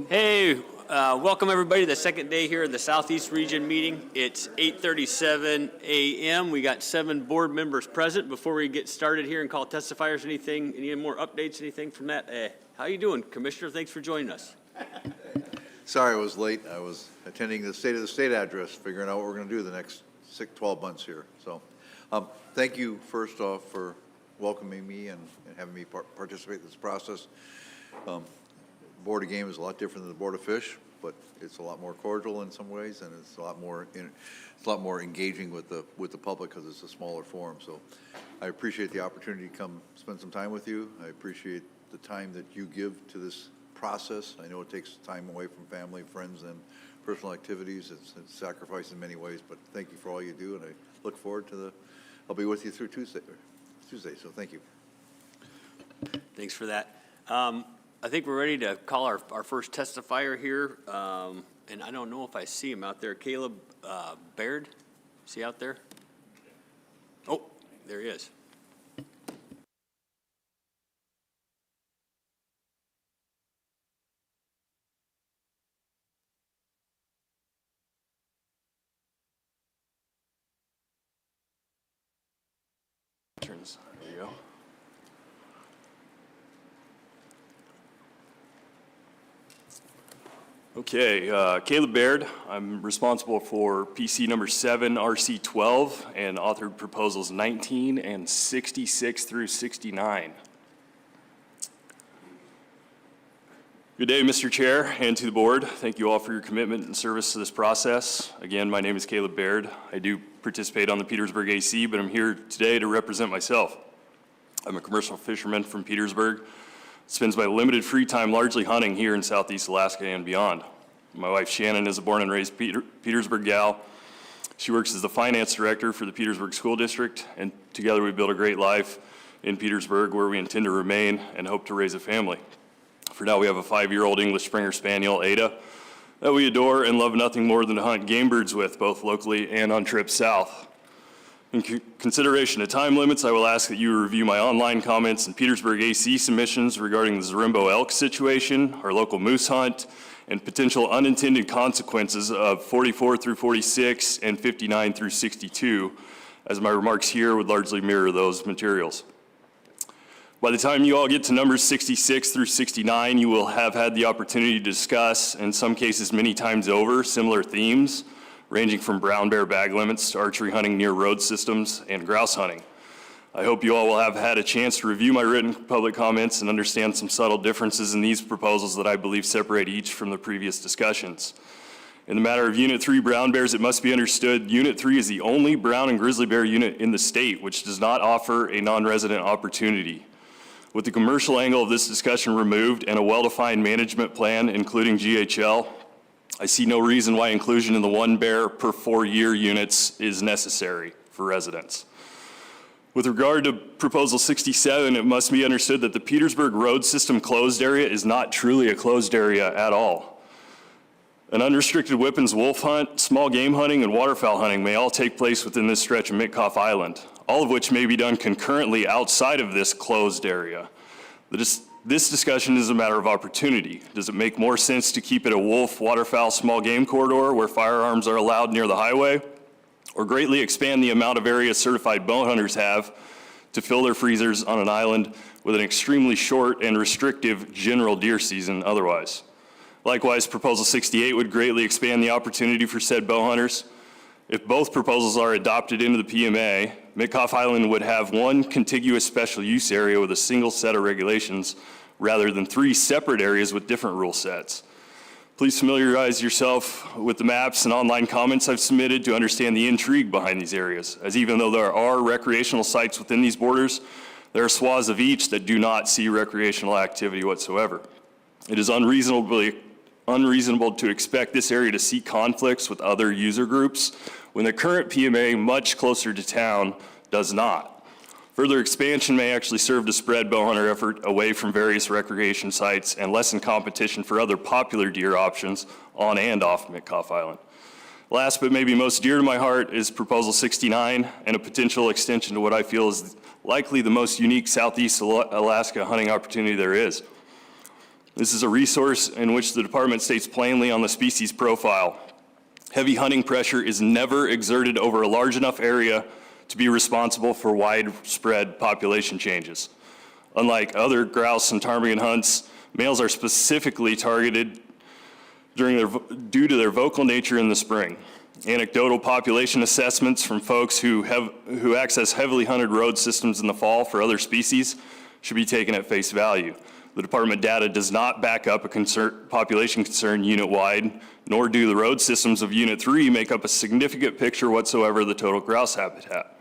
Hey, welcome everybody to the second day here of the Southeast Region meeting. It's 8:37 a.m. We got 7 board members present. Before we get started here and call testifiers, any more updates, anything from that? How you doing, Commissioner? Thanks for joining us. Sorry I was late. I was attending the State of the State address, figuring out what we're going to do the next 12 months here. So thank you, first off, for welcoming me and having me participate in this process. Board of Game is a lot different than the Board of Fish, but it's a lot more cordial in some ways, and it's a lot more engaging with the public because it's a smaller forum. So I appreciate the opportunity to come spend some time with you. I appreciate the time that you give to this process. I know it takes time away from family, friends, and personal activities. It's sacrifice in many ways, but thank you for all you do, and I look forward to I'll be with you through Tuesday, so thank you. Thanks for that. I think we're ready to call our first testifier here, and I don't know if I see him out there. Caleb Baird, is he out there? Oh, there he is. There you go. Okay, Caleb Baird. I'm responsible for PC number 7, RC 12, and authored proposals 19 and 66 through 69. Good day, Mr. Chair, and to the board. Thank you all for your commitment and service to this process. Again, my name is Caleb Baird. I do participate on the Petersburg AC, but I'm here today to represent myself. I'm a commercial fisherman from Petersburg. Spends my limited free time largely hunting here in Southeast Alaska and beyond. My wife Shannon is a born and raised Petersburg gal. She works as the finance director for the Petersburg School District, and together we build a great life in Petersburg where we intend to remain and hope to raise a family. For now, we have a 5-year-old English Springer Spaniel, Ada, that we adore and love nothing more than to hunt game birds with, both locally and on trips south. In consideration of time limits, I will ask that you review my online comments and Petersburg AC submissions regarding the Zarimbo elk situation, our local moose hunt, and potential unintended consequences of 44 through 46 and 59 through 62, as my remarks here would largely mirror those materials. By the time you all get to numbers 66 through 69, you will have had the opportunity to discuss, in some cases many times over, similar themes, ranging from brown bear bag limits to archery hunting near road systems and grouse hunting. I hope you all will have had a chance to review my written public comments and understand some subtle differences in these proposals that I believe separate each from the previous discussions. In the matter of Unit 3 brown bears, it must be understood Unit 3 is the only brown and grizzly bear unit in the state which does not offer a non-resident opportunity. With the commercial angle of this discussion removed and a well-defined management plan, including GHL, I see no reason why inclusion in the 1 bear per 4-year units is necessary for residents. With regard to Proposal 67, it must be understood that the Petersburg road system closed area is not truly a closed area at all. An unrestricted Whippens wolf hunt, small game hunting, and waterfowl hunting may all take place within this stretch of Mitkoff Island, all of which may be done concurrently outside of this closed area. This discussion is a matter of opportunity. Does it make more sense to keep it a wolf, waterfowl, small game corridor where firearms are allowed near the highway, or greatly expand the amount of area certified bow hunters have to fill their freezers on an island with an extremely short and restrictive general deer season otherwise? Likewise, Proposal 68 would greatly expand the opportunity for said bow hunters. If both proposals are adopted into the PMA, Mitkoff Island would have one contiguous special use area with a single set of regulations rather than 3 separate areas with different rule sets. Please familiarize yourself with the maps and online comments I've submitted to understand the intrigue behind these areas, as even though there are recreational sites within these borders, there are swaths of each that do not see recreational activity whatsoever. It is unreasonable to expect this area to see conflicts with other user groups when the current PMA, much closer to town, does not. Further expansion may actually serve to spread bow hunter effort away from various recreation sites and lessen competition for other popular deer options on and off Mitkoff Island. Last but maybe most dear to my heart is Proposal 69 and a potential extension to what I feel is likely the most unique Southeast Alaska hunting opportunity there is. This is a resource in which the department states plainly on the species profile, heavy hunting pressure is never exerted over a large enough area to be responsible for widespread population changes. Unlike other grouse and ptarmigan hunts, males are specifically targeted due to their vocal nature in the spring. Anecdotal population assessments from folks who access heavily hunted road systems in the fall for other species should be taken at face value. The department data does not back up a population concern unit-wide, nor do the road systems of Unit 3 make up a significant picture whatsoever of the total grouse habitat.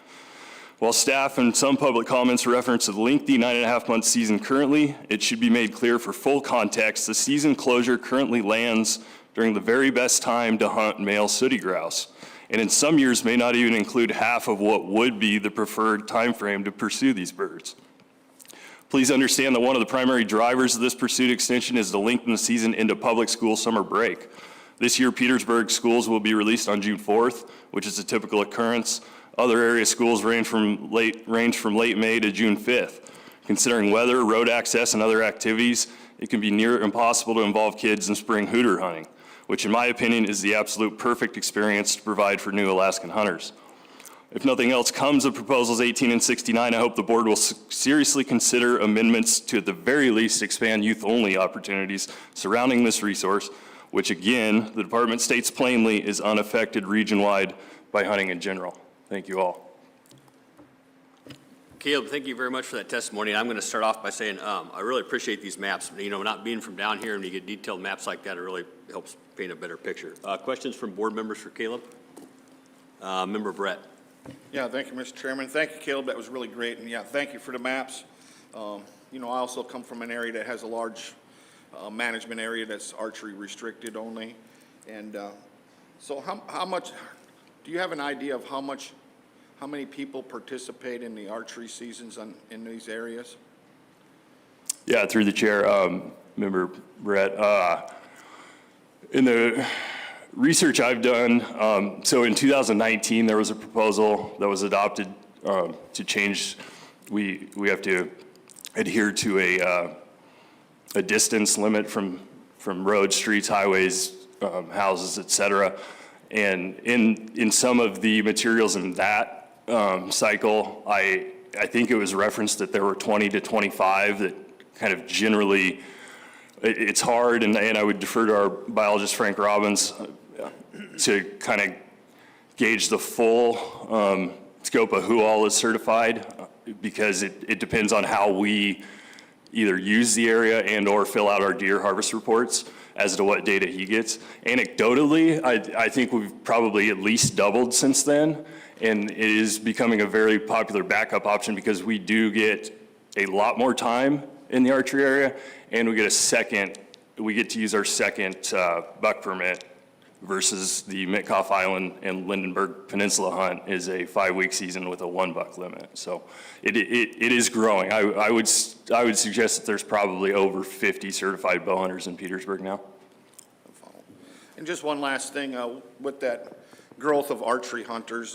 While staff and some public comments reference a lengthy 9.5-month season currently, it should be made clear for full context, the season closure currently lands during the very best time to hunt male sooty grouse, and in some years may not even include half of what would be the preferred time frame to pursue these birds. Please understand that one of the primary drivers of this pursuit extension is to lengthen the season into public school summer break. This year, Petersburg schools will be released on June 4th, which is a typical occurrence. Other area schools range from late May to June 5th. Considering weather, road access, and other activities, it can be near impossible to involve kids in spring hooter hunting, which in my opinion is the absolute perfect experience to provide for new Alaskan hunters. If nothing else comes of proposals 18 and 69, I hope the board will seriously consider amendments to at the very least expand youth-only opportunities surrounding this resource, which again, the department states plainly is unaffected region-wide by hunting in general. Thank you all. Caleb, thank you very much for that testimony. And I'm going to start off by saying I really appreciate these maps. You know, not being from down here and you get detailed maps like that, it really helps paint a better picture. Questions from board members for Caleb? Member Brett. Yeah, thank you, Mr. Chairman. Thank you, Caleb. That was really great. And yeah, thank you for the maps. You know, I also come from an area that has a large management area that's archery restricted only. And so how much, do you have an idea of how many people participate in the archery seasons in these areas? Yeah, through the chair, Member Brett. In the research I've done, so in 2019, there was a proposal that was adopted to change, we have to adhere to a distance limit from roads, streets, highways, houses, et cetera. And in some of the materials in that cycle, I think it was referenced that there were 20 to 25 that kind of generally, it's hard, and I would defer to our biologist, Frank Robbins, to kind of gauge the full scope of who all is certified, because it depends on how we either use the area and or fill out our deer harvest reports as to what data he gets. Anecdotally, I think we've probably at least doubled since then, and it is becoming a very popular backup option because we do get a lot more time in the archery area, and we get to use our second buck permit versus the Mitkoff Island and Lindenberg Peninsula hunt is a 5-week season with a 1 buck limit. So it is growing. I would suggest that there's probably over 50 certified bow hunters in Petersburg now. And just one last thing, with that growth of archery hunters,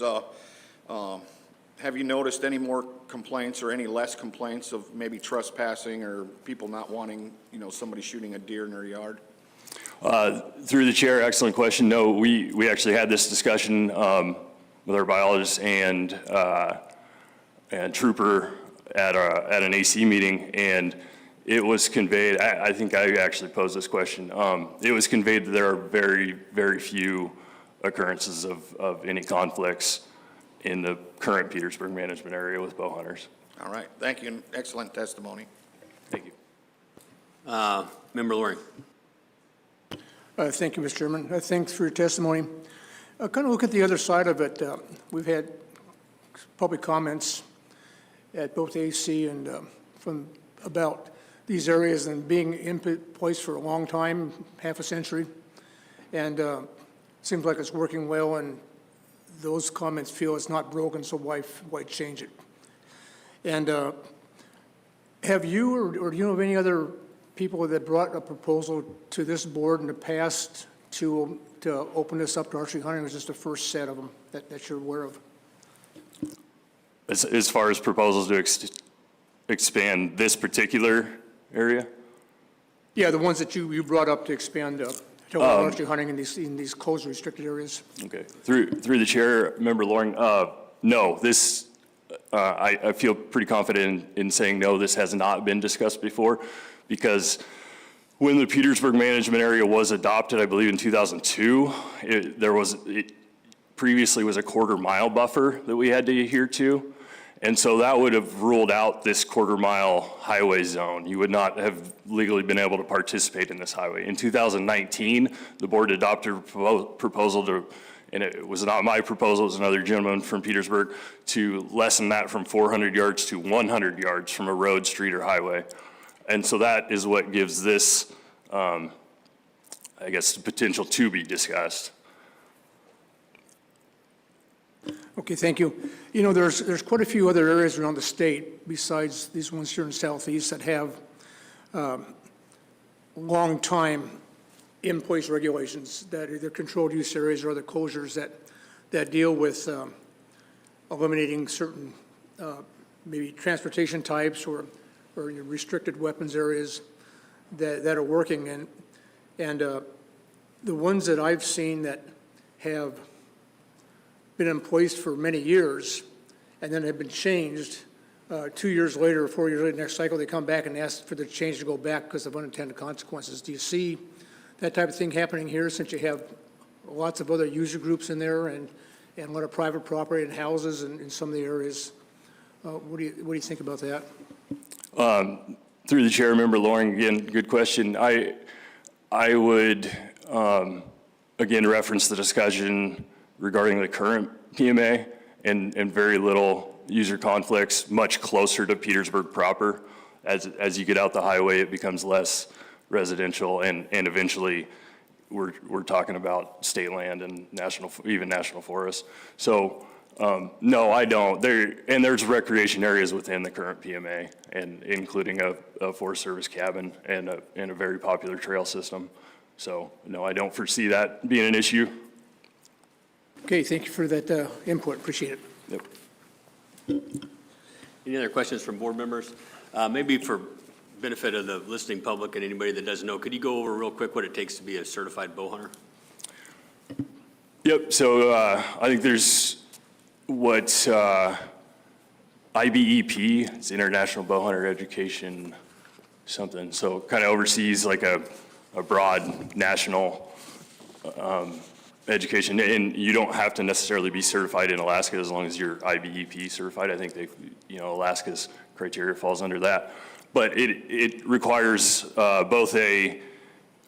have you noticed any more complaints or any less complaints of maybe trespassing or people not wanting, you know, somebody shooting a deer in their yard? Through the chair, excellent question. No, we actually had this discussion with our biologist and trooper at an AC meeting, and it was conveyed, I think I actually posed this question, it was conveyed that there are very, very few occurrences of any conflicts in the current Petersburg management area with bow hunters. All right, thank you, and excellent testimony. Thank you. Member Loring. Thank you, Mr. Chairman. Thanks for your testimony. Kind of look at the other side of it. We've had public comments at both AC and from about these areas and being in place for a long time, half a century, and seems like it's working well. And those comments feel it's not broken, so why change it? And have you or do you know of any other people that brought a proposal to this board in the past to open this up to archery hunting? It was just the first set of them that you're aware of. As far as proposals to expand this particular area? Yeah, the ones that you brought up to expand to archery hunting in these closed restricted areas. Okay. Through the chair, Member Loring, no, this, I feel pretty confident in saying no, this has not been discussed before, because when the Petersburg management area was adopted, I believe in 2002, it previously was a quarter-mile buffer that we had to adhere to. And so that would have ruled out this quarter-mile highway zone. You would not have legally been able to participate in this highway. In 2019, the board adopted a proposal to, and it was not my proposal, it was another gentleman from Petersburg, to lessen that from 400 yards to 100 yards from a road, street, or highway. And so that is what gives this, I guess, the potential to be discussed. Okay, thank you. You know, there's quite a few other areas around the state besides these ones here in the southeast that have long time in place regulations that either controlled use areas or other closures that deal with eliminating certain maybe transportation types or your restricted weapons areas that are working. And the ones that I've seen that have been in place for many years and then have been changed 2 years later or 4 years later, next cycle, they come back and ask for the change to go back because of unintended consequences. Do you see that type of thing happening here since you have lots of other user groups in there and a lot of private property and houses in some of the areas? What do you think about that? Through the chair, Member Loring, again, good question. I would, again, reference the discussion regarding the current PMA and very little user conflicts, much closer to Petersburg proper. As you get out the highway, it becomes less residential, and eventually we're talking about state land and even national forests. So no, I don't. There's recreation areas within the current PMA, and including a Forest Service cabin and a very popular trail system. So no, I don't foresee that being an issue. Okay, thank you for that input. Appreciate it. Yep. Any other questions from board members? Maybe for benefit of the listening public and anybody that doesn't know, could you go over real quick what it takes to be a certified bow hunter? Yep, so I think there's what IBEP, it's International Bowhunter Education something, so kind of oversees like a broad national education, and you don't have to necessarily be certified in Alaska as long as you're IBEP certified. I think Alaska's criteria falls under that. But it requires both a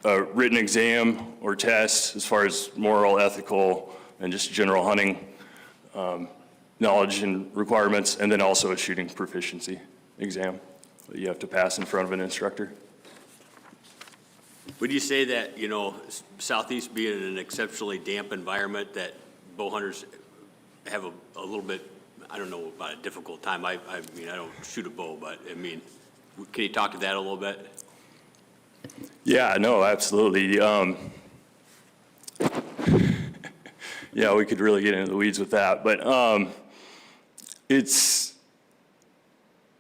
written exam or test as far as moral, ethical, and just general hunting knowledge and requirements, and then also a shooting proficiency exam that you have to pass in front of an instructor. Would you say that, Southeast being an exceptionally damp environment, that bow hunters have a little bit, I don't know about a difficult time. I mean, I don't shoot a bow, but I mean, can you talk to that a little bit? Yeah, no, absolutely. Yeah, we could really get into the weeds with that, but it's,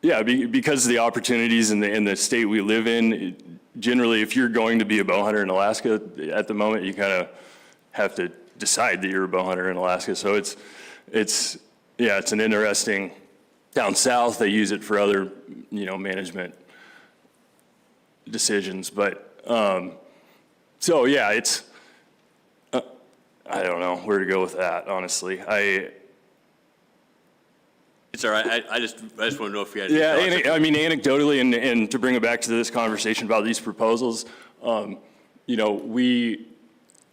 yeah, because of the opportunities in the state we live in, generally, if you're going to be a bow hunter in Alaska at the moment, you kind of have to decide that you're a bow hunter in Alaska. So it's an interesting, down south, they use it for other, management decisions. But, so yeah, it's, I don't know where to go with that, honestly. It's all right. I just want to know if you had Yeah, any thoughts. I mean, anecdotally, and to bring it back to this conversation about these proposals,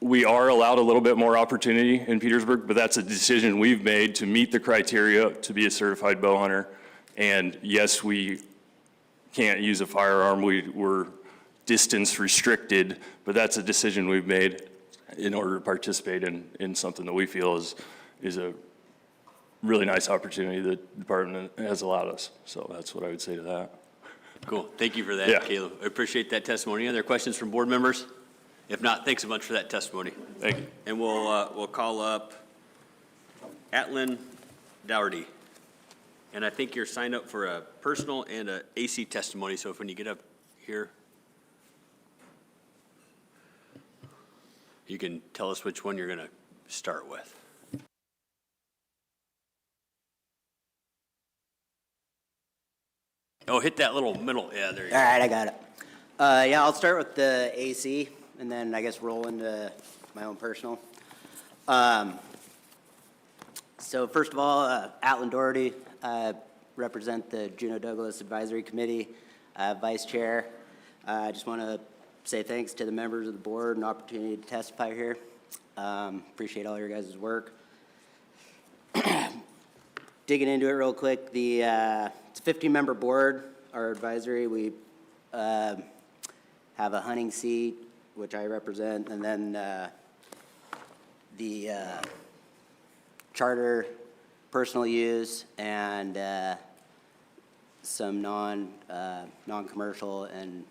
we are allowed a little bit more opportunity in Petersburg, but that's a decision we've made to meet the criteria to be a certified bow hunter. And yes, we can't use a firearm. We're distance restricted, but that's a decision we've made in order to participate in something that we feel is a really nice opportunity the department has allowed us. So that's what I would say to that. Cool. Thank you for that, Yeah. Caleb. I appreciate that testimony. Any other questions from board members? If not, thanks so much for that testimony. Thank you. And we'll call up Atlin Dougherty. And I think you're signed up for a personal and a AC testimony, so if when you get up here, You can tell us which one you're going to start with. Oh, hit that little middle, yeah, there you go. All right, I got it. Yeah, I'll start with the AC and then I guess roll into my own personal. So first of all, Atlin Doherty, represent the Juneau Douglas Advisory Committee, Vice Chair. I just want to say thanks to the members of the board and opportunity to testify here. Appreciate all your guys' work. Digging into it real quick, it's a 15-member board, our advisory. We have a hunting seat, which I represent, and then the charter, personal use, and some non-commercial and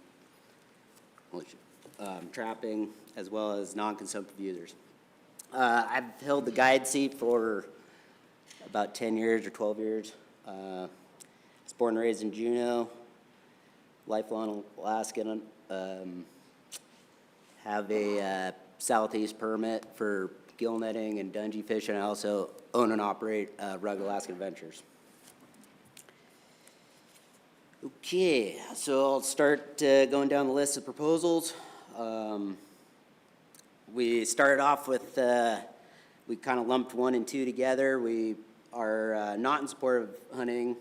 trapping, as well as non-consumptive users. I've held the guide seat for about 10 years or 12 years. I was born and raised in Juneau, lifelong Alaskan. Have a southeast permit for gill netting and dungey fishing. I also own and operate Wrangell Alaskan Ventures. Okay, so I'll start going down the list of proposals. We started off with, we kind of lumped 1 and 2 together. We are not in support of hunting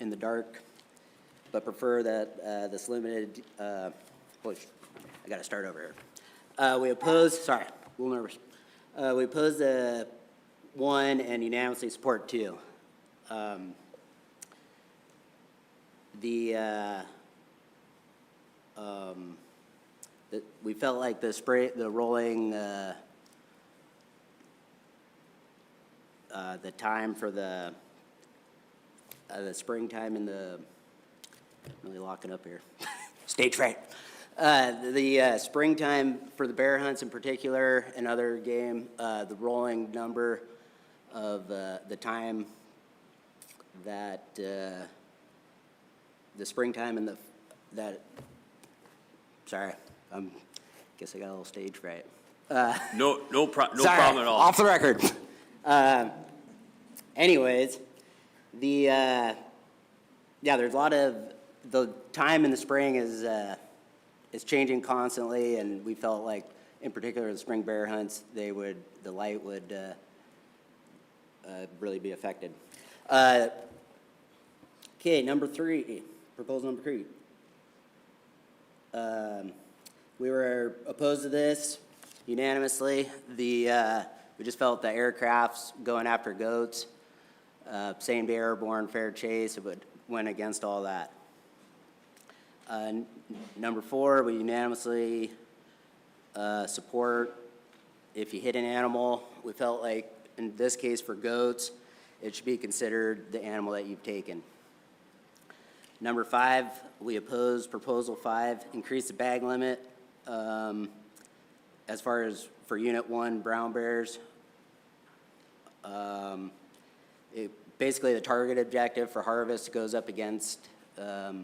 in the dark, but prefer that this limited, I got to start over here. We oppose, sorry, a little nervous. We oppose the 1 and unanimously support 2. We felt like the rolling, the time for the springtime in the, I'm really locking up here, stage fright. The springtime for the bear hunts in particular and other game, the rolling number of the time that the springtime and sorry, guess I got a little stage fright. No Sorry, problem at all. off the record. Anyways, yeah, there's a lot of, the time in the spring is changing constantly, and we felt like, in particular, the spring bear hunts, the light would really be affected. Okay, number 3, proposal number 3. We were opposed to this unanimously. We just felt the aircrafts going after goats, same-day airborne, fair chase, it went against all that. Number 4, we unanimously support if you hit an animal. We felt like, in this case for goats, it should be considered the animal that you've taken. Number 5, we oppose proposal 5, increase the bag limit. As far as for Unit 1 brown bears, basically the target objective for harvest goes up against, the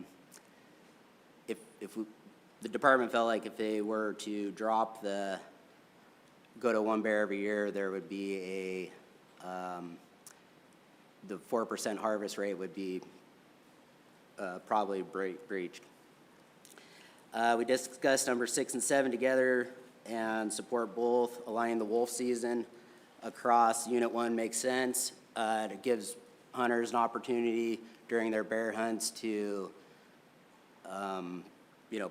department felt like if they were to drop go to 1 bear every year, there would be the 4% harvest rate would be probably breached. We discussed number 6 and 7 together and support both. Aligning the wolf season across Unit 1 makes sense. It gives hunters an opportunity during their bear hunts to,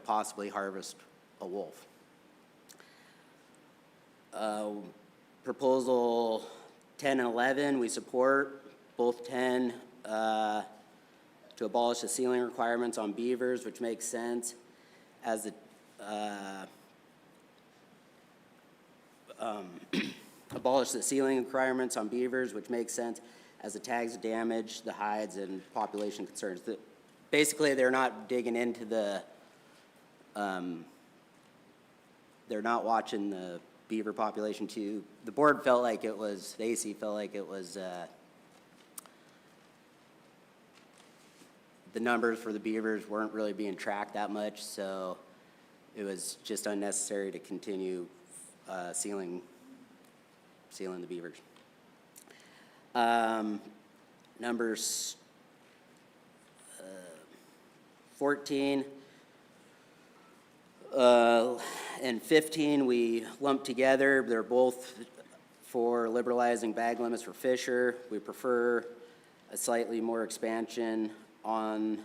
possibly harvest a wolf. Proposal 10 and 11, we support. Both 10 to abolish the sealing requirements on beavers, which makes sense, as the abolish the sealing requirements on beavers, which makes sense, as the tags damage the hides and population concerns. Basically, they're not digging into they're not watching the beaver population too. The board felt like it was, the AC felt like it was, the numbers for the beavers weren't really being tracked that much, so it was just unnecessary to continue sealing the beavers. Numbers 14 and 15 we lumped together. They're both for liberalizing bag limits for Fisher. We prefer a slightly more expansion on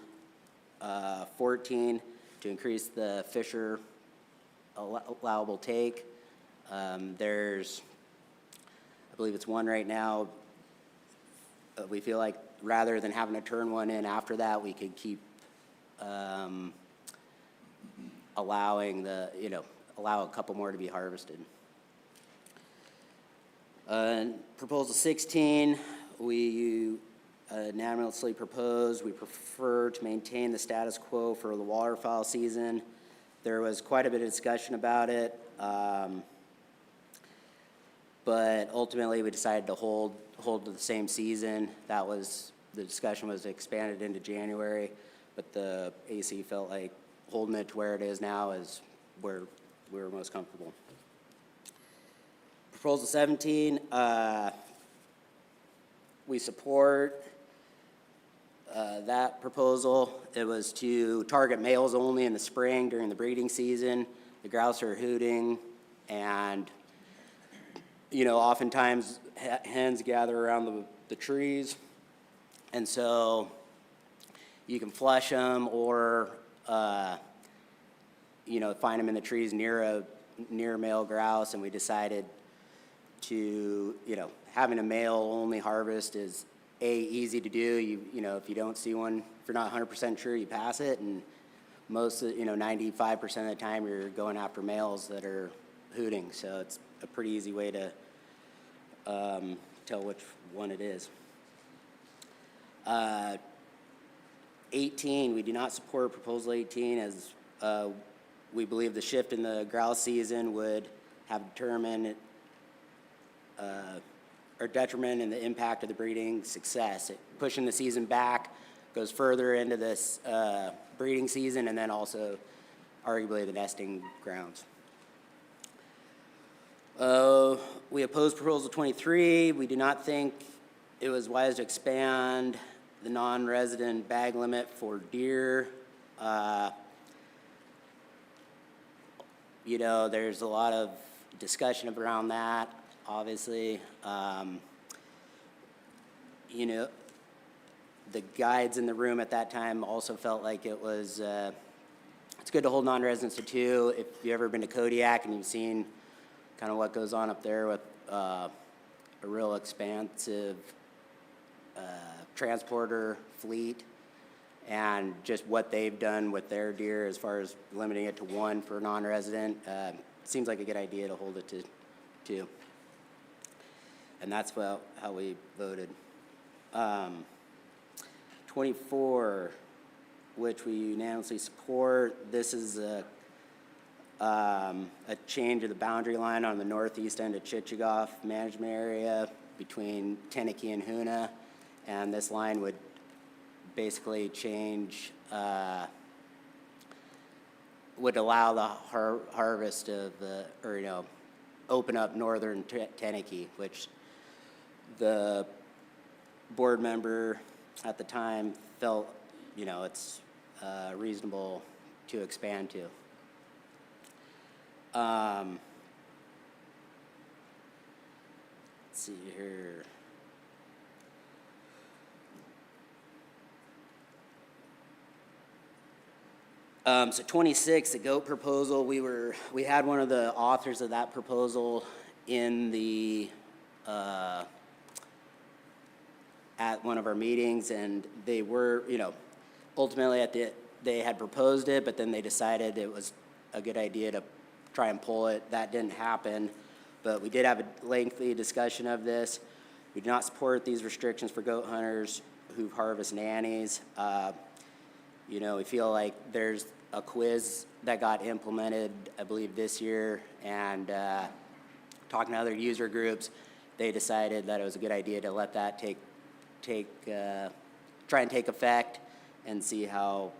14 to increase the Fisher allowable take. There's, I believe it's one right now. We feel like rather than having to turn one in after that, we could keep allowing allow a couple more to be harvested. Proposal 16, we unanimously propose, we prefer to maintain the status quo for the waterfowl season. There was quite a bit of discussion about it, but ultimately we decided to hold to the same season. That was, the discussion was expanded into January, but the AC felt like holding it to where it is now is where we're most comfortable. Proposal 17, we support that proposal. It was to target males only in the spring during the breeding season. The grouse are hooting, and oftentimes hens gather around the trees, and so you can flush them or find them in the trees near a male grouse. And we decided to having a male only harvest is easy to do. If you don't see one, if you're not 100% sure, you pass it, and most 95% of the time you're going after males that are hooting, so it's a pretty easy way to tell which one it is. 18, we do not support proposal 18 as we believe the shift in the grouse season would have determined or detriment in the impact of the breeding success. Pushing the season back goes further into this breeding season, and then also arguably the nesting grounds. We oppose proposal 23. We do not think it was wise to expand the non-resident bag limit for deer. There's a lot of discussion around that, obviously. The guides in the room at that time also felt like it was, it's good to hold non-residents to 2. If you've ever been to Kodiak and you've seen kind of what goes on up there with a real expansive transporter fleet, and just what they've done with their deer as far as limiting it to 1 for non-resident, seems like a good idea to hold it to 2. And that's how we voted. 24, which we unanimously support. This is a change of the boundary line on the northeast end of Chichagoff management area between Teneke and Hoona, and this line would basically change, would allow the harvest of open up northern Teneke, which the board member at the time felt, it's reasonable to expand to. Let's see here. So 26, the goat proposal, we had one of the authors of that proposal in the at one of our meetings, and they were, ultimately they had proposed it, but then they decided it was a good idea to try and pull it. That didn't happen, but we did have a lengthy discussion of this. We do not support these restrictions for goat hunters who harvest nannies. We feel like there's a quiz that got implemented, I believe, this year, and talking to other user groups, they decided that it was a good idea to let that try and take effect and see how,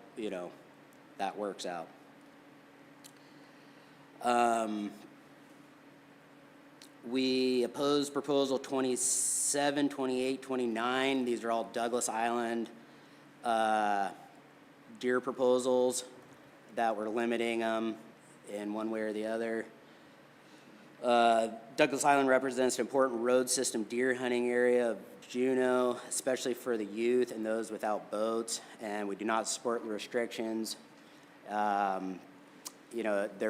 that works out. We oppose proposal 27, 28, 29. These are all Douglas Island deer proposals that we're limiting them in one way or the other. Douglas Island represents an important road system deer hunting area of Juneau, especially for the youth and those without boats, and we do not support restrictions. There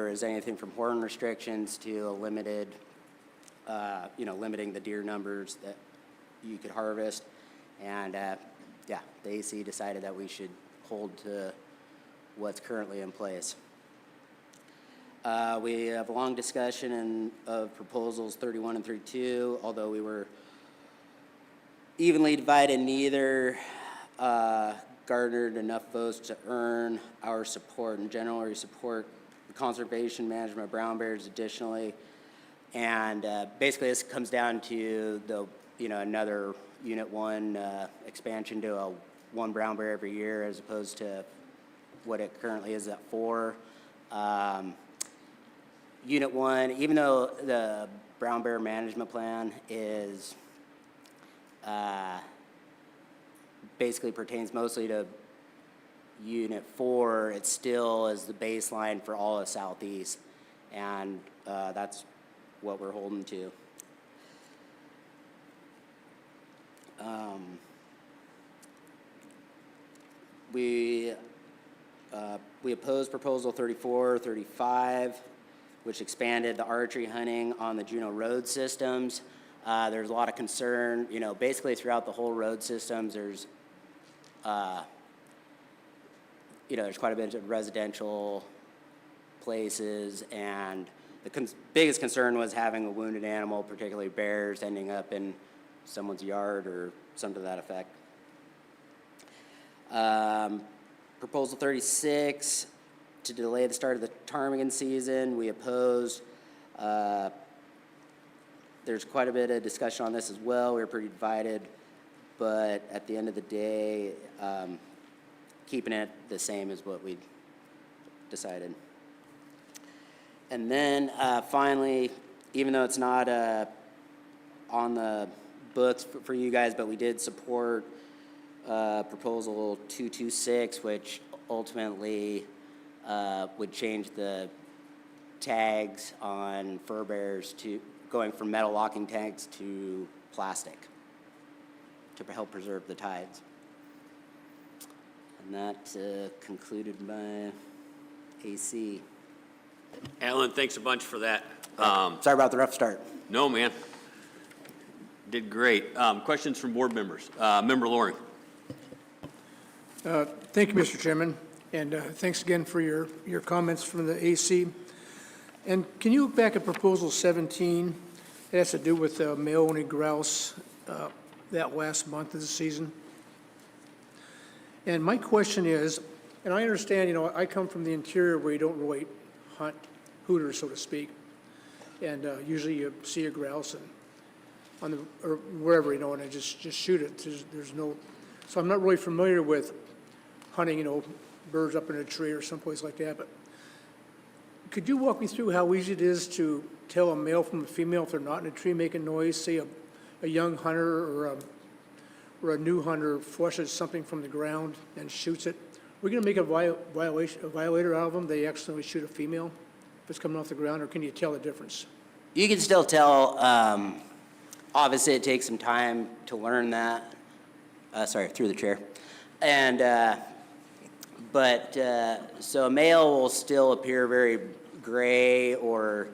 is anything from horn restrictions to a limited, limiting the deer numbers that you could harvest. And, the AC decided that we should hold to what's currently in place. We have a long discussion of proposals 31 and 32, although we were evenly divided, neither garnered enough votes to earn our support. In general, we support the conservation management of brown bears additionally. And basically this comes down to another Unit 1 expansion to a 1 brown bear every year as opposed to what it currently is at 4. Unit 1, even though the brown bear management plan is basically pertains mostly to Unit 4, it still is the baseline for all of Southeast, and that's what we're holding to. We oppose proposal 34, 35, which expanded the archery hunting on the Juneau road systems. There's a lot of concern, basically throughout the whole road systems, there's quite a bit of residential places, and the biggest concern was having a wounded animal, particularly bears, ending up in someone's yard or something to that effect. Proposal 36, to delay the start of the ptarmigan season, we opposed. There's quite a bit of discussion on this as well. We were pretty divided, but at the end of the day, keeping it the same is what we decided. And then finally, even though it's not on the books for you guys, but we did support proposal 226, which ultimately would change the tags on fur bears to going from metal locking tags to plastic to help preserve the tides. And that concluded my AC. Alan, thanks a bunch for that. Sorry about the rough start. No, man. Did great. Questions from board members. Member Loring. Thank you, Mr. Chairman, and thanks again for your comments from the AC. And can you look back at proposal 17? It has to do with male-only grouse that last month of the season. And my question is, and I understand, I come from the interior where you don't really hunt hooters, so to speak, and usually you see a grouse and or wherever, and I just shoot it. There's no, so I'm not really familiar with hunting, birds up in a tree or someplace like that. But could you walk me through how easy it is to tell a male from a female if they're not in a tree making noise? Say a young hunter or a new hunter flushes something from the ground and shoots it. We're going to make a violator out of them. They accidentally shoot a female if it's coming off the ground, or can you tell the difference? You can still tell. Obviously, it takes some time to learn that. Sorry, through the chair. And so a male will still appear very gray or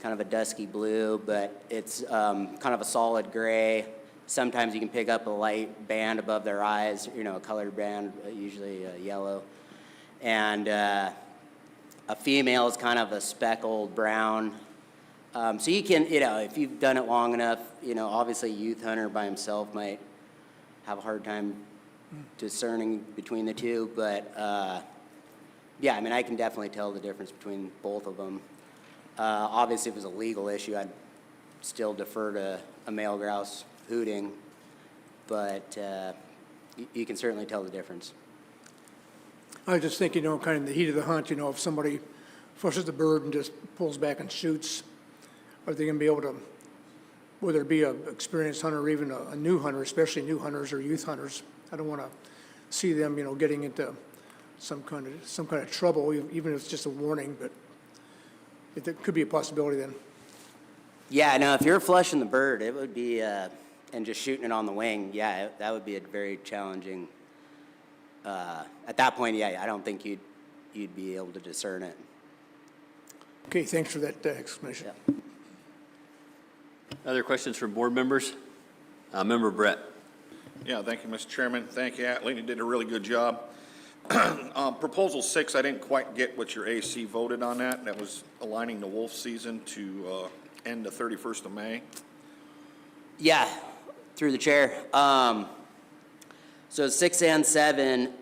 kind of a dusky blue, but it's kind of a solid gray. Sometimes you can pick up a light band above their eyes, a colored band, usually yellow. And a female is kind of a speckled brown. So you can, if you've done it long enough, obviously a youth hunter by himself might have a hard time discerning between the two, but yeah, I can definitely tell the difference between both of them. Obviously, if it was a legal issue, I'd still defer to a male grouse hooting, but you can certainly tell the difference. I was just thinking, kind of in the heat of the hunt, if somebody flushes the bird and just pulls back and shoots? Are they going to be able to, whether it be an experienced hunter or even a new hunter, especially new hunters or youth hunters? I don't want to see them, getting into some kind of trouble, even if it's just a warning, but it could be a possibility then. Yeah, no, if you're flushing the bird, it would be, and just shooting it on the wing, yeah, that would be a very challenging, at that point, yeah, I don't think you'd be able to discern it. Okay, thanks for that explanation. Yeah. Other questions from board members? Member Brett. Yeah, thank you, Mr. Chairman. Thank you, Atlee. You did a really good job. Proposal 6, I didn't quite get what your AC voted on that. That was aligning the wolf season to end the 31st of May. Yeah, through the chair. So 6 and 7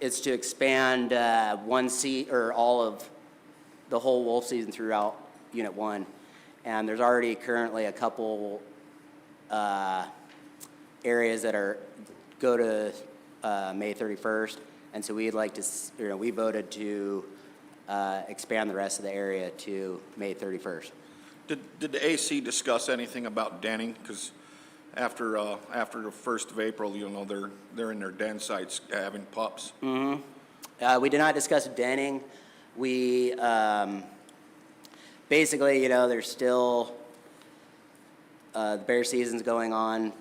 is to expand or all of the whole wolf season throughout Unit 1. And there's already currently a couple areas that go to May 31st. And so we'd like to, we voted to expand the rest of the area to May 31st. Did the AC discuss anything about denning? Because after the 1st of April, they're in their den sites having pups. We did not discuss denning. We basically, there's still the bear season's going on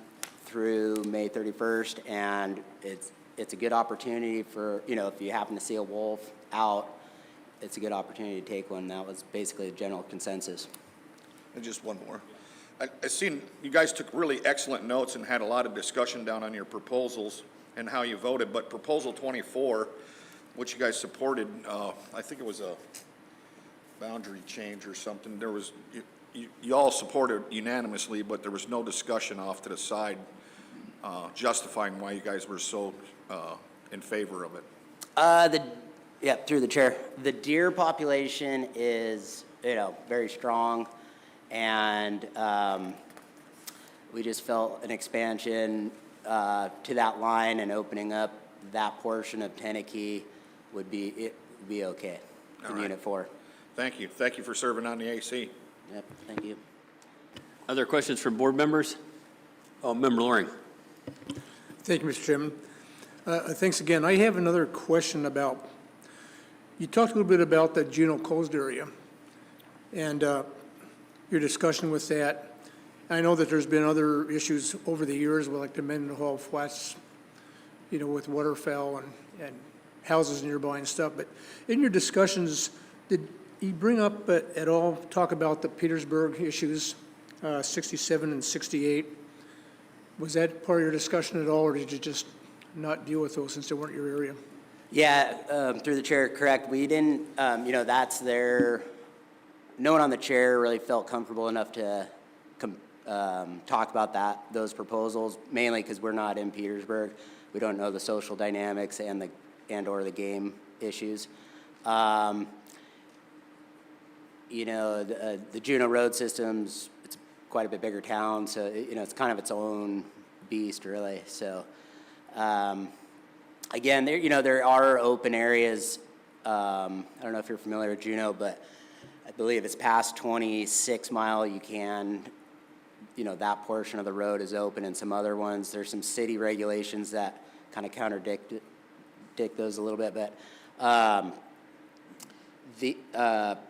through May 31st, and it's a good opportunity for, if you happen to see a wolf out, it's a good opportunity to take one. That was basically the general consensus. And just one more. I seen you guys took really excellent notes and had a lot of discussion down on your proposals and how you voted, but Proposal 24, which you guys supported, I think it was a boundary change or something. There was, you all supported unanimously, but there was no discussion off to the side justifying why you guys were so in favor of it. Through the chair. The deer population is, very strong, and we just felt an expansion to that line and opening up that portion of Tenakee would be okay in right. Unit 4. Thank you. Thank you for serving on the AC. Yep, thank you. Other questions from board members? Oh, Member Loring. Thank you, Mr. Chairman. Thanks again. I have another question about, you talked a little bit about the Juneau Coast area and your discussion with that. I know that there's been other issues over the years with like the Mendenhall Flats, with waterfowl and houses nearby and stuff. But in your discussions, did you bring up at all, talk about the Petersburg issues, 67 and 68? Was that part of your discussion at all, or did you just not deal with those since they weren't your area? Yeah, through the chair, correct. We didn't, that's no one on the chair really felt comfortable enough to talk about those proposals, mainly because we're not in Petersburg. We don't know the social dynamics and/or the game issues. The Juneau road systems, it's quite a bit bigger town, so it's kind of its own beast, really. So again, there are open areas. I don't know if you're familiar with Juneau, but I believe it's past 26 Mile. You can, that portion of the road is open, and some other ones. There's some city regulations that kind of contradict those a little bit, but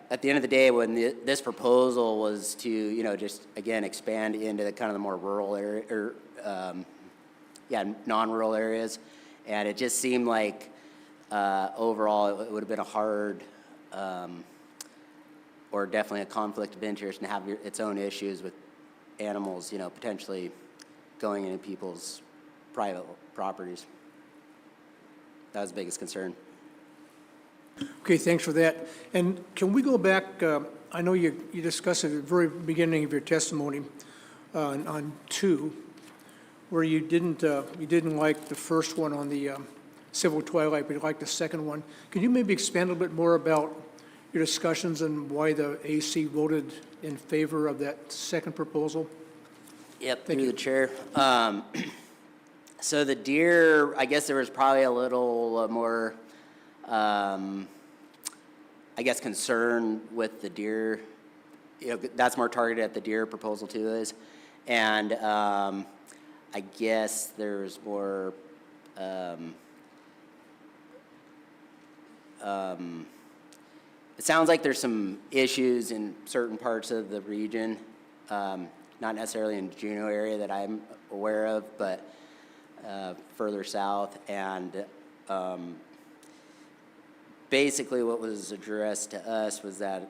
at the end of the day, when this proposal was to, just again expand into the kind of the more rural area, or non-rural areas, and it just seemed like overall it would have been a hard, or definitely a conflict of interest, and have its own issues with animals, potentially going into people's private properties. That was the biggest concern. Okay, thanks for that. And can we go back, I know you discussed at the very beginning of your testimony on 2, where you didn't like the first one on the civil twilight, but you liked the second one. Can you maybe expand a little bit more about your discussions and why the AC voted in favor of that second proposal? Yep, Thank through you. the chair. So the deer, I guess there was probably a little more, I I guess, concern with the deer. That's more targeted at the deer, proposal 2 is. And I guess there's more, it sounds like there's some issues in certain parts of the region, not necessarily in the Juneau area that I'm aware of, but further south. And basically what was addressed to us was that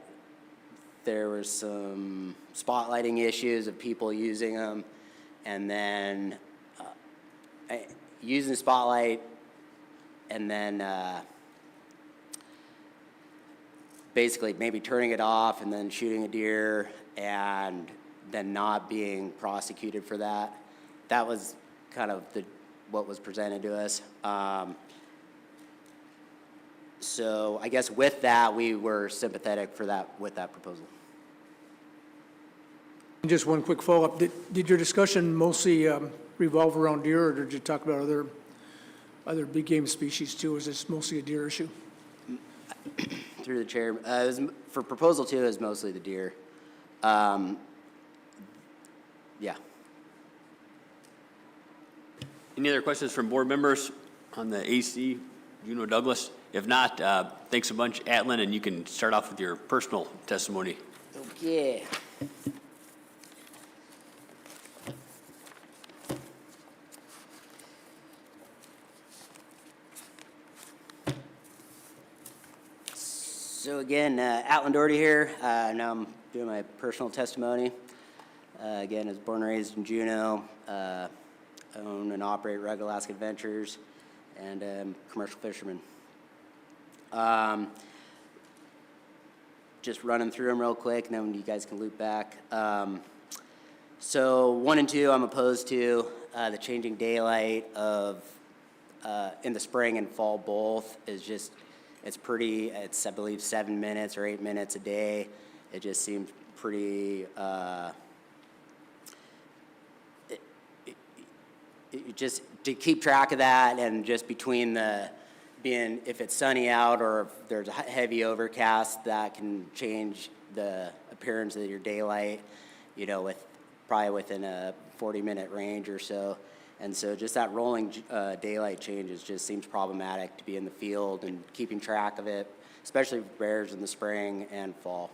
there was some spotlighting issues of people using them, and then using the spotlight, and then basically maybe turning it off and then shooting a deer and then not being prosecuted for that. That was kind of what was presented to us. So I guess with that, we were sympathetic with that proposal. Just one quick follow-up. Did your discussion mostly revolve around deer, or did you talk about other big game species too? Is this mostly a deer issue? Through the chair, for proposal 2 is mostly the deer. Yeah. Any other questions from board members on the AC, Juneau Douglas? If not, thanks a bunch, Atlin, and you can start off with your personal testimony. Okay. So again, Atlin Doherty here. Now I'm doing my personal testimony. Again, I was born and raised in Juneau. Own and operate Wrangell Alaska Adventures, and commercial fisherman. Just running through them real quick, and then you guys can loop back. So 1 and 2, I'm opposed to the changing daylight of in the spring and fall both is just. It's I believe 7 minutes or 8 minutes a day. It just seems pretty, just to keep track of that, and just between if it's sunny out or if there's a heavy overcast, that can change the appearance of your daylight, probably within a 40-minute range or so. And so just that rolling daylight changes just seems problematic to be in the field and keeping track of it, especially with bears in the spring and fall.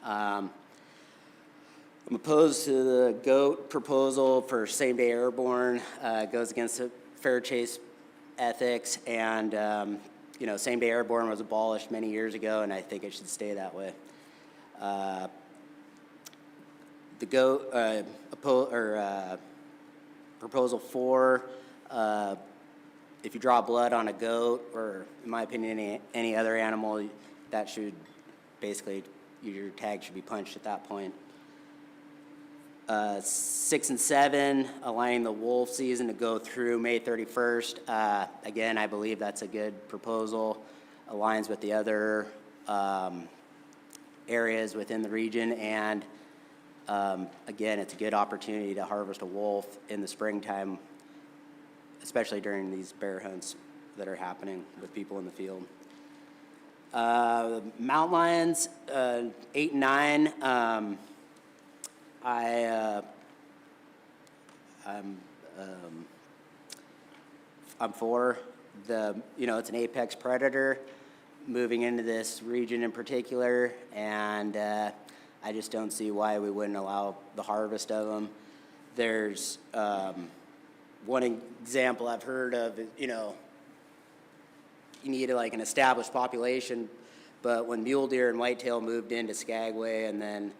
I'm opposed to the goat proposal for same-day airborne. It goes against the fair chase ethics, and same-day airborne was abolished many years ago, and I think it should stay that way. The goat Proposal 4, if you draw blood on a goat, or in my opinion, any other animal, that should basically, your tag should be punched at that point. 6 and 7, aligning the wolf season to go through May 31st. Again, I believe that's a good proposal. Aligns with the other areas within the region, and again, it's a good opportunity to harvest a wolf in the springtime, especially during these bear hunts that are happening with people in the field. Mountain lions, 8 and 9. I'm for it's an apex predator moving into this region in particular, and I just don't see why we wouldn't allow the harvest of them. There's one example I've heard of, you need an established population, but when mule deer and whitetail moved into Skagway and then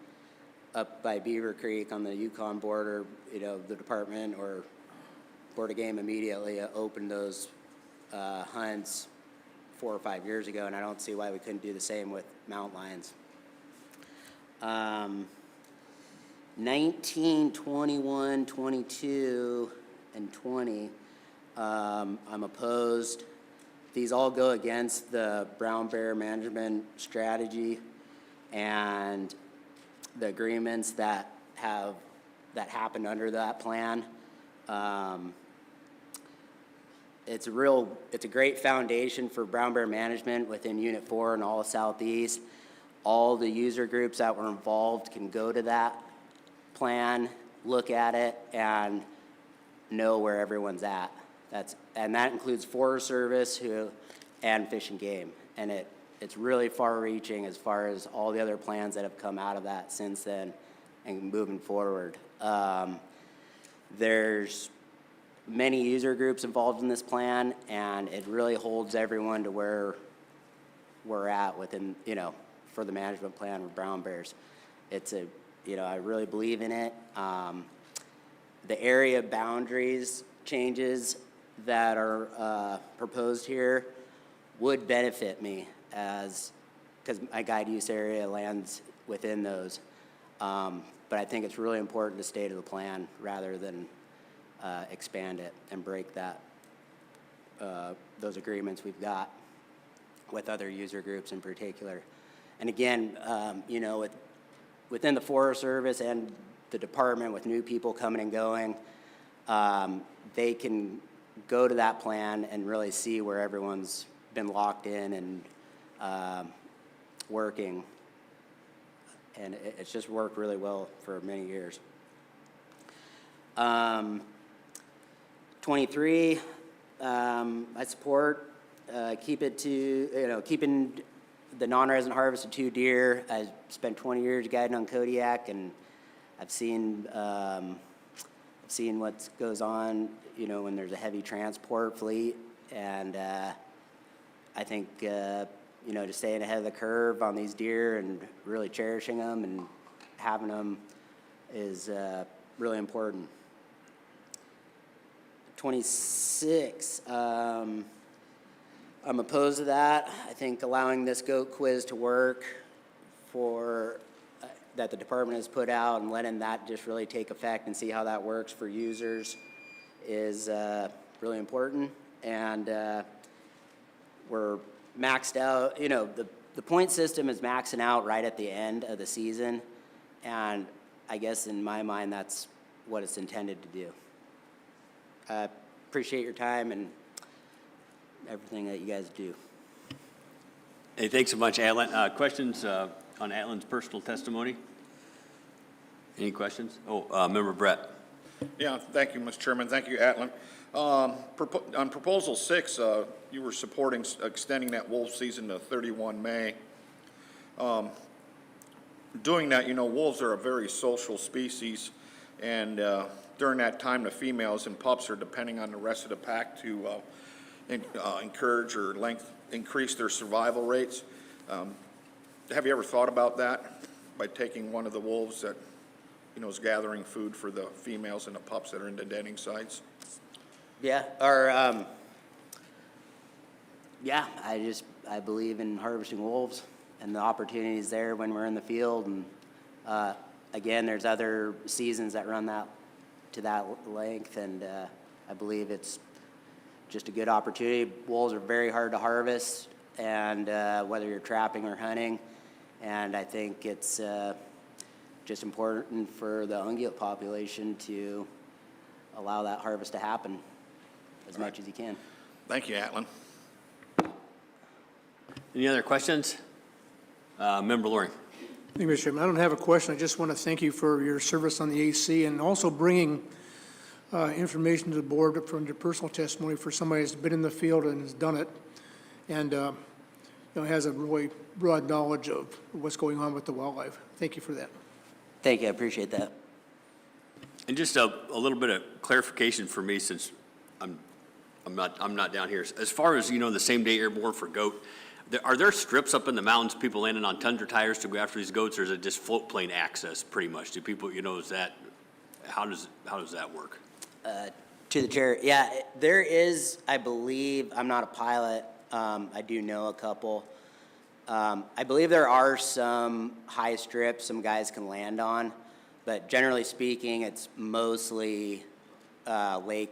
up by Beaver Creek on the Yukon border, the department or Board of Game immediately opened those hunts 4 or 5 years ago, and I don't see why we couldn't do the same with mountain lions. 19, 21, 22, and 20, I'm opposed. These all go against the brown bear management strategy and the agreements that happened under that plan. it's a great foundation for brown bear management within Unit 4 and all of Southeast. All the user groups that were involved can go to that plan, look at it, and know where everyone's at. And that includes Forest Service and Fish and Game. And it's really far-reaching as far as all the other plans that have come out of that since then and moving forward. There's many user groups involved in this plan, and it really holds everyone to where we're at within, for the management plan with brown bears. I really believe in it. The area boundaries changes that are proposed here would benefit me because my guide use area lands within those. But I think it's really important to stay to the plan rather than expand it and break those agreements we've got with other user groups in particular. And again, within the Forest Service and the department with new people coming and going, they can go to that plan and really see where everyone's been locked in and working. And it's just worked really well for many years. 23, I support keeping the non-resident harvest of 2 deer. I spent 20 years guiding on Kodiak, and I've seen what goes on, when there's a heavy transport fleet, and I think just staying ahead of the curve on these deer and really cherishing them and having them is really important. 26, I'm opposed to that. I think allowing this goat quiz to work that the department has put out and letting that just really take effect and see how that works for users is really important. And we're maxed out, the point system is maxing out right at the end of the season. And I guess in my mind, that's what it's intended to do. I appreciate your time and everything that you guys do. Hey, thanks so much, Alan. Questions on Alan's personal testimony? Any questions? Member Brett. Yeah, thank you, Mr. Chairman. Thank you, Atlin. On Proposal 6, you were supporting extending that wolf season to 31 May. Doing that, wolves are a very social species, and during that time, the females and pups are depending on the rest of the pack to encourage or increase their survival rates. Have you ever thought about that by taking one of the wolves that is gathering food for the females and the pups that are in the denning sites? Yeah, I believe in harvesting wolves and the opportunities there when we're in the field. And again, there's other seasons that run to that length, and I believe it's just a good opportunity. Wolves are very hard to harvest, and whether you're trapping or hunting, and I think it's just important for the ungulate population to allow that harvest to happen as much as you can. Thank you, Atlin. Any other questions? Member Loring. Thank you, Mr. Chairman. I don't have a question. I just want to thank you for your service on the AC and also bringing information to the board from your personal testimony for somebody who's been in the field and has done it and has a really broad knowledge of what's going on with the wildlife. Thank you for that. Thank you. I appreciate that. And just a little bit of clarification for me, since I'm not down here. As far as the same day airborne for goat, are there strips up in the mountains, people landing on tundra tires to go after these goats, or is it just float plane access pretty much? Do people, is that, how does that work? To the chair, yeah, there is, I believe, I'm not a pilot, I do know a couple. I believe there are some high strips some guys can land on, but generally speaking, it's mostly lake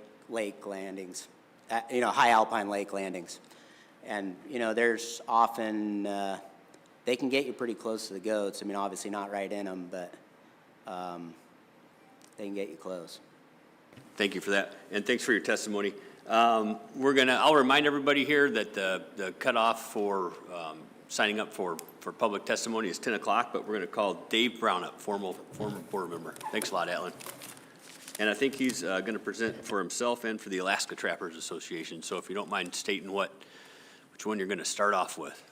landings, high alpine lake landings. And, there's often, they can get you pretty close to the goats. I mean, obviously not right in them, but they can get you close. Thank you for that, and thanks for your testimony. I'll remind everybody here that the cutoff for signing up for public testimony is 10 o'clock, but we're going to call Dave Brown up, former board member. Thanks a lot, Alan. And I think he's going to present for himself and for the Alaska Trappers Association. So if you don't mind stating which one you're going to start off with.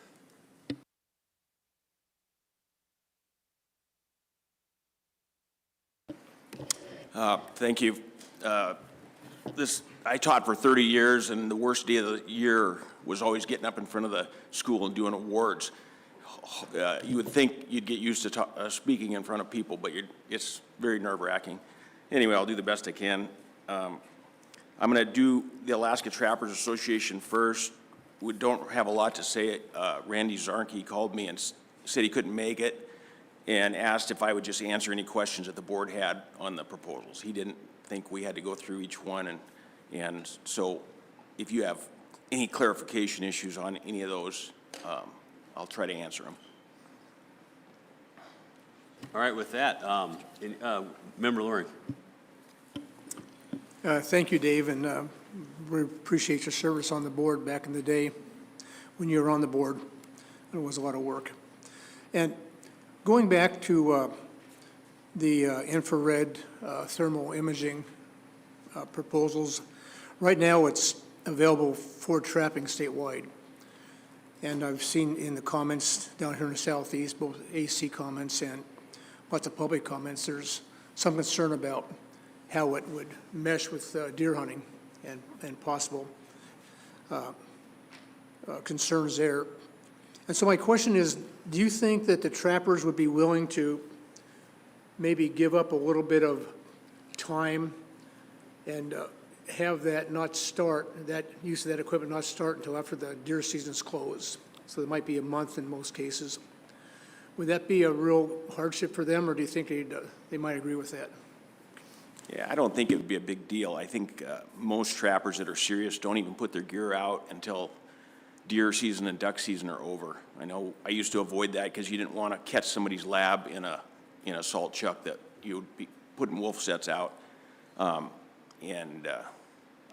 Thank you. I taught for 30 years, and the worst day of the year was always getting up in front of the school and doing awards. You would think you'd get used to speaking in front of people, but it's very nerve-wracking. Anyway, I'll do the best I can. I'm going to do the Alaska Trappers Association first. We don't have a lot to say. Randy Zarnke called me and said he couldn't make it and asked if I would just answer any questions that the board had on the proposals. He didn't think we had to go through each one, and so if you have any clarification issues on any of those, I'll try to answer them. All right, with that, Member Loring. Thank you, Dave, and we appreciate your service on the board back in the day when you were on the board. It was a lot of work. And going back to the infrared thermal imaging proposals, right now it's available for trapping statewide. And I've seen in the comments down here in the southeast, both AC comments and lots of public comments, there's some concern about how it would mesh with deer hunting and possible concerns there. And so my question is, do you think that the trappers would be willing to maybe give up a little bit of time and have that not start, that use of that equipment not start until after the deer season's closed? So it might be a month in most cases. Would that be a real hardship for them, or do you think they might agree with that? Yeah, I don't think it would be a big deal. I think most trappers that are serious don't even put their gear out until deer season and duck season are over. I know I used to avoid that because you didn't want to catch somebody's lab in a salt chuck that you would be putting wolf sets out. I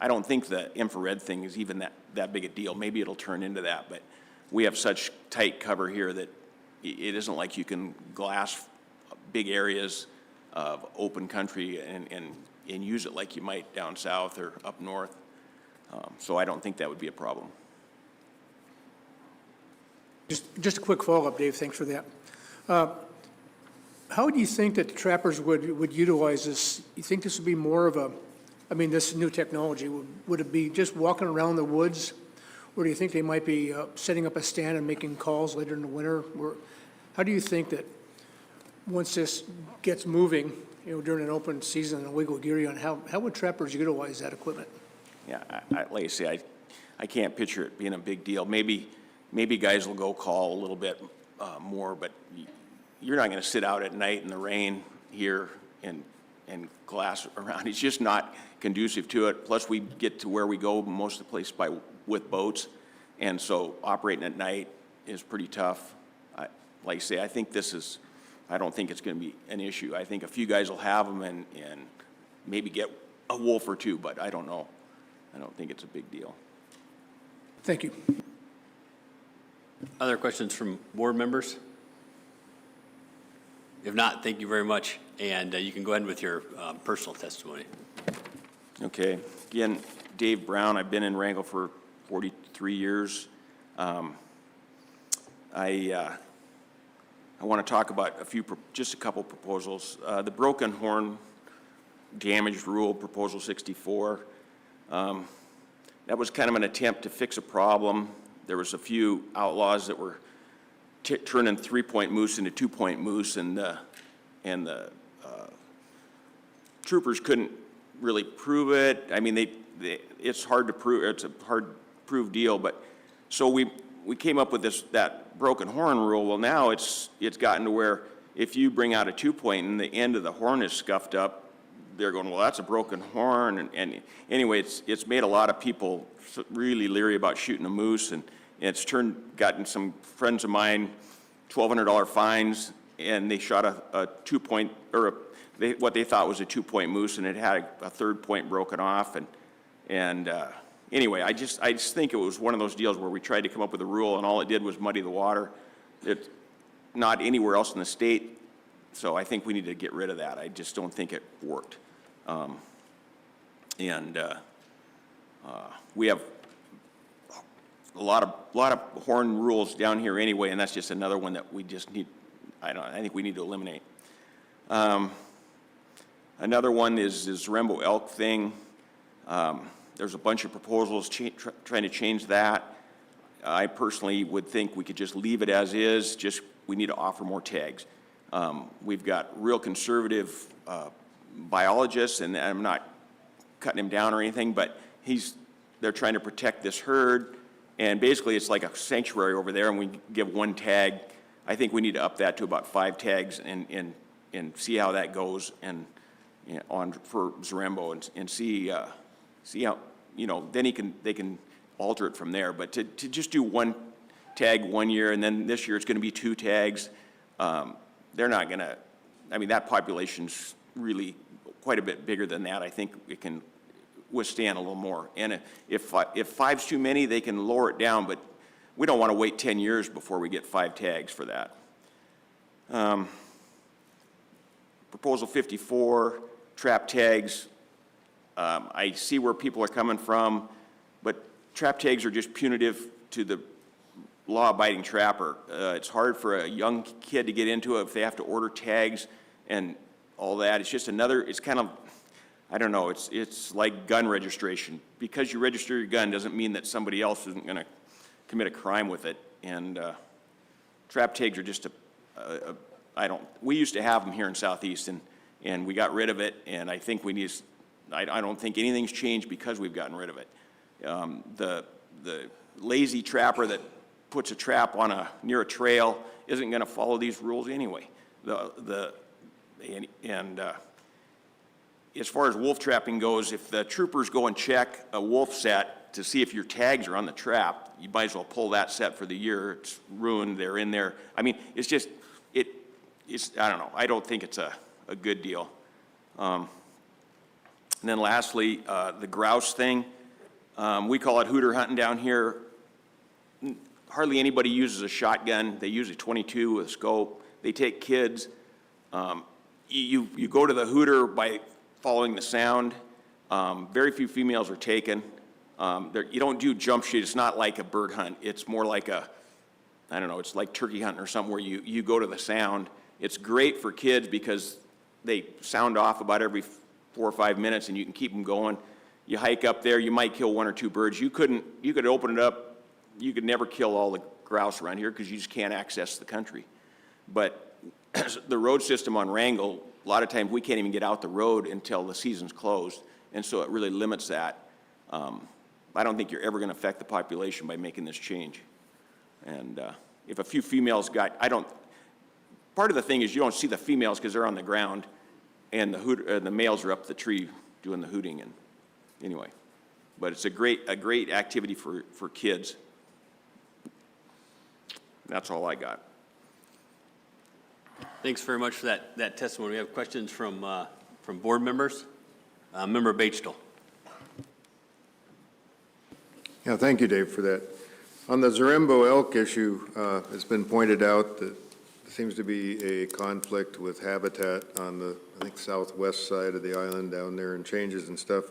don't think the infrared thing is even that big a deal. Maybe it'll turn into that, but we have such tight cover here that it isn't like you can glass big areas of open country and use it like you might down south or up north. So I don't think that would be a problem. Just a quick follow-up, Dave, thanks for that. How do you think that the trappers would utilize this? You think this would be more of this new technology, would it be just walking around the woods? Or do you think they might be setting up a stand and making calls later in the winter? How do you think that once this gets moving, during an open season and legal gear on, how would trappers utilize that equipment? Yeah, like I say, I can't picture it being a big deal. Maybe guys will go call a little bit more, but you're not going to sit out at night in the rain here and glass around. It's just not conducive to it. Plus, we get to where we go most of the place with boats, and so operating at night is pretty tough. Like I say, I don't think it's going to be an issue. I think a few guys will have them and maybe get a wolf or two, but I don't know. I don't think it's a big deal. Thank you. Other questions from board members? If not, thank you very much, and you can go ahead with your personal testimony. Okay. Again, Dave Brown. I've been in Wrangell for 43 years. I want to talk about just a couple proposals. The broken horn damaged rule, Proposal 64. That was kind of an attempt to fix a problem. There was a few outlaws that were turning 3-point moose into 2-point moose, and the troopers couldn't really prove it. I mean, it's hard to prove. It's a hard to prove deal, but so we came up with that broken horn rule. Well, now it's gotten to where if you bring out a 2-point and the end of the horn is scuffed up, they're going, well, that's a broken horn. And anyway, it's made a lot of people really leery about shooting a moose, and it's gotten some friends of mine $1,200 fines, and they shot a 2-point, or what they thought was a 2-point moose, and it had a 3rd point broken off, and anyway, I just think it was one of those deals where we tried to come up with a rule, and all it did was muddy the water. It's not anywhere else in the state, so I think we need to get rid of that. I just don't think it worked. We have a lot of horn rules down here anyway, and that's just another one that we just need. I think we need to eliminate. Another one is this Wrangell elk thing. There's a bunch of proposals trying to change that. I personally would think we could just leave it as is. Just we need to offer more tags. We've got real conservative biologists, and I'm not cutting him down or anything, but they're trying to protect this herd, and basically it's like a sanctuary over there, and we give one tag. I think we need to up that to about 5 tags and see how that goes, and for Zarembo, and see how, then they can alter it from there. But to just do 1 tag 1 year, and then this year it's going to be 2 tags, they're not going to. I mean, that population's really quite a bit bigger than that. I think it can withstand a little more. And if 5's too many, they can lower it down, but we don't want to wait 10 years before we get 5 tags for that. Proposal 54, trap tags. I see where people are coming from, but trap tags are just punitive to the law-abiding trapper. It's hard for a young kid to get into it if they have to order tags and all that. It's just it's kind of, I don't know, it's like gun registration. Because you register your gun doesn't mean that somebody else isn't going to commit a crime with it. And trap tags are just we used to have them here in Southeast, and we got rid of it, and I think I don't think anything's changed because we've gotten rid of it. The lazy trapper that puts a trap near a trail isn't going to follow these rules anyway. As far as wolf trapping goes, if the troopers go and check a wolf set to see if your tags are on the trap, you might as well pull that set for the year. It's ruined. They're in there. I mean, it's just, I don't know. I don't think it's a good deal. And then lastly, the grouse thing. We call it hooter hunting down here. Hardly anybody uses a shotgun. They use a .22 with a scope. They take kids. You go to the hooter by following the sound. Very few females are taken. You don't do jump shoot. It's not like a bird hunt. It's more like I don't know, it's like turkey hunting or something where you go to the sound. It's great for kids because they sound off about every 4 or 5 minutes, and you can keep them going. You hike up there, you might kill 1 or 2 birds. You could open it up. You could never kill all the grouse around here because you just can't access the country. But the road system on Wrangell, a lot of times we can't even get out the road until the season's closed, and so it really limits that. I don't think you're ever going to affect the population by making this change. And if a few females part of the thing is you don't see the females because they're on the ground, and the males are up the tree doing the hooting. And anyway, but it's a great activity for kids. That's all I got. Thanks very much for that testimony. We have questions from board members. Member Batestel. Yeah, thank you, Dave, for that. On the Zarembo elk issue, it's been pointed out that there seems to be a conflict with habitat on the, I think, southwest side of the island down there, and changes and stuff.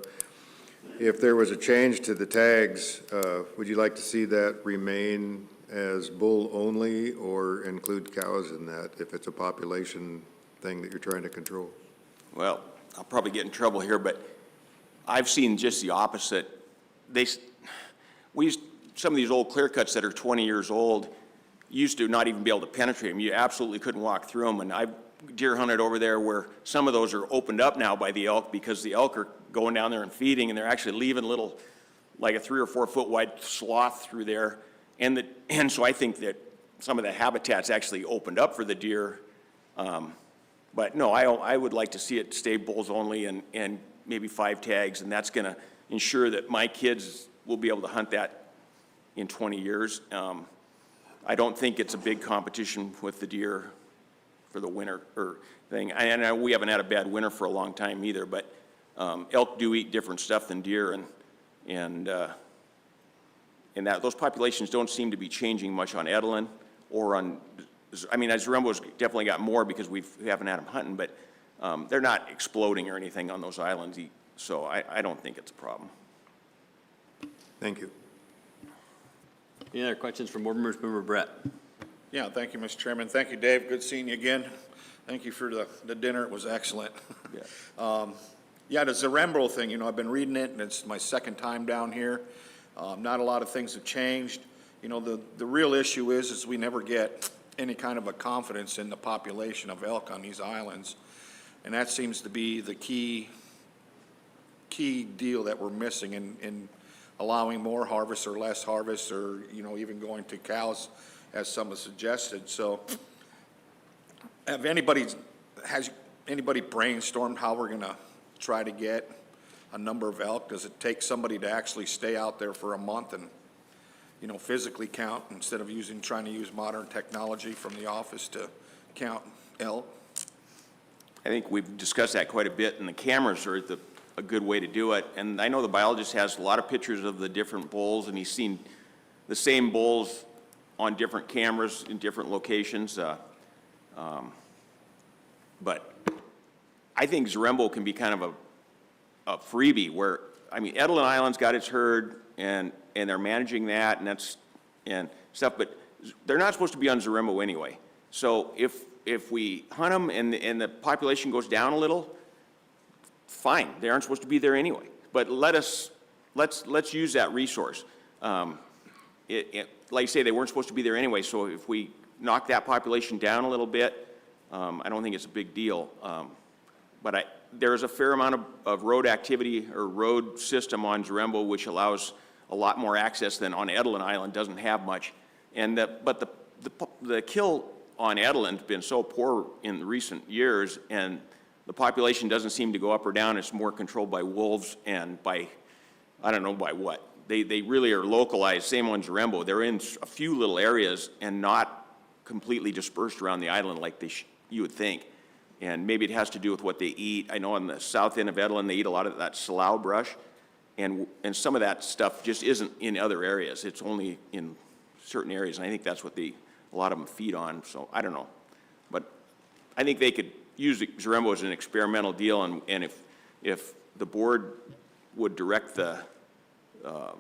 If there was a change to the tags, would you like to see that remain as bull only or include cows in that if it's a population thing that you're trying to control? Well, I'll probably get in trouble here, but I've seen just the opposite. Some of these old clear cuts that are 20 years old used to not even be able to penetrate them. You absolutely couldn't walk through them. And I've deer hunted over there where some of those are opened up now by the elk because the elk are going down there and feeding, and they're actually leaving little, like a 3 or 4 foot wide swath through there. And so I think that some of the habitat's actually opened up for the deer. But no, I would like to see it stay bulls only and maybe 5 tags, and that's going to ensure that my kids will be able to hunt that in 20 years. I don't think it's a big competition with the deer for the winter thing. And we haven't had a bad winter for a long time either, but elk do eat different stuff than deer, and and that, those populations don't seem to be changing much on Edelin or on, I mean, Zarembo's definitely got more because we haven't had them hunting, but they're not exploding or anything on those islands, so I don't think it's a problem. Thank you. Any other questions from board members? Member Brett? Yeah, thank you, Mr. Chairman. Thank you, Dave. Good seeing you again. Thank you for the dinner. It was excellent. Yeah. Yeah, the Zarembo thing, you know, I've been reading it, and it's my second time down here. Not a lot of things have changed. You know, the real issue is we never get any kind of a confidence in the population of elk on these islands. And that seems to be the key deal that we're missing in allowing more harvest or less harvest, or, you know, even going to cows, as some have suggested. So has anybody brainstormed how we're gonna try to get a number of elk? Does it take somebody to actually stay out there for a month and, you know, physically count instead of trying to use modern technology from the office to count elk? I think we've discussed that quite a bit, and the cameras are a good way to do it. And I know the biologist has a lot of pictures of the different bulls, and he's seen the same bulls on different cameras in different locations. But I think Zarembo can be kind of a freebie where, I mean, Edelin Island's got its herd, and they're managing that and stuff, but they're not supposed to be on Zarembo anyway. So if we hunt them and the population goes down a little, fine, they aren't supposed to be there anyway. But let's use that resource. Like you say, they weren't supposed to be there anyway, so if we knock that population down a little bit, I don't think it's a big deal. But there's a fair amount of road activity or road system on Zarembo, which allows a lot more access than on Edelin Island, doesn't have much. But the kill on Edelin's been so poor in recent years, and the population doesn't seem to go up or down. It's more controlled by wolves and by, I don't know by what. They really are localized, same on Zarembo. They're in a few little areas and not completely dispersed around the island like you would think. And maybe it has to do with what they eat. I know on the south end of Edelin, they eat a lot of that salal brush, and some of that stuff just isn't in other areas. It's only in certain areas, and I think that's what a lot of them feed on, so I don't know. But I think they could use Zarembo as an experimental deal, and if the board would direct or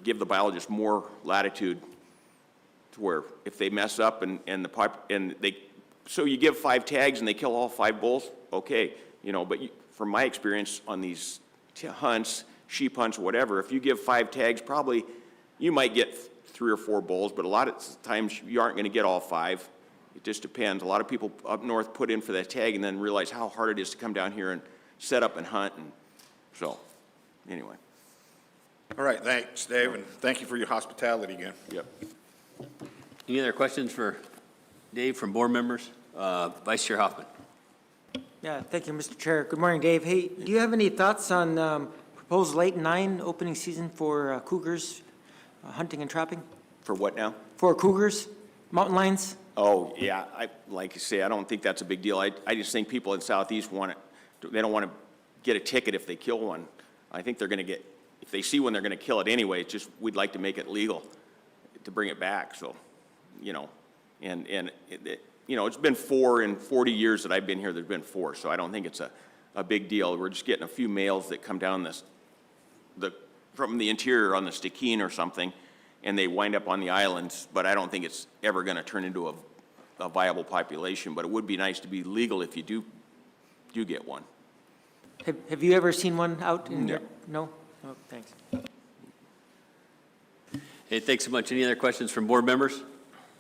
give the biologist more latitude to where if they mess up so you give 5 tags and they kill all 5 bulls, okay, you know, but from my experience on these hunts, sheep hunts, whatever, if you give 5 tags, probably you might get 3 or 4 bulls, but a lot of times you aren't going to get all 5. It just depends. A lot of people up north put in for that tag and then realize how hard it is to come down here and set up and hunt, and so, anyway. All right, thanks, Dave, and thank you for your hospitality again. Yep. Any other questions for Dave from board members? Vice Chair Hoffman. Yeah, thank you, Mr. Chair. Good morning, Dave. Hey, do you have any thoughts on proposed late 9 opening season for cougars, hunting and trapping? For what now? For cougars, mountain lions? Oh, yeah, like you say, I don't think that's a big deal. I just think people in Southeast they don't want to get a ticket if they kill one. I think they're going to get, if they see one, they're going to kill it anyway. It's just, we'd like to make it legal to bring it back, so, you know. You know, it's been 4 in 40 years that I've been here, there's been 4, so I don't think it's a big deal. We're just getting a few males that come down from the interior on the Stikine or something, and they wind up on the islands, but I don't think it's ever going to turn into a viable population, but it would be nice to be legal if you do get one. Have you ever seen one out in No. No? Oh, thanks. Hey, thanks so much. Any other questions from board members?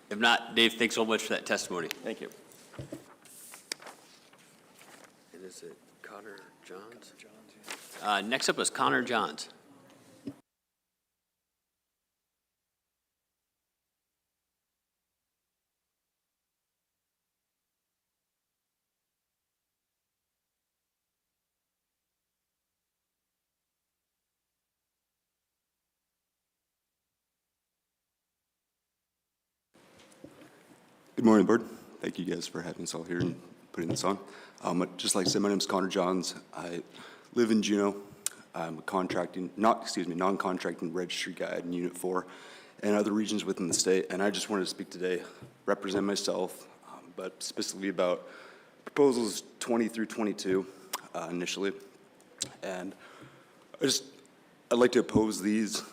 If not, Dave, thanks so much for that testimony. Thank you. And is it Connor Johns? Next up is Connor Johns. Good morning, Board. Thank you guys for having us all here and putting this on. I'd just like to say my name is Connor Johns. I live in Juneau. I'm a non-contracting registry guide in Unit 4 and other regions within the state. And I just wanted to speak today, represent myself, but specifically about proposals 20 through 22 initially. And I'd like to oppose these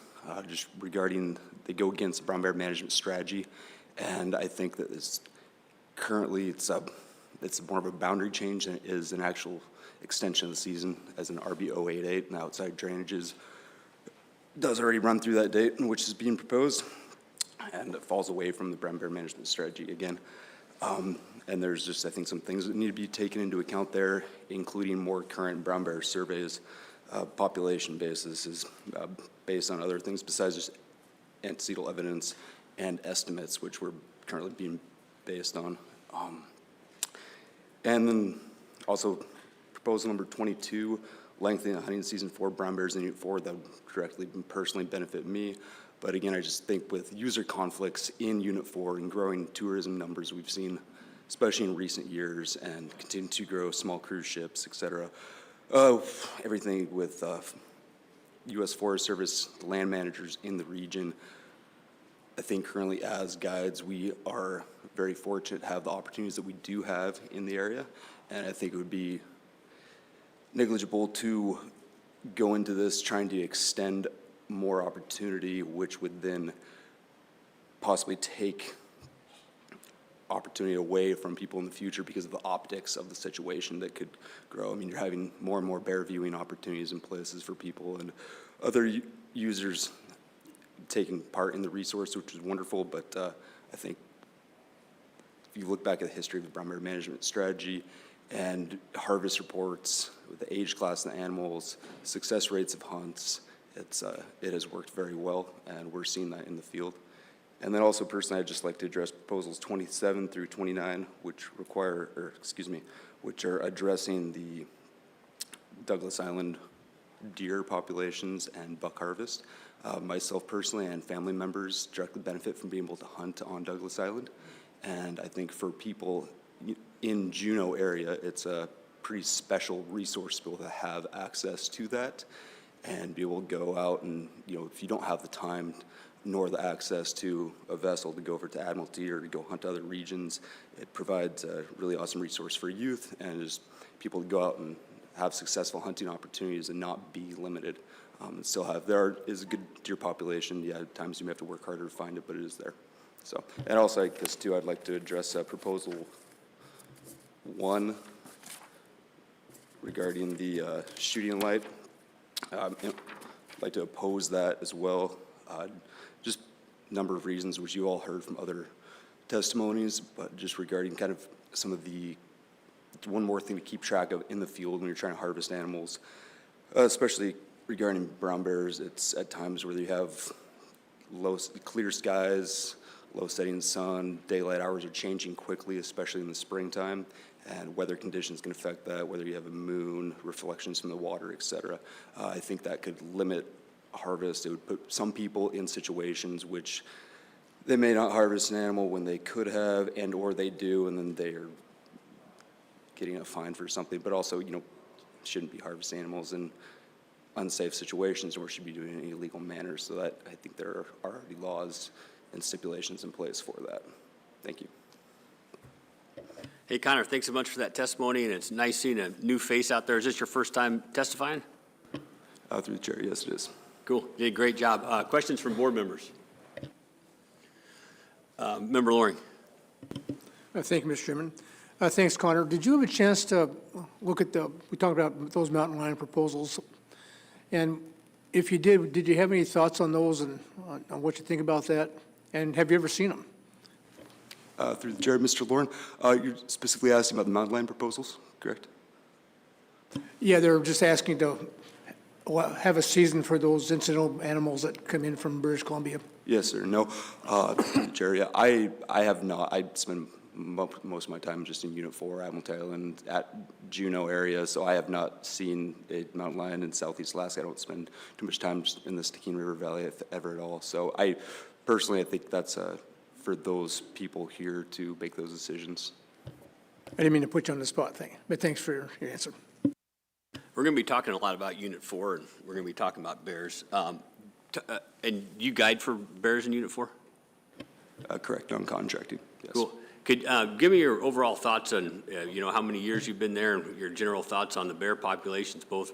just regarding, they go against the brown bear management strategy. And I think that currently it's more of a boundary change than it is an actual extension of the season, as an RB 088 and outside drainages does already run through that date, which is being proposed, and it falls away from the brown bear management strategy again. And there's just, I think, some things that need to be taken into account there, including more current brown bear surveys, population basis is based on other things besides just antecedent evidence and estimates, which we're currently being based on. And then also proposal number 22, lengthening the hunting season for brown bears in Unit 4, that would directly personally benefit me. But again, I just think with user conflicts in Unit 4 and growing tourism numbers we've seen, especially in recent years, and continue to grow small cruise ships, et cetera, everything with U.S. Forest Service, the land managers in the region, I think currently as guides, we are very fortunate to have the opportunities that we do have in the area. And I think it would be negligible to go into this trying to extend more opportunity, which would then possibly take opportunity away from people in the future because of the optics of the situation that could grow. I mean, you're having more and more bear viewing opportunities in places for people and other users taking part in the resource, which is wonderful, but I think if you look back at the history of the brown bear management strategy and harvest reports with the age class of the animals, success rates of hunts, it has worked very well, and we're seeing that in the field. And then also personally, I'd just like to address proposals 27 through 29, which are addressing the Douglas Island deer populations and buck harvest. Myself personally and family members directly benefit from being able to hunt on Douglas Island. And I think for people in Juneau area, it's a pretty special resource to be able to have access to that and be able to go out and, if you don't have the time nor the access to a vessel to go over to Admiralty or to go hunt other regions, it provides a really awesome resource for youth and just people to go out and have successful hunting opportunities and not be limited. And still there is a good deer population. Yeah, at times you may have to work harder to find it, but it is there. So, and also I guess too, I'd like to address proposal 1 regarding the shooting light. I'd like to oppose that as well. Just a number of reasons, which you all heard from other testimonies, but just regarding kind of some of the, one more thing to keep track of in the field when you're trying to harvest animals, especially regarding brown bears. It's at times where you have clear skies, low setting sun, daylight hours are changing quickly, especially in the springtime, and weather conditions can affect that, whether you have a moon, reflections from the water, et cetera. I think that could limit harvest. It would put some people in situations which they may not harvest an animal when they could have, and or they do, and then they are getting a fine for something, but also, shouldn't be harvesting animals in unsafe situations or should be doing it in illegal manners. So that, I think there are already laws and stipulations in place for that. Thank you. Hey, Connor, thanks so much for that testimony, and it's nice seeing a new face out there. Is this your first time testifying? Through the chair, yes, it is. Cool. You did a great job. Questions from board members? Member Loring. Thank you, Mr. Chairman. Thanks, Connor. Did you have a chance to look at we talked about those mountain lion proposals, and if you did you have any thoughts on those and on what you think about that? And have you ever seen them? Through the chair, Mr. Lauren, you're specifically asking about the mountain lion proposals, correct? Yeah, they're just asking to have a season for those incidental animals that come in from British Columbia. Yes, sir. No, Chair, yeah, I have not. I spend most of my time just in Unit 4, Admiralty Island, at Juneau area, so I have not seen a mountain lion in Southeast Alaska. I don't spend too much time in the Stickeen River Valley, if ever at all. So I think that's for those people here to make those decisions. I didn't mean to put you on the spot, but thanks for your answer. We're going to be talking a lot about Unit 4, and we're going to be talking about bears. And you guide for bears in Unit 4? Correct, on contracting, yes. Cool. Could give me your overall thoughts on, how many years you've been there and your general thoughts on the bear populations, both,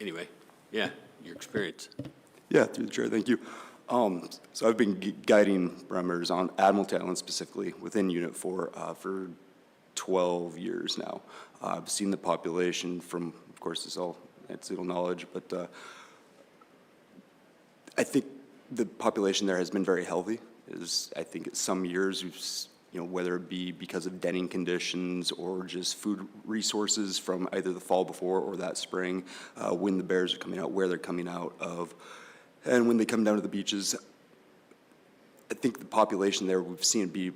anyway, yeah, your experience. Yeah, through the chair, thank you. So I've been guiding brown on Admiralty Island specifically within Unit 4 for 12 years now. I've seen the population from, of course, it's all anecdotal knowledge, but I think the population there has been very healthy. I think some years we've, whether it be because of denning conditions or just food resources from either the fall before or that spring, when the bears are coming out, where they're coming out of, and when they come down to the beaches, I think the population there, we've seen it be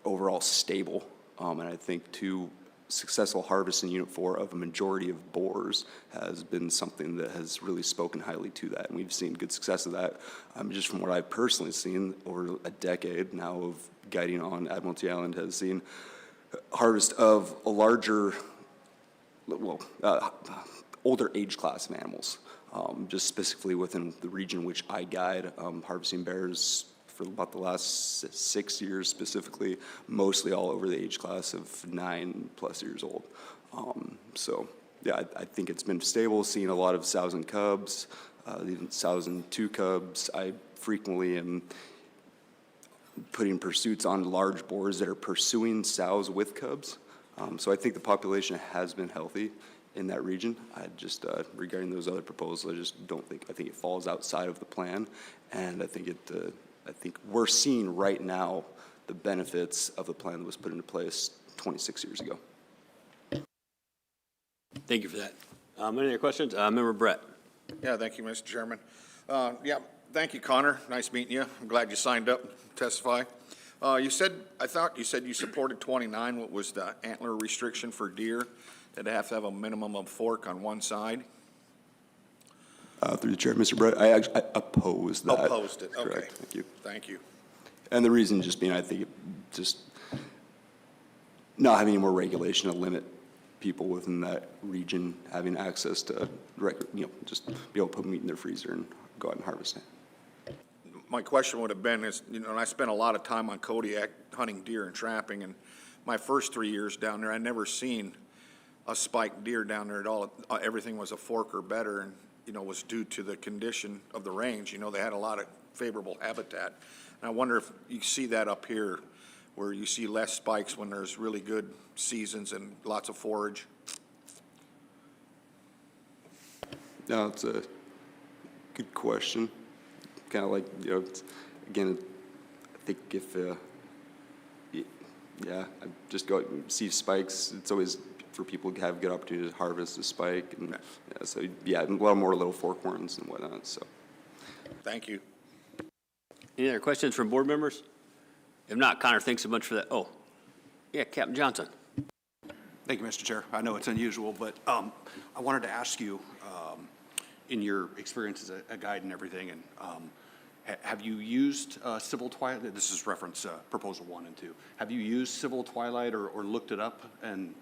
overall stable. And I think too, successful harvest in Unit 4 of a majority of boars has been something that has really spoken highly to that. And we've seen good success of that, just from what I've personally seen over a decade now of guiding on Admiralty Island, has seen harvest of a larger, older age class of animals. Just specifically within the region which I guide, harvesting bears for about the last 6 years specifically, mostly all over the age class of 9+ years old. So yeah, I think it's been stable, seeing a lot of sows and cubs, even sows and two cubs. I frequently am putting pursuits on large boars that are pursuing sows with cubs. So I think the population has been healthy in that region. I just, regarding those other proposals, I think it falls outside of the plan. And I think I think we're seeing right now the benefits of the plan that was put into place 26 years ago. Thank you for that. Any other questions? Member Brett. Yeah, thank you, Mr. Chairman. Yeah, thank you, Connor. Nice meeting you. I'm glad you signed up to testify. I thought you said you supported 29. What was the antler restriction for deer? Did they have to have a minimum of fork on one side? Through the chair, Mr. Brett, I oppose that. Opposed it, okay. Correct, thank you. Thank you. And the reason just being, I think it just not having any more regulation to limit people within that region having access to, just be able to put meat in their freezer and go out and harvest it. My question would have been is, and I spent a lot of time on Kodiak hunting deer and trapping, and my first 3 years down there, I never seen a spiked deer down there at all. Everything was a fork or better, and was due to the condition of the range. They had a lot of favorable habitat. And I wonder if you see that up here, where you see less spikes when there's really good seasons and lots of forage. No, it's a good question. Kind of like, again, I think if, I just go see spikes, it's always for people to have a good opportunity to harvest a spike. And so, a lot more little forkhorns and whatnot, so. Thank you. Any other questions from board members? If not, Connor, thanks so much for that. Oh, yeah, Captain Johnson. Thank you, Mr. Chair. I know it's unusual, but I wanted to ask you, in your experience as a guide and everything, and have you used civil twilight? This is reference proposal 1 and 2. Have you used civil twilight or looked it up and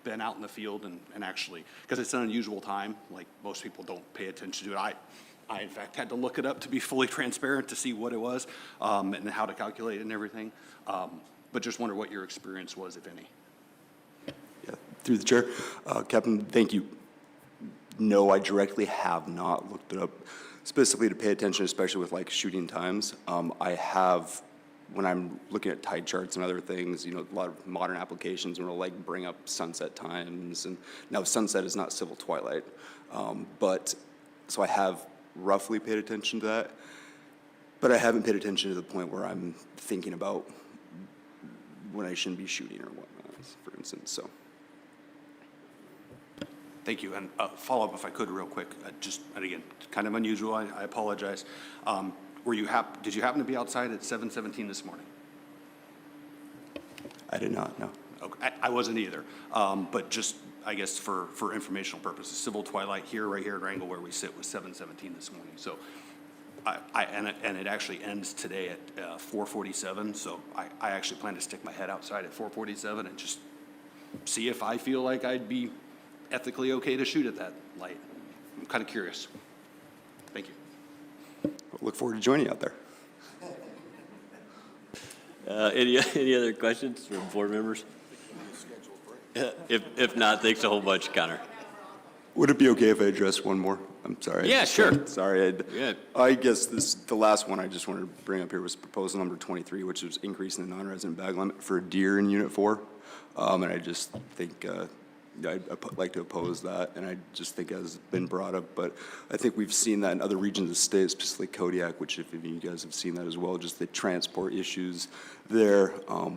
been out in the field and actually, because it's an unusual time, like most people don't pay attention to it. I in fact had to look it up to be fully transparent to see what it was and how to calculate it and everything. But just wonder what your experience was, if any. Yeah, through the chair. Captain, thank you. No, I directly have not looked it up specifically to pay attention, especially with like shooting times. I have, when I'm looking at tide charts and other things, a lot of modern applications will like bring up sunset times. And now sunset is not civil twilight. But so I have roughly paid attention to that, but I haven't paid attention to the point where I'm thinking about when I shouldn't be shooting or whatnot, for instance, so. Thank you. And follow up, if I could, real quick. And again, kind of unusual. I apologize. Did you happen to be outside at 7:17 this morning? I did not, no. Okay. I wasn't either. But just, I guess, for informational purposes, civil twilight right here at Wrangell, where we sit, was 7:17 this morning. So, and it actually ends today at 4:47. So I actually plan to stick my head outside at 4:47 and just see if I feel like I'd be ethically okay to shoot at that light? I'm kind of curious. Thank you. Look forward to joining you out there. Any other questions from board members? If not, thanks a whole bunch, Connor. Would it be okay if I address one more? I'm sorry. Yeah, sure. Sorry. Yeah. I guess the last one I just wanted to bring up here was proposal number 23, which is increasing the non-resident bag limit for deer in Unit 4. And I just think I'd like to oppose that, and I just think it has been brought up, but I think we've seen that in other regions of the state, especially Kodiak, which if you guys have seen that as well, just the transport issues there,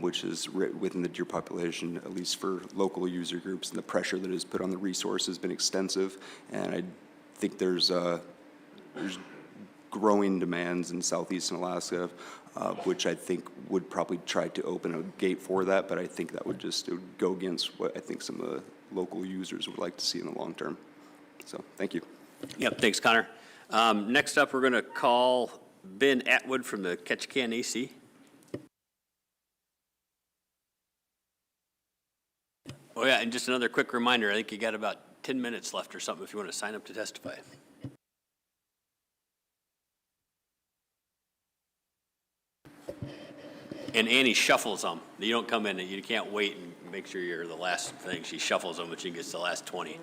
which is within the deer population, at least for local user groups, and the pressure that is put on the resource has been extensive, and I think there's growing demands in southeastern Alaska, which I think would probably try to open a gate for that, but I think that would it would go against what I think some of the local users would like to see in the long term. So, thank you. Yep, thanks, Connor. Next up, we're going to call Ben Atwood from the Ketchikan AC. Oh, yeah, and just another quick reminder, I think you got about 10 minutes left or something if you want to sign up to testify. And Annie shuffles them. You don't come in, you can't wait and make sure you're the last thing. She shuffles them, but she gets the last 20.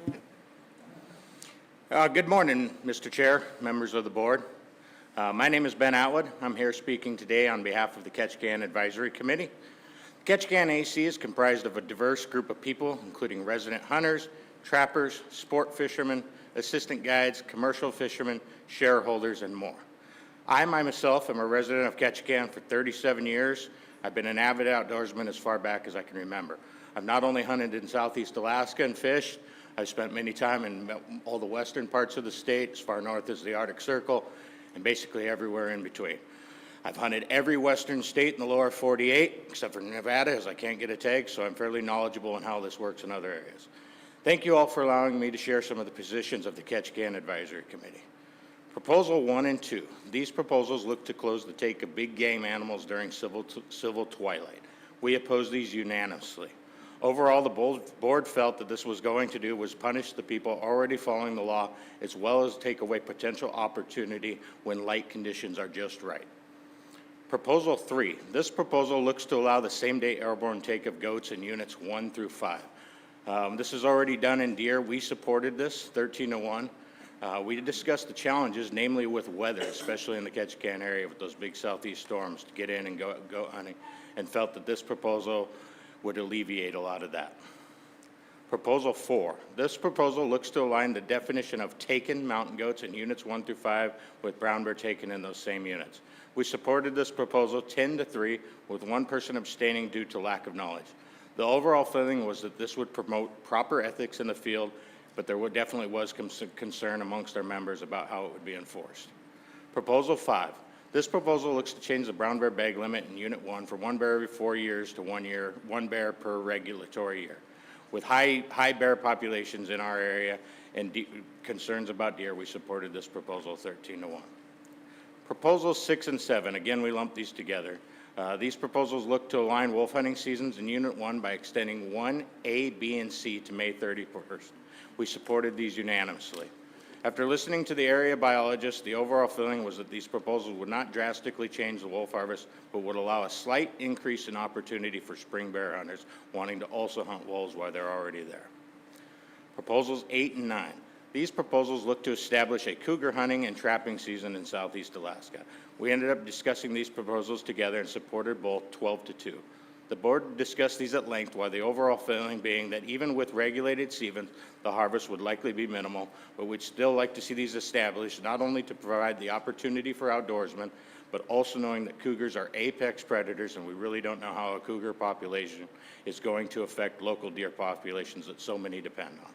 Good morning, Mr. Chair, members of the board. My name is Ben Atwood. I'm here speaking today on behalf of the Ketchikan Advisory Committee. The Ketchikan AC is comprised of a diverse group of people, including resident hunters, trappers, sport fishermen, assistant guides, commercial fishermen, shareholders, and more. I myself am a resident of Ketchikan for 37 years. I've been an avid outdoorsman as far back as I can remember. I've not only hunted in southeast Alaska and fished, I've spent many time in all the western parts of the state, as far north as the Arctic Circle, and basically everywhere in between. I've hunted every western state in the lower 48, except for Nevada, as I can't get a tag, so I'm fairly knowledgeable on how this works in other areas. Thank you all for allowing me to share some of the positions of the Ketchikan Advisory Committee. Proposal 1 and 2. These proposals look to close the take of big game animals during civil twilight. We oppose these unanimously. Overall, the board felt that this was going to do was punish the people already following the law, as well as take away potential opportunity when light conditions are just right. Proposal 3. This proposal looks to allow the same-day airborne take of goats in units 1 through 5. This is already done in deer. We supported this 13-1. We discussed the challenges, namely with weather, especially in the Ketchikan area with those big southeast storms to get in and go hunting, and felt that this proposal would alleviate a lot of that. Proposal 4. This proposal looks to align the definition of taken mountain goats in units 1 through 5 with brown bear taken in those same units. We supported this proposal 10-3 with one person abstaining due to lack of knowledge. The overall feeling was that this would promote proper ethics in the field, but there definitely was concern amongst our members about how it would be enforced. Proposal 5. This proposal looks to change the brown bear bag limit in Unit 1 from 1 bear every 4 years to 1 year, 1 bear per regulatory year. With high bear populations in our area and concerns about deer, we supported this proposal 13-1. Proposals 6 and 7, again, we lumped these together. These proposals look to align wolf hunting seasons in Unit 1 by extending 1A, B, and C to May 31st. We supported these unanimously. After listening to the area biologists, the overall feeling was that these proposals would not drastically change the wolf harvest, but would allow a slight increase in opportunity for spring bear hunters wanting to also hunt wolves while they're already there. Proposals 8 and 9. These proposals look to establish a cougar hunting and trapping season in southeast Alaska. We ended up discussing these proposals together and supported both 12-2. The board discussed these at length, while the overall feeling being that even with regulated seasons, the harvest would likely be minimal, but we'd still like to see these established, not only to provide the opportunity for outdoorsmen, but also knowing that cougars are apex predators, and we really don't know how a cougar population is going to affect local deer populations that so many depend on.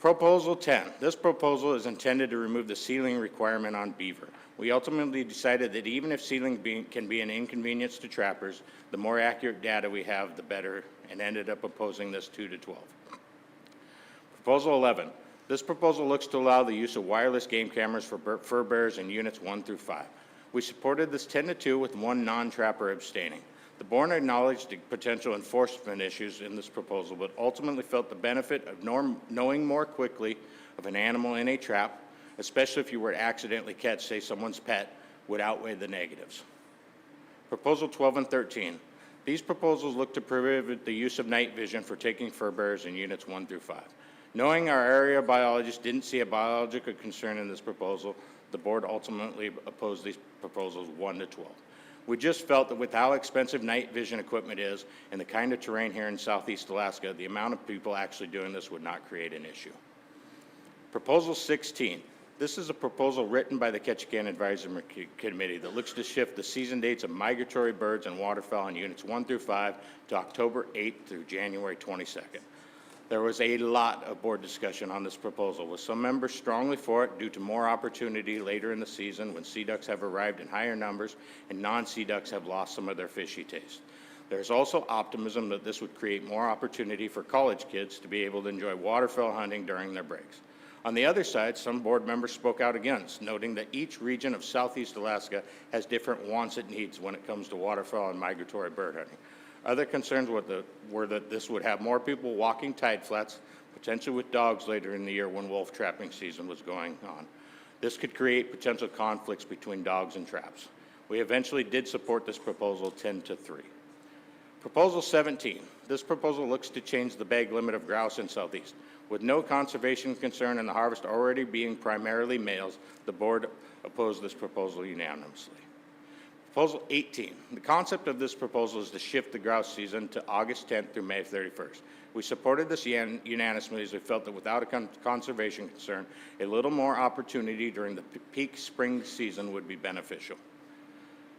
Proposal 10. This proposal is intended to remove the sealing requirement on beaver. We ultimately decided that even if sealing can be an inconvenience to trappers, the more accurate data we have, the better, and ended up opposing this 2-12. Proposal 11. This proposal looks to allow the use of wireless game cameras for fur bears in units 1 through 5. We supported this 10-2 with one non-trapper abstaining. The board acknowledged the potential enforcement issues in this proposal, but ultimately felt the benefit of knowing more quickly of an animal in a trap, especially if you were to accidentally catch, say, someone's pet, would outweigh the negatives. Proposal 12 and 13. These proposals look to prohibit the use of night vision for taking fur bearers in units 1 through 5. Knowing our area biologists didn't see a biological concern in this proposal, the board ultimately opposed these proposals 1 to 12. We just felt that with how expensive night vision equipment is and the kind of terrain here in southeast Alaska, the amount of people actually doing this would not create an issue. Proposal 16. This is a proposal written by the Ketchikan Advisory Committee that looks to shift the season dates of migratory birds and waterfowl in units 1 through 5 to October 8th through January 22nd. There was a lot of board discussion on this proposal, with some members strongly for it due to more opportunity later in the season when sea ducks have arrived in higher numbers and non-sea ducks have lost some of their fishy taste. There's also optimism that this would create more opportunity for college kids to be able to enjoy waterfowl hunting during their breaks. On the other side, some board members spoke out against, noting that each region of southeast Alaska has different wants and needs when it comes to waterfowl and migratory bird hunting. Other concerns were that this would have more people walking tide flats, potentially with dogs later in the year when wolf trapping season was going on. This could create potential conflicts between dogs and traps. We eventually did support this proposal 10 to 3. Proposal 17. This proposal looks to change the bag limit of grouse in southeast. With no conservation concern and the harvest already being primarily males, the board opposed this proposal unanimously. Proposal 18. The concept of this proposal is to shift the grouse season to August 10th through May 31st. We supported this unanimously as we felt that without a conservation concern, a little more opportunity during the peak spring season would be beneficial.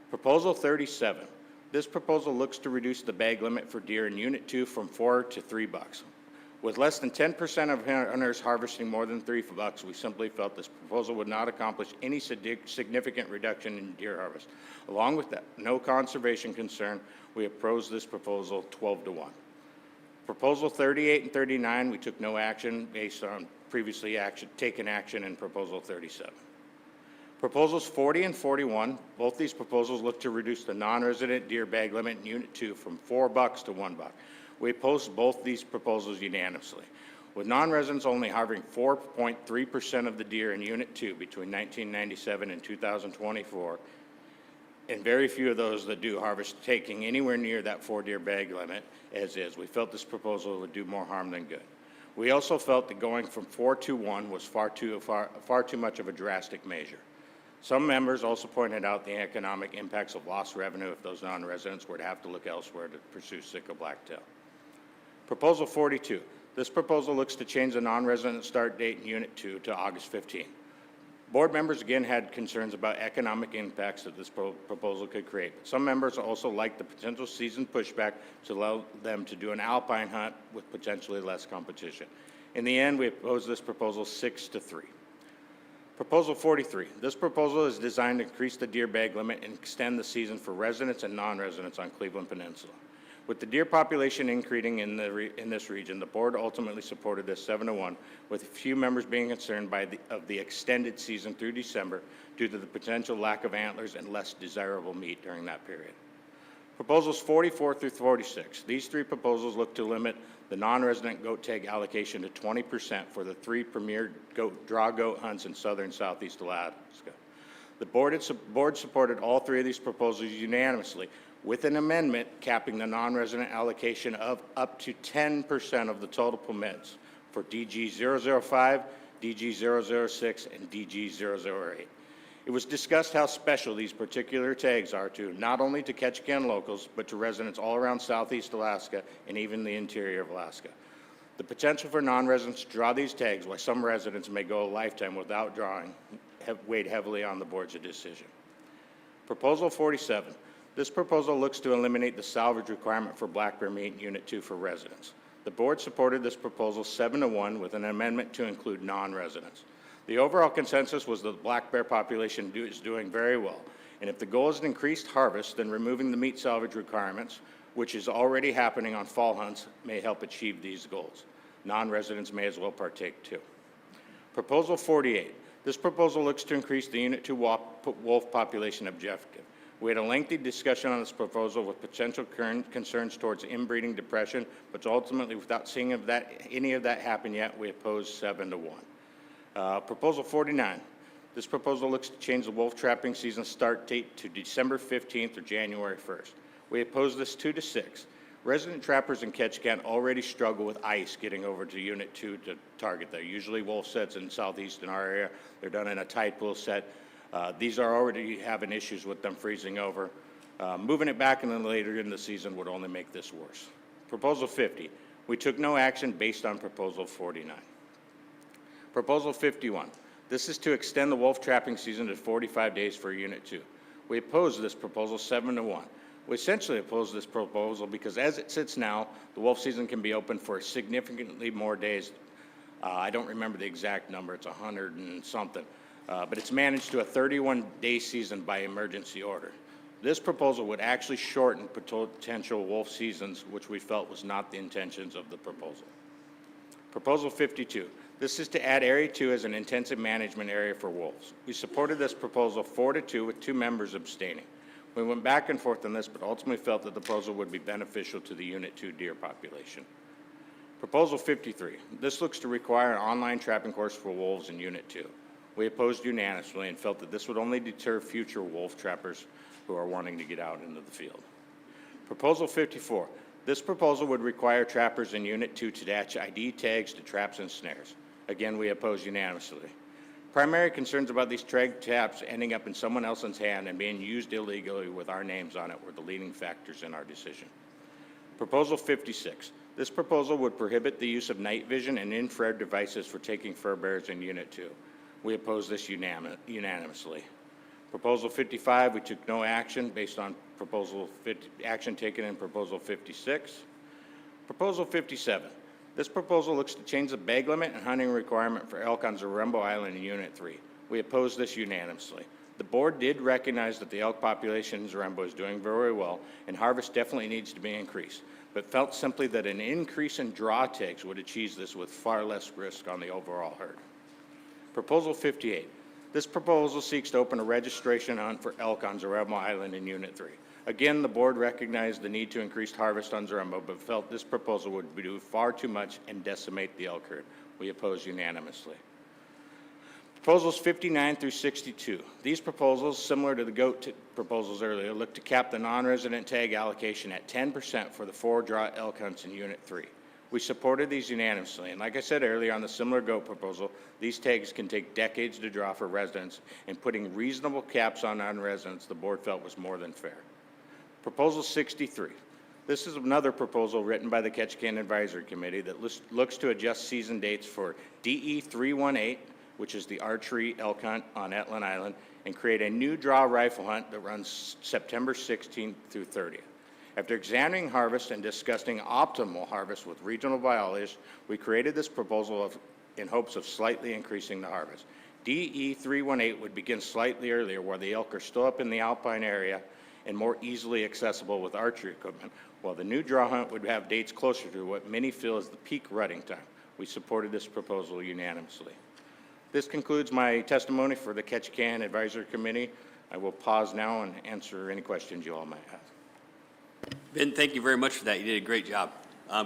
Proposal 37. This proposal looks to reduce the bag limit for deer in Unit 2 from $4 to $3. With less than 10% of hunters harvesting more than $3, we simply felt this proposal would not accomplish any significant reduction in deer harvest. Along with that, no conservation concern, we opposed this proposal 12 to 1. Proposal 38 and 39, we took no action based on previously taken action in Proposal 37. Proposals 40 and 41, both these proposals look to reduce the non-resident deer bag limit in Unit 2 from $4 to $1. We opposed both these proposals unanimously. With non-residents only harvesting 4.3% of the deer in Unit 2 between 1997 and 2024, and very few of those that do harvest taking anywhere near that 4 deer bag limit as is, we felt this proposal would do more harm than good. We also felt that going from 4 to 1 was far too much of a drastic measure. Some members also pointed out the economic impacts of lost revenue if those non-residents were to have to look elsewhere to pursue sickle blacktail. Proposal 42. This proposal looks to change the non-resident start date in Unit 2 to August 15. Board members again had concerns about economic impacts that this proposal could create. Some members also liked the potential season pushback to allow them to do an alpine hunt with potentially less competition. In the end, we opposed this proposal 6 to 3. Proposal 43. This proposal is designed to increase the deer bag limit and extend the season for residents and non-residents on Cleveland Peninsula. With the deer population increasing in this region, the board ultimately supported this 7 to 1, with a few members being concerned of the extended season through December due to the potential lack of antlers and less desirable meat during that period. Proposals 44 through 46. These 3 proposals look to limit the non-resident goat tag allocation to 20% for the 3 premier draw goat hunts in southern southeast Alaska. The board supported all 3 of these proposals unanimously, with an amendment capping the non-resident allocation of up to 10% of the total permits for DG 005, DG 006, and DG 008. It was discussed how special these particular tags are to not only to Ketchikan locals, but to residents all around southeast Alaska and even the interior of Alaska. The potential for non-residents to draw these tags, while some residents may go a lifetime without drawing, weighed heavily on the board's decision. Proposal 47. This proposal looks to eliminate the salvage requirement for black bear meat in Unit 2 for residents. The board supported this proposal 7 to 1 with an amendment to include non-residents. The overall consensus was that the black bear population is doing very well, and if the goal is an increased harvest, then removing the meat salvage requirements, which is already happening on fall hunts, may help achieve these goals. Non-residents may as well partake too. Proposal 48. This proposal looks to increase the Unit 2 wolf population objective. We had a lengthy discussion on this proposal with potential current concerns towards inbreeding depression, but ultimately, without seeing any of that happen yet, we opposed 7-1. Proposal 49. This proposal looks to change the wolf trapping season start date to December 15th or January 1st. We oppose this 2-6. Resident trappers in Ketchikan already struggle with ice getting over to Unit 2 to target there. Usually wolf sets in southeast in our area, they're done in a tide pool set. These are already having issues with them freezing over. Moving it back and then later in the season would only make this worse. Proposal 50. We took no action based on Proposal 49. Proposal 51. This is to extend the wolf trapping season to 45 days for Unit 2. We oppose this proposal 7-1. We essentially oppose this proposal because as it sits now, the wolf season can be open for significantly more days. I don't remember the exact number, it's 100 and something, but it's managed to a 31-day season by emergency order. This proposal would actually shorten potential wolf seasons, which we felt was not the intentions of the proposal. Proposal 52. This is to add Area 2 as an intensive management area for wolves. We supported this proposal 4-2 with 2 members abstaining. We went back and forth on this, but ultimately felt that the proposal would be beneficial to the Unit 2 deer population. Proposal 53. This looks to require an online trapping course for wolves in Unit 2. We opposed unanimously and felt that this would only deter future wolf trappers who are wanting to get out into the field. Proposal 54. This proposal would require trappers in Unit 2 to attach ID tags to traps and snares. Again, we oppose unanimously. Primary concerns about these traps ending up in someone else's hand and being used illegally with our names on it were the leading factors in our decision. Proposal 56. This proposal would prohibit the use of night vision and infrared devices for taking fur bearers in Unit 2. We oppose this unanimously. Proposal 55, we took no action based on action taken in Proposal 56. Proposal 57. This proposal looks to change the bag limit and hunting requirement for elk on Zarembo Island in Unit 3. We oppose this unanimously. The board did recognize that the elk population in Zarembo is doing very well and harvest definitely needs to be increased, but felt simply that an increase in draw tags would achieve this with far less risk on the overall herd. Proposal 58. This proposal seeks to open a registration hunt for elk on Zarembo Island in Unit 3. Again, the board recognized the need to increase harvest on Zarembo, but felt this proposal would do far too much and decimate the elk herd. We oppose unanimously. Proposals 59 through 62. These proposals, similar to the goat proposals earlier, look to cap the non-resident tag allocation at 10% for the 4-draw elk hunts in Unit 3. We supported these unanimously, and like I said earlier on the similar goat proposal, these tags can take decades to draw for residents, and putting reasonable caps on non-residents the board felt was more than fair. Proposal 63. This is another proposal written by the Ketchikan Advisory Committee that looks to adjust season dates for DE 318, which is the archery elk hunt on Etlin Island, and create a new draw rifle hunt that runs September 16th through 30th. After examining harvest and discussing optimal harvest with regional biologists, we created this proposal in hopes of slightly increasing the harvest. DE 318 would begin slightly earlier where the elk are still up in the alpine area and more easily accessible with archery equipment, while the new draw hunt would have dates closer to what many feel is the peak rutting time. We supported this proposal unanimously. This concludes my testimony for the Ketchikan Advisory Committee. I will pause now and answer any questions you all might have. Ben, thank you very much for that. You did a great job.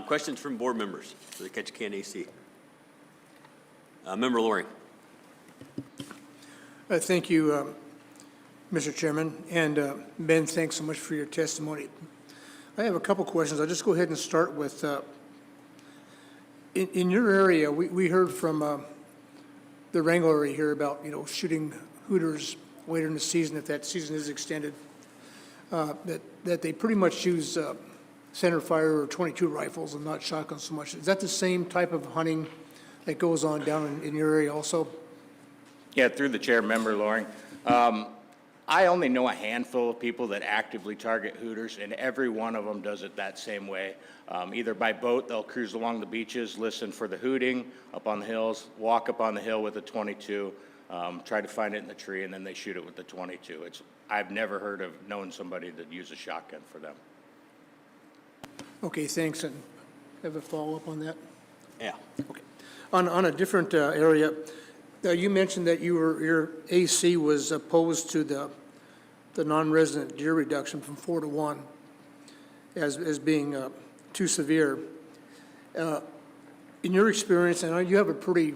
Questions from board members for the Ketchikan AC? Member Loring. Thank you, Mr. Chairman, and Ben, thanks so much for your testimony. I have a couple questions. I'll just go ahead and start with, in your area, we heard from the Wrangell area here about, shooting hooters later in the season, if that season is extended, that they pretty much use center fire or .22 rifles and not shotguns so much. Is that the same type of hunting that goes on down in your area also? Yeah, through the chair, Member Loring. I only know a handful of people that actively target hooters, and every one of them does it that same way. Either by boat, they'll cruise along the beaches, listen for the hooting up on the hills, walk up on the hill with a .22, try to find it in the tree, and then they shoot it with the .22. I've never heard of knowing somebody that used a shotgun for them. Okay, thanks, and have a follow-up on that? Yeah. Okay. On a different area, you mentioned that your AC was opposed to the non-resident deer reduction from 4 to 1 as being too severe. In your experience, I know you have a pretty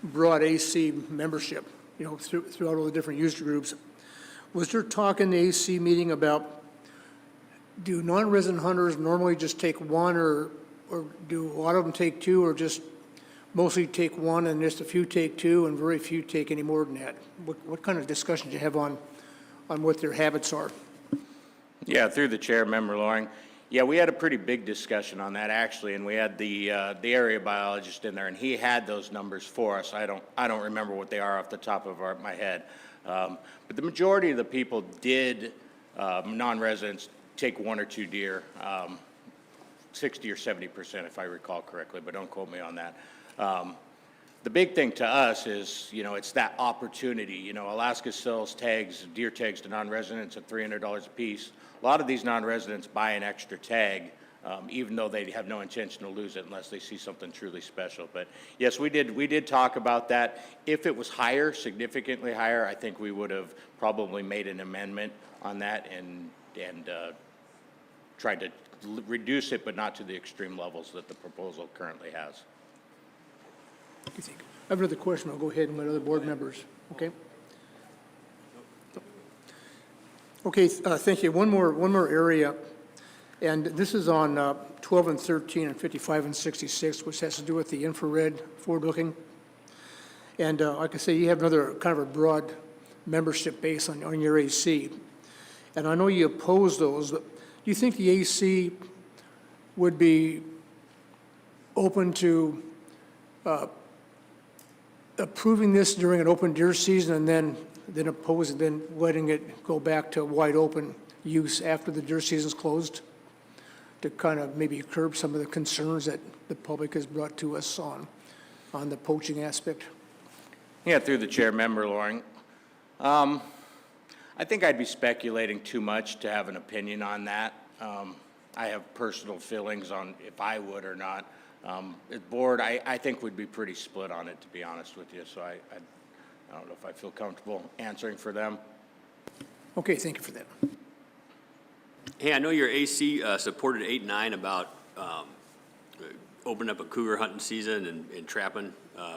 broad AC membership, you know, throughout all the different user groups. Was there talk in the AC meeting about, do non-resident hunters normally just take one, or do a lot of them take two, or just mostly take one and just a few take two and very few take any more than that? What kind of discussion do you have on what their habits are? Yeah, through the chair, Member Loring. Yeah, we had a pretty big discussion on that, actually, and we had the area biologist in there, and he had those numbers for us. I don't remember what they are off the top of my head. But the majority of the people did, non-residents, take one or two deer, 60 or 70% if I recall correctly, but don't quote me on that. The big thing to us is, you know, it's that opportunity. You know, Alaska sells tags, deer tags to non-residents at $300 a piece. A lot of these non-residents buy an extra tag, even though they have no intention to lose it unless they see something truly special. But yes, we did talk about that. If it was higher, significantly higher, I think we would have probably made an amendment on that and tried to reduce it, but not to the extreme levels that the proposal currently has. I have another question. I'll go ahead and let other board members, okay? Okay, thank you. One more area, and this is on 12 and 13 and 55 and 66, which has to do with the infrared forward-looking. And like I say, you have another kind of a broad membership base on your AC. And I know you oppose those, but do you think the AC would be open to approving this during an open deer season and then letting it go back to wide open use after the deer season's closed, to kind of maybe curb some of the concerns that the public has brought to us on the poaching aspect? Yeah, through the chair, Member Loring. I think I'd be speculating too much to have an opinion on that. I have personal feelings on if I would or not. The board, I think we'd be pretty split on it, to be honest with you, so I don't know if I feel comfortable answering for them. Okay, thank you for that. Hey, I know your AC supported 8-9 about opening up a cougar hunting season and trapping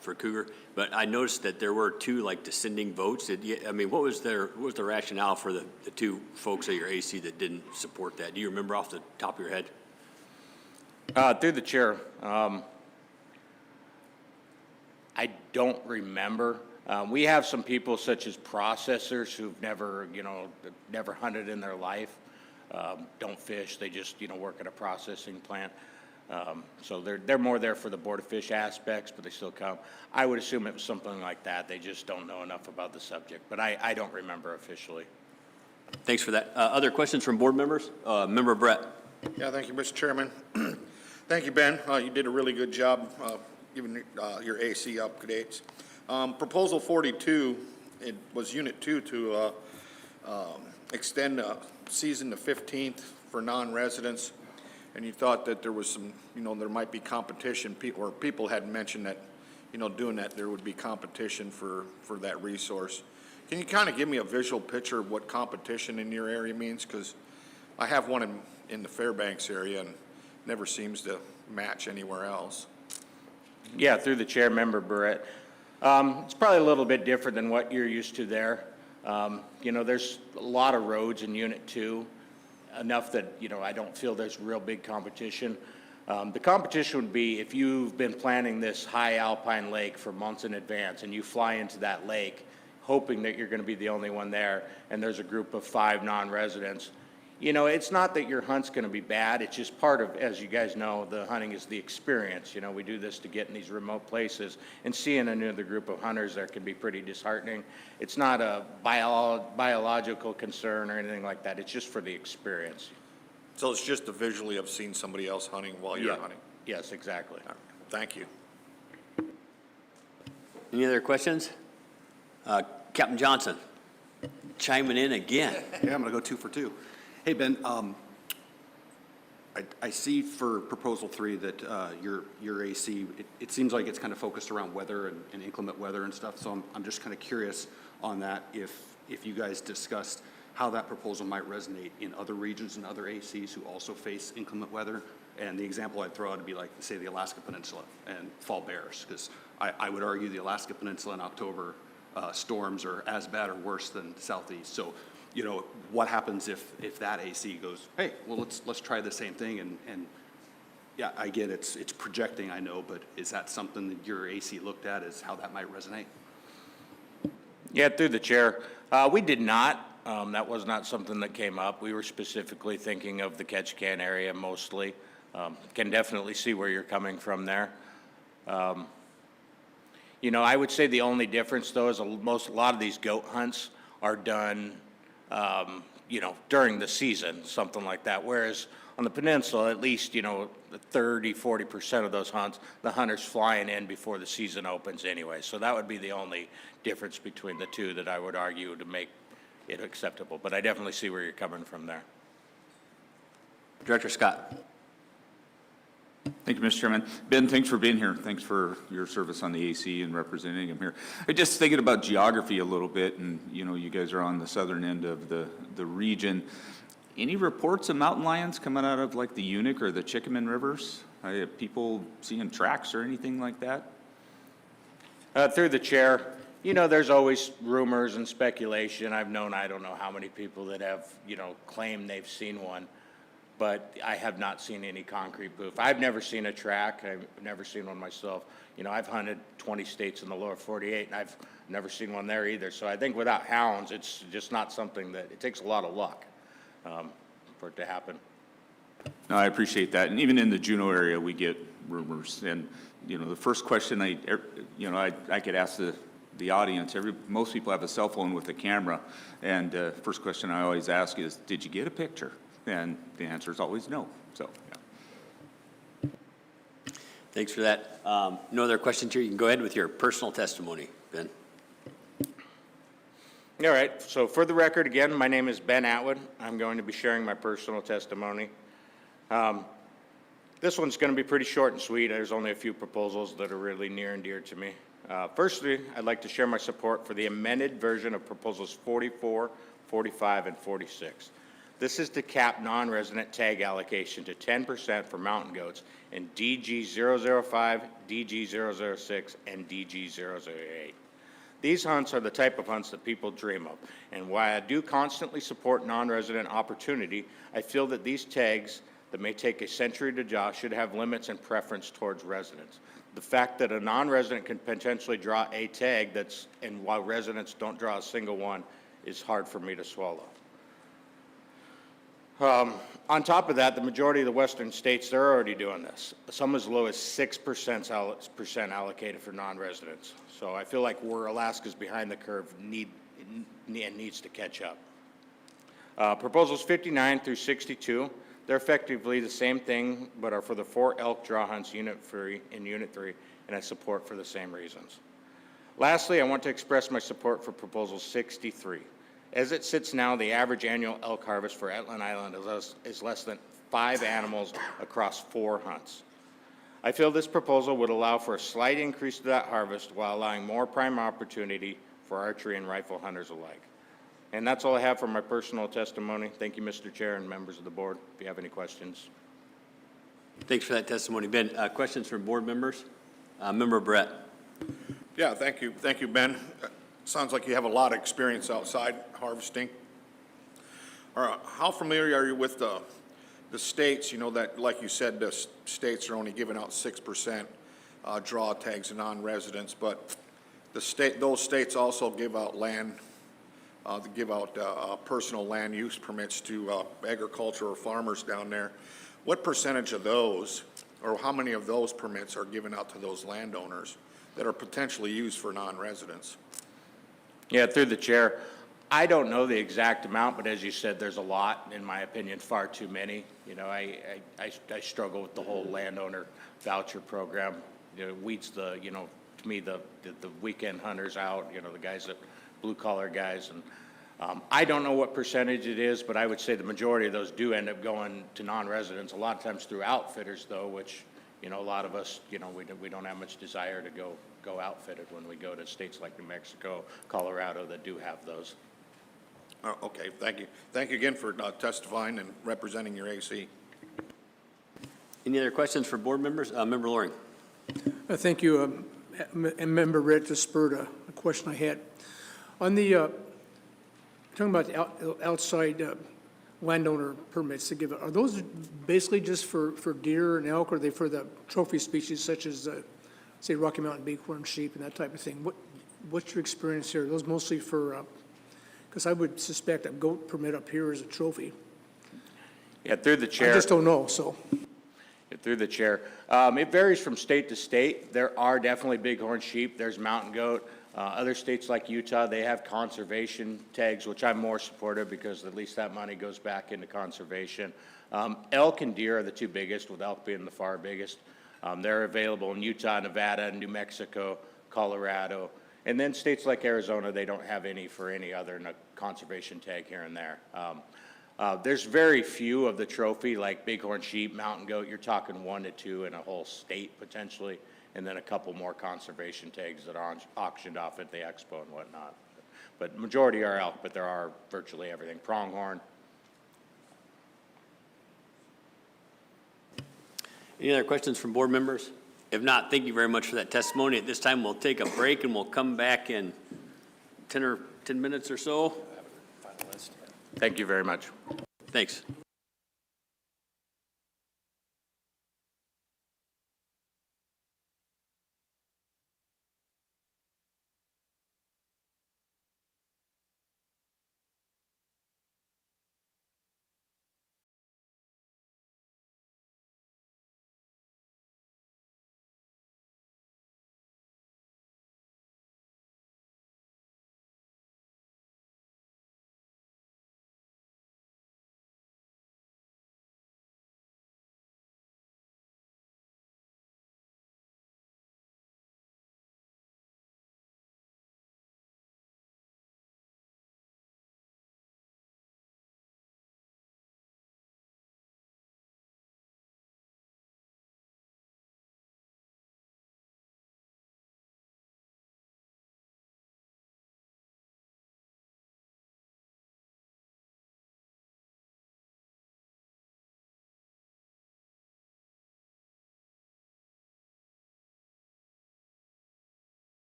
for cougar, but I noticed that there were two like dissenting votes. I mean, what was the rationale for the two folks at your AC that didn't support that? Do you remember off the top of your head? Through the chair, I don't remember. We have some people such as processors who've never hunted in their life, don't fish. They just, work at a processing plant. So they're more there for the Board of Fish aspects, but they still come. I would assume it was something like that. They just don't know enough about the subject, but I don't remember officially. Thanks for that. Other questions from board members? Member Brett. Yeah, thank you, Mr. Chairman. Thank you, Ben. You did a really good job giving your AC updates. Proposal 42, it was Unit 2 to extend season to 15th for non-residents, and you thought that there was some, there might be competition, or people had mentioned that, doing that there would be competition for that resource. Can you kind of give me a visual picture of what competition in your area means? Because I have one in the Fairbanks area and never seems to match anywhere else. Yeah, through the chair, Member Barrett. It's probably a little bit different than what you're used to there. There's a lot of roads in Unit 2, enough that, I don't feel there's real big competition. The competition would be if you've been planning this high alpine lake for months in advance and you fly into that lake hoping that you're going to be the only one there, and there's a group of 5 non-residents. It's not that your hunt's going to be bad. It's just part of, as you guys know, the hunting is the experience. We do this to get in these remote places, and seeing another group of hunters there can be pretty disheartening. It's not a biological concern or anything like that. It's just for the experience. So it's just the visually of seeing somebody else hunting while you're hunting? Yes, exactly. All right. Thank you. Any other questions? Captain Johnson, chiming in again. Yeah, I'm going to go 2 for 2. Hey, Ben, I see for Proposal 3 that your AC, it seems like it's kind of focused around weather and inclement weather and stuff, so I'm just kind of curious on that if you guys discussed how that proposal might resonate in other regions and other ACs who also face inclement weather. And the example I'd throw out would be like, say, the Alaska Peninsula and fall bears, because I would argue the Alaska Peninsula in October storms are as bad or worse than the Southeast. So, you know, what happens if that AC goes, hey, well, let's try the same thing, and yeah, I get it's projecting, I know, but is that something that your AC looked at, is how that might resonate? Yeah, through the chair. We did not. That was not something that came up. We were specifically thinking of the Ketchikan area mostly. Can definitely see where you're coming from there. You know, I would say the only difference though is a lot of these goat hunts are done, you know, during the season, something like that. Whereas on the peninsula, at least, you know, 30–40% of those hunts, the hunter's flying in before the season opens anyway. So that would be the only difference between the two that I would argue to make it acceptable. But I definitely see where you're coming from there. Director Scott. Thank you, Mr. Chairman. Ben, thanks for being here. Thanks for your service on the AC and representing him here. I'm just thinking about geography a little bit, and you know, you guys are on the southern end of the region. Any reports of mountain lions coming out of like the Unic or the Chickaman rivers? Have people seeing tracks or anything like that? Through the chair, you know, there's always rumors and speculation. I've known, I don't know how many people that have, you know, claimed they've seen one, but I have not seen any concrete proof. I've never seen a track. I've never seen one myself. You know, I've hunted 20 states in the lower 48, and I've never seen one there either. So I think without hounds, it's just not something that, it takes a lot of luck for it to happen. No, I appreciate that. And even in the Juneau area, we get rumors. And, you know, the first question I could ask the audience, most people have a cell phone with a camera. And first question I always ask is, did you get a picture? And the answer is always no. So, yeah. Thanks for that. No other questions here. You can go ahead with your personal testimony, Ben. All right, so for the record, again, my name is Ben Atwood. I'm going to be sharing my personal testimony. This one's going to be pretty short and sweet. There's only a few proposals that are really near and dear to me. Firstly, I'd like to share my support for the amended version of proposals 44, 45, and 46. This is to cap non-resident tag allocation to 10% for mountain goats in DG005, DG006, and DG008. These hunts are the type of hunts that people dream of, and while I do constantly support non-resident opportunity, I feel that these tags that may take a century to draw should have limits and preference towards residents. The fact that a non-resident can potentially draw a tag and while residents don't draw a single one is hard for me to swallow. On top of that, the majority of the western states, they're already doing this. Some as low as 6% allocated for non-residents. So I feel like Alaska's behind the curve needs to catch up. Proposals 59 through 62, they're effectively the same thing, but are for the 4 elk draw hunts in Unit 3, and I support for the same reasons. Lastly, I want to express my support for Proposal 63. As it sits now, the average annual elk harvest for Etland Island is less than 5 animals across 4 hunts. I feel this proposal would allow for a slight increase to that harvest while allowing more prime opportunity for archery and rifle hunters alike. And that's all I have for my personal testimony. Thank you, Mr. Chair and members of the board. If you have any questions. Thanks for that testimony, Ben. Questions from board members? Member Brett. Yeah, thank you. Thank you, Ben. Sounds like you have a lot of experience outside harvesting. How familiar are you with the states, you know, that, like you said, the states are only giving out 6% draw tags to non-residents, but those states also give out personal land use permits to agricultural farmers down there. What percentage of those, or how many of those permits are given out to those landowners that are potentially used for non-residents? Yeah, through the chair. I don't know the exact amount, but as you said, there's a lot, in my opinion, far too many. You know, I struggle with the whole landowner voucher program. You know, weeds to me, the weekend hunters out, you know, the guys that, blue collar guys. And I don't know what percentage it is, but I would say the majority of those do end up going to non-residents, a lot of times through outfitters though, which, you know, a lot of us, you know, we don't have much desire to go outfitted when we go to states like New Mexico, Colorado that do have those. Oh, okay, thank you. Thank you again for testifying and representing your AC. Any other questions for board members? Member Loring. Thank you, Member Red, just spurred a question I had. On the, talking about the outside landowner permits to give, are those basically just for deer and elk, or are they for the trophy species such as, say, Rocky Mountain bighorn sheep and that type of thing? What's your experience here? Are those mostly for, because I would suspect a goat permit up here is a trophy. Yeah, through the I chair. just don't know, so. Through the chair. It varies from state to state. There are definitely bighorn sheep. There's mountain goat. Other states like Utah, they have conservation tags, which I'm more supportive because at least that money goes back into conservation. Elk and deer are the two biggest, with elk being the far biggest. They're available in Utah, Nevada, New Mexico, Colorado. And then states like Arizona, they don't have any for any other than a conservation tag here and there. There's very few of the trophy, like bighorn sheep, mountain goat. You're talking 1 to 2 in a whole state potentially, and then a couple more conservation tags that are auctioned off at the expo and whatnot. But majority are elk, but there are virtually everything. Pronghorn. Any other questions from board members? If not, thank you very much for that testimony. At this time, we'll take a break and we'll come back in 10 minutes or so. Thank you very much. Thanks.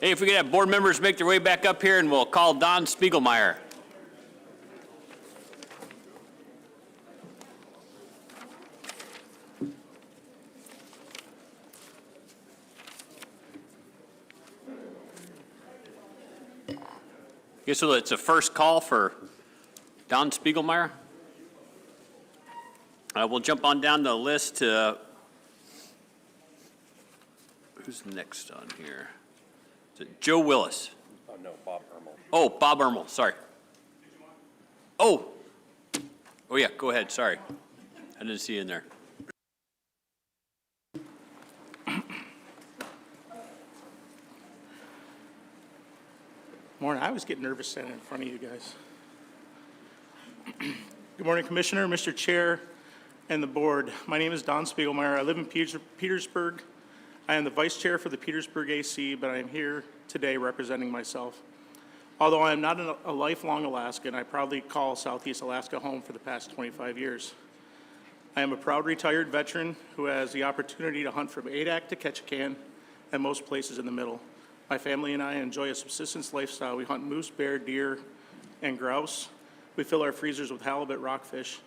Hey, if we could have board members make their way back up here, and we'll call Don Spiegelmeier. Okay, so it's a first call for Don Spiegelmeier. We'll jump on down the list to, who's next on here? Is it Joe Willis? Oh, no, Bob Ermel. Oh, Bob Ermel, sorry. Oh, yeah, go ahead, sorry. I didn't see you in there. Morning. I always get nervous standing in front of you guys. Good morning, Commissioner, Mr. Chair, and the board. My name is Don Spiegelmeier. I live in Petersburg. I am the Vice Chair for the Petersburg AC, but I am here today representing myself. Although I am not a lifelong Alaskan, I proudly call Southeast Alaska home for the past 25 years. I am a proud retired veteran who has the opportunity to hunt from Adak to Ketchikan and most places in the middle. My family and I enjoy a subsistence lifestyle. We hunt moose, bear, deer, and grouse. We fill our freezers with halibut, rockfish,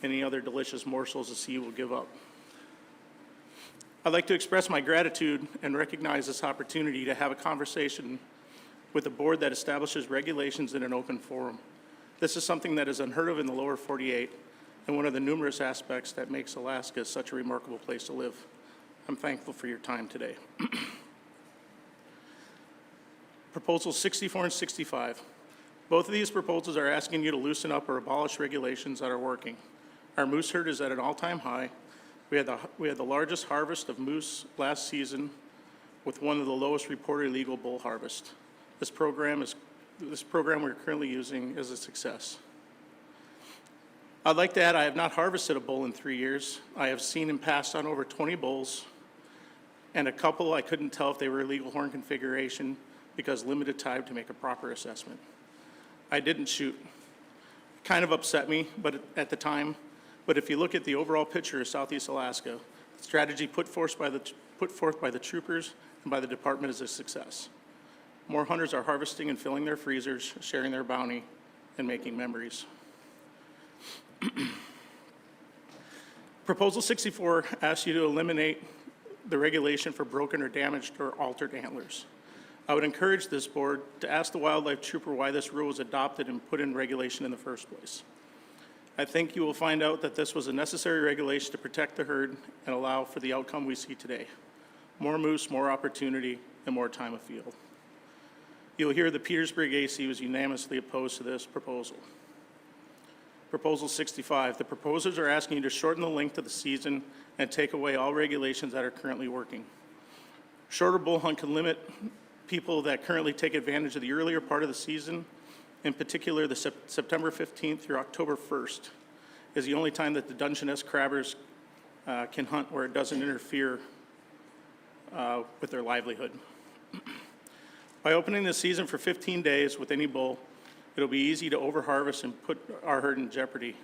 and any other delicious morsels the sea will give up. I'd like to express my gratitude and recognize this opportunity to have a conversation with a board that establishes regulations in an open forum. This is something that is unheard of in the lower 48 and one of the numerous aspects that makes Alaska such a remarkable place to live. I'm thankful for your time today. Proposals 64 and 65. Both of these proposals are asking you to loosen up or abolish regulations that are working. Our moose herd is at an all-time high. We had the largest harvest of moose last season with one of the lowest reported illegal bull harvests. This program we're currently using is a success. I'd like to add I have not harvested a bull in 3 years. I have seen and passed on over 20 bulls, and a couple I couldn't tell if they were illegal horn configuration because limited time to make a proper assessment. I didn't shoot. Kind of upset me at the time, but if you look at the overall picture of Southeast Alaska, the strategy put forth by the troopers and by the department is a success. More hunters are harvesting and filling their freezers, sharing their bounty, and making memories. Proposal 64 asks you to eliminate the regulation for broken or damaged or altered antlers. I would encourage this board to ask the wildlife trooper why this rule was adopted and put in regulation in the first place. I think you will find out that this was a necessary regulation to protect the herd and allow for the outcome we see today. More moose, more opportunity, and more time afield. You'll hear the Petersburg AC was unanimously opposed to this proposal. Proposal 65, the proposers are asking you to shorten the length of the season and take away all regulations that are currently working. Shorter bull hunt can limit people that currently take advantage of the earlier part of the season. In particular, the September 15th through October 1st is the only time that the Dungeness crabbers can hunt where it doesn't interfere with their livelihood. By opening the season for 15 days with any bull, it'll be easy to overharvest and put our herd in jeopardy.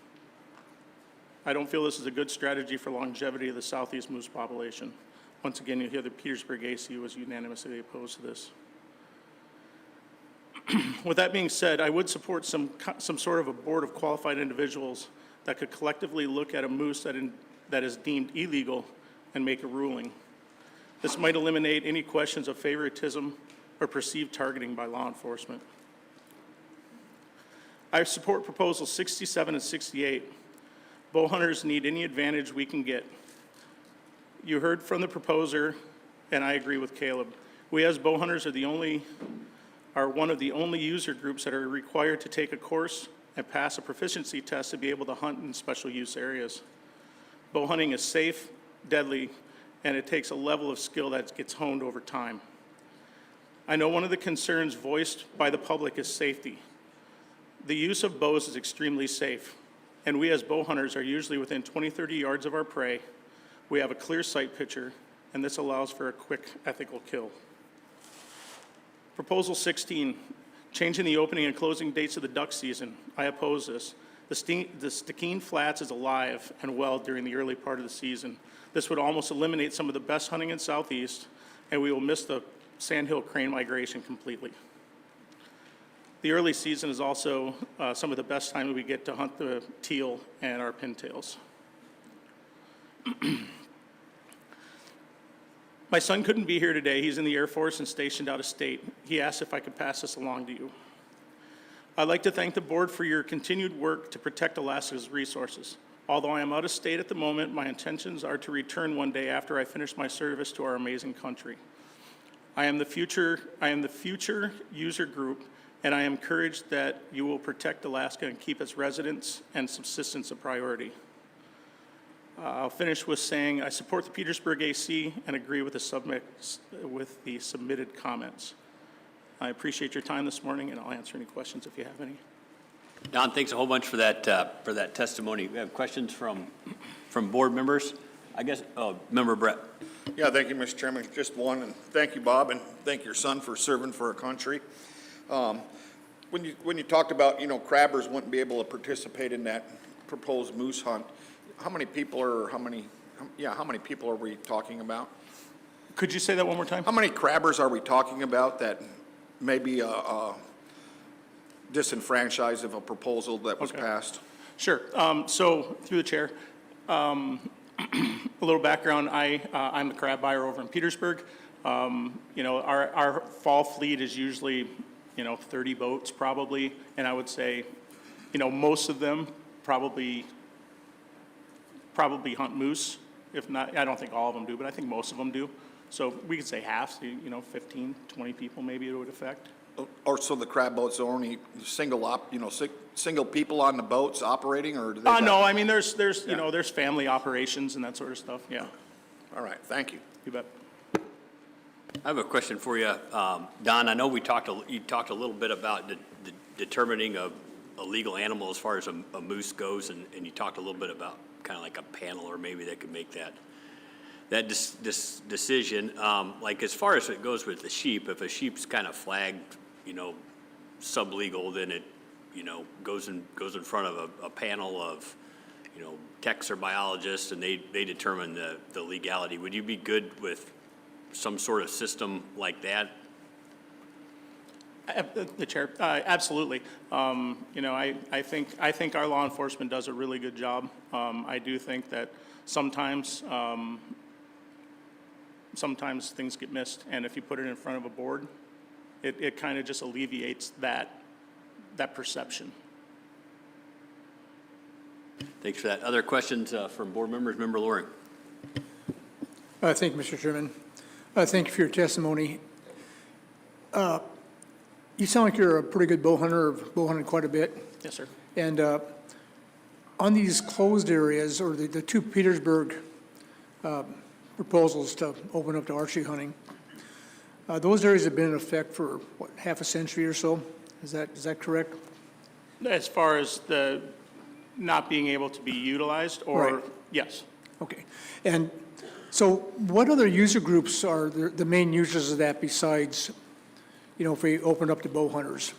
I don't feel this is a good strategy for longevity of the Southeast moose population. Once again, you'll hear the Petersburg AC was unanimously opposed to this. With that being said, I would support some sort of a board of qualified individuals that could collectively look at a moose that is deemed illegal and make a ruling. This might eliminate any questions of favoritism or perceived targeting by law enforcement. I support proposals 67 and 68. Bow hunters need any advantage we can get. You heard from the proposer, and I agree with Caleb. We as bow hunters are one of the only user groups that are required to take a course and pass a proficiency test to be able to hunt in special use areas. Bow hunting is safe, deadly, and it takes a level of skill that gets honed over time. I know one of the concerns voiced by the public is safety. The use of bows is extremely safe, and we as bow hunters are usually within 20, 30 yards of our prey. We have a clear sight picture, and this allows for a quick, ethical kill. Proposal 16, changing the opening and closing dates of the duck season. I oppose this. The Stikine Flats is alive and well during the early part of the season. This would almost eliminate some of the best hunting in Southeast, and we will miss the sandhill crane migration completely. The early season is also some of the best time we get to hunt the teal and our pintails. My son couldn't be here today. He's in the Air Force and stationed out of state. He asked if I could pass this along to you. I'd like to thank the board for your continued work to protect Alaska's resources. Although I am out of state at the moment, my intentions are to return one day after I finish my service to our amazing country. I am the future user group, and I am encouraged that you will protect Alaska and keep its residents and subsistence a priority. I'll finish with saying I support the Petersburg AC and agree with the submitted comments. I appreciate your time this morning, and I'll answer any questions if you have any. Don, thanks a whole bunch for that testimony. We have questions from board members. I guess, Member Brett. Yeah, thank you, Mr. Chairman. Just one, and thank you, Bob, and thank your son for serving for our country. When you talked about, crabbers wouldn't be able to participate in that proposed moose hunt, how many people are we talking about? Could you say that one more time? How many crabbers are we talking about that may be disenfranchised of a proposal that was passed? Sure. So, through the chair, a little background. I'm the crab buyer over in Petersburg. Our fall fleet is usually, 30 boats probably, and I would say, most of them probably hunt moose. If not, I don't think all of them do, but I think most of them do. So we could say half, so, 15, 20 people maybe it would affect. Or so the crab boats are only single people on the boats operating, or do they? No, I mean, there's family operations and that sort of stuff, yeah. All right, thank you. You bet. I have a question for you, Don. I know you talked a little bit about the determining a legal animal as far as a moose goes, and you talked a little bit about kind of like a panel, or maybe they could make that decision. Like as far as it goes with the sheep, if a sheep's kind of flagged, sublegal, then it, goes in front of a panel of, techs or biologists, and they determine the legality. Would you be good with some sort of system like that? The chair, absolutely. I think our law enforcement does a really good job. I do think that sometimes things get missed, and if you put it in front of a board, it kind of just alleviates that perception. Thanks for that. Other questions from board members? Member Loring. Thank you, Mr. Chairman. Thank you for your testimony. You sound like you're a pretty good bow hunter, or bow hunted quite a bit. Yes, sir. And on these closed areas, or the two Petersburg proposals to open up to archery hunting, those areas have been in effect for, what, half a century or so? Is that correct? As far as the not being able to be utilized, or? Right. Yes. Okay. And so what other user groups are the main users of that besides, if we open up to bow hunters?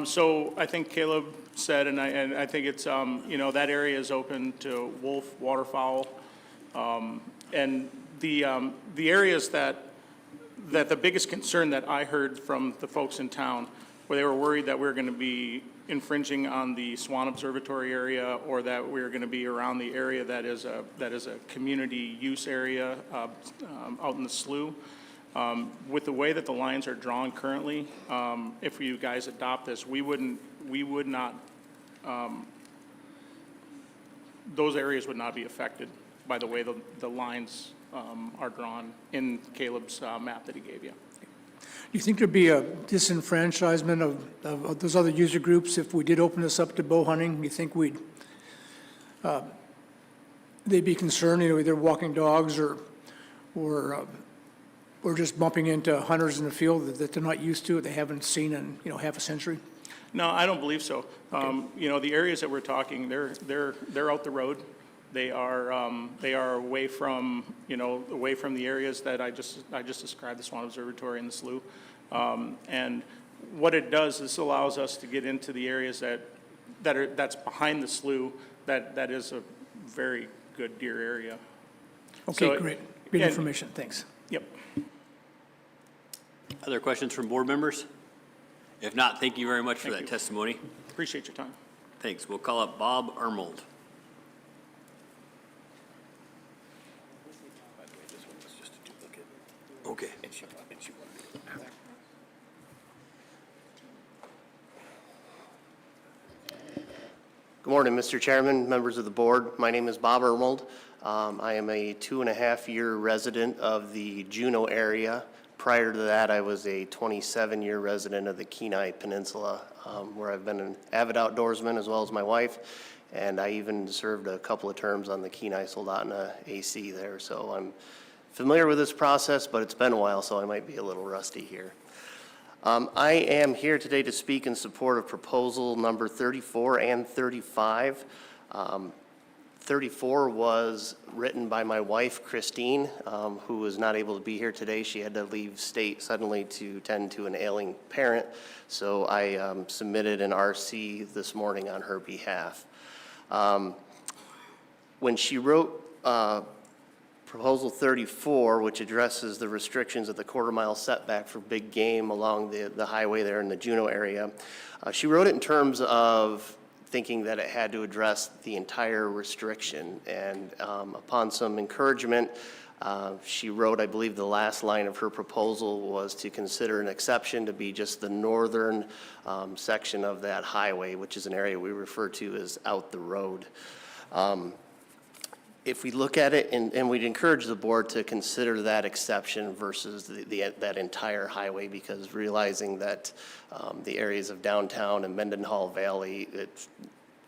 So I think Caleb said, and I think it's, that area is open to wolf, waterfowl, and the areas that the biggest concern that I heard from the folks in town, where they were worried that we were going to be infringing on the Swan Observatory area, or that we were going to be around the area that is a community use area out in the slough. With the way that the lines are drawn currently, if you guys adopt this, we would not, those areas would not be affected by the way the lines are drawn in Caleb's map that he gave you. Do you think there'd be a disenfranchisement of those other user groups if we did open this up to bow hunting? You think they'd be concerned, either walking dogs or just bumping into hunters in the field that they're not used to, they haven't seen in, half a century? No, I don't believe so. Okay. The areas that we're talking, they're out the road. They are away from the areas that I just described, the Swan Observatory and the slough. And what it does, this allows us to get into the areas that's behind the slough. That is a very good deer area. Okay, So great. Good information. Thanks. Yep. Other questions from board members? If not, thank you very much for Thank that you. testimony. Appreciate your time. Thanks. We'll call up Bob Ermold. Okay. Good morning, Mr. Chairman, members of the board. My name is Bob Ermold. I am a 2.5-year resident of the Juneau area. Prior to that, I was a 27-year resident of the Kenai Peninsula, where I've been an avid outdoorsman as well as my wife, and I even served a couple of terms on the Kenai-Soldotna AC there. So I'm familiar with this process, but it's been a while, so I might be a little rusty here. I am here today to speak in support of proposal number 34 and 35. 34 was written by my wife, Christine, who was not able to be here today. She had to leave state suddenly to tend to an ailing parent, so I submitted an RC this morning on her behalf. When she wrote Proposal 34, which addresses the restrictions of the quarter-mile setback for big game along the highway there in the Juneau area, she wrote it in terms of thinking that it had to address the entire restriction. And upon some encouragement, she wrote, I believe the last line of her proposal was to consider an exception to be just the northern section of that highway, which is an area we refer to as out the road. If we look at it, and we'd encourage the board to consider that exception versus that entire highway, because realizing that the areas of downtown and Mendenhall Valley,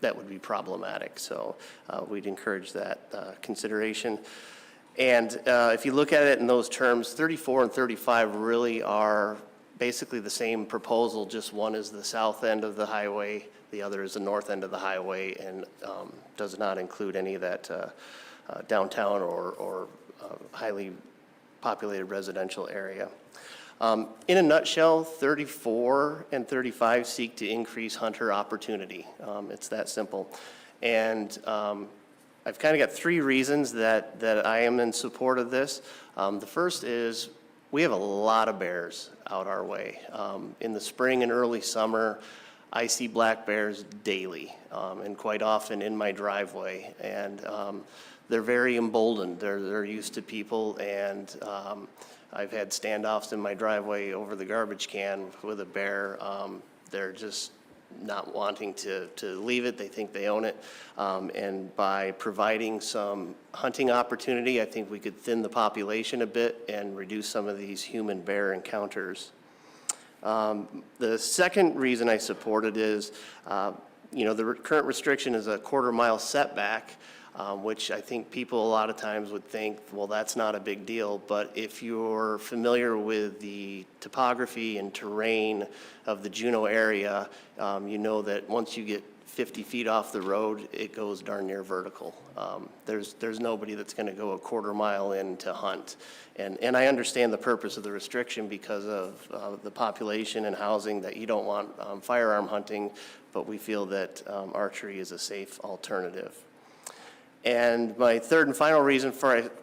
that would be problematic. So we'd encourage that consideration. And if you look at it in those terms, 34 and 35 really are basically the same proposal, just one is the south end of the highway, the other is the north end of the highway, and does not include any of that downtown or highly populated residential area. In a nutshell, 34 and 35 seek to increase hunter opportunity. It's that simple. And I've kind of got three reasons that I am in support of this. The first is we have a lot of bears out our way. In the spring and early summer, I see black bears daily, and quite often in my driveway. And they're very emboldened. They're used to people, and I've had standoffs in my driveway over the garbage can with a bear. They're just not wanting to leave it. They think they own it. And by providing some hunting opportunity, I think we could thin the population a bit and reduce some of these human bear encounters. The second reason I support it is, the current restriction is a quarter-mile setback, which I think people a lot of times would think, well, that's not a big deal. But if you're familiar with the topography and terrain of the Juneau area, you know that once you get 50 feet off the road, it goes darn near vertical. There's nobody that's going to go a quarter mile in to hunt. And I understand the purpose of the restriction because of the population and housing, that you don't want firearm hunting, but we feel that archery is a safe alternative. And my third and final reason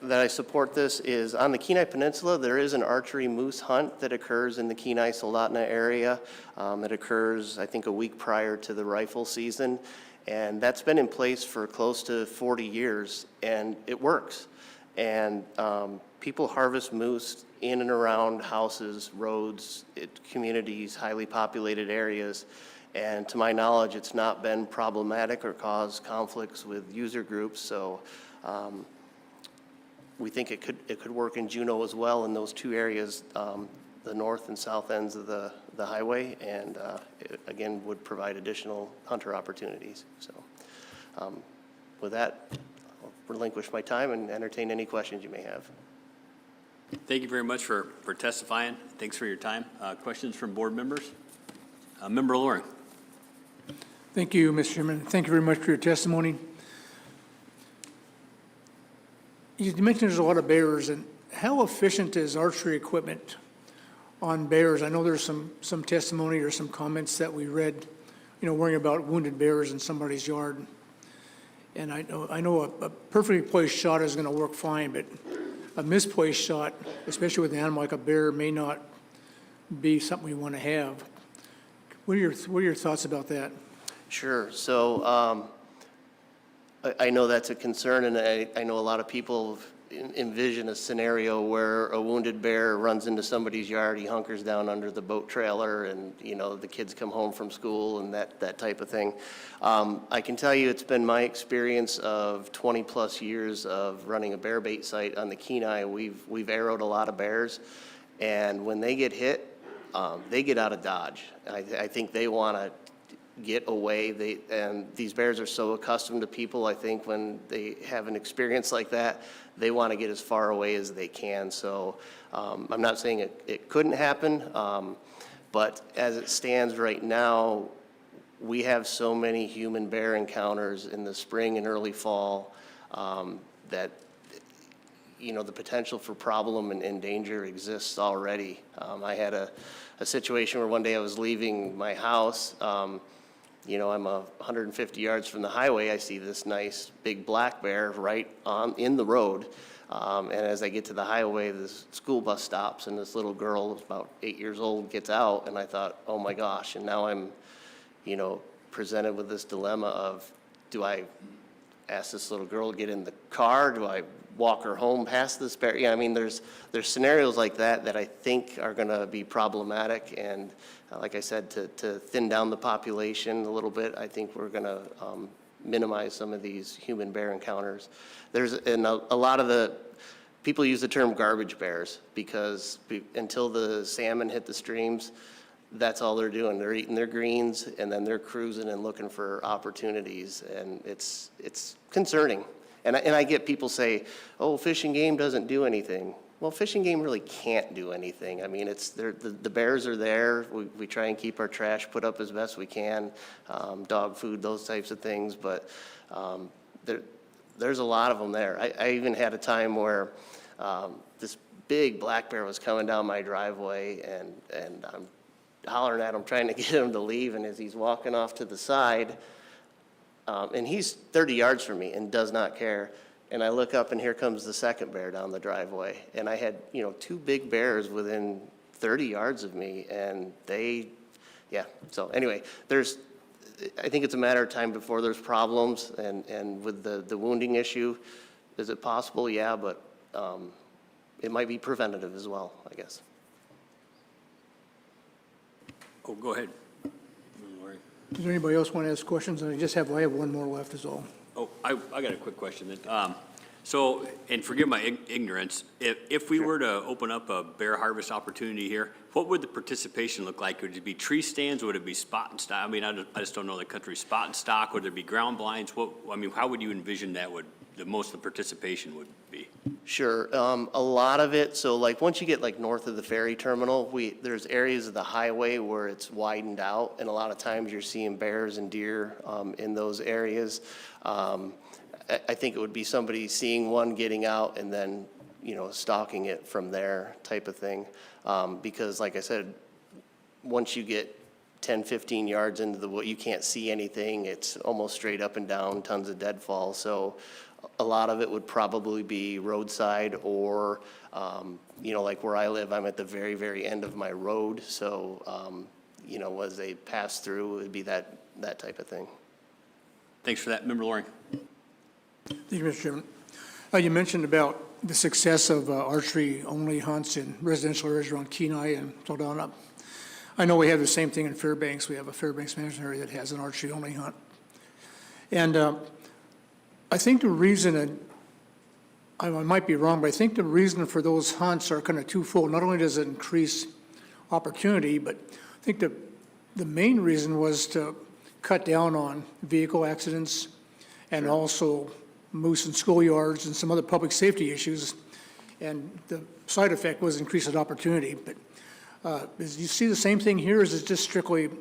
that I support this is on the Kenai Peninsula, there is an archery moose hunt that occurs in the Kenai-Soldotna area. It occurs, I think, a week prior to the rifle season. And that's been in place for close to 40 years, and it works. And people harvest moose in and around houses, roads, communities, highly populated areas. And to my knowledge, it's not been problematic or caused conflicts with user groups. So we think it could work in Juneau as well in those two areas, the north and south ends of the highway, and it, again, would provide additional hunter opportunities. So with that, I'll relinquish my time and entertain any questions you may have. Thank you very much for testifying. Thanks for your time. Questions from board members? Member Loring. Thank you, Mr. Chairman. Thank you very much for your testimony. You mentioned there's a lot of bears, and how efficient is archery equipment on bears? I know there's some testimony or some comments that we read, worrying about wounded bears in somebody's yard. And I know a perfectly placed shot is going to work fine, but a misplaced shot, especially with an animal like a bear, may not be something we want to have. What are your thoughts about that? Sure. So I know that's a concern, and I know a lot of people envision a scenario where a wounded bear runs into somebody's yard, he hunkers down under the boat trailer, and, you know, the kids come home from school and that type of thing. I can tell you it's been my experience of 20-plus years of running a bear bait site on the Kenai. We've arrowed a lot of bears, and when they get hit, they get out of Dodge. I think they want to get away. And these bears are so accustomed to people, I think when they have an experience like that, they want to get as far away as they can. So I'm not saying it couldn't happen, but as it stands right now, we have so many human bear encounters in the spring and early fall that, you know, the potential for problem and danger exists already. I had a situation where one day I was leaving my house. You know, I'm 150 yards from the highway. I see this nice big black bear right in the road. And as I get to the highway, this school bus stops, and this little girl, about 8 years old, gets out. And I thought, oh my gosh. And now I'm, you know, presented with this dilemma of, do I ask this little girl to get in the car? Do I walk her home past this bear? Yeah, I mean, there's scenarios like that I think are going to be problematic. And like I said, to thin down the population a little bit, I think we're going to minimize some of these human bear encounters. And a lot of the people use the term garbage bears because until the salmon hit the streams, that's all they're doing. They're eating their greens, and then they're cruising and looking for opportunities, and it's concerning. And I get people say, oh, Fish and Game doesn't do anything. Well, Fish and Game really can't do anything. I mean, the bears are there. We try and keep our trash put up as best we can, dog food, those types of things, but there's a lot of them there. I even had a time where this big black bear was coming down my driveway, and I'm hollering at him, trying to get him to leave, and as he's walking off to the side, and he's 30 yards from me and does not care. And I look up, and here comes the second bear down the driveway. And I had, you know, two big bears within 30 yards of me, and yeah. So anyway, I think it's a matter of time before there's problems. And with the wounding issue, is it possible? Yeah, but it might be preventative as well, I guess. Oh, go ahead. Does anybody else want to ask questions? I have one more left is all. Oh, I got a quick question then. So, and forgive my ignorance, if we were to open up a bear harvest opportunity here, what would the participation look like? Would it be tree stands? Would it be spot and stock? I mean, I just don't know the country. Spot and stock? Would there be ground blinds? How would you envision that most of the participation would be? Sure. A lot of it, so like once you get like north of the ferry terminal, there's areas of the highway where it's widened out, and a lot of times you're seeing bears and deer in those areas. I think it would be somebody seeing one, getting out, and then, you know, stalking it from there type of thing. Because like I said, once you get 10, 15 yards into the wood, you can't see anything. It's almost straight up and down, tons of deadfall. So a lot of it would probably be roadside or, you know, like where I live, I'm at the very, very end of my road. So, you know, as they pass through, it would be that type of thing. Thanks for that. Member Loring. Thank you, Mr. Chairman. You mentioned about the success of archery-only hunts in residential areas around Kenai and Saldana. I know we have the same thing in Fairbanks. We have a Fairbanks management area that has an archery-only hunt. And I think the reason, and I might be wrong, but I think the reason for those hunts are kind of twofold. Not only does it increase opportunity, but I think the main reason was to cut down on vehicle accidents and also moose in schoolyards and some other public safety issues. And the side effect was increased opportunity. But do you see the same thing here? Or is it just strictly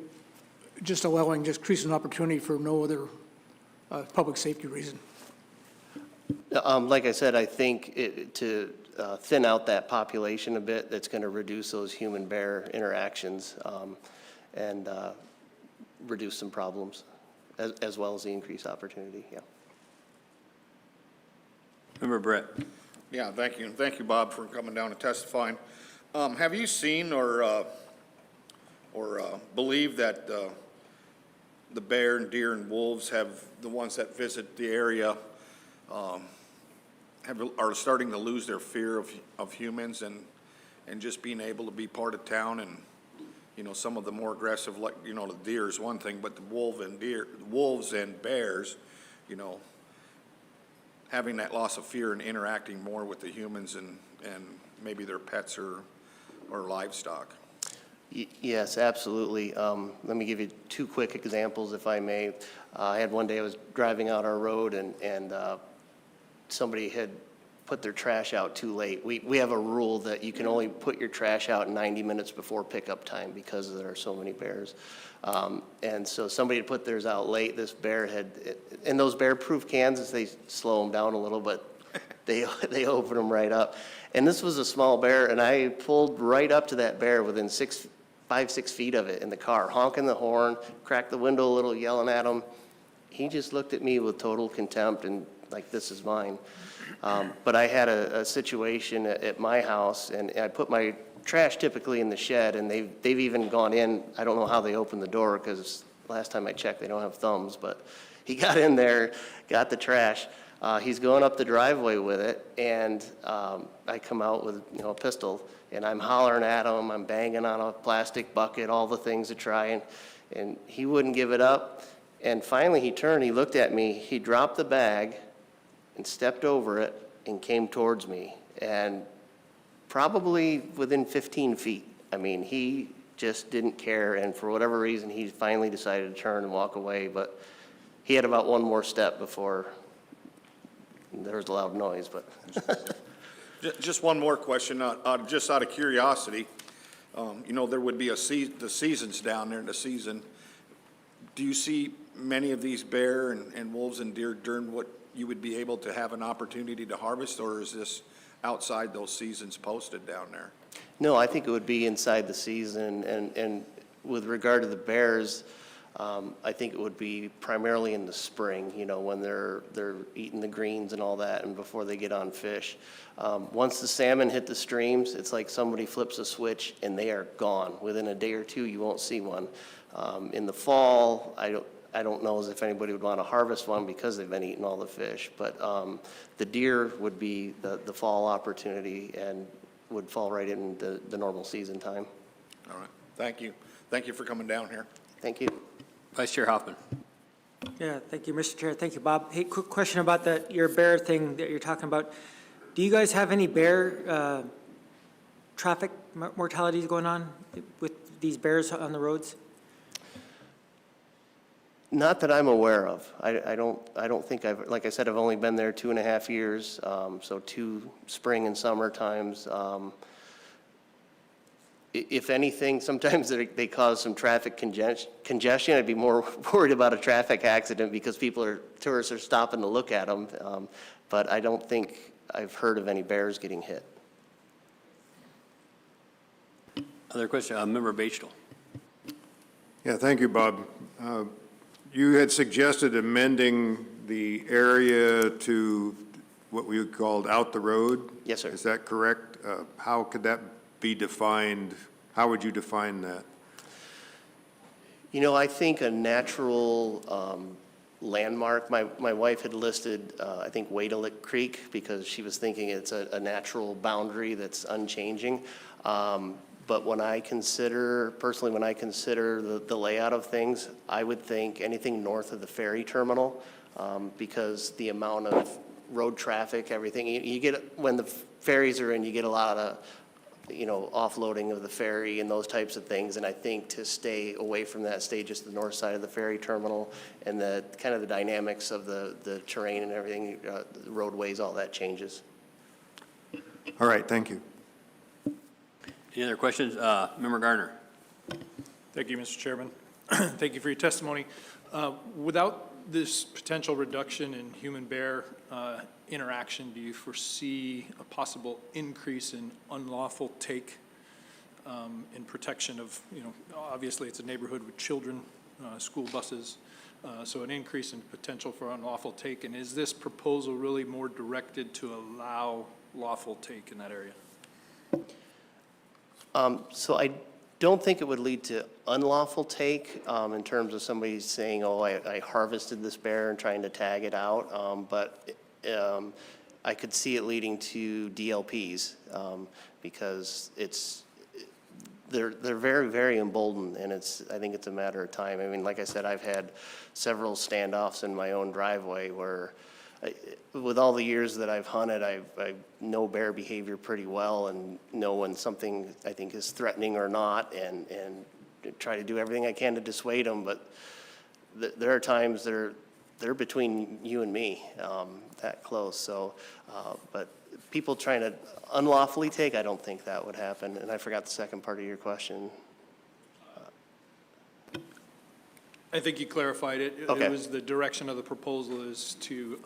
just allowing just increasing opportunity for no other public safety reason? Like I said, I think to thin out that population a bit, that's going to reduce those human-bear interactions and reduce some problems, as well as the increased opportunity, yeah. Member Brett. Yeah, thank you. And thank you, Bob, for coming down and testifying. Have you seen or believe that the bear and deer and wolves have, the ones that visit the area, are starting to lose their fear of humans and just being able to be part of town. And, you know, some of the more aggressive, like, you know, the deer is one thing, but the wolves and bears, you know, having that loss of fear and interacting more with the humans and maybe their pets or livestock. Yes, absolutely. Let me give you two quick examples, if I may. I had one day I was driving out our road and somebody had put their trash out too late. We have a rule that you can only put your trash out 90 minutes before pickup time because there are so many bears. And so somebody had put theirs out late. This bear had, and those bear-proof cans, they slow them down a little, but they open them right up. And this was a small bear, and I pulled right up to that bear within 5, 6 feet of it in the car, honking the horn, cracked the window a little, yelling at him. He just looked at me with total contempt and like, this is mine. But I had a situation at my house, and I put my trash typically in the shed, and they've even gone in. I don't know how they opened the door, because last time I checked, they don't have thumbs, but he got in there, got the trash. He's going up the driveway with it, and I come out with, you know, a pistol, and I'm hollering at him, I'm banging on a plastic bucket, all the things to try, and he wouldn't give it up. And finally he turned, he looked at me, he dropped the bag and stepped over it and came towards me, and probably within 15 feet. I mean, he just didn't care, and for whatever reason, he finally decided to turn and walk away, but he had about one more step before there was a loud noise, but. Just one more question, just out of curiosity. You know, there would be the seasons down there in the season. Do you see many of these bear and wolves and deer during what you would be able to have an opportunity to harvest, or is this outside those seasons posted down there? No, I think it would be inside the season, and with regard to the bears, I think it would be primarily in the spring, you know, when they're eating the greens and all that, and before they get on fish. Once the salmon hit the streams, it's like somebody flips a switch and they are gone. Within a day or two, you won't see one. In the fall, I don't know as if anybody would want to harvest one because they've been eating all the fish, but the deer would be the fall opportunity and would fall right in the normal season time. All right, thank you. Thank you for coming down here. Thank you. Vice Chair Hoffman. Yeah, thank you, Mr. Chair. Thank you, Bob. Hey, quick question about your bear thing that you're talking about. Do you guys have any bear traffic mortalities going on with these bears on the roads? Not that I'm aware of. I don't think like I said, I've only been there 2.5 years, so 2 spring and summer times. If anything, sometimes they cause some traffic congestion. I'd be more worried about a traffic accident because tourists are stopping to look at them. But I don't think I've heard of any bears getting hit. Other question, Member Bachel. Yeah, thank you, Bob. You had suggested amending the area to what we called out the road? Yes, sir. Is that correct? How could that be defined? How would you define that? You know, I think a natural landmark, my wife had listed, I think, Wadelick Creek, because she was thinking it's a natural boundary that's unchanging. But when I consider the layout of things, I would think anything north of the ferry terminal, because the amount of road traffic, everything, you get, when the ferries are in, you get a lot of, you know, offloading of the ferry and those types of things. And I think to stay away from that, stay just the north side of the ferry terminal, and the kind of the dynamics of the terrain and everything, the roadways, all that changes. All right, thank you. Any other questions? Member Garner. Thank you, Mr. Chairman. Thank you for your testimony. Without this potential reduction in human-bear interaction, do you foresee a possible increase in unlawful take in protection of, you know, obviously it's a neighborhood with children, school buses, so an increase in potential for unlawful take? And is this proposal really more directed to allow lawful take in that area? So I don't think it would lead to unlawful take in terms of somebody saying, oh, I harvested this bear and trying to tag it out. But I could see it leading to DLPs because they're very, very emboldened, and I think it's a matter of time. I mean, like I said, I've had several standoffs in my own driveway where with all the years that I've hunted, I know bear behavior pretty well and know when something I think is threatening or not, and try to do everything I can to dissuade them. But there are times they're between you and me, that close. So, but people trying to unlawfully take, I don't think that would happen. And I forgot the second part of your question. I think you clarified it. Okay. It was the direction of the proposal is to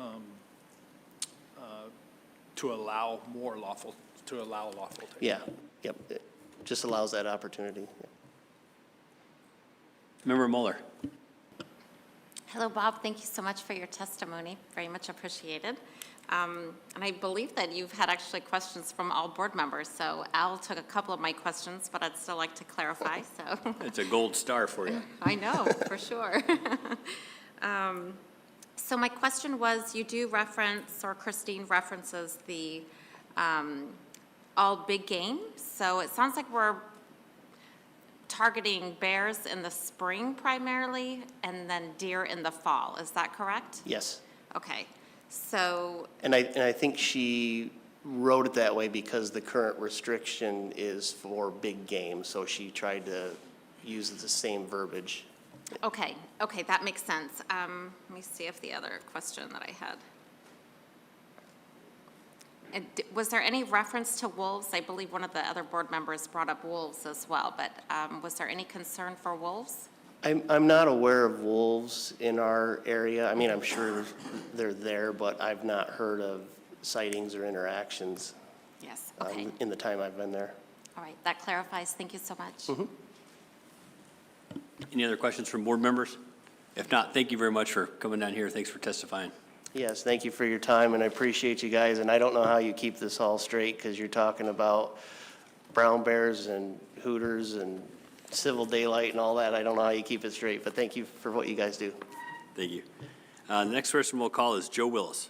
allow lawful take. Yeah, yep, it just allows that opportunity. Member Mueller. Hello, Bob. Thank you so much for your testimony. Very much appreciated. And I believe that you've had actually questions from all board members. So Al took a couple of my questions, but I'd still like to clarify. So It's a gold star for you. I know, for sure. So my question was, you do reference, or Christine references the all big game. So it sounds like we're targeting bears in the spring primarily, and then deer in the fall. Is that correct? Yes. Okay. So, And I think she wrote it that way because the current restriction is for big game, so she tried to use the same verbiage. okay, that makes sense. Let me see if the other question that I had. And was there any reference to wolves? I believe one of the other board members brought up wolves as well, but was there any concern for wolves? I'm not aware of wolves in our area. I mean, I'm sure they're there, but I've not heard of sightings or interactions Yes, okay. in the time I've been there. All right, that clarifies. Thank you so much. Any other questions from board members? If not, thank you very much for coming down here. Thanks for testifying. Yes, thank you for your time, and I appreciate you guys. And I don't know how you keep this all straight because you're talking about brown bears and hooters and civil daylight and all that. I don't know how you keep it straight, but thank you for what you guys do. Thank you. The next person we'll call is Joe Willis.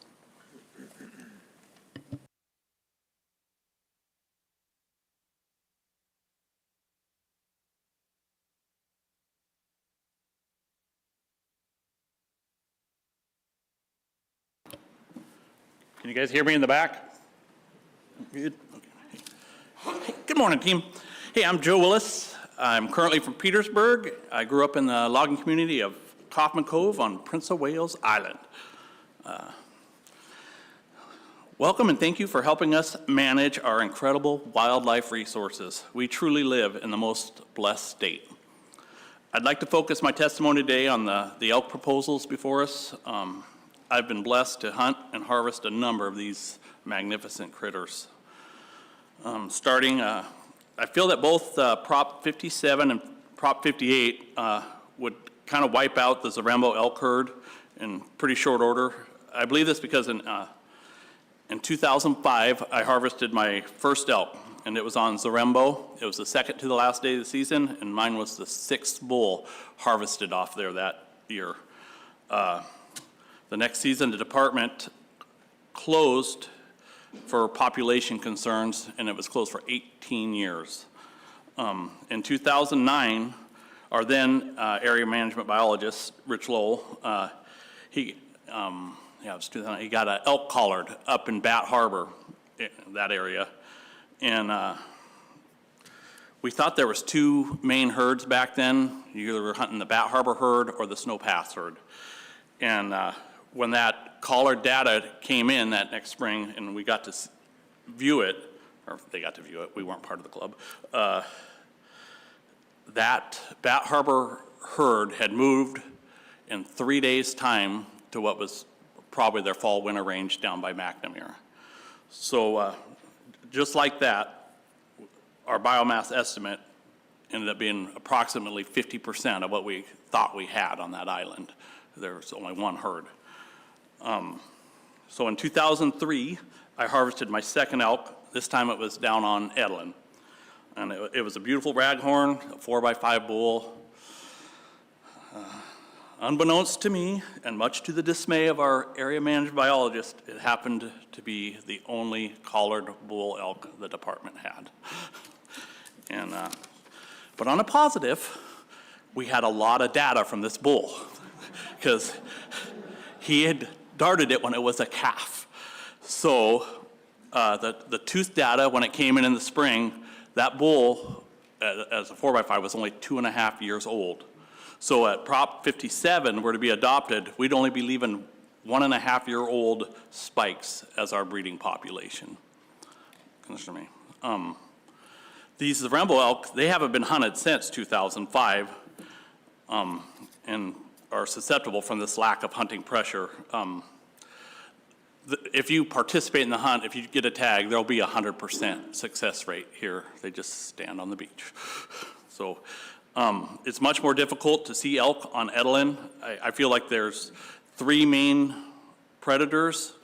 Can you guys hear me in the back? Good. Okay. Good morning, team. Hey, I'm Joe Willis. I'm currently from Petersburg. I grew up in the logging community of Kaufman Cove on Prince of Wales Island. Welcome and thank you for helping us manage our incredible wildlife resources. We truly live in the most blessed state. I'd like to focus my testimony today on the elk proposals before us. I've been blessed to hunt and harvest a number of these magnificent critters. I feel that both Prop 57 and Prop 58 would kind of wipe out the Zarembo elk herd in pretty short order. I believe this because in 2005, I harvested my first elk, and it was on Zarembo. It was the second to the last day of the season, and mine was the 6th bull harvested off there that year. The next season, the department closed for population concerns, and it was closed for 18 years. In 2009, our then area management biologist, Rich Lowell, he got an elk collard up in Bat Harbor, that area, and we thought there was 2 main herds back then. You either were hunting the Bat Harbor herd or the Snow Pass herd. And when that collard data came in that next spring and we got to view it, or they got to view it, we weren't part of the club, that Bat Harbor herd had moved in 3 days' time to what was probably their fall-winter range down by McNamara. So just like that, our biomass estimate ended up being approximately 50% of what we thought we had on that island. There was only 1 herd. So in 2003, I harvested my second elk. This time it was down on Edlin. And it was a beautiful raghorn, a 4x5 bull. Unbeknownst to me, and much to the dismay of our area managed biologist, it happened to be the only collared bull elk the department had. And, but on a positive, we had a lot of data from this bull, because he had darted it when it was a calf. So the tooth data, when it came in the spring, that bull, as a 4x5, was only 2.5 years old. So at Prop 57 were to be adopted, we'd only be leaving 1.5-year-old spikes as our breeding population. Consider me. These Wrangell elk, they haven't been hunted since 2005, and are susceptible from this lack of hunting pressure. If you participate in the hunt, if you get a tag, there'll be 100% success rate here. They just stand on the beach. So it's much more difficult to see elk on Edelin. I feel like there's 3 main predators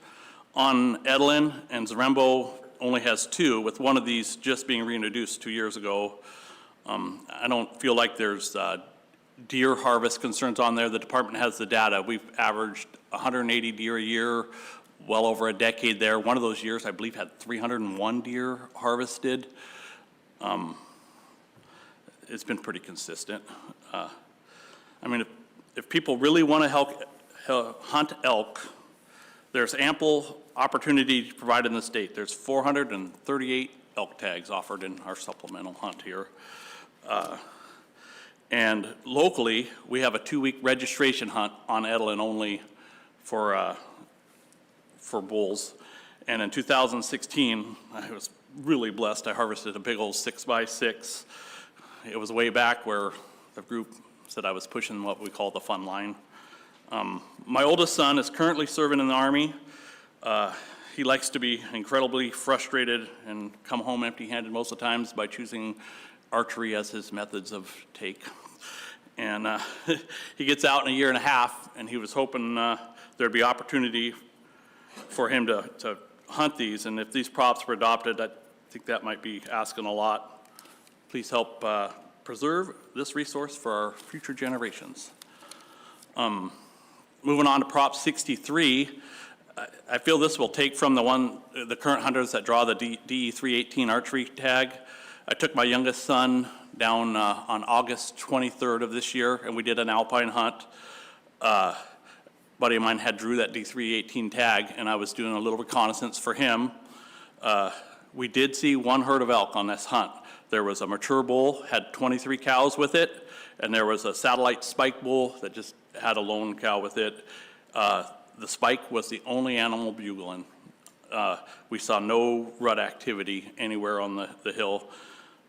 on Edelin, and Zarembo only has 2, with one of these just being reintroduced 2 years ago. I don't feel like there's deer harvest concerns on there. The department has the data. We've averaged 180 deer a year, well over a decade there. One of those years, I believe, had 301 deer harvested. It's been pretty consistent. I mean, if people really want to hunt elk, there's ample opportunity provided in the state. There's 438 elk tags offered in our supplemental hunt here. And locally, we have a 2-week registration hunt on Edelin only for bulls. And in 2016, I was really blessed. I harvested a big old 6x6. It was way back where the group said I was pushing what we call the fun line. My oldest son is currently serving in the Army. He likes to be incredibly frustrated and come home empty-handed most of the times by choosing archery as his methods of take. And he gets out in 1.5 years, and he was hoping there'd be opportunity for him to hunt these. And if these props were adopted, I think that might be asking a lot. Please help preserve this resource for our future generations. Moving on to Prop 63, I feel this will take from the current hunters that draw the DE 318 archery tag. I took my youngest son down on August 23rd of this year, and we did an alpine hunt. Buddy of mine had drew that D318 tag, and I was doing a little reconnaissance for him. We did see 1 herd of elk on this hunt. There was a mature bull, had 23 cows with it, and there was a satellite spike bull that just had a lone cow with it. The spike was the only animal bugling. We saw no rut activity anywhere on the hill.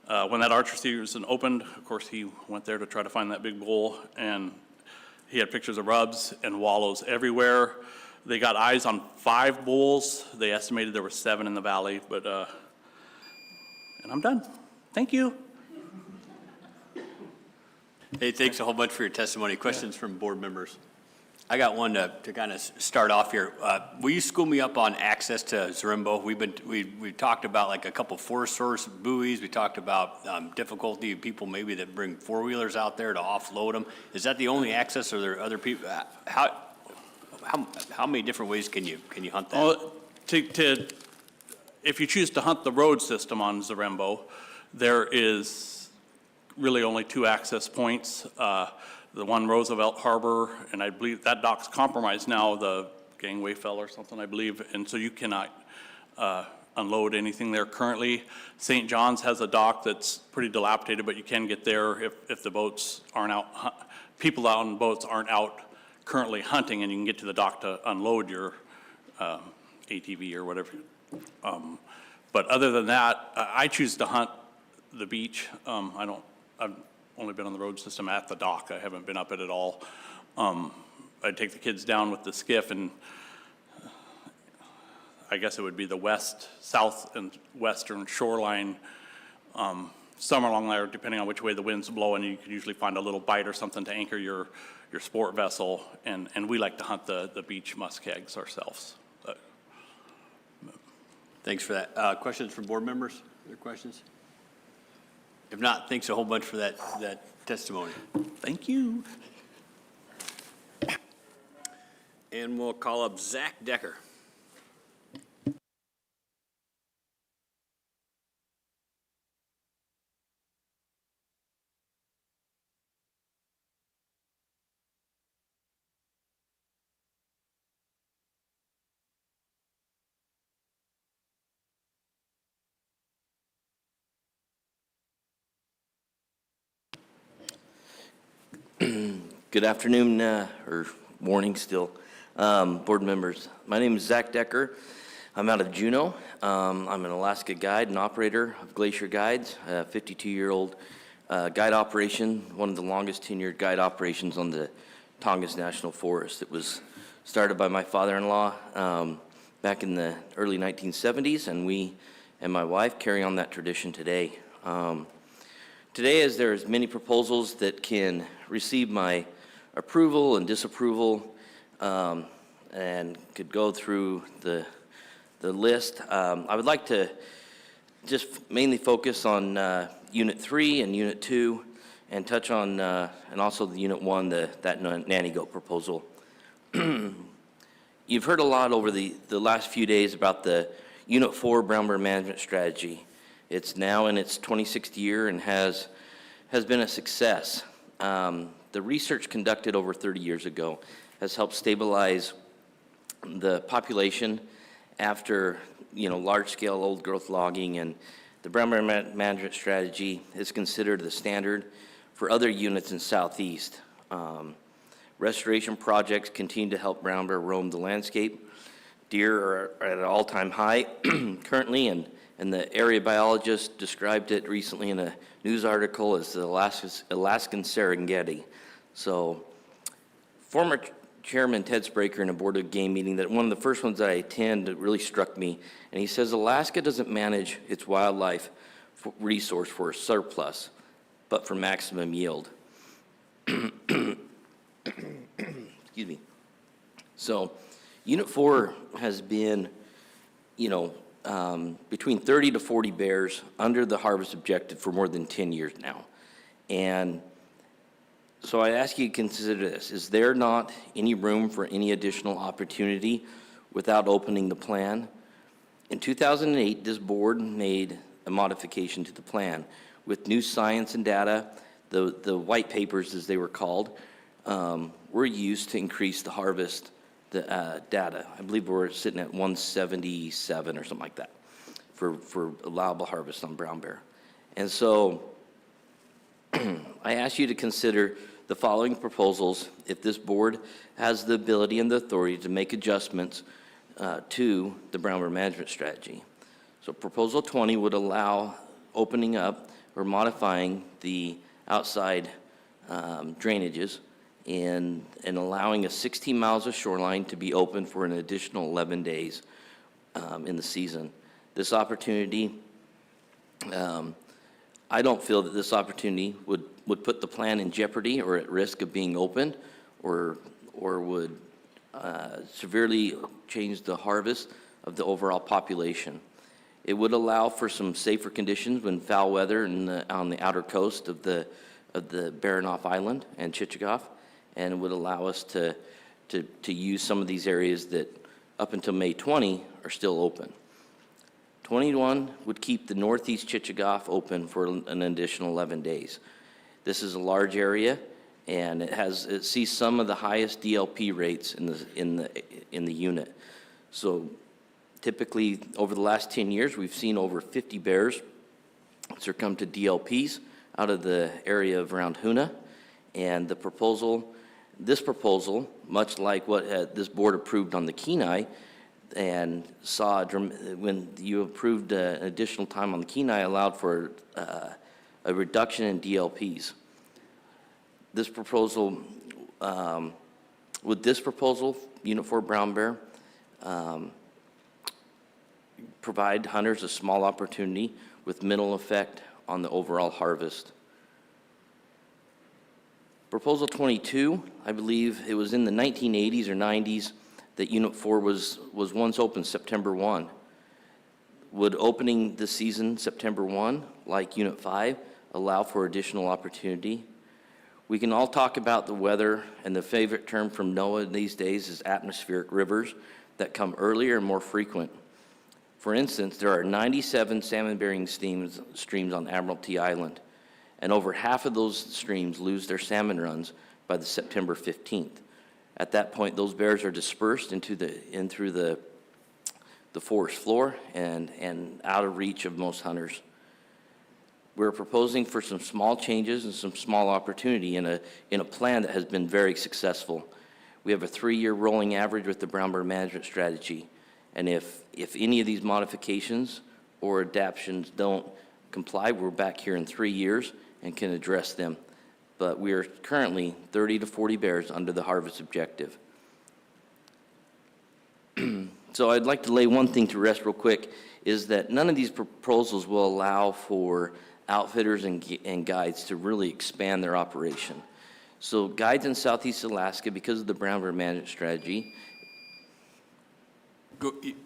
When that archery season opened, of course, he went there to try to find that big bull, and he had pictures of rubs and wallows everywhere. They got eyes on 5 bulls. They estimated there were 7 in the valley, but, and I'm done. Thank you. Hey, thanks a whole bunch for your testimony. Questions from board members? I got one to kind of start off here. Will you school me up on access to Zarembo? We've talked about like a couple Forest Source buoys. We talked about difficulty of people maybe that bring 4-wheelers out there to offload them. Is that the only access, or are there other people? How many different ways can you hunt that? Well, if you choose to hunt the road system on Zarembo, there is really only 2 access points. The one Roosevelt Harbor, and I believe that dock's compromised now, the gangway fell or something, I believe, and so you cannot unload anything there currently. St. John's has a dock that's pretty dilapidated, but you can get there if the boats aren't out, people out on boats aren't out currently hunting, and you can get to the dock to unload your ATV or whatever. But other than that, I choose to hunt the beach. I've only been on the road system at the dock. I haven't been up it at all. I'd take the kids down with the skiff, and I guess it would be the south and western shoreline, somewhere along there, depending on which way the wind's blowing. You can usually find a little bite or something to anchor your sport vessel, and we like to hunt the beach muskegs ourselves. Thanks for that. Questions from board members? Other questions? If not, thanks a whole bunch for that testimony. Thank you. And we'll call up Zach Decker. Good afternoon, or morning still, board members. My name is Zach Decker. I'm out of Juneau. I'm an Alaska guide and operator of Glacier Guides, a 52-year-old guide operation, one of the longest tenured guide operations on the Tongass National Forest. It was started by my father-in-law back in the early 1970s, and we and my wife carry on that tradition today. Today, as there's many proposals that can receive my approval and disapproval, and could go through the list, I would like to just mainly focus on Unit 3 and Unit 2, and touch on, and also the Unit 1, that nanny goat proposal. You've heard a lot over the last few days about the Unit 4 brown bear management strategy. It's now in its 26th year and has been a success. The research conducted over 30 years ago has helped stabilize the population after, large-scale old-growth logging, and the brown bear management strategy is considered the standard for other units in Southeast. Restoration projects continue to help brown bear roam the landscape. Deer are at an all-time high currently, and the area biologist described it recently in a news article as the Alaskan Serengeti. So, former Chairman Ted Spraker in a Board of Game meeting, that one of the first ones that I attend really struck me, and he says Alaska doesn't manage its wildlife resource for a surplus, but for maximum yield. Excuse me. So, Unit 4 has been, between 30 to 40 bears under the harvest objective for more than 10 years now. And so I ask you to consider this. Is there not any room for any additional opportunity without opening the plan? In 2008, this board made a modification to the plan with new science and data. The white papers, as they were called, were used to increase the harvest data. I believe we're sitting at 177 or something like that for allowable harvest on brown bear. And so I ask you to consider the following proposals if this board has the ability and the authority to make adjustments to the brown bear management strategy. So Proposal 20 would allow opening up or modifying the outside drainages and allowing 16 miles of shoreline to be open for an additional 11 days in the season. This opportunity, I don't feel that this opportunity would put the plan in jeopardy or at risk of being opened, or would severely change the harvest of the overall population. It would allow for some safer conditions when foul weather on the outer coast of the Baranof Island and Chichagof, and it would allow us to use some of these areas that up until May 20 are still open. 21 would keep the northeast Chichagof open for an additional 11 days. This is a large area, and it sees some of the highest DLP rates in the unit. So typically, over the last 10 years, we've seen over 50 bears succumb to DLPs out of the area of around Hoonah, and this proposal, much like what this board approved on the Kenai, and saw when you approved additional time on the Kenai, allowed for a reduction in DLPs. This proposal, with this proposal, Unit 4 brown bear, provide hunters a small opportunity with minimal effect on the overall harvest. Proposal 22, I believe it was in the 1980s or 90s that Unit 4 was once open September 1. Would opening the season September 1, like Unit 5, allow for additional opportunity. We can all talk about the weather, and the favorite term from NOAA these days is atmospheric rivers that come earlier and more frequent. For instance, there are 97 salmon-bearing streams on Admiralty Island, and over half of those streams lose their salmon runs by the September 15th. At that point, those bears are dispersed in through the forest floor and out of reach of most hunters. We're proposing for some small changes and some small opportunity in a plan that has been very successful. We have a 3-year rolling average with the brown bear management strategy. And if any of these modifications or adaptations don't comply, we're back here in 3 years and can address them. But we are currently 30 to 40 bears under the harvest objective. So I'd like to lay one thing to rest real quick, is that none of these proposals will allow for outfitters and guides to really expand their operation. So guides in Southeast Alaska, because of the brown bear management strategy,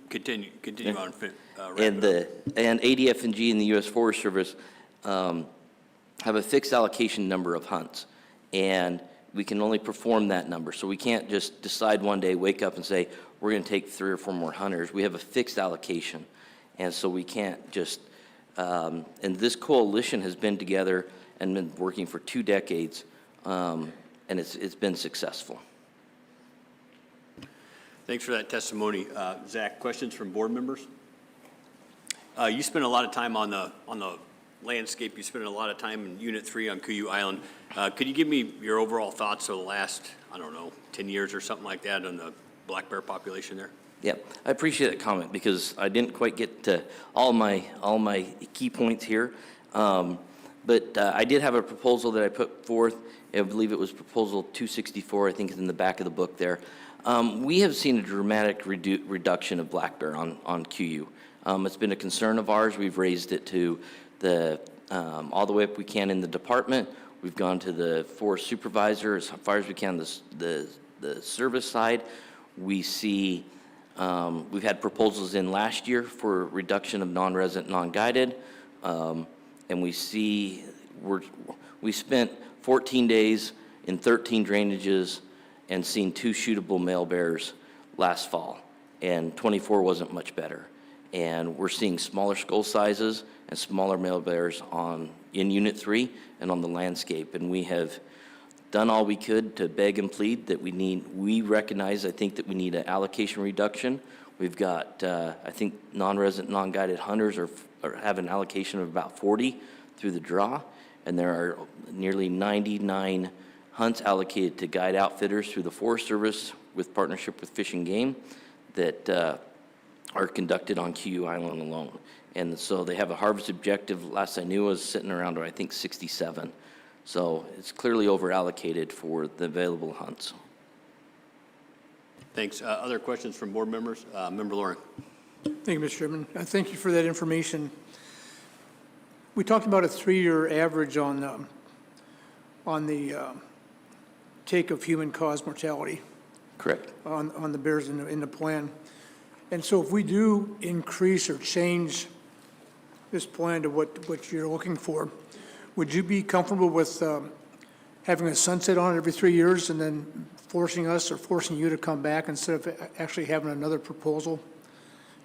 Continue on. and ADF&G and the U.S. Forest Service have a fixed allocation number of hunts, and we can only perform that number. So we can't just decide one day, wake up and say, we're going to take 3 or 4 more hunters. We have a fixed allocation, and so we can't just, and this coalition has been together and been working for 2 decades, and it's been successful. Thanks for that testimony. Zach, questions from board members? You spent a lot of time on the landscape. You spent a lot of time in Unit 3 on Kuyu Island. Could you give me your overall thoughts of the last, 10 years or something like that on the black bear population there? Yeah, I appreciate that comment because I didn't quite get to all my key points here. But I did have a proposal that I put forth. I believe it was proposal 264, I think it's in the back of the book there. We have seen a dramatic reduction of black bear on Kuyu. It's been a concern of ours. We've raised it to all the way up we can in the department. We've gone to the forest supervisor as far as we can, the service side. We see, we've had proposals in last year for reduction of non-resident, non-guided. And we see, we spent 14 days in 13 drainages and seen 2 shootable male bears last fall, and 24 wasn't much better. And we're seeing smaller skull sizes and smaller male bears in Unit 3 and on the landscape. And we have done all we could to beg and plead that we recognize, I think, that we need an allocation reduction. We've got, I think, non-resident, non-guided hunters have an allocation of about 40 through the draw, and there are nearly 99 hunts allocated to guide outfitters through the Forest Service with partnership with Fish and Game that are conducted on Kuyu Island alone. And so they have a harvest objective, last I knew, was sitting around, I think, 67. So it's clearly over-allocated for the available hunts. Thanks. Other questions from board members? Member Loring. Thank you, Mr. Chairman. Thank you for that information. We talked about a 3-year average on the take of human-caused mortality. Correct. On the bears in the plan. And so if we do increase or change this plan to what you're looking for, would you be comfortable with having a sunset on it every 3 years and then forcing us or forcing you to come back instead of actually having another proposal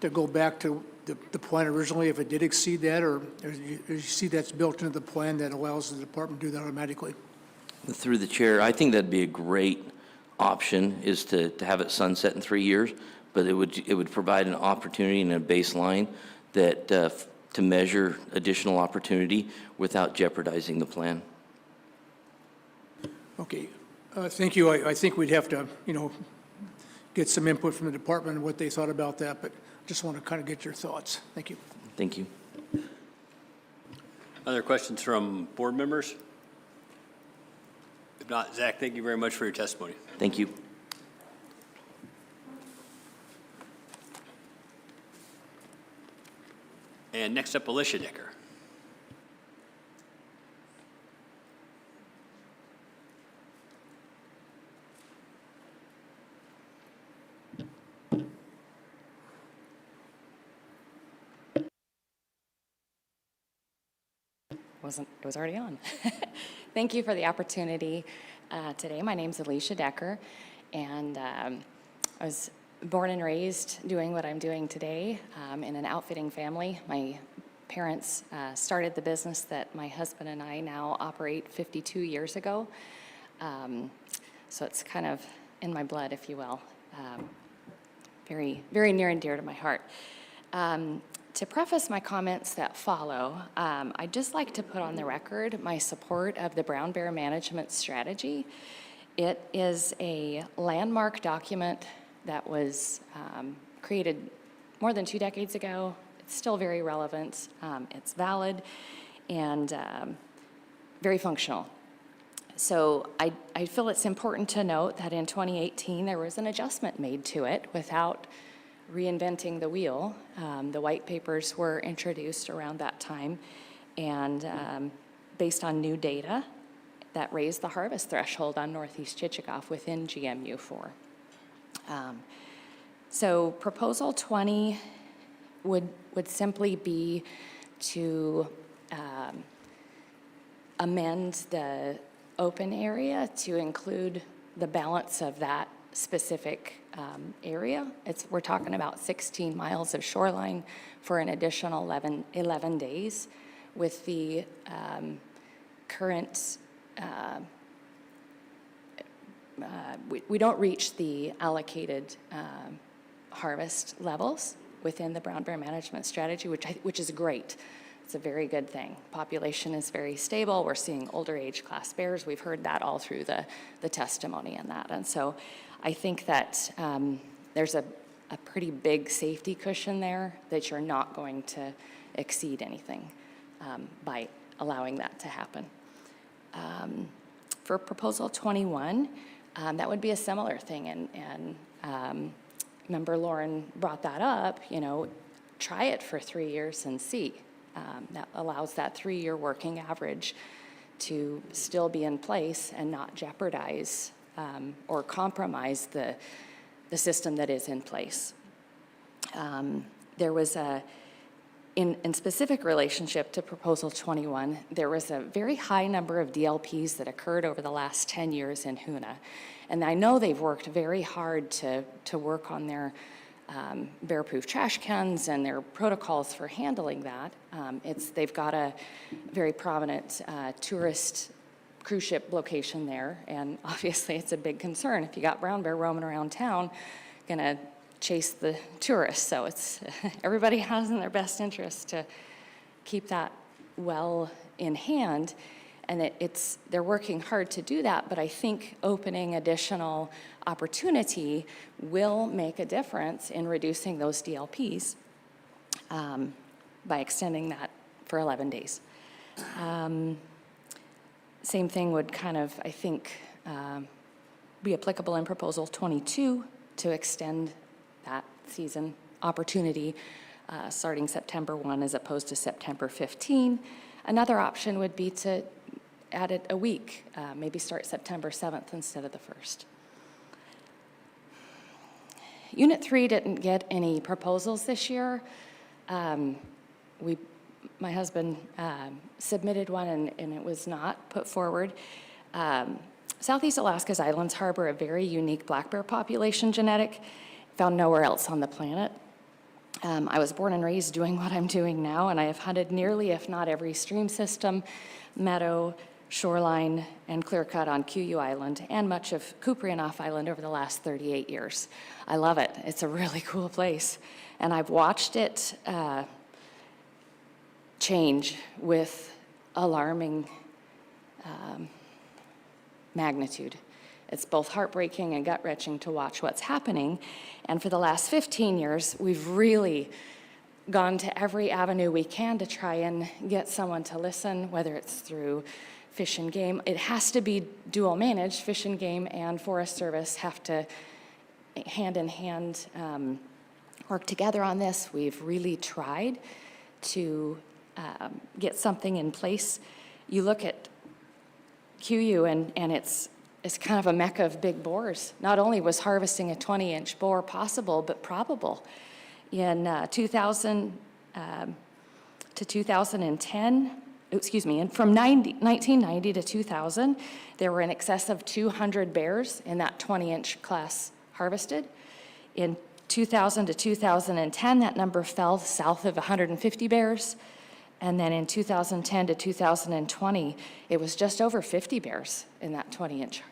to go back to the plan originally if it did exceed that, or you see that's built into the plan that allows the department to do that automatically? Through the chair, I think that'd be a great option, is to have it sunset in 3 years, but it would provide an opportunity and a baseline that to measure additional opportunity without jeopardizing the plan. Okay, thank you. I think we'd have to, get some input from the department on what they thought about that, but just want to kind of get your thoughts. Thank you. Thank you. Other questions from board members? If not, Zach, thank you very much for your testimony. Thank you. And next up, Alicia Decker. it was already on. Thank you for the opportunity today. My name's Alicia Decker, and I was born and raised doing what I'm doing today in an outfitting family. My parents started the business that my husband and I now operate 52 years ago. So it's kind of in my blood, if you will. Very, very near and dear to my heart. To preface my comments that follow, I'd just like to put on the record my support of the brown bear management strategy. It is a landmark document that was created more than 2 decades ago. It's still very relevant. It's valid and very functional. So I feel it's important to note that in 2018, there was an adjustment made to it without reinventing the wheel. The white papers were introduced around that time, and based on new data that raised the harvest threshold on Northeast Chichagof within GMU4. So Proposal 20 would simply be to amend the open area to include the balance of that specific area. We're talking about 16 miles of shoreline for an additional 11 days with the current, we don't reach the allocated harvest levels within the brown bear management strategy, which is great. It's a very good thing. Population is very stable. We're seeing older age class bears. We've heard that all through the testimony and that. And so I think that there's a pretty big safety cushion there that you're not going to exceed anything by allowing that to happen. For Proposal 21, that would be a similar thing. And Member Lauren brought that up, try it for 3 years and see. That allows that 3-year working average to still be in place and not jeopardize or compromise the system that is in place. There was in specific relationship to Proposal 21, there was a very high number of DLPs that occurred over the last 10 years in Hoonah. And I know they've worked very hard to work on their bear-proof trash cans and their protocols for handling that. They've got a very prominent tourist cruise ship location there, and obviously it's a big concern. If you got brown bear roaming around town, gonna chase the tourists. So it's everybody has in their best interest to keep that well in hand. And they're working hard to do that, but I think opening additional opportunity will make a difference in reducing those DLPs by extending that for 11 days. Same thing would kind of, I think, be applicable in Proposal 22 to extend that season opportunity starting September 1 as opposed to September 15. Another option would be to add it a week, maybe start September 7th instead of the 1st. Unit 3 didn't get any proposals this year. My husband submitted one and it was not put forward. Southeast Alaska's islands harbor a very unique black bear population genetic, found nowhere else on the planet. I was born and raised doing what I'm doing now, and I have hunted nearly, if not every stream system, meadow, shoreline, and clear cut on QU Island and much of Kuprianof Island over the last 38 years. I love it. It's a really cool place. And I've watched it change with alarming magnitude. It's both heartbreaking and gut-wrenching to watch what's happening. And for the last 15 years, we've really gone to every avenue we can to try and get someone to listen, whether it's through Fish and Game. It has to be dual managed. Fish and Game and Forest Service have to hand in hand work together on this. We've really tried to get something in place. You look at QU and it's kind of a mecca of big boars. Not only was harvesting a 20-inch boar possible, but probable. In 2000 to 2010, and from 1990 to 2000, there were in excess of 200 bears in that 20-inch class harvested. In 2000 to 2010, that number fell south of 150 bears. And then in 2010 to 2020, it was just over 50 bears in that 20-inch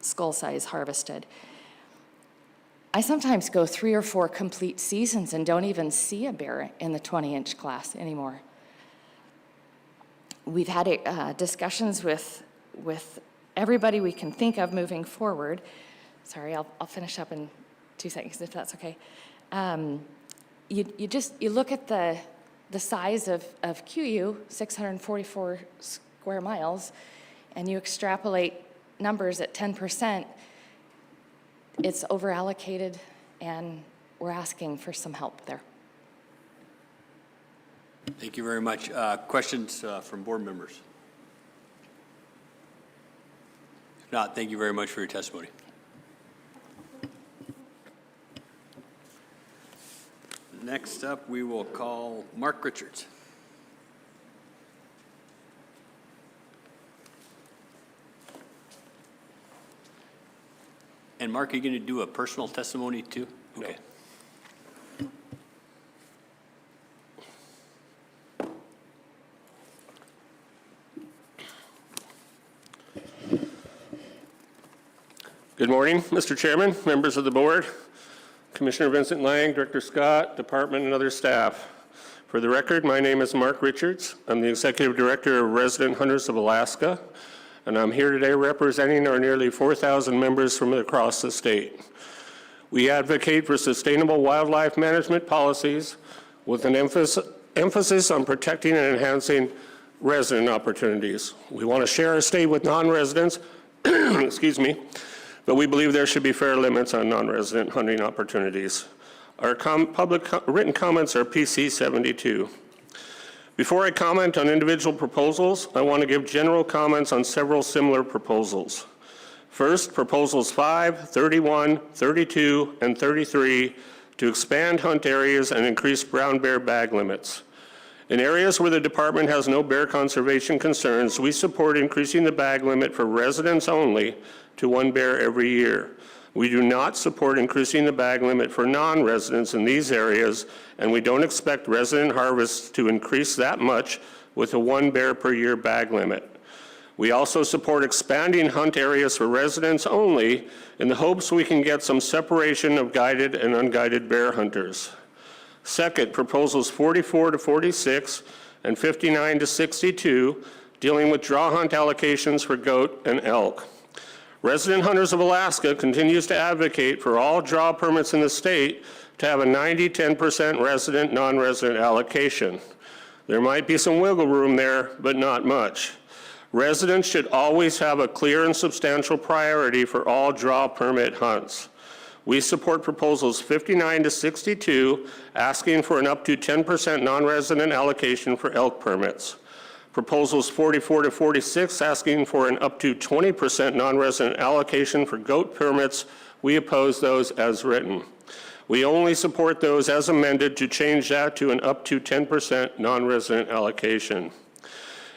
skull size harvested. I sometimes go 3 or 4 complete seasons and don't even see a bear in the 20-inch class anymore. We've had discussions with everybody we can think of moving forward. Sorry, I'll finish up in 2 seconds if that's okay. You look at the size of QU, 644 square miles, and you extrapolate numbers at 10%, it's overallocated, and we're asking for some help there. Thank you very much. Questions from board members? If not, thank you very much for your testimony. Next up, we will call Mark Richards. And Mark, are you going to do a personal testimony too? Okay. Good morning, Mr. Chairman, members of the board, Commissioner Vincent Lang, Director Scott, department, and other staff. For the record, my name is Mark Richards. I'm the Executive Director of Resident Hunters of Alaska, and I'm here today representing our nearly 4,000 members from across the state. We advocate for sustainable wildlife management policies with an emphasis on protecting and enhancing resident opportunities. We want to share our state with non-residents, excuse me, but we believe there should be fair limits on non-resident hunting opportunities. Our public written comments are PC 72. Before I comment on individual proposals, I want to give general comments on several similar proposals. First, proposals 5, 31, 32, and 33 to expand hunt areas and increase brown bear bag limits. In areas where the department has no bear conservation concerns, we support increasing the bag limit for residents only to 1 bear every year. We do not support increasing the bag limit for non-residents in these areas, and we don't expect resident harvests to increase that much with a 1 bear per year bag limit. We also support expanding hunt areas for residents only in the hopes we can get some separation of guided and unguided bear hunters. Second, proposals 44 to 46 and 59 to 62 dealing with draw hunt allocations for goat and elk. Resident Hunters of Alaska continues to advocate for all draw permits in the state to have a 90-10% resident, non-resident allocation. There might be some wiggle room there, but not much. Residents should always have a clear and substantial priority for all draw permit hunts. We support proposals 59 to 62, asking for an up to 10% non-resident allocation for elk permits. Proposals 44 to 46, asking for an up to 20% non-resident allocation for goat permits. We oppose those as written. We only support those as amended to change that to an up to 10% non-resident allocation.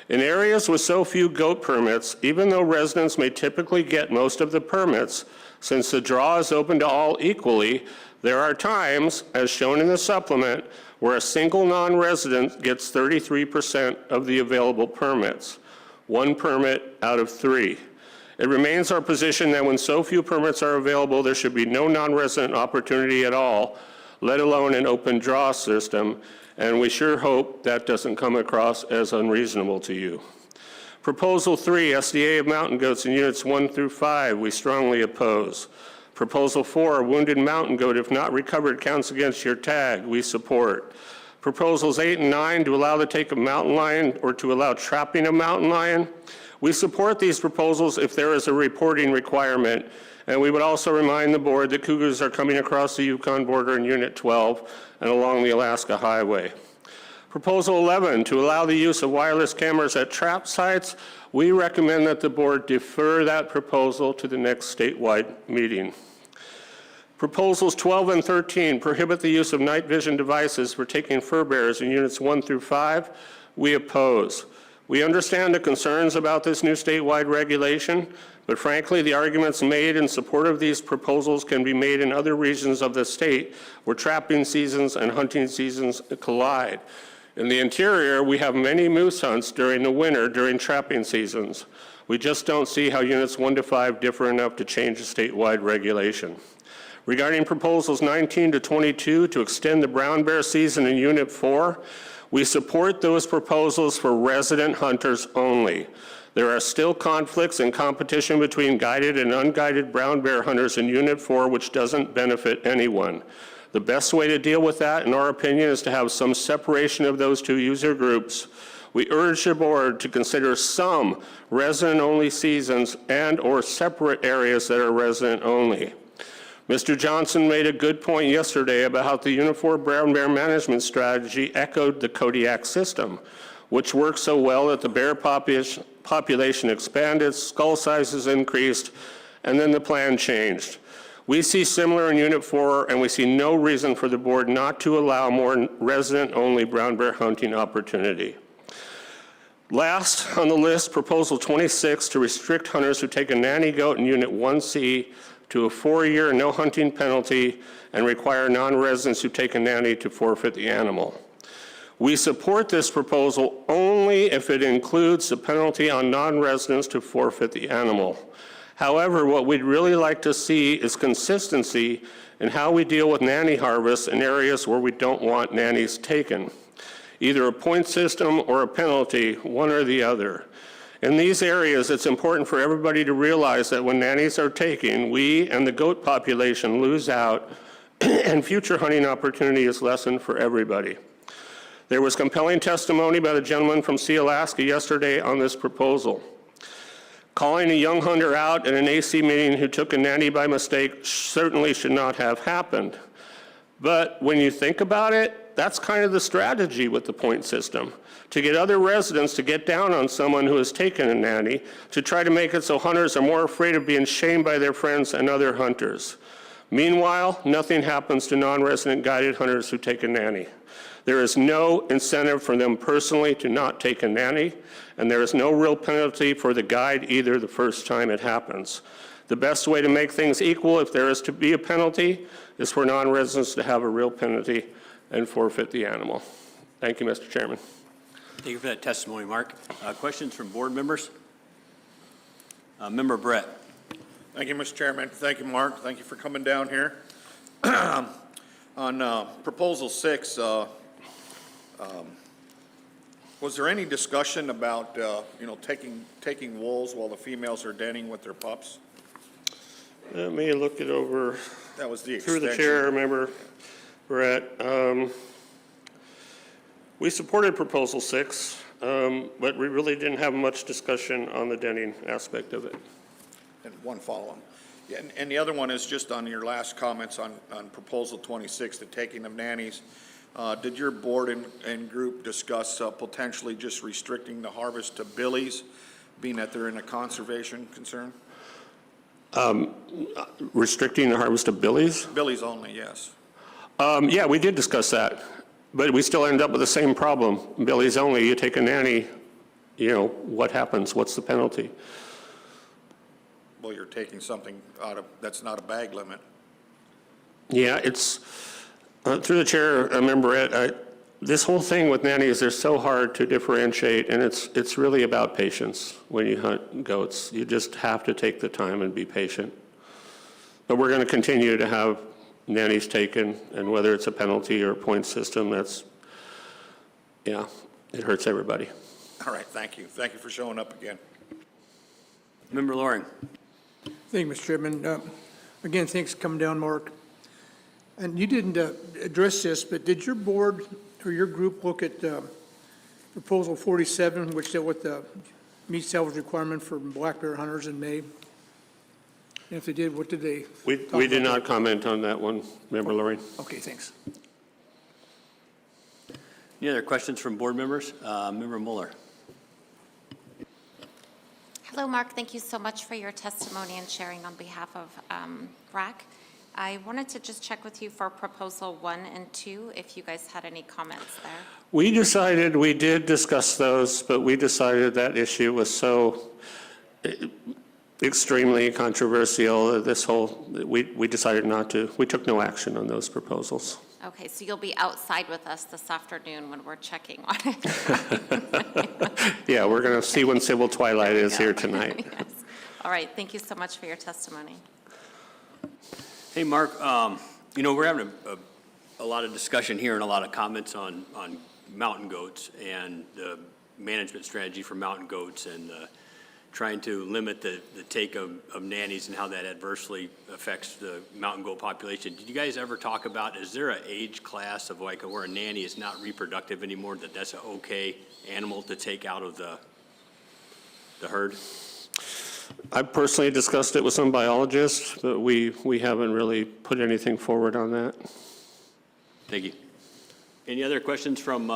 In areas with so few goat permits, even though residents may typically get most of the permits, since the draw is open to all equally, there are times, as shown in the supplement, where a single non-resident gets 33% of the available permits, 1 permit out of 3. It remains our position that when so few permits are available, there should be no non-resident opportunity at all, let alone an open draw system, and we sure hope that doesn't come across as unreasonable to you. Proposal 3, SDA of mountain goats in units 1 through 5, we strongly oppose. Proposal 4, wounded mountain goat if not recovered counts against your tag, we support. Proposals 8 and 9 to allow the take of mountain lion or to allow trapping of mountain lion. We support these proposals if there is a reporting requirement, and we would also remind the board that cougars are coming across the Yukon border in Unit 12 and along the Alaska Highway. Proposal 11, to allow the use of wireless cameras at trap sites, we recommend that the board defer that proposal to the next statewide meeting. Proposals 12 and 13 prohibit the use of night vision devices for taking fur bears in units 1 through 5. We oppose. We understand the concerns about this new statewide regulation, but frankly, the arguments made in support of these proposals can be made in other regions of the state where trapping seasons and hunting seasons collide. In the interior, we have many moose hunts during the winter during trapping seasons. We just don't see how units 1 to 5 differ enough to change the statewide regulation. Regarding proposals 19 to 22 to extend the brown bear season in Unit 4, we support those proposals for resident hunters only. There are still conflicts and competition between guided and unguided brown bear hunters in Unit 4, which doesn't benefit anyone. The best way to deal with that, in our opinion, is to have some separation of those two user groups. We urge the board to consider some resident-only seasons and or separate areas that are resident-only. Mr. Johnson made a good point yesterday about how the Unit 4 brown bear management strategy echoed the Kodiak system, which worked so well that the bear population expanded, skull sizes increased, and then the plan changed. We see similar in Unit 4, and we see no reason for the board not to allow more resident-only brown bear hunting opportunity. Last on the list, Proposal 26 to restrict hunters who take a nanny goat in Unit 1C to a 4-year no hunting penalty and require non-residents who take a nanny to forfeit the animal. We support this proposal only if it includes the penalty on non-residents to forfeit the animal. However, what we'd really like to see is consistency in how we deal with nanny harvests in areas where we don't want nannies taken. Either a point system or a penalty, one or the other. In these areas, it's important for everybody to realize that when nannies are taken, we and the goat population lose out and future hunting opportunity is lessened for everybody. There was compelling testimony by the gentleman from Sealaska yesterday on this proposal. Calling a young hunter out at an AC meeting who took a nanny by mistake certainly should not have happened. But when you think about it, that's kind of the strategy with the point system, to get other residents to get down on someone who has taken a nanny, to try to make it so hunters are more afraid of being shamed by their friends and other hunters. Meanwhile, nothing happens to non-resident guided hunters who take a nanny. There is no incentive for them personally to not take a nanny, and there is no real penalty for the guide either the first time it happens. The best way to make things equal, if there is to be a penalty, is for non-residents to have a real penalty and forfeit the animal. Thank you, Mr. Chairman. Thank you for that testimony, Mark. Questions from board members? Member Brett. Thank you, Mr. Chairman. Thank you, Mark. Thank you for coming down here. On Proposal 6, was there any discussion about, taking wolves while the females are denning with their pups? Let me look it over. That was the Through extension. the chair, Member Brett. We supported Proposal 6, but we really didn't have much discussion on the denning aspect of it. And one follow-on. Yeah, and the other one is just on your last comments on Proposal 26, the taking of nannies. Did your board and group discuss potentially just restricting the harvest to billies, being that they're in a conservation concern? Restricting the harvest of billies? Billies only, yes. Yeah, we did discuss that, but we still end up with the same problem. Billies only, you take a nanny, what happens? What's the penalty? Well, you're taking something out of, that's not a bag limit. Yeah, it's, through the chair, Member, this whole thing with nannies, they're so hard to differentiate, and it's really about patience when you hunt goats. You just have to take the time and be patient. But we're going to continue to have nannies taken, and whether it's a penalty or a point system, it hurts everybody. All right, thank you. Thank you for showing up again. Member Loring. Thank you, Mr. Chairman. Again, thanks for coming down, Mark. And you didn't address this, but did your board or your group look at Proposal 47, which dealt with the meat salvage requirement for black bear hunters in May? And if they did, what did they? We did not comment on that one, Member Loring. Okay, thanks. Any other questions from board members? Member Mueller. Hello, Mark. Thank you so much for your testimony and sharing on behalf of RAC. I wanted to just check with you for proposal 1 and 2, if you guys had any comments there. We did discuss those, but we decided that issue was so extremely controversial, we decided not to. We took no action on those proposals. Okay, so you'll be outside with us this afternoon when we're checking on it. Yeah, we're going to see when Civil Twilight is here tonight. Yes. All right, thank you so much for your testimony. Hey, Mark, we're having a lot of discussion here and a lot of comments on mountain goats and the management strategy for mountain goats and trying to limit the take of nannies and how that adversely affects the mountain goat population. Did you guys ever talk about, is there an age class of like where a nanny is not reproductive anymore, that's an okay animal to take out of the herd? I personally discussed it with some biologists, but we haven't really put anything forward on that. Thank you. Any other questions from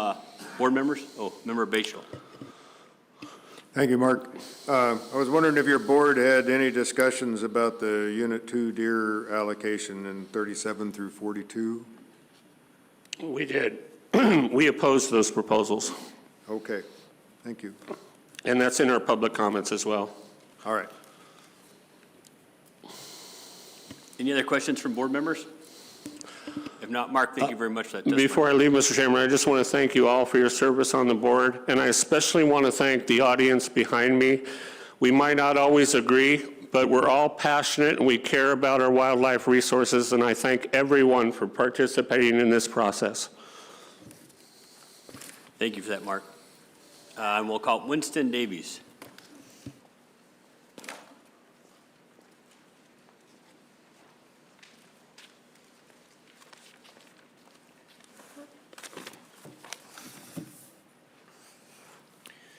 board members? Oh, Member Batchel. Thank you, Mark. I was wondering if your board had any discussions about the Unit 2 deer allocation in 37 through 42? We did. We opposed those proposals. Okay, thank you. And that's in our public comments as well. All right. Any other questions from board members? If not, Mark, thank you very much for that testimony. Before I leave, Mr. Chairman, I just want to thank you all for your service on the board, and I especially want to thank the audience behind me. We might not always agree, but we're all passionate and we care about our wildlife resources, and I thank everyone for participating in this process. Thank you for that, Mark. And we'll call Winston Davies.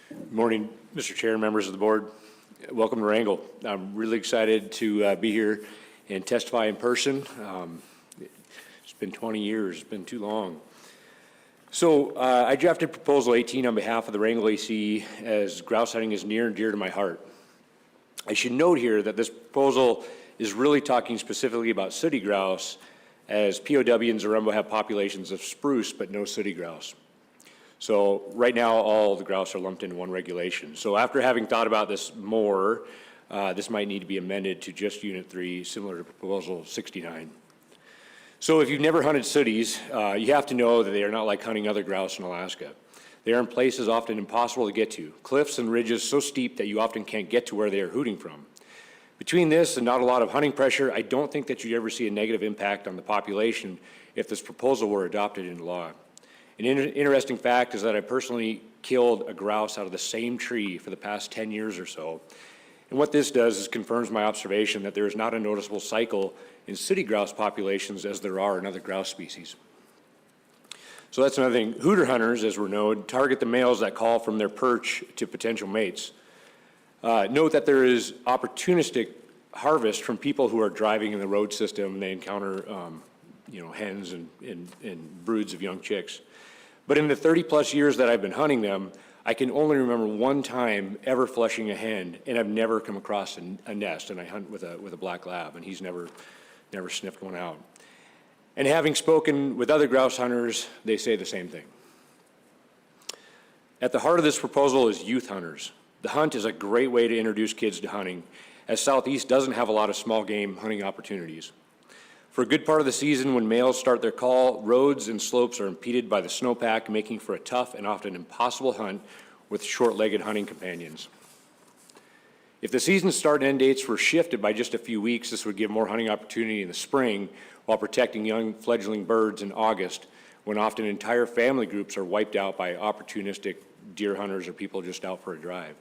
Good morning, Mr. Chair, members of the board. Welcome to Wrangell. I'm really excited to be here and testify in person. It's been 20 years, it's been too long. So I drafted Proposal 18 on behalf of the Wrangell AC as grouse hunting is near and dear to my heart. I should note here that this proposal is really talking specifically about sooty grouse, as POW and Zarembo have populations of spruce but no sooty grouse. So right now, all the grouse are lumped into one regulation. So after having thought about this more, this might need to be amended to just Unit 3, similar to Proposal 69. So if you've never hunted sooties, you have to know that they are not like hunting other grouse in Alaska. They are in places often impossible to get to, cliffs and ridges so steep that you often can't get to where they are hooting from. Between this and not a lot of hunting pressure, I don't think that you'd ever see a negative impact on the population if this proposal were adopted into law. An interesting fact is that I personally killed a grouse out of the same tree for the past 10 years or so. And what this does is confirms my observation that there is not a noticeable cycle in sooty grouse populations as there are in other grouse species. So that's another thing. Hooter hunters, as we're known, target the males that call from their perch to potential mates. Note that there is opportunistic harvest from people who are driving in the road system and they encounter hens and broods of young chicks. But in the 30-plus years that I've been hunting them, I can only remember one time ever flushing a hen, and I've never come across a nest, and I hunt with a black lab, and he's never sniffed one out. And having spoken with other grouse hunters, they say the same thing. At the heart of this proposal is youth hunters. The hunt is a great way to introduce kids to hunting, as Southeast doesn't have a lot of small game hunting opportunities. For a good part of the season, when males start their call, roads and slopes are impeded by the snowpack, making for a tough and often impossible hunt with short-legged hunting companions. If the season start and end dates were shifted by just a few weeks, this would give more hunting opportunity in the spring while protecting young fledgling birds in August, when often entire family groups are wiped out by opportunistic deer hunters or people just out for a drive.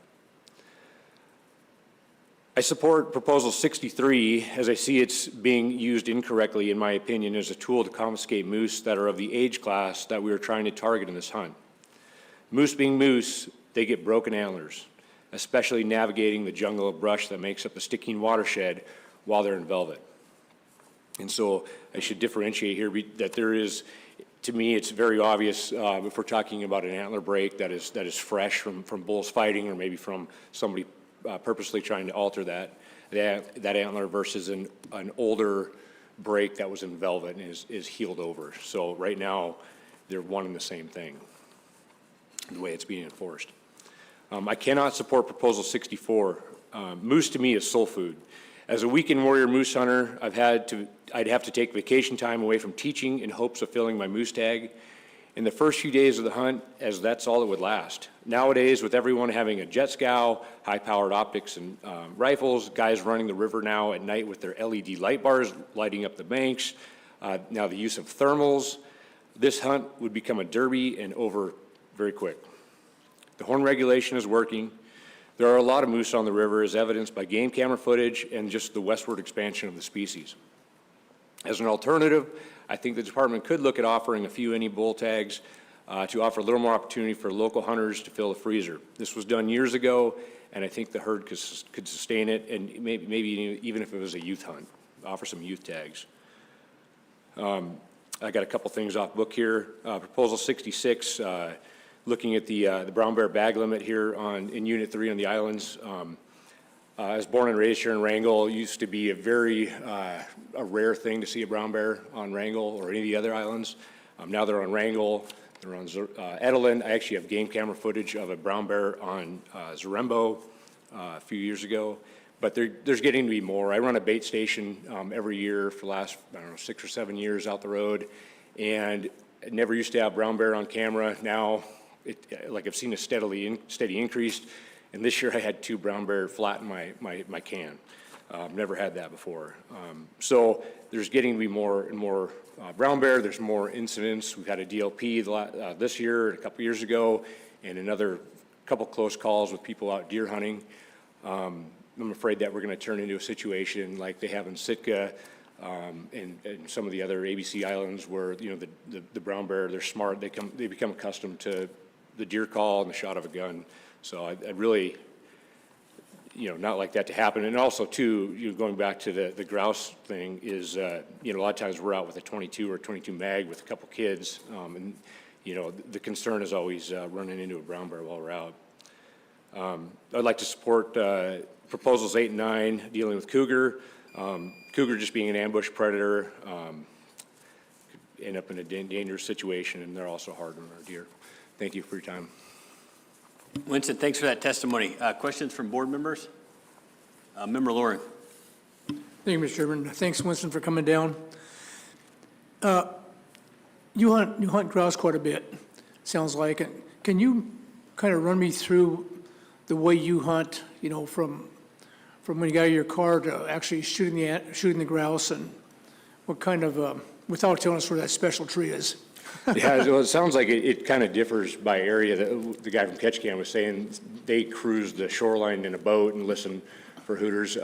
I support Proposal 63 as I see it's being used incorrectly, in my opinion, as a tool to confiscate moose that are of the age class that we are trying to target in this hunt. Moose being moose, they get broken antlers, especially navigating the jungle of brush that makes up the Stickeen watershed while they're in velvet. And so I should differentiate here that there is, to me, it's very obvious if we're talking about an antler break that is fresh from bulls fighting or maybe from somebody purposely trying to alter that antler versus an older break that was in velvet and is healed over. So right now, they're one and the same thing, the way it's being enforced. I cannot support Proposal 64. Moose to me is soul food. As a weekend warrior moose hunter, I'd have to take vacation time away from teaching in hopes of filling my moose tag. In the first few days of the hunt, as that's all it would last. Nowadays, with everyone having a jet scow, high-powered optics and rifles, guys running the river now at night with their LED light bars lighting up the banks, now the use of thermals, this hunt would become a derby and over very quick. The horn regulation is working. There are a lot of moose on the river, as evidenced by game camera footage and just the westward expansion of the species. As an alternative, I think the department could look at offering a few any bull tags to offer a little more opportunity for local hunters to fill the freezer. This was done years ago, and I think the herd could sustain it, and maybe even if it was a youth hunt, offer some youth tags. I got a couple things off book here. Proposal 66, looking at the brown bear bag limit here in Unit 3 on the islands. I was born and raised here in Wrangell. It used to be a rare thing to see a brown bear on Wrangell or any of the other islands. Now they're on Wrangell, they're on Edelin. I actually have game camera footage of a brown bear on Zarembo a few years ago. But there's getting to be more. I run a bait station every year for the last, 6 or 7 years out the road. And I never used to have brown bear on camera. Now, I've seen a steady increase. And this year I had 2 brown bear flat in my can. Never had that before. So there's getting to be more and more brown bear. There's more incidents. We've had a DLP this year, a couple years ago, and another couple close calls with people out deer hunting. I'm afraid that we're going to turn into a situation like they have in Sitka and some of the other ABC islands where, the brown bear, they're smart. They become accustomed to the deer call and the shot of a gun. So I'd really, not like that to happen. And also, too, going back to the grouse thing is, a lot of times we're out with a 22 or 22 mag with a couple kids. And, the concern is always running into a brown bear while we're out. I'd like to support Proposals 8 and 9 dealing with cougar. Cougar just being an ambush predator, could end up in a dangerous situation, and they're also hard on our deer. Thank you for your time. Winston, thanks for that testimony. Questions from board members? Member Loring. Thank you, Mr. Chairman. Thanks, Winston, for coming down. You hunt grouse quite a bit, sounds like. Can you kind of run me through the way you hunt, from when you got out of your car to actually shooting the grouse, and what kind of, without telling us where that special tree is? Yeah, well, it sounds like it kind of differs by area. The guy from Ketchikan was saying they cruise the shoreline in a boat and listen for hooters.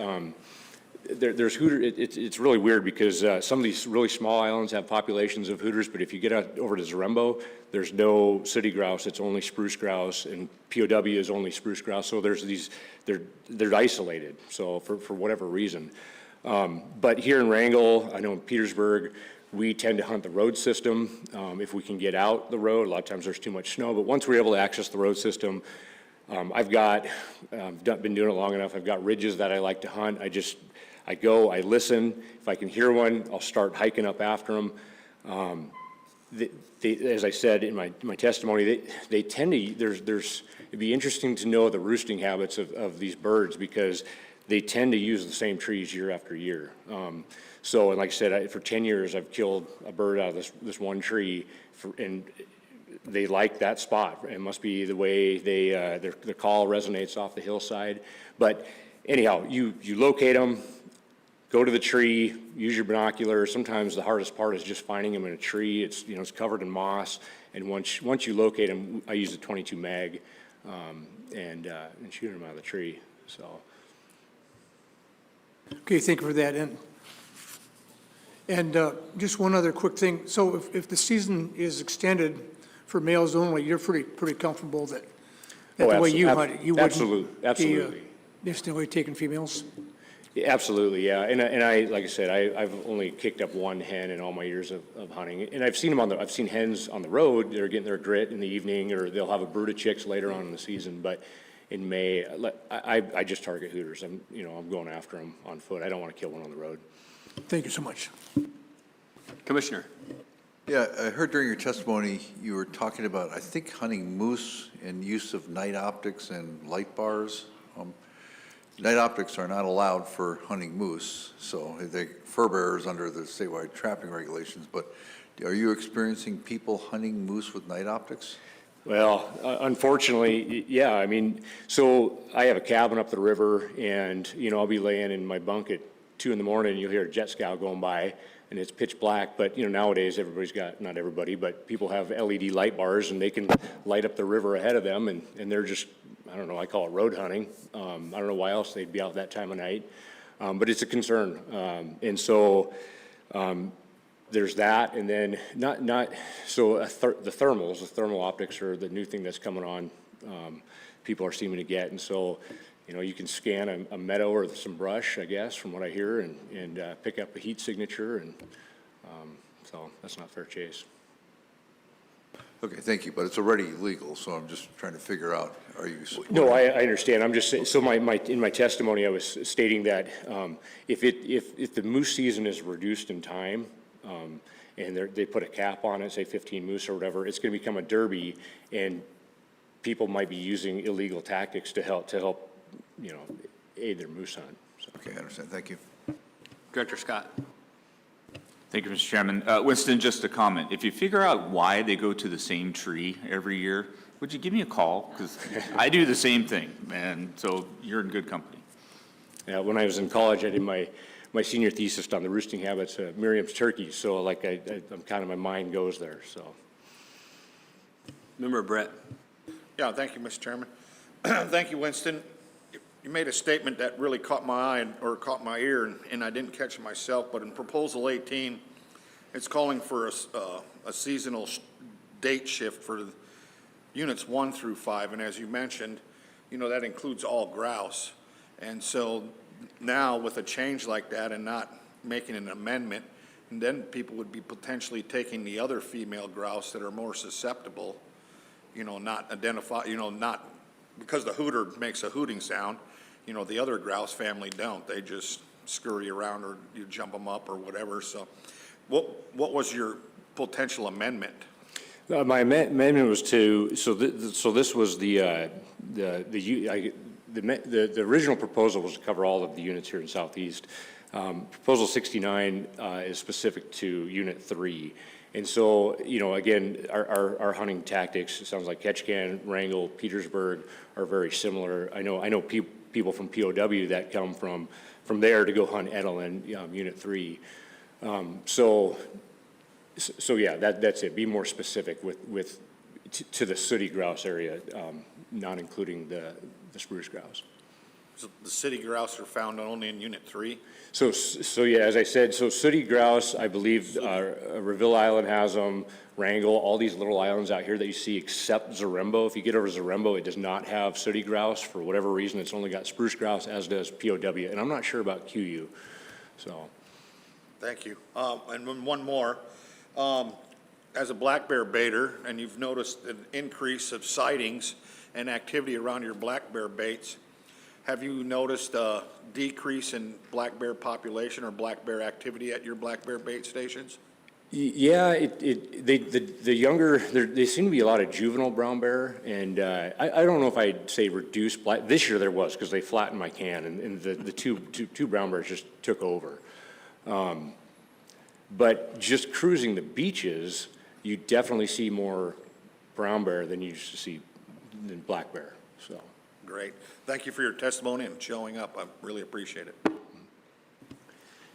There's hooter. It's really weird because some of these really small islands have populations of hooters, but if you get out over to Zarembo, there's no city grouse. It's only spruce grouse, and POW is only spruce grouse. So there's these. They're isolated. So for whatever reason, but here in Wrangell, I know in Petersburg, we tend to hunt the road system if we can get out the road. A lot of times there's too much snow, but once we're able to access the road system, I've been doing it long enough. I've got ridges that I like to hunt. I go, I listen. If I can hear one, I'll start hiking up after them. As I said in my testimony, they tend to, it'd be interesting to know the roosting habits of these birds because they tend to use the same trees year after year. And like I said, for 10 years, I've killed a bird out of this one tree, and they like that spot. It must be the way their call resonates off the hillside. But anyhow, you locate them, go to the tree, use your binoculars. Sometimes the hardest part is just finding them in a tree. It's covered in moss, and once you locate them, I use a 22 mag and shoot them out of the tree. So. Okay, thank you for that. And just one other quick thing. So if the season is extended for males only, you're pretty comfortable that the way you hunt it, you wouldn't absolutely. There's no way taking females? Yeah, absolutely, yeah. And I, like I said, I've only kicked up one hen in all my years of hunting. And I've seen them I've seen hens on the road that are getting their grit in the evening, or they'll have a brood of chicks later on in the season. But in May, I just target hooters. I'm going after them on foot. I don't want to kill one on the road. Thank you so much. Commissioner? Yeah, I heard during your testimony, you were talking about, I think, hunting moose and use of night optics and light bars. Night optics are not allowed for hunting moose, so they fur bearers under the statewide trapping regulations, but are you experiencing people hunting moose with night optics? Well, unfortunately, yeah, I mean, so I have a cabin up the river and, you know, I'll be laying in my bunk at 2 in the morning and you'll hear a jet scow going by and it's pitch black, but, you know, nowadays everybody's got, not everybody, but people have LED light bars and they can light up the river ahead of them and they're just, I don't know, I call it road hunting. I don't know why else they'd be out that time of night, but it's a concern. And so, there's that, and then so the thermal optics are the new thing that's coming on. People are seeming to get, and so, you know, you can scan a meadow or some brush, I guess, from what I hear, and pick up a heat signature, and so that's not fair chase. Okay, thank you, but it's already illegal, so I'm just trying to figure out, are you? No, I understand. I'm just saying, so in my testimony, I was stating that if the moose season is reduced in time, and they put a cap on it, say 15 moose or whatever, it's going to become a derby, and people might be using illegal tactics to help, you know, aid their moose hunt. So. Okay, I understand. Thank you. Director Scott? Thank you, Mr. Chairman. Winston, just a comment. If you figure out why they go to the same tree every year, would you give me a call? Because I do the same thing, and so you're in good company. Yeah, when I was in college, I did my senior thesis on the roosting habits of Miriam's turkeys, so like I'm kind of, my mind goes there, so. Member Brett? Yeah, thank you, Mr. Chairman. Thank you, Winston. You made a statement that really caught my eye, or caught my ear, and I didn't catch it myself, but in Proposal 18, it's calling for a seasonal date shift for units 1 through 5, and as you mentioned, you know, that includes all grouse. And so now with a change like that and not making an amendment, and then people would be potentially taking the other female grouse that are more susceptible, you know, not identify, you know, not, because the hooter makes a hooting sound, you know, the other grouse family don't. They just scurry around or you jump them up or whatever. So what was your potential amendment? My amendment was to, so this was the original proposal was to cover all of the units here in Southeast. Proposal 69 is specific to Unit 3. And so, you know, again, our hunting tactics, it sounds like Ketchikan, Wrangell, Petersburg are very similar. I know people from POW that come from there to go hunt Edelin, Unit 3. So yeah, that's it. Be more specific to the sooty grouse area, not including the spruce grouse. So the city grouse are found only in Unit 3? So yeah, as I said, so sooty grouse, I believe Reville Island has them, Wrangell, all these little islands out here that you see except Zarembo. If you get over Zarembo, it does not have sooty grouse. For whatever reason, it's only got spruce grouse, as does POW. And I'm not sure about QU, so. Thank you. And then one more. As a black bear baiter, and you've noticed an increase of sightings and activity around your black bear baits, have you noticed a decrease in black bear population or black bear activity at your black bear bait stations? Yeah, the younger, there seem to be a lot of juvenile brown bear, and I don't know if I'd say reduced black. This year there was, because they flattened my can, and the two brown bears just took over. But just cruising the beaches, you definitely see more brown bear than you used to see than black bear. So Great. Thank you for your testimony and showing up. I really appreciate it.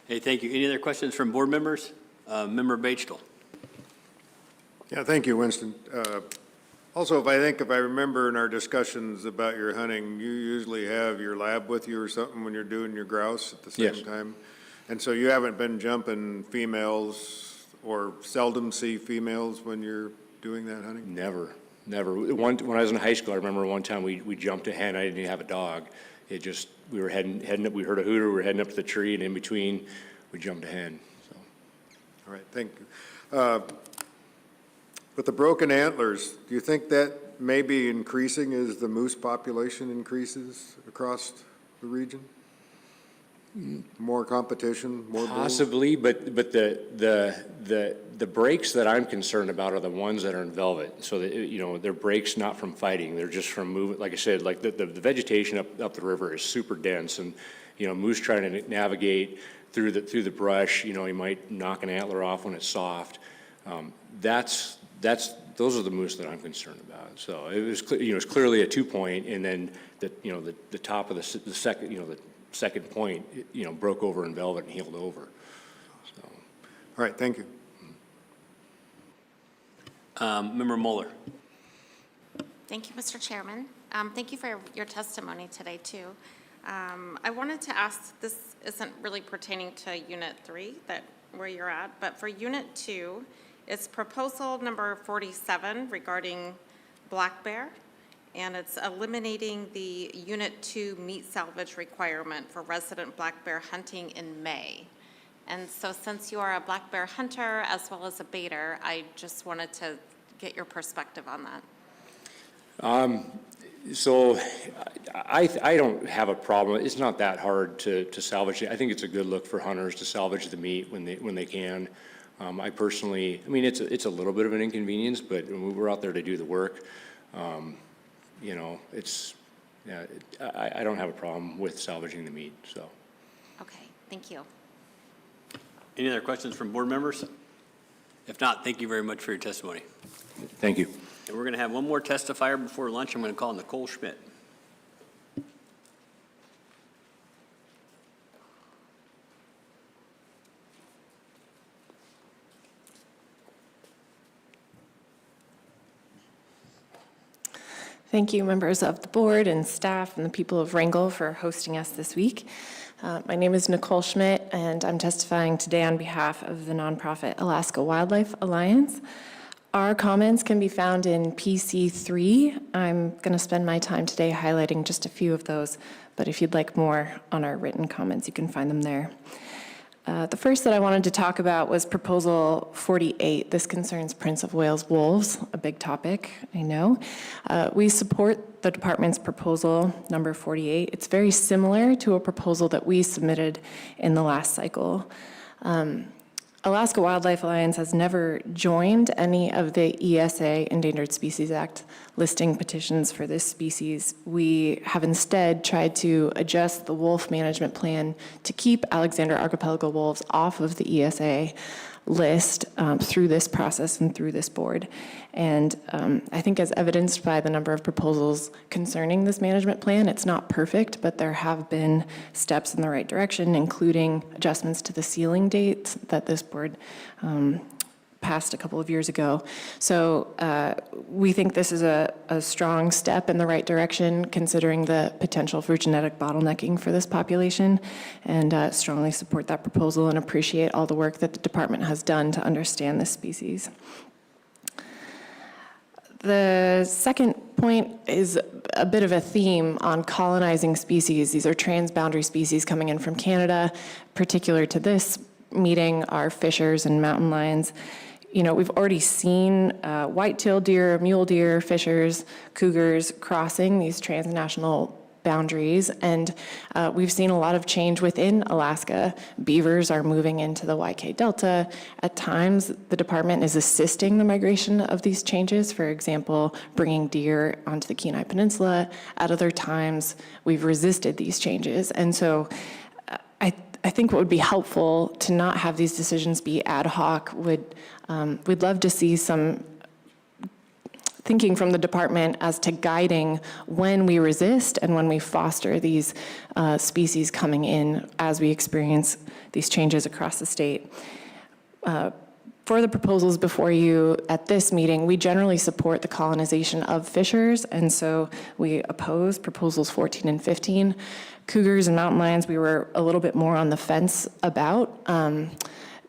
Hey, thank you. Any other questions from board members? Member Bachtel. Yeah, thank you, Winston. Also, if I remember in our discussions about your hunting, you usually have your lab with you or something when you're doing your grouse at the same time. And so you haven't been jumping females or seldom see females when you're doing that hunting? Never. When I was in high school, I remember one time we jumped a hen. I didn't even have a dog. It just, we were heading up, we heard a hooter, we were heading up to the tree, and in between, we jumped a hen. So. All right, thank you. With the broken antlers, do you think that may be increasing as the moose population increases across the region? More competition, more bulls? Possibly, but the breaks that I'm concerned about are the ones that are in velvet. So that, you know, they're breaks not from fighting, they're just from moving. Like I said, like the vegetation up the river is super dense, and, you know, moose trying to navigate through the brush, you know, he might knock an antler off when it's soft. Those are the moose that I'm concerned about. So it was, you know, it's clearly a 2-point, and then the top of the second, you know, the second point, you know, broke over in velvet and healed over. So. All right, thank you. Member Mueller. Thank you, Mr. Chairman. Thank you for your testimony today, too. I wanted to ask, this isn't really pertaining to Unit 3, where you're at, but for Unit 2, it's proposal number 47 regarding black bear, and it's eliminating the Unit 2 meat salvage requirement for resident black bear hunting in May. And so since you are a black bear hunter as well as a baiter, I just wanted to get your perspective on that. So I don't have a problem. It's not that hard to salvage it. I think it's a good look for hunters to salvage the meat when they can. I personally, I mean, it's a little bit of an inconvenience, but when we're out there to do the work, you know, I don't have a problem with salvaging the meat, so. Okay, thank you. Any other questions from board members? If not, thank you very much for your testimony. Thank you. And we're going to have one more testifier before lunch. I'm going to call Nicole Schmidt. Thank you, members of the board and staff and the people of Wrangell, for hosting us this week. My name is Nicole Schmidt, and I'm testifying today on behalf of the nonprofit Alaska Wildlife Alliance. Our comments can be found in PC3. I'm going to spend my time today highlighting just a few of those, but if you'd like more on our written comments, you can find them there. The first that I wanted to talk about was Proposal 48. This concerns Prince of Wales wolves, a big topic, I know. We support the department's proposal, number 48. It's very similar to a proposal that we submitted in the last cycle. Alaska Wildlife Alliance has never joined any of the ESA, Endangered Species Act, listing petitions for this species. We have instead tried to adjust the wolf management plan to keep Alexander archipelago wolves off of the ESA list through this process and through this board. And I think, as evidenced by the number of proposals concerning this management plan, it's not perfect, but there have been steps in the right direction, including adjustments to the ceiling dates that this board passed a couple of years ago. So we think this is a strong step in the right direction, considering the potential for genetic bottlenecking for this population, and strongly support that proposal and appreciate all the work that the department has done to understand this species. The second point is a bit of a theme on colonizing species. These are transboundary species coming in from Canada. Particular to this meeting are fishers and mountain lions. You know, we've already seen white-tailed deer, mule deer, fishers, cougars crossing these transnational boundaries, and we've seen a lot of change within Alaska. Beavers are moving into the YK Delta. At times, the department is assisting the migration of these changes, for example, bringing deer onto the Kenai Peninsula. At other times, we've resisted these changes, and so I think what would be helpful to not have these decisions be ad hoc. We'd love to see some thinking from the department as to guiding when we resist and when we foster these species coming in as we experience these changes across the state. For the proposals before you at this meeting, we generally support the colonization of fishers, and so we oppose proposals 14 and 15. Cougars and mountain lions, we were a little bit more on the fence about.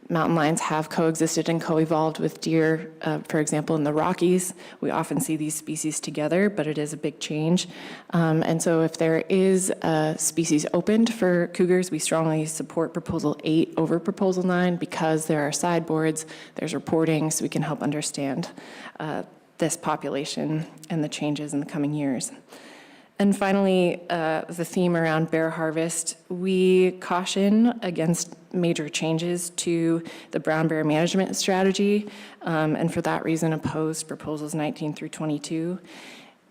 Mountain lions have coexisted and co-evolved with deer, for example, in the Rockies. We often see these species together, but it is a big change. And so if there is a species opened for cougars, we strongly support Proposal 8 over Proposal 9 because there are sideboards, there's reporting, so we can help understand this population and the changes in the coming years. And finally, the theme around bear harvest, we caution against major changes to the brown bear management strategy, and for that reason opposed proposals 19 through 22.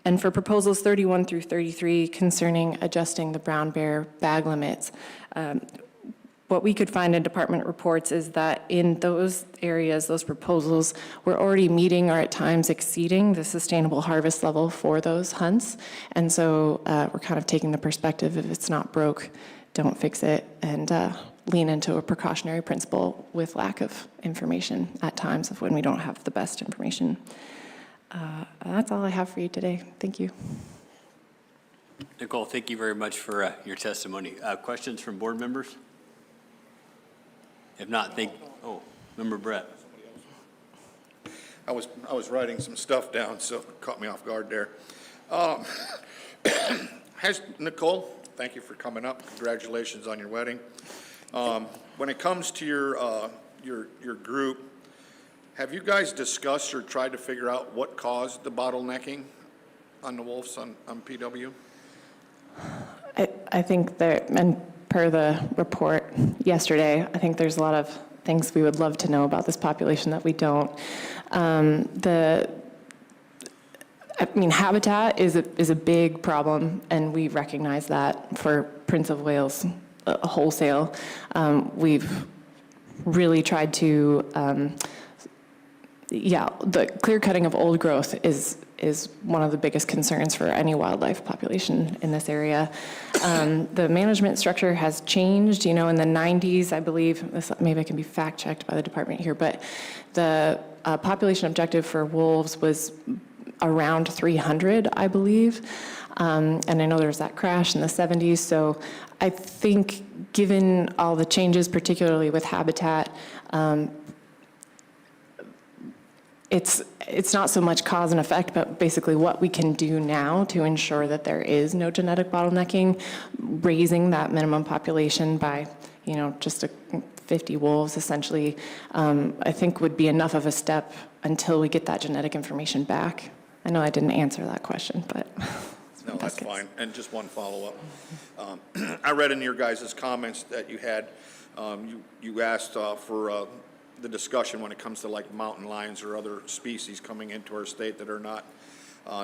And for proposals 31 through 33 concerning adjusting the brown bear bag limits, what we could find in department reports is that in those areas, those proposals, we're already meeting or at times exceeding the sustainable harvest level for those hunts. And so we're kind of taking the perspective, if it's not broke, don't fix it, and lean into a precautionary principle with lack of information at times of when we don't have the best information. That's all I have for you today. Thank you. Nicole, thank you very much for your testimony. Questions from board members? If not, Member Brett. I was writing some stuff down, so it caught me off guard there. Nicole, thank you for coming up. Congratulations on your wedding. When it comes to your group, have you guys discussed or tried to figure out what caused the bottlenecking on the wolves on PW? I think that, and per the report yesterday, I think there's a lot of things we would love to know about this population that we don't. Habitat is a big problem, and we recognize that for Prince of Wales wholesale. We've really tried to, the clear cutting of old growth is one of the biggest concerns for any wildlife population in this area. The management structure has changed, in the 90s, I believe, maybe I can be fact checked by the department here, but the population objective for wolves was around 300, I believe. And I know there's that crash in the 70s. So I think given all the changes, particularly with habitat, it's not so much cause and effect, but basically what we can do now to ensure that there is no genetic bottlenecking, raising that minimum population by, just 50 wolves essentially, I think would be enough of a step until we get that genetic information back. I know I didn't answer that question, but. No, that's fine. And just one follow-up. I read in your guys' comments that you had, you asked for the discussion when it comes to like mountain lions or other species coming into our state that are not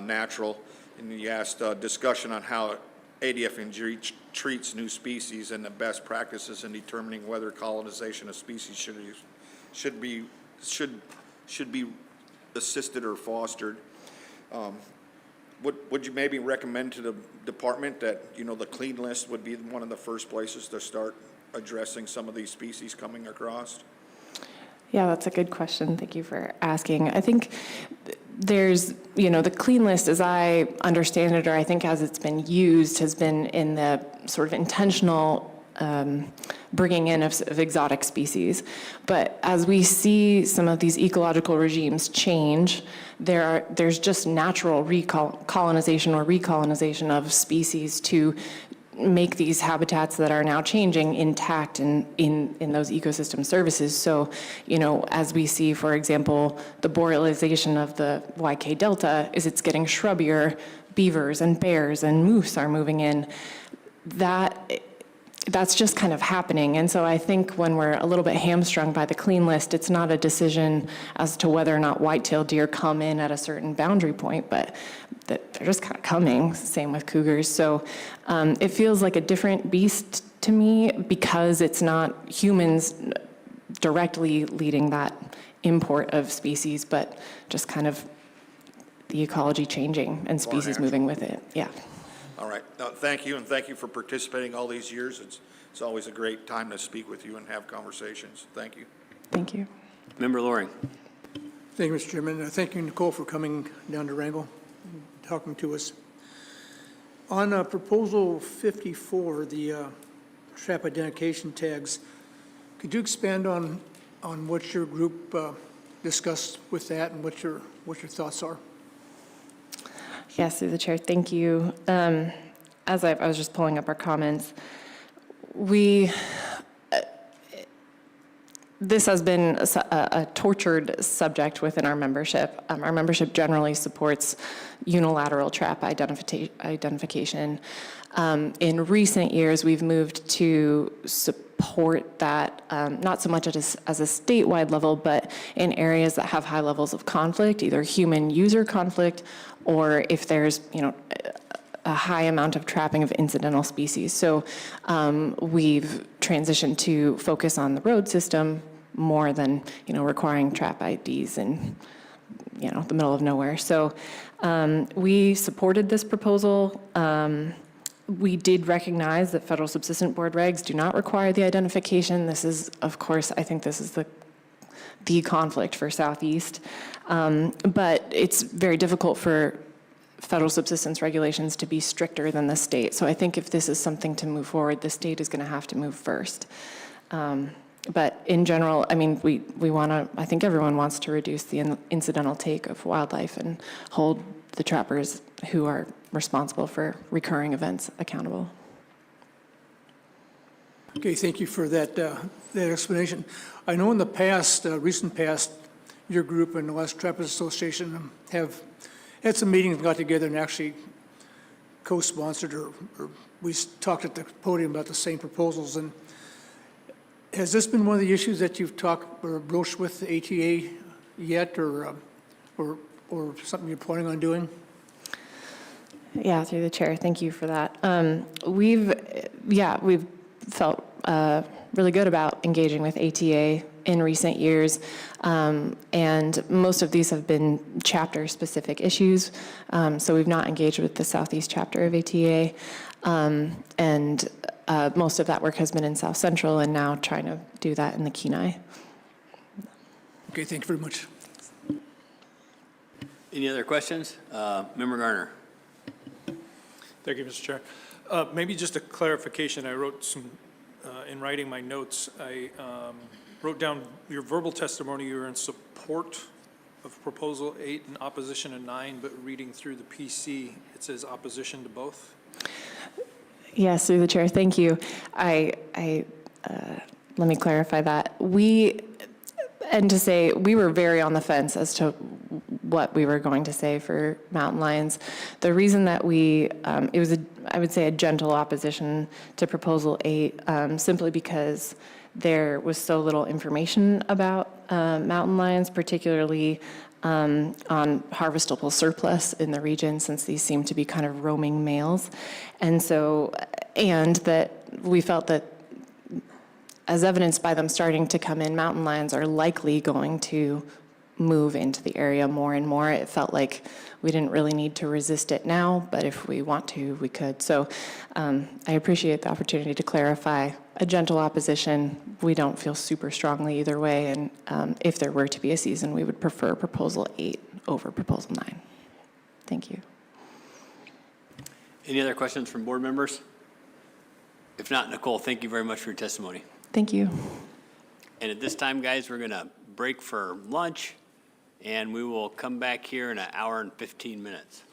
natural. And you asked discussion on how ADF&G treats new species and the best practices in determining whether colonization of species should be assisted or fostered. Would you maybe recommend to the department that, the clean list would be one of the first places to start addressing some of these species coming across? Yeah, that's a good question. Thank you for asking. I think there's, the clean list, as I understand it, or I think as it's been used, has been in the sort of intentional bringing in of exotic species. But as we see some of these ecological regimes change, there's just natural colonization or recolonization of species to make these habitats that are now changing intact in those ecosystem services. So, as we see, for example, the borealization of the YK Delta, it's getting shrubbier, beavers and bears and moose are moving in. That's just kind of happening. And so I think when we're a little bit hamstrung by the clean list, it's not a decision as to whether or not white-tailed deer come in at a certain boundary point, but that they're just kind of coming, same with cougars. So it feels like a different beast to me because it's not humans directly leading that import of species, but just kind of the ecology changing and species moving with it. Yeah. All right. Thank you, and thank you for participating all these years. It's always a great time to speak with you and have conversations. Thank you. Thank you. Member Loring. Thank you, Mr. Chairman. Thank you, Nicole, for coming down to Wrangell and talking to us. On proposal 54, the trap identification tags, could you expand on what your group discussed with that and what your thoughts are? Yes, through the chair, thank you. As I was just pulling up our comments, this has been a tortured subject within our membership. Our membership generally supports unilateral trap identification. In recent years, we've moved to support that, not so much as a statewide level, but in areas that have high levels of conflict, either human user conflict, or if there's, a high amount of trapping of incidental species. So we've transitioned to focus on the road system more than, requiring trap IDs in, the middle of nowhere. So we supported this proposal. We did recognize that federal subsistent board regs do not require the identification. This is, of course, I think this is the conflict for Southeast. But it's very difficult for federal subsistence regulations to be stricter than the state. So I think if this is something to move forward, the state is going to have to move first. But in general, I mean, we want to, I think everyone wants to reduce the incidental take of wildlife and hold the trappers who are responsible for recurring events accountable. Okay, thank you for that explanation. I know in the past, recent past, your group and the West Trappers Association have had some meetings and got together and actually co-sponsored or we talked at the podium about the same proposals. And has this been one of the issues that you've talked or broached with the ATA yet, or something you're planning on doing? Yeah, through the chair. Thank you for that. We've felt really good about engaging with ATA in recent years, and most of these have been chapter-specific issues. So we've not engaged with the Southeast chapter of ATA, and most of that work has been in South Central, and now trying to do that in the Kenai. Okay, thank you very much. Any other questions? Member Garner. Thank you, Mr. Chair. Maybe just a clarification. I wrote some, in writing my notes, I wrote down your verbal testimony. You were in support of Proposal 8 and opposition to 9, but reading through the PC, it says opposition to both. Yes, through the chair. Thank you. Let me clarify that. We were very on the fence as to what we were going to say for mountain lions. The reason that it was, I would say, a gentle opposition to Proposal 8, simply because there was so little information about mountain lions, particularly on harvestable surplus in the region, since these seem to be kind of roaming males. And that we felt that, as evidenced by them starting to come in, mountain lions are likely going to move into the area more and more. It felt like we didn't really need to resist it now, but if we want to, we could. So I appreciate the opportunity to clarify a gentle opposition. We don't feel super strongly either way, and if there were to be a season, we would prefer Proposal 8 over Proposal 9. Thank you. Any other questions from board members? If not, Nicole, thank you very much for your testimony. Thank you. And at this time, guys, we're going to break for lunch, and we will come back here in an hour and 15 minutes.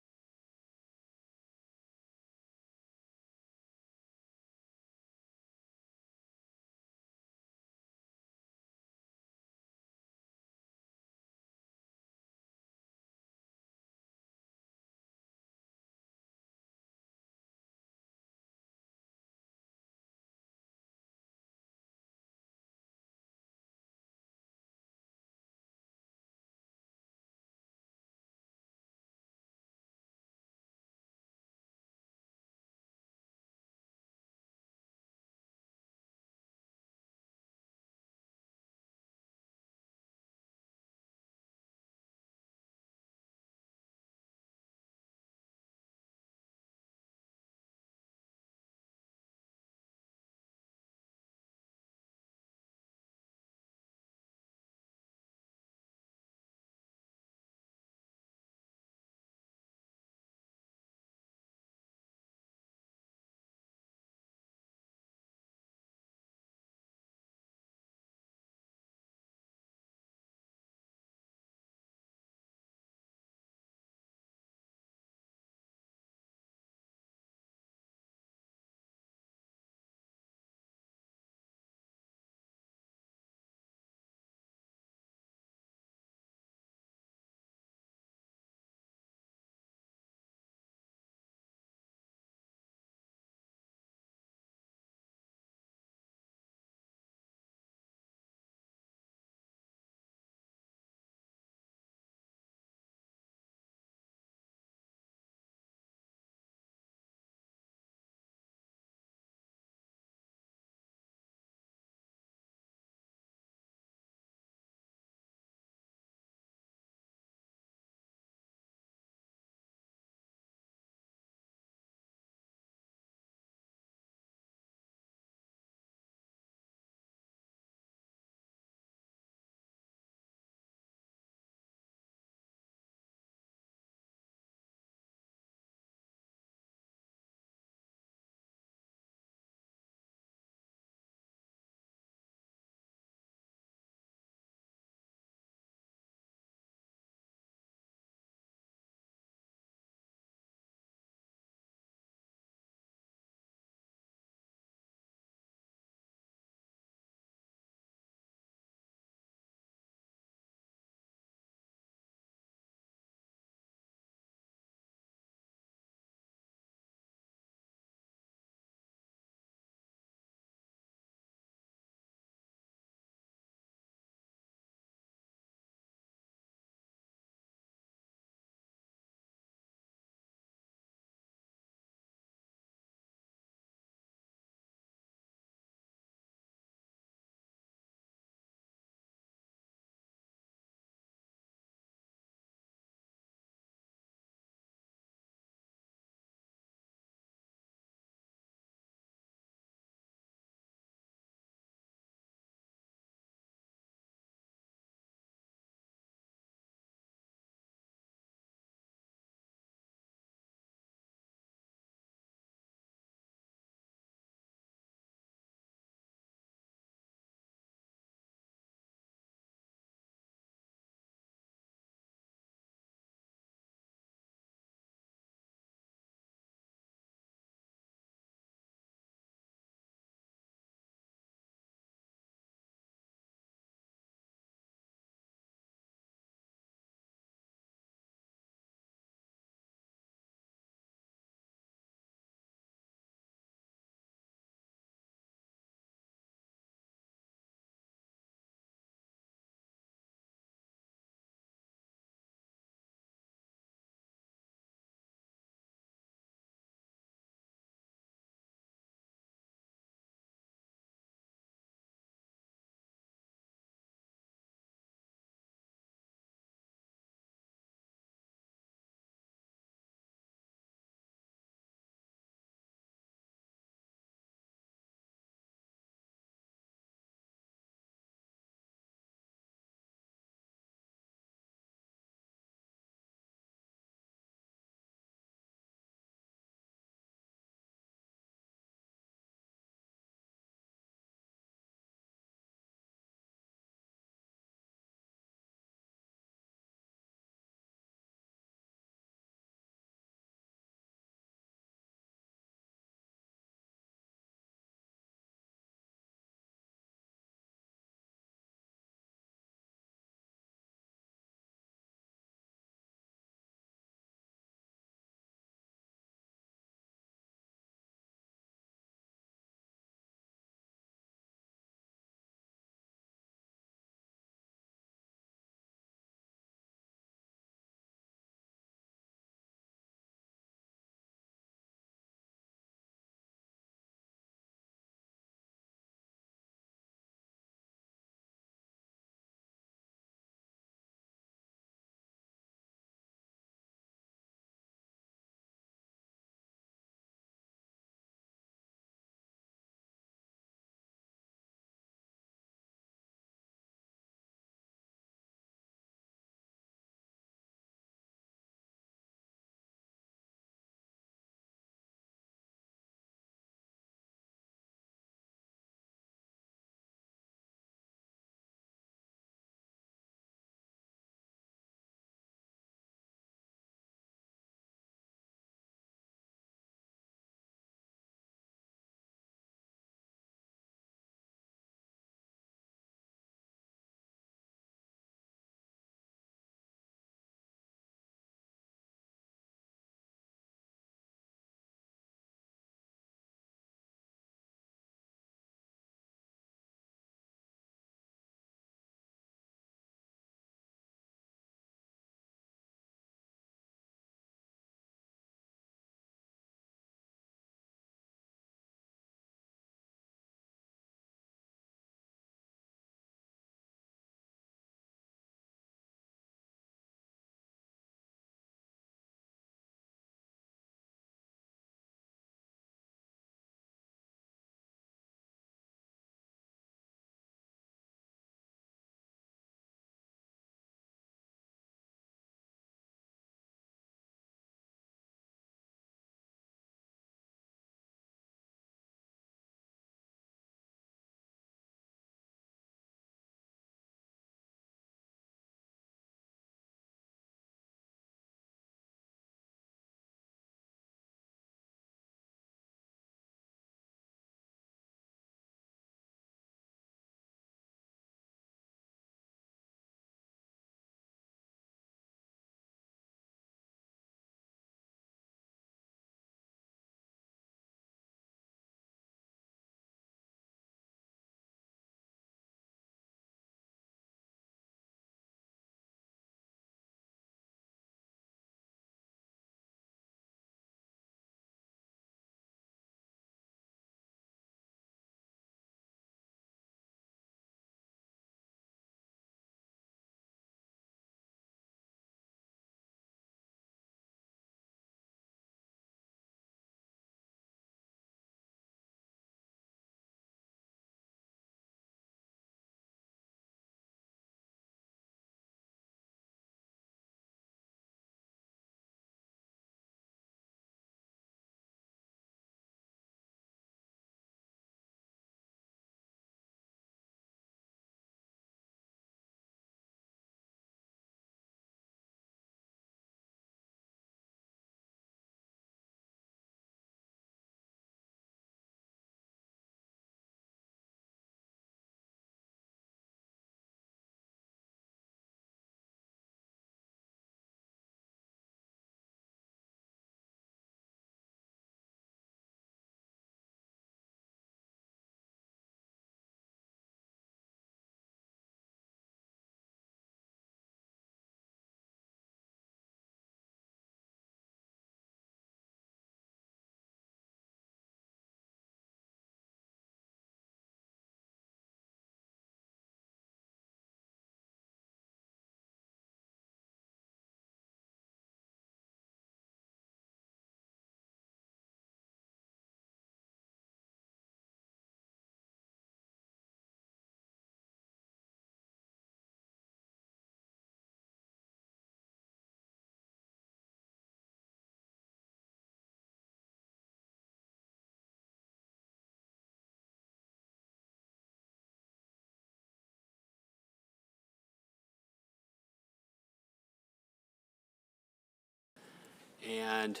And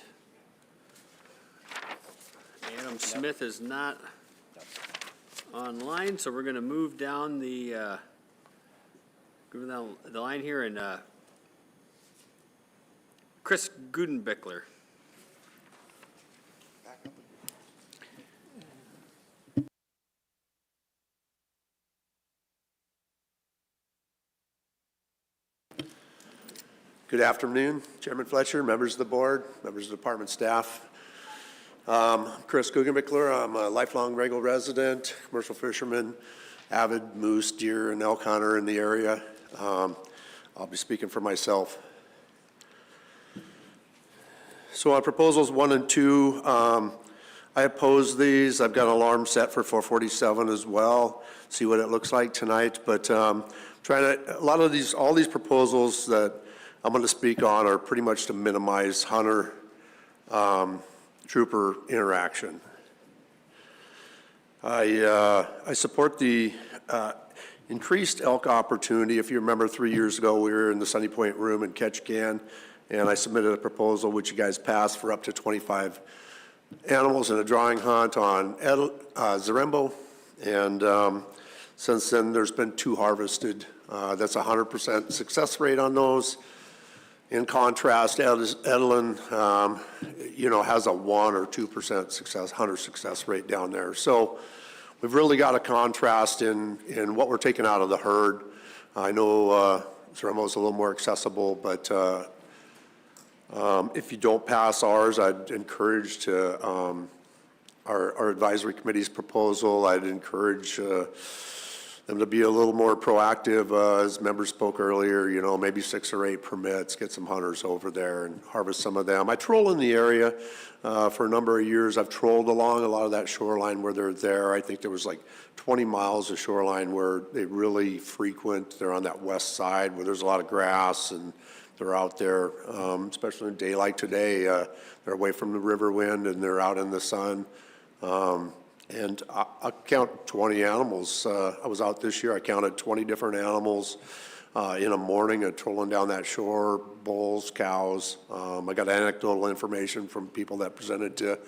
Adam Smith is not online, so we're going to move down the line here, and Chris Gudenbickler. Good afternoon, Chairman Fletcher, members of the board, members of the department staff. Chris Guggenbickler, I'm a lifelong Wrangell resident, commercial fisherman, avid moose, deer, and elk hunter in the area. I'll be speaking for myself. So on proposals 1 and 2, I oppose these. I've got an alarm set for 447 as well. See what it looks like tonight. But all these proposals that I'm going to speak on are pretty much to minimize hunter trooper interaction. I support the increased elk opportunity. If you remember 3 years ago, we were in the Sunny Point room in Ketchikan, and I submitted a proposal which you guys passed for up to 25 animals in a drawing hunt on Zarembo. And since then, there's been 2 harvested. That's 100% success rate on those. In contrast, Edelin, has a 1 or 2% hunter success rate down there. So we've really got a contrast in what we're taking out of the herd. I know Zarembo's a little more accessible, but if you don't pass ours, I'd encourage to our advisory committee's proposal. I'd encourage them to be a little more proactive, as members spoke earlier, maybe 6 or 8 permits, get some hunters over there and harvest some of them. I troll in the area for a number of years. I've trolled along a lot of that shoreline where they're there. I think there was like 20 miles of shoreline where they really frequent. They're on that west side where there's a lot of grass, and they're out there, especially in daylight today. They're away from the river wind and they're out in the sun. And I count 20 animals. I was out this year, I counted 20 different animals in a morning trolling down that shore, bulls, cows. I got anecdotal information from people that presented to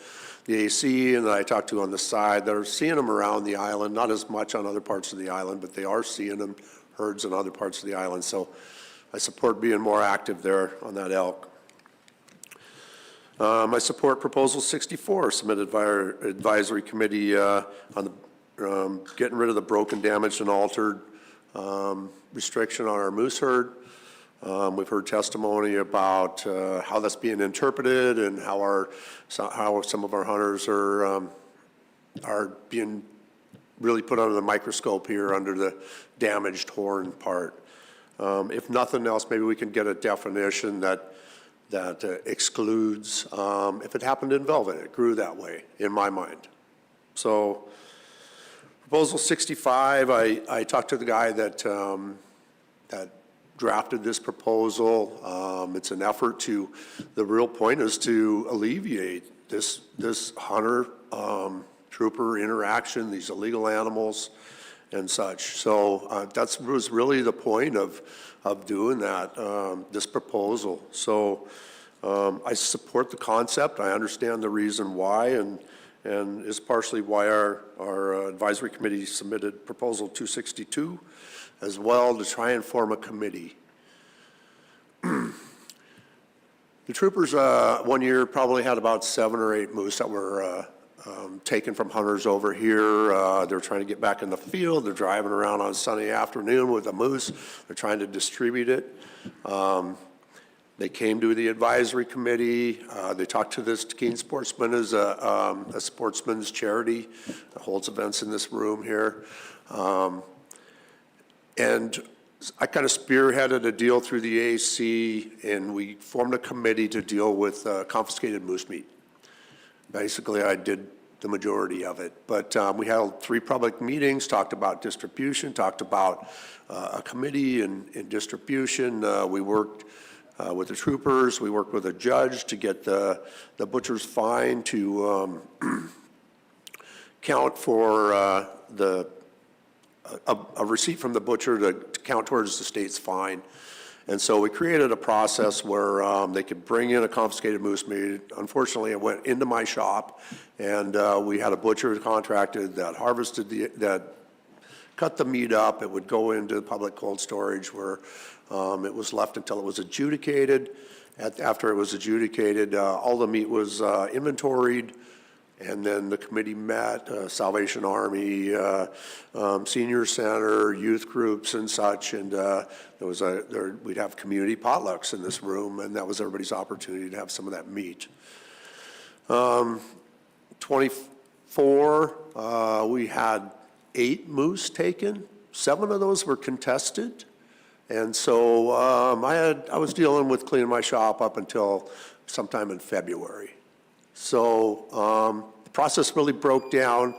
the AC and that I talked to on the side that are seeing them around the island, not as much on other parts of the island, but they are seeing them, herds in other parts of the island. So I support being more active there on that elk. I support Proposal 64, submitted by our advisory committee on the, getting rid of the broken, damaged, and altered restriction on our moose herd. We've heard testimony about how that's being interpreted and how some of our hunters are being really put under the microscope here under the damaged horn part. If nothing else, maybe we can get a definition that excludes, if it happened in velvet, it grew that way, in my mind. So, Proposal 65, I talked to the guy that drafted this proposal. It's an effort the real point is to alleviate this hunter trooper interaction, these illegal animals and such. So that was really the point of doing that, this proposal. So I support the concept. I understand the reason why, and is partially why our advisory committee submitted Proposal 262 as well, to try and form a committee. The troopers 1 year probably had about 7 or 8 moose that were taken from hunters over here. They're trying to get back in the field. They're driving around on a sunny afternoon with a moose. They're trying to distribute it. They came to the advisory committee. They talked to this Keen Sportsman as a sportsman's charity that holds events in this room here. And I kind of spearheaded a deal through the AC, and we formed a committee to deal with confiscated moose meat. Basically, I did the majority of it. But we held 3 public meetings, talked about distribution, talked about a committee and distribution. We worked with the troopers. We worked with a judge to get the butcher's fine to count for a receipt from the butcher to count towards the state's fine. And so we created a process where they could bring in a confiscated moose meat. Unfortunately, it went into my shop, and we had a butcher contracted that harvested that cut the meat up. It would go into public cold storage where it was left until it was adjudicated. After it was adjudicated, all the meat was inventoried, and then the committee met, Salvation Army, Senior Center, youth groups and such, and we'd have community potlucks in this room, and that was everybody's opportunity to have some of that meat. 24, we had 8 moose taken. 7 of those were contested. And so I was dealing with cleaning my shop up until sometime in February. So the process really broke down.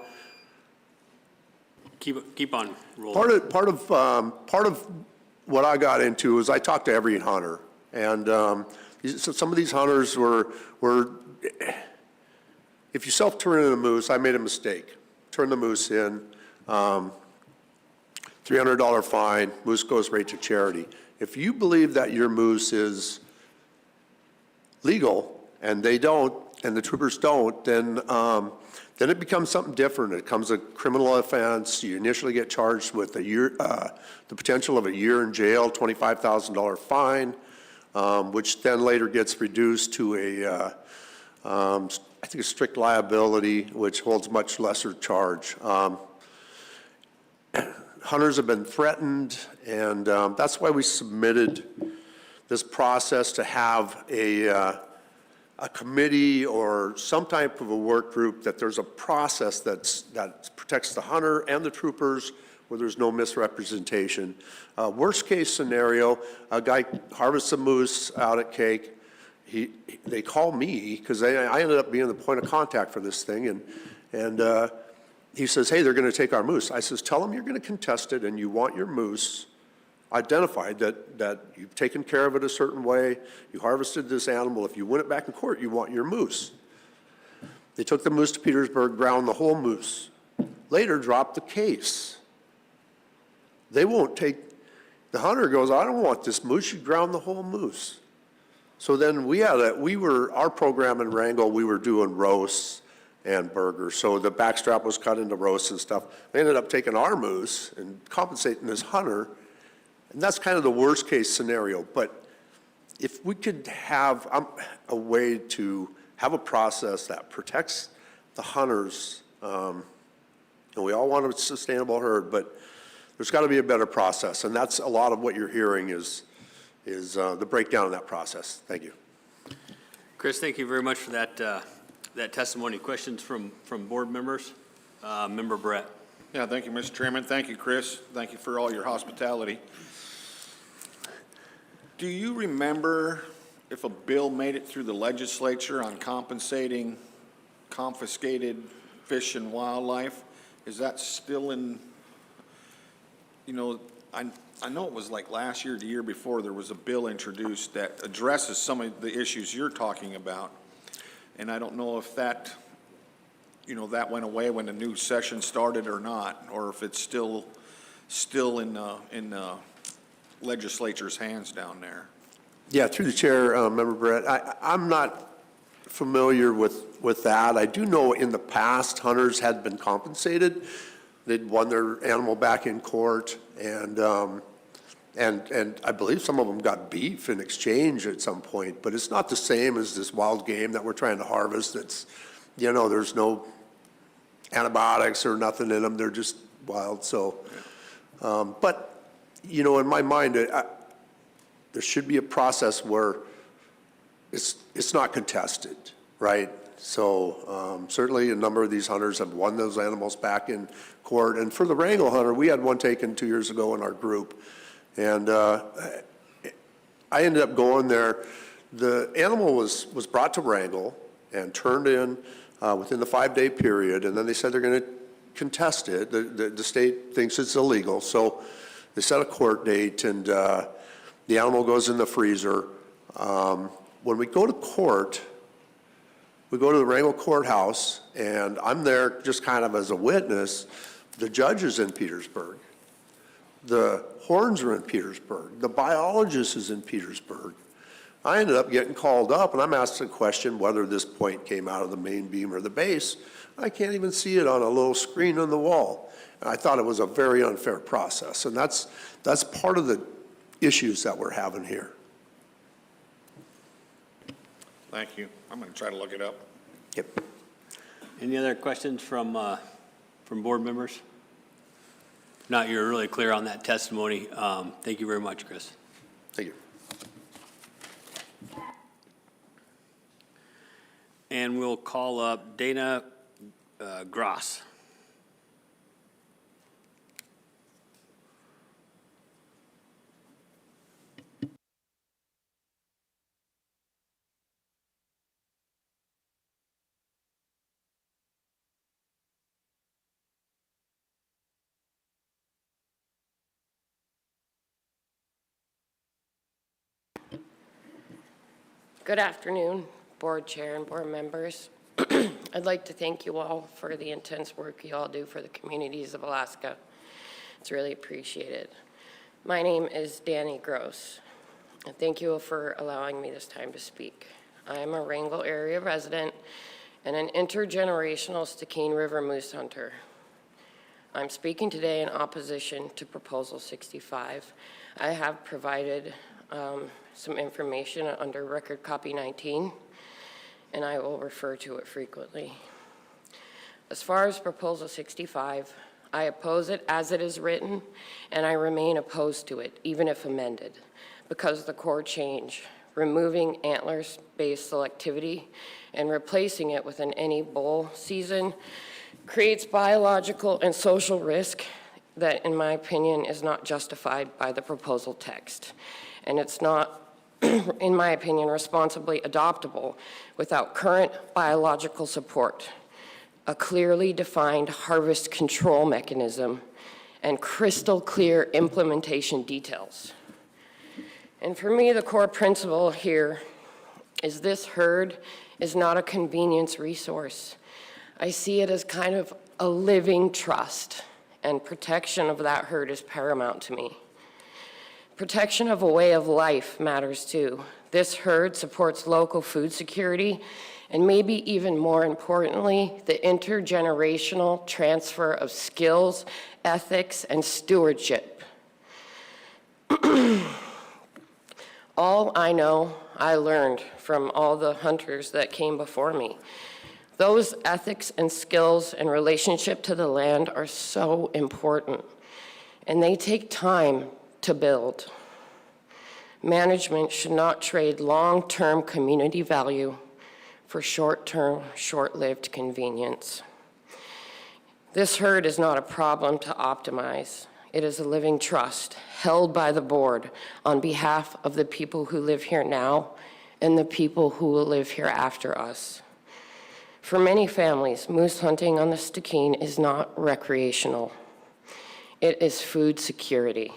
Keep on rolling. Part of what I got into is I talked to every hunter, and so some of these hunters were if you self-turn in a moose, I made a mistake. Turn the moose in, $300 fine, moose goes right to charity. If you believe that your moose is legal and they don't, and the troopers don't, then it becomes something different. It becomes a criminal offense. You initially get charged with a year, the potential of a year in jail, $25,000 fine, which then later gets reduced to I think a strict liability, which holds much lesser charge. Hunters have been threatened, and that's why we submitted this process to have a committee or some type of a work group, that there's a process that protects the hunter and the troopers where there's no misrepresentation. Worst case scenario, a guy harvests a moose out at Cake. They call me because I ended up being the point of contact for this thing, and he says, hey, they're going to take our moose. I says, tell them you're going to contest it and you want your moose identified, that you've taken care of it a certain way, you harvested this animal. If you win it back in court, you want your moose. They took the moose to Petersburg, ground the whole moose. Later, dropped the case. They won't take, the hunter goes, I don't want this moose, you ground the whole moose. So then our program in Wrangell, we were doing roasts and burgers. So the backstrap was cut into roasts and stuff. They ended up taking our moose and compensating this hunter. And that's kind of the worst case scenario. But if we could have a way to have a process that protects the hunters, and we all want a sustainable herd, but there's got to be a better process. And that's a lot of what you're hearing is the breakdown of that process. Thank you. Chris, thank you very much for that testimony. Questions from board members? Member Brett. Yeah, thank you, Mr. Chairman. Thank you, Chris. Thank you for all your hospitality. Do you remember if a bill made it through the legislature on compensating confiscated fish and wildlife? Is that still in, I know it was like last year, the year before, there was a bill introduced that addresses some of the issues you're talking about. And I don't know if that, that went away when the new session started or not, or if it's still in legislature's hands down there. Yeah, through the chair, Member Brett, I'm not familiar with that. I do know in the past, hunters had been compensated. They'd won their animal back in court, and I believe some of them got beef in exchange at some point, but it's not the same as this wild game that we're trying to harvest. It's, there's no antibiotics or nothing in them. They're just wild. So, but, in my mind, there should be a process where it's not contested, right? So certainly a number of these hunters have won those animals back in court. And for the Wrangell hunter, we had one taken 2 years ago in our group. And I ended up going there. The animal was brought to Wrangell and turned in within the 5-day period. And then they said they're going to contest it. The state thinks it's illegal. So they set a court date, and the animal goes in the freezer. When we go to court, we go to the Wrangell courthouse, and I'm there just kind of as a witness. The judge is in Petersburg. The horns are in Petersburg. The biologist is in Petersburg. I ended up getting called up, and I'm asked a question whether this point came out of the main beam or the base. I can't even see it on a little screen on the wall. And I thought it was a very unfair process, and that's part of the issues that we're having here. Thank you. I'm going to try to look it up. Yep. Any other questions from board members? If not, you're really clear on that testimony. Thank you very much, Chris. Thank you. And we'll call up Dana Gross. Good afternoon, Board Chair and Board members. I'd like to thank you all for the intense work you all do for the communities of Alaska. It's really appreciated. My name is Danny Gross, and thank you for allowing me this time to speak. I am a Wrangell area resident and an intergenerational Stikine River moose hunter. I'm speaking today in opposition to Proposal 65. I have provided some information under Record Copy 19, and I will refer to it frequently. As far as Proposal 65, I oppose it as it is written, and I remain opposed to it, even if amended, because the core change, removing antlers-based selectivity and replacing it with an any bull season, creates biological and social risk that, in my opinion, is not justified by the proposal text. And it's not, in my opinion, responsibly adoptable without current biological support, a clearly defined harvest control mechanism, and crystal clear implementation details. And for me, the core principle here is this herd is not a convenience resource. I see it as kind of a living trust, and protection of that herd is paramount to me. Protection of a way of life matters too. This herd supports local food security, and maybe even more importantly, the intergenerational transfer of skills, ethics, and stewardship. All I know, I learned from all the hunters that came before me. Those ethics and skills and relationship to the land are so important, and they take time to build. Management should not trade long-term community value for short-term, short-lived convenience. This herd is not a problem to optimize. It is a living trust held by the board on behalf of the people who live here now and the people who will live here after us. For many families, moose hunting on the Stikine is not recreational. It is food security.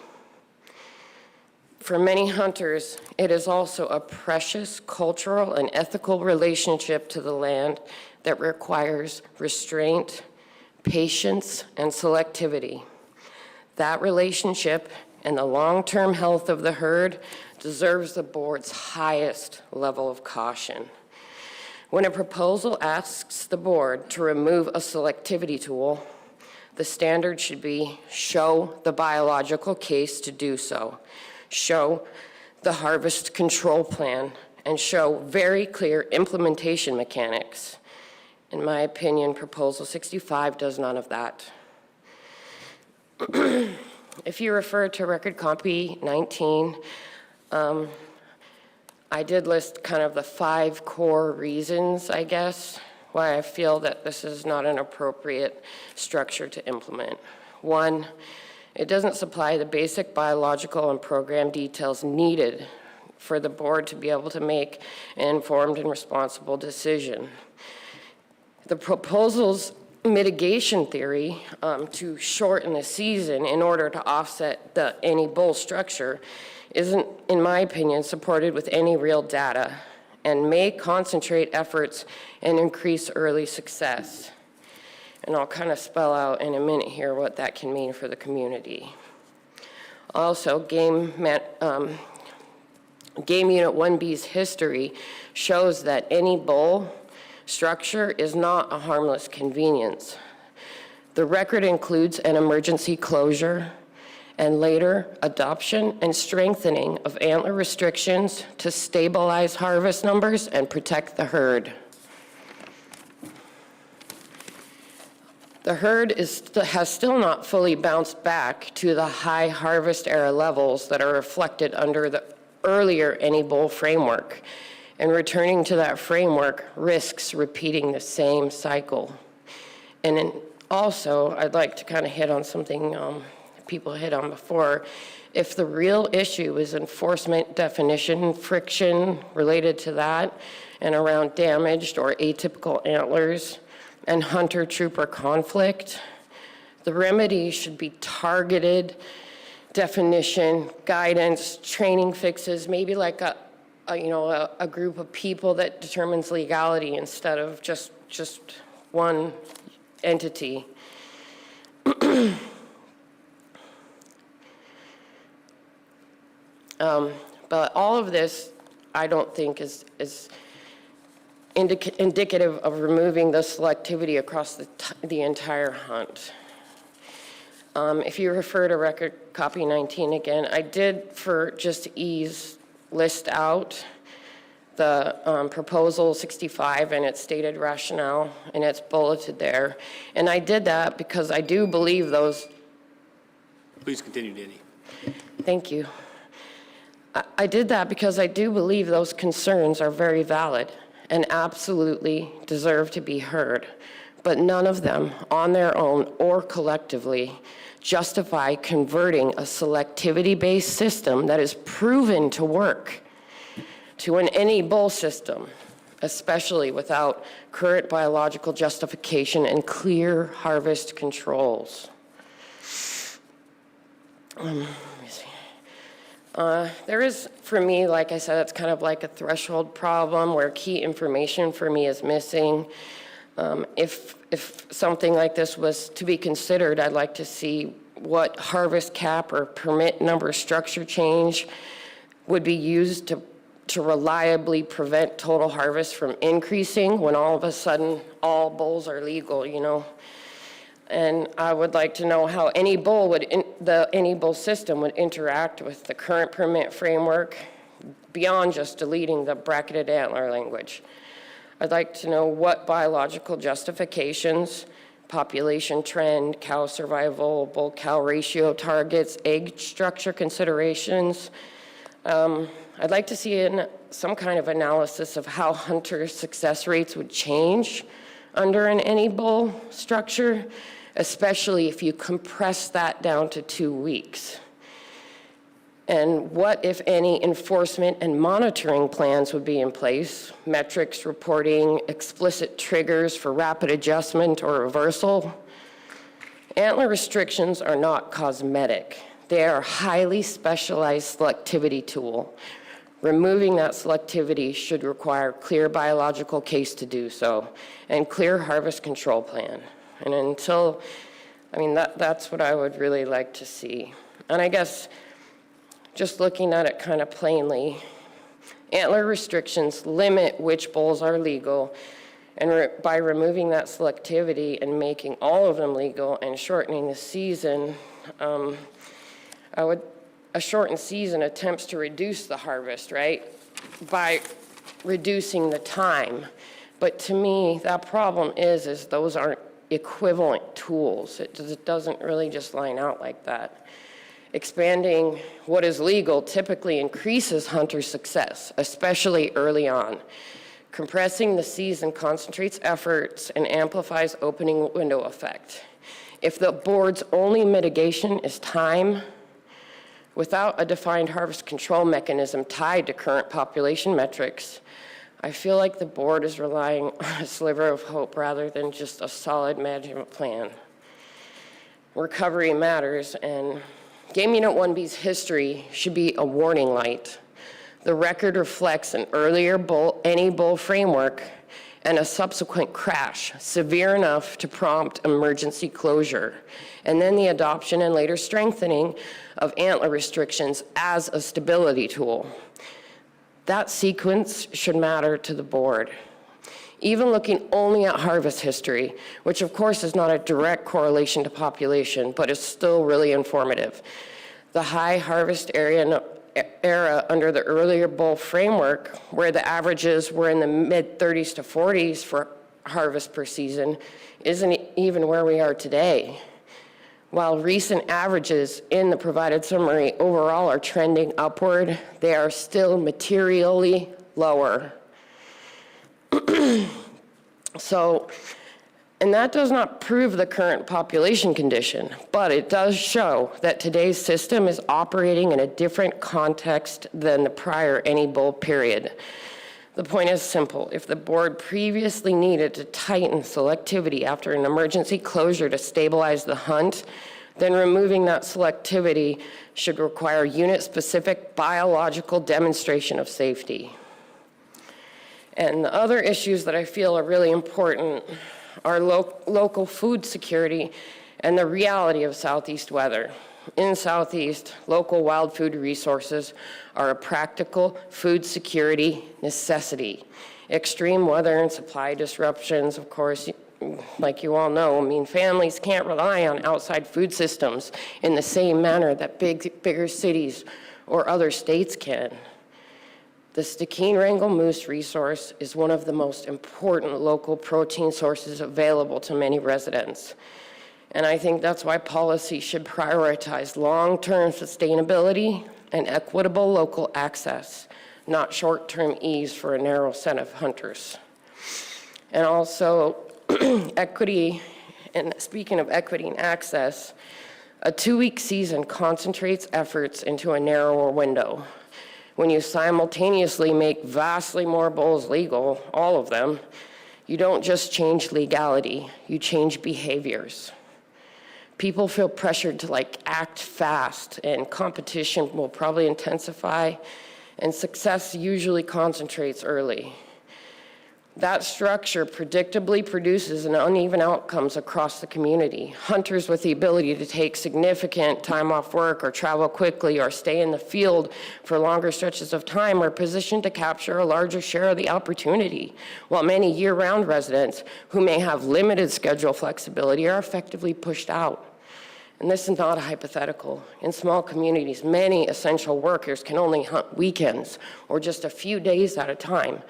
For many hunters, it is also a precious cultural and ethical relationship to the land that requires restraint, patience, and selectivity. That relationship and the long-term health of the herd deserves the board's highest level of caution. When a proposal asks the board to remove a selectivity tool, the standard should be show the biological case to do so, show the harvest control plan, and show very clear implementation mechanics. In my opinion, Proposal 65 does none of that. If you refer to Record Copy 19, I did list kind of the 5 core reasons, I guess, why I feel that this is not an appropriate structure to implement. 1, it doesn't supply the basic biological and program details needed for the board to be able to make an informed and responsible decision. The proposal's mitigation theory to shorten the season in order to offset the any bull structure isn't, in my opinion, supported with any real data and may concentrate efforts and increase early success. And I'll kind of spell out in a minute here what that can mean for the community. Also, Game Unit 1B's history shows that any bull structure is not a harmless convenience. The record includes an emergency closure and later adoption and strengthening of antler restrictions to stabilize harvest numbers and protect the herd. The herd has still not fully bounced back to the high harvest era levels that are reflected under the earlier any bull framework, and returning to that framework risks repeating the same cycle. And then also, I'd like to kind of hit on something people hit on before. If the real issue is enforcement definition friction related to that and around damaged or atypical antlers and hunter-trooper conflict, the remedy should be targeted definition, guidance, training fixes, maybe like a group of people that determines legality instead of just one entity. But all of this, I don't think is indicative of removing the selectivity across the entire hunt. If you refer to record copy 19 again, I did, for just ease, list out the proposal 65 and its stated rationale, and it's bulleted there. And I did that because I do believe those. Please continue, Danny. Thank you. I did that because I do believe those concerns are very valid and absolutely deserve to be heard, but none of them on their own or collectively justify converting a selectivity-based system that is proven to work to an any bull system, especially without current biological justification and clear harvest controls. Let me see. There is, for me, like I said, it's kind of like a threshold problem where key information for me is missing. If something like this was to be considered, I'd like to see what harvest cap or permit number structure change would be used to reliably prevent total harvest from increasing when all of a sudden all bulls are legal, you know. And I would like to know how any bull any bull system would interact with the current permit framework beyond just deleting the bracketed antler language. I'd like to know what biological justifications, population trend, cow survival, bull-cow ratio targets, egg structure considerations. I'd like to see some kind of analysis of how hunter success rates would change under an any bull structure, especially if you compress that down to 2 weeks. And what, if any, enforcement and monitoring plans would be in place, metrics, reporting, explicit triggers for rapid adjustment or reversal. Antler restrictions are not cosmetic. They are a highly specialized selectivity tool. Removing that selectivity should require clear biological case to do so and clear harvest control plan. And until, that's what I would really like to see. And I guess just looking at it kind of plainly, antler restrictions limit which bulls are legal, and by removing that selectivity and making all of them legal and shortening the season, a shortened season attempts to reduce the harvest, right, by reducing the time. But to me, that problem is those aren't equivalent tools. It doesn't really just line out like that. Expanding what is legal typically increases hunter success, especially early on. Compressing the season concentrates efforts and amplifies opening window effect. If the board's only mitigation is time, without a defined harvest control mechanism tied to current population metrics, I feel like the board is relying on a sliver of hope rather than just a solid management plan. Recovery matters, and Game Unit 1B's history should be a warning light. The record reflects an earlier any bull framework and a subsequent crash severe enough to prompt emergency closure, and then the adoption and later strengthening of antler restrictions as a stability tool. That sequence should matter to the board. Even looking only at harvest history, which of course is not a direct correlation to population, but is still really informative. The high harvest era under the earlier bull framework, where the averages were in the mid-30s to 40s for harvest per season, isn't even where we are today. While recent averages in the provided summary overall are trending upward, they are still materially lower. And that does not prove the current population condition, but it does show that today's system is operating in a different context than the prior any bull period. The point is simple. If the board previously needed to tighten selectivity after an emergency closure to stabilize the hunt, then removing that selectivity should require unit-specific biological demonstration of safety. And the other issues that I feel are really important are local food security and the reality of Southeast weather. In Southeast, local wild food resources are a practical food security necessity. Extreme weather and supply disruptions, of course, like you all know, mean families can't rely on outside food systems in the same manner that bigger cities or other states can. The Stikine-Wrangell moose resource is one of the most important local protein sources available to many residents. And I think that's why policy should prioritize long-term sustainability and equitable local access, not short-term ease for a narrow set of hunters. And also, equity, and speaking of equity and access, a 2-week season concentrates efforts into a narrower window. When you simultaneously make vastly more bulls legal, all of them, you don't just change legality, you change behaviors. People feel pressured to act fast, and competition will probably intensify, and success usually concentrates early. That structure predictably produces an uneven outcomes across the community. Hunters with the ability to take significant time off work or travel quickly or stay in the field for longer stretches of time are positioned to capture a larger share of the opportunity, while many year-round residents who may have limited schedule flexibility are effectively pushed out. And this is not a hypothetical. In small communities, many essential workers can only hunt weekends or just a few days at a time.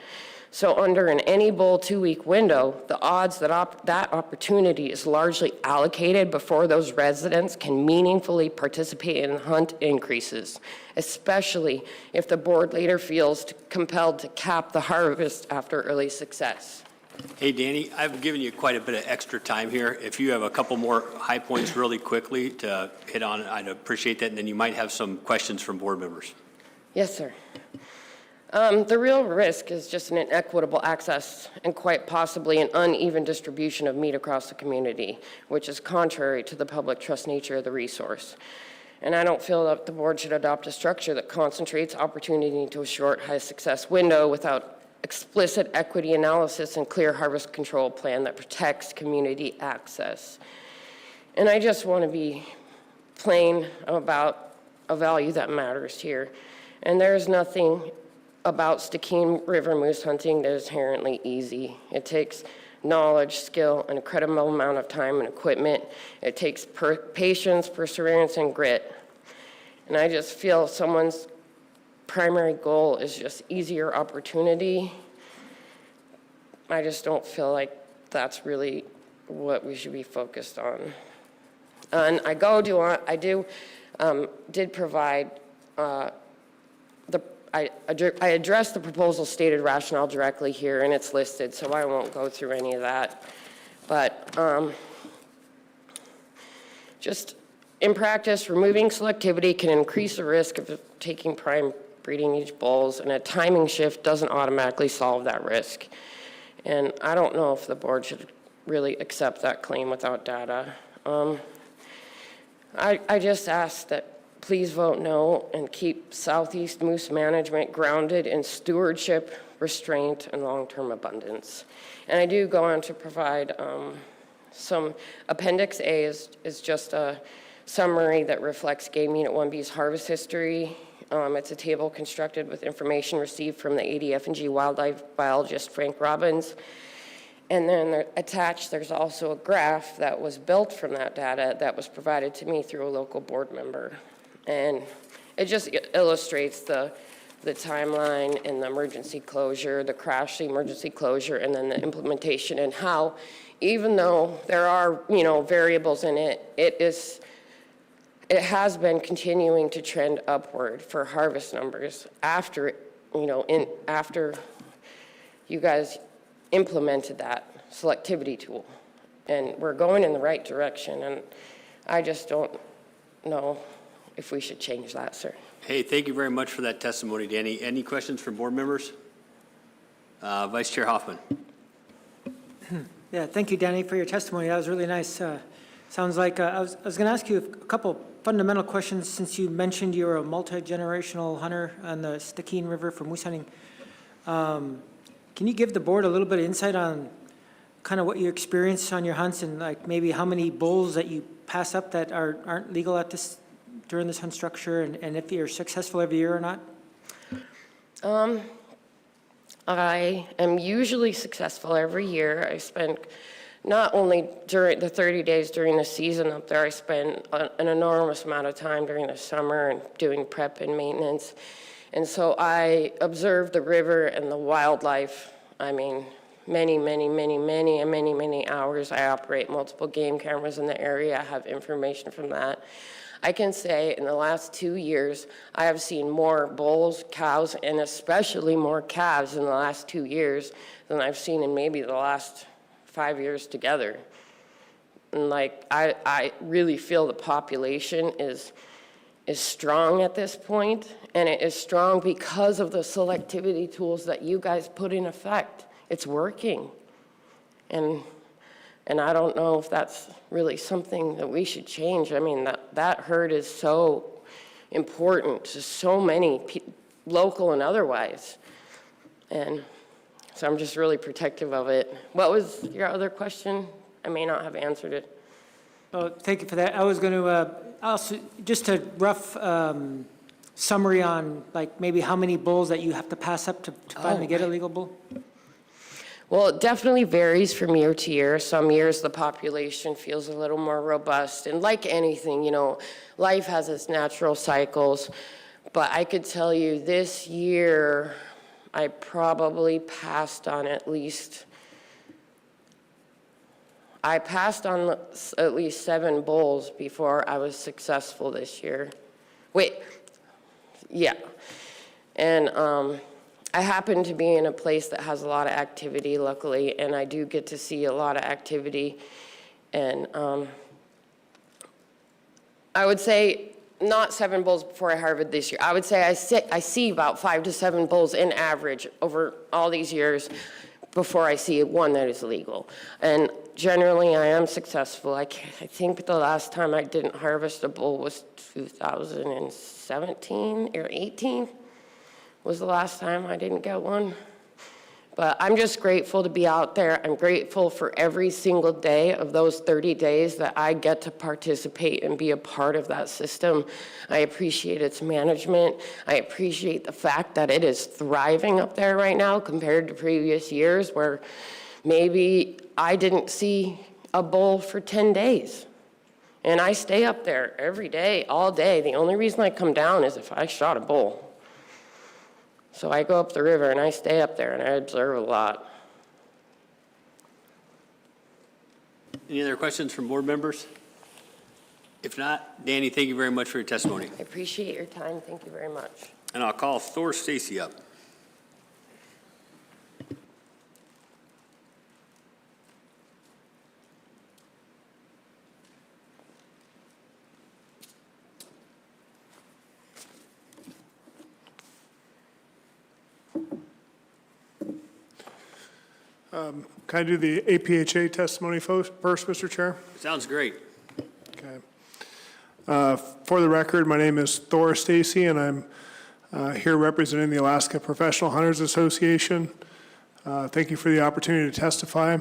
So under an any bull 2-week window, the odds that that opportunity is largely allocated before those residents can meaningfully participate in the hunt increases, especially if the board later feels compelled to cap the harvest after early success. Hey, Danny, I've given you quite a bit of extra time here. If you have a couple more high points really quickly to hit on, I'd appreciate that, and then you might have some questions from board members. Yes, sir. The real risk is just an inequitable access and quite possibly an uneven distribution of meat across the community, which is contrary to the public trust nature of the resource. And I don't feel that the board should adopt a structure that concentrates opportunity into a short, high success window without explicit equity analysis and clear harvest control plan that protects community access. And I just want to be plain about a value that matters here. And there's nothing about Stikine River moose hunting that is inherently easy. It takes knowledge, skill, an incredible amount of time and equipment. It takes patience, perseverance, and grit. And I just feel someone's primary goal is just easier opportunity. I just don't feel like that's really what we should be focused on. And I did provide I addressed the proposal stated rationale directly here, and it's listed, so I won't go through any of that. But just in practice, removing selectivity can increase the risk of taking prime breeding each bulls, and a timing shift doesn't automatically solve that risk. And I don't know if the board should really accept that claim without data. I just ask that please vote no and keep Southeast moose management grounded in stewardship, restraint, and long-term abundance. And I do go on to provide some, Appendix A is just a summary that reflects Game Unit 1B's harvest history. It's a table constructed with information received from the ADF&G wildlife biologist Frank Robbins. And then attached, there's also a graph that was built from that data that was provided to me through a local board member. And it just illustrates the timeline and the emergency closure, the crash emergency closure, and then the implementation, and how, even though there are, variables in it, it has been continuing to trend upward for harvest numbers after, after you guys implemented that selectivity tool. And we're going in the right direction, and I just don't know if we should change that, sir. Hey, thank you very much for that testimony, Danny. Any questions from board members? Vice Chair Hoffman. Yeah, thank you, Danny, for your testimony. That was really nice. Sounds like I was going to ask you a couple fundamental questions since you mentioned you're a multi-generational hunter on the Stikine River for moose hunting. Can you give the board a little bit of insight on kind of what you experienced on your hunts and like maybe how many bulls that you pass up that aren't legal at this during this hunt structure, and if you're successful every year or not? I am usually successful every year. I spend not only during the 30 days during the season up there, I spend an enormous amount of time during the summer and doing prep and maintenance. And so I observe the river and the wildlife. I mean, many hours. I operate multiple game cameras in the area. I have information from that. I can say in the last 2 years, I have seen more bulls, cows, and especially more calves in the last 2 years than I've seen in maybe the last 5 years together. And like, I really feel the population is strong at this point, and it is strong because of the selectivity tools that you guys put in effect. It's working. And I don't know if that's really something that we should change. I mean, that herd is so important to so many local and otherwise. And so I'm just really protective of it. What was your other question? I may not have answered it. Oh, thank you for that. I was going to also just a rough summary on like maybe how many bulls that you have to pass up to finally get a legal bull. Well, it definitely varies from year to year. Some years the population feels a little more robust. And like anything, life has its natural cycles. But I could tell you this year, I probably passed on at least 7 bulls before I was successful this year. Yeah. And I happen to be in a place that has a lot of activity, luckily, and I do get to see a lot of activity. And I would say not 7 bulls before I harvested this year. I would say I see about 5 to 7 bulls in average over all these years before I see one that is legal. And generally, I am successful. I think the last time I didn't harvest a bull was 2017 or 18. Was the last time I didn't get one. But I'm just grateful to be out there. I'm grateful for every single day of those 30 days that I get to participate and be a part of that system. I appreciate its management. I appreciate the fact that it is thriving up there right now compared to previous years where maybe I didn't see a bull for 10 days. And I stay up there every day, all day. The only reason I come down is if I shot a bull. So I go up the river and I stay up there and I observe a lot. Any other questions from board members? If not, Danny, thank you very much for your testimony. I appreciate your time. Thank you very much. And I'll call Thor Stacy up. Can I do the APHA testimony first, Mr. Chair? Sounds great. Okay. For the record, my name is Thor Stacy, and I'm here representing the Alaska Professional Hunters Association. Thank you for the opportunity to testify.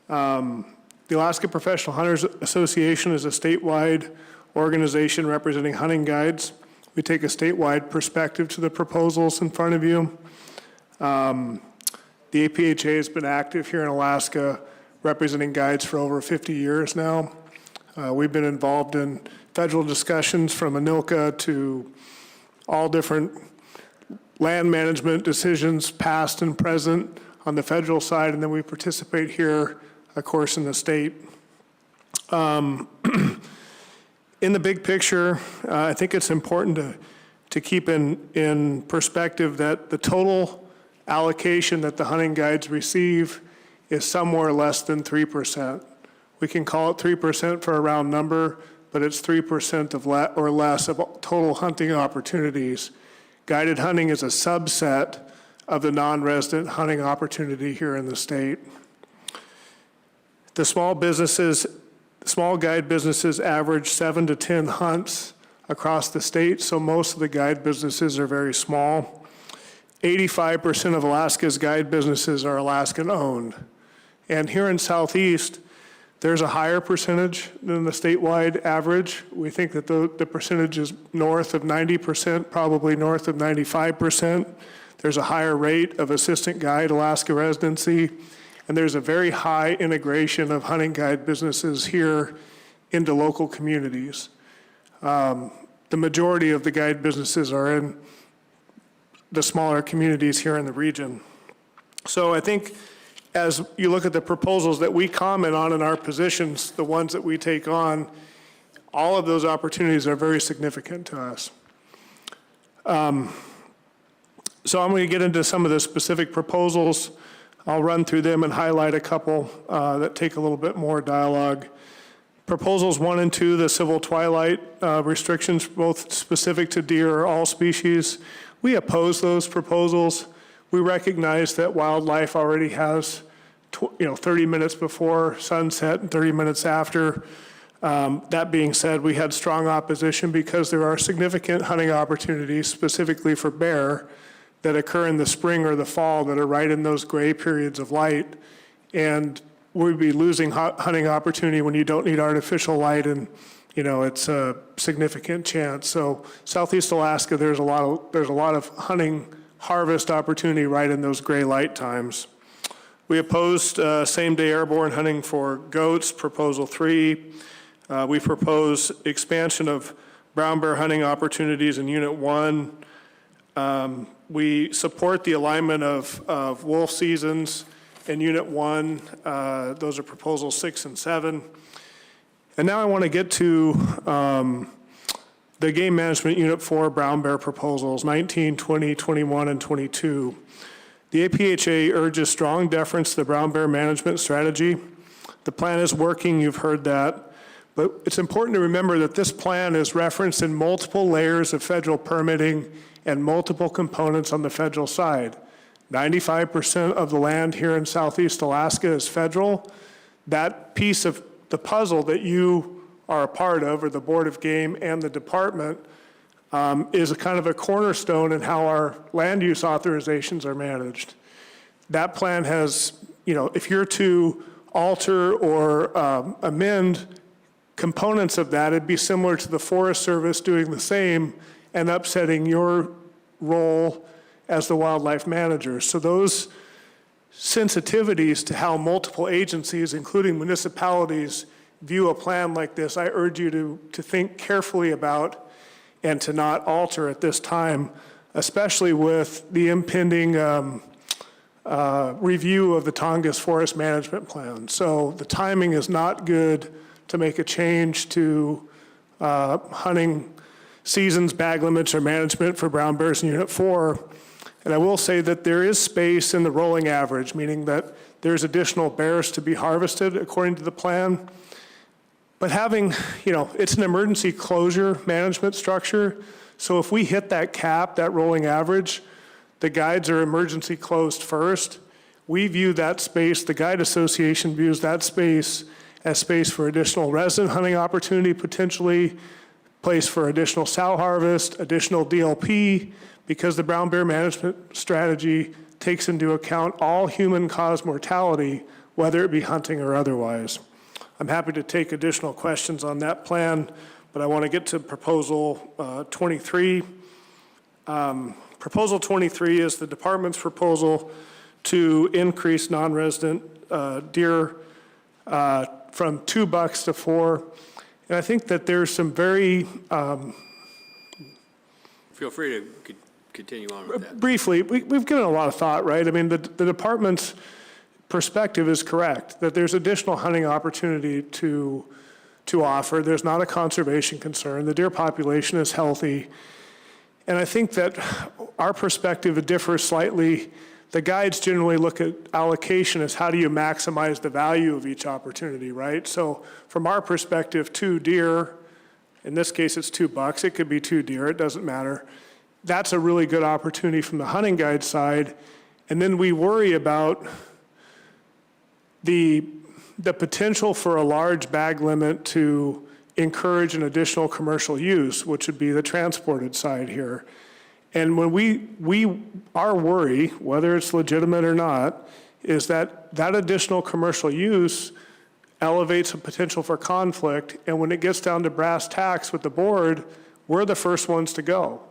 The Alaska Professional Hunters Association is a statewide organization representing hunting guides. We take a statewide perspective to the proposals in front of you. The APHA has been active here in Alaska representing guides for over 50 years now. We've been involved in federal discussions from ANILCA to all different land management decisions, past and present, on the federal side, and then we participate here, of course, in the state. In the big picture, I think it's important to keep in perspective that the total allocation that the hunting guides receive is somewhere less than 3%. We can call it 3% for a round number, but it's 3% of or less of total hunting opportunities. Guided hunting is a subset of the non-resident hunting opportunity here in the state. The small guide businesses average 7 to 10 hunts across the state, so most of the guide businesses are very small. 85% of Alaska's guide businesses are Alaskan-owned. And here in Southeast, there's a higher percentage than the statewide average. We think that the percentage is north of 90%, probably north of 95%. There's a higher rate of assistant guide Alaska residency, and there's a very high integration of hunting guide businesses here into local communities. The majority of the guide businesses are in the smaller communities here in the region. So I think as you look at the proposals that we comment on in our positions, the ones that we take on, all of those opportunities are very significant to us. So I'm going to get into some of the specific proposals. I'll run through them and highlight a couple that take a little bit more dialogue. Proposals 1 and 2, the civil twilight restrictions, both specific to deer or all species, we oppose those proposals. We recognize that wildlife already has 30 minutes before sunset and 30 minutes after. That being said, we had strong opposition because there are significant hunting opportunities, specifically for bear, that occur in the spring or the fall that are right in those gray periods of light. And we'd be losing hunting opportunity when you don't need artificial light, and it's a significant chance. So Southeast Alaska, there's a lot of hunting harvest opportunity right in those gray light times. We opposed same-day airborne hunting for goats, proposal 3. We propose expansion of brown bear hunting opportunities in Unit 1. We support the alignment of wolf seasons in Unit 1. Those are proposals 6 and 7. And now I want to get to the Game Management Unit 4 brown bear proposals, 19, 20, 21, and 22. The APHA urges strong deference to the brown bear management strategy. The plan is working, you've heard that. But it's important to remember that this plan is referenced in multiple layers of federal permitting and multiple components on the federal side. 95% of the land here in Southeast Alaska is federal. That piece of the puzzle that you are a part of, or the Board of Game and the department, is a kind of a cornerstone in how our land use authorizations are managed. That plan has, if you're to alter or amend components of that, it'd be similar to the Forest Service doing the same and upsetting your role as the wildlife manager. So those sensitivities to how multiple agencies, including municipalities, view a plan like this, I urge you to think carefully about and to not alter at this time, especially with the impending review of the Tongass Forest Management Plan. So the timing is not good to make a change to hunting seasons, bag limits, or management for brown bears in Unit 4. And I will say that there is space in the rolling average, meaning that there's additional bears to be harvested according to the plan. But having, it's an emergency closure management structure. So if we hit that cap, that rolling average, the guides are emergency closed first. We view that space, the Guide Association views that space as space for additional resident hunting opportunity potentially, place for additional sow harvest, additional DLP, because the brown bear management strategy takes into account all human-caused mortality, whether it be hunting or otherwise. I'm happy to take additional questions on that plan, but I want to get to proposal 23. Proposal 23 is the department's proposal to increase non-resident deer from $2 to $4. And I think that there's some very Feel free to continue on with that. briefly, we've given a lot of thought, right? I mean, the department's perspective is correct, that there's additional hunting opportunity to offer. There's not a conservation concern. The deer population is healthy. And I think that our perspective differs slightly. The guides generally look at allocation as how do you maximize the value of each opportunity, right? So from our perspective, 2 deer, in this case it's $2, it could be 2 deer, it doesn't matter. That's a really good opportunity from the hunting guide side. And then we worry about the potential for a large bag limit to encourage an additional commercial use, which would be the transported side here. And when our worry, whether it's legitimate or not, is that that additional commercial use elevates a potential for conflict. And when it gets down to brass tacks with the board, we're the first ones to go.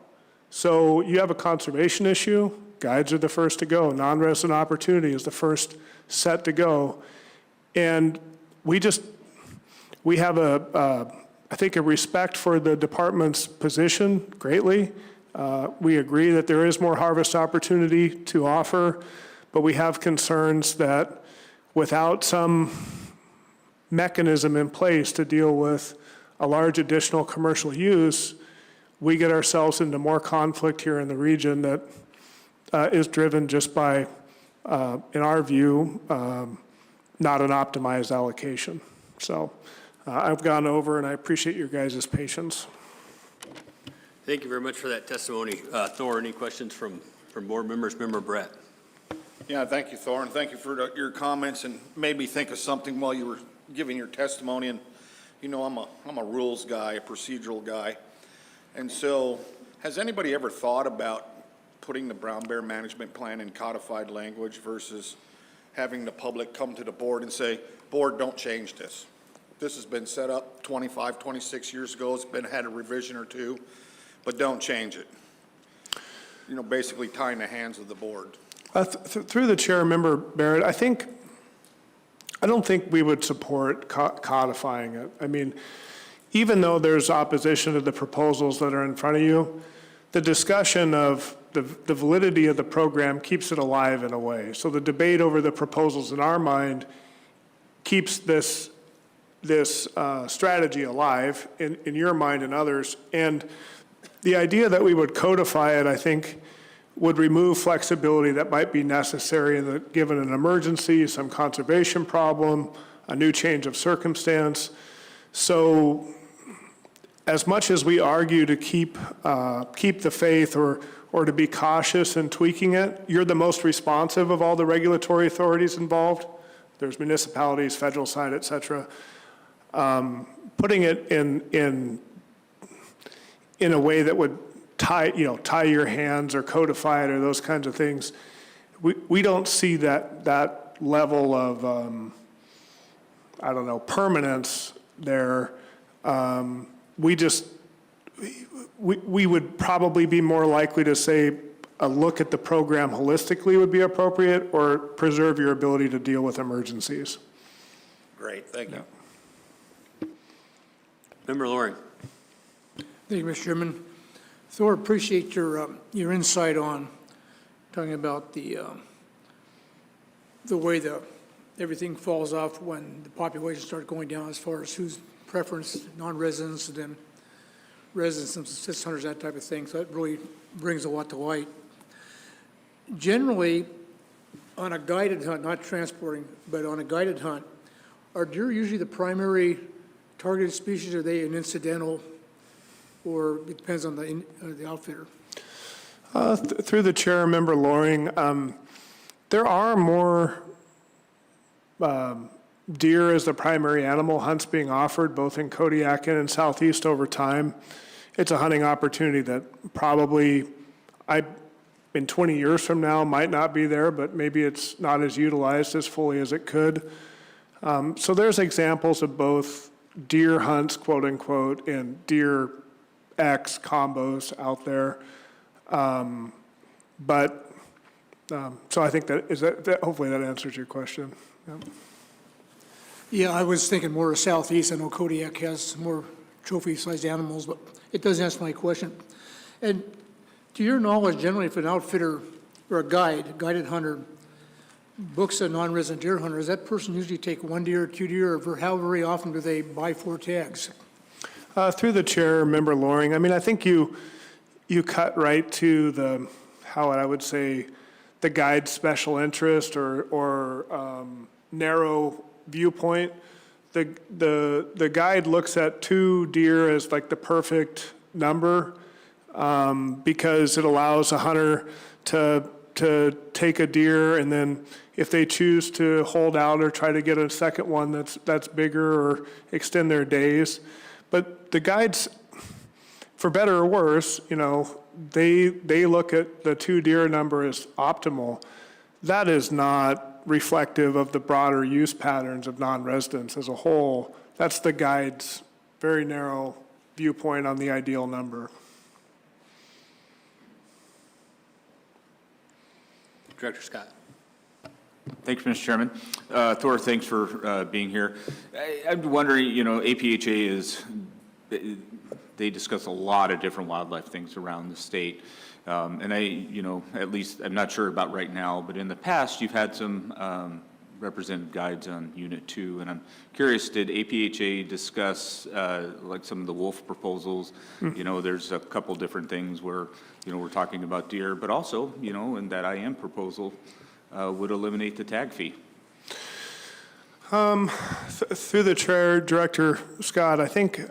So you have a conservation issue, guides are the first to go. Non-resident opportunity is the first set to go. And we have I think, a respect for the department's position greatly. We agree that there is more harvest opportunity to offer, but we have concerns that without some mechanism in place to deal with a large additional commercial use, we get ourselves into more conflict here in the region that is driven just by, in our view, not an optimized allocation. So I've gone over, and I appreciate your guys' patience. Thank you very much for that testimony. Thor, any questions from board members? Member Brett. Yeah, thank you, Thor, and thank you for your comments, and made me think of something while you were giving your testimony. And you know, I'm a rules guy, a procedural guy, and so has anybody ever thought about putting the brown bear management plan in codified language versus having the public come to the board and say, board, don't change this. This has been set up 25, 26 years ago. It's had a revision or two, but don't change it. You know, basically tying the hands of the board. Through the chair, Member Barrett, I don't think we would support codifying it. I mean, even though there's opposition to the proposals that are in front of you, the discussion of the validity of the program keeps it alive in a way. So the debate over the proposals in our mind keeps this strategy alive in your mind and others. And the idea that we would codify it, I think, would remove flexibility that might be necessary given an emergency, some conservation problem, a new change of circumstance. So as much as we argue to keep the faith or to be cautious in tweaking it, you're the most responsive of all the regulatory authorities involved. There's municipalities, federal side, et cetera. Putting it in a way that would tie your hands or codify it or those kinds of things, we don't see that level of, permanence there. We would probably be more likely to say a look at the program holistically would be appropriate, or preserve your ability to deal with emergencies. Great, thank you. Member Loring. Thank you, Mr. Chairman. Thor, appreciate your insight on talking about the way everything falls off when the population starts going down as far as whose preference, non-residents, and then residents and assist hunters, that type of thing. So that really brings a lot to light. Generally, on a guided hunt, not transporting, but on a guided hunt, are deer usually the primary targeted species? Or are they an incidental, or it depends on the outfitter? Through the chair, Member Loring, there are more deer as the primary animal, hunts being offered both in Kodiak and in Southeast over time, it's a hunting opportunity that probably, in 20 years from now, might not be there, but maybe it's not as utilized as fully as it could. So there's examples of both deer hunts, quote unquote, and deer X combos out there. So I think that hopefully that answers your question. Yep. Yeah, I was thinking more of Southeast. I know Kodiak has more trophy-sized animals, but it does answer my question. And to your knowledge, generally, if an outfitter or a guided hunter, books a non-resident deer hunter, does that person usually take 1 deer or 2 deer, or how very often do they buy 4 tags? Through the chair, Member Loring, I mean, I think you cut right to the, how I would say, the guide's special interest or narrow viewpoint. The guide looks at 2 deer as like the perfect number because it allows a hunter to take a deer, and then if they choose to hold out or try to get a second one that's bigger or extend their days. But the guides, for better or worse, you know, they look at the 2 deer number as optimal. That is not reflective of the broader use patterns of non-residents as a whole. That's the guide's very narrow viewpoint on the ideal number. Director Scott. Thank you, Mr. Chairman. Thor, thanks for being here. I'm wondering, you know, APHA they discuss a lot of different wildlife things around the state. And you know, at least, I'm not sure about right now, but in the past, you've had some representative guides on Unit 2, and I'm curious, did APHA discuss like some of the wolf proposals? You know, there's a couple different things where, you know, we're talking about deer, but also, you know, in that IM proposal would eliminate the tag fee. Through the chair, Director Scott, I think,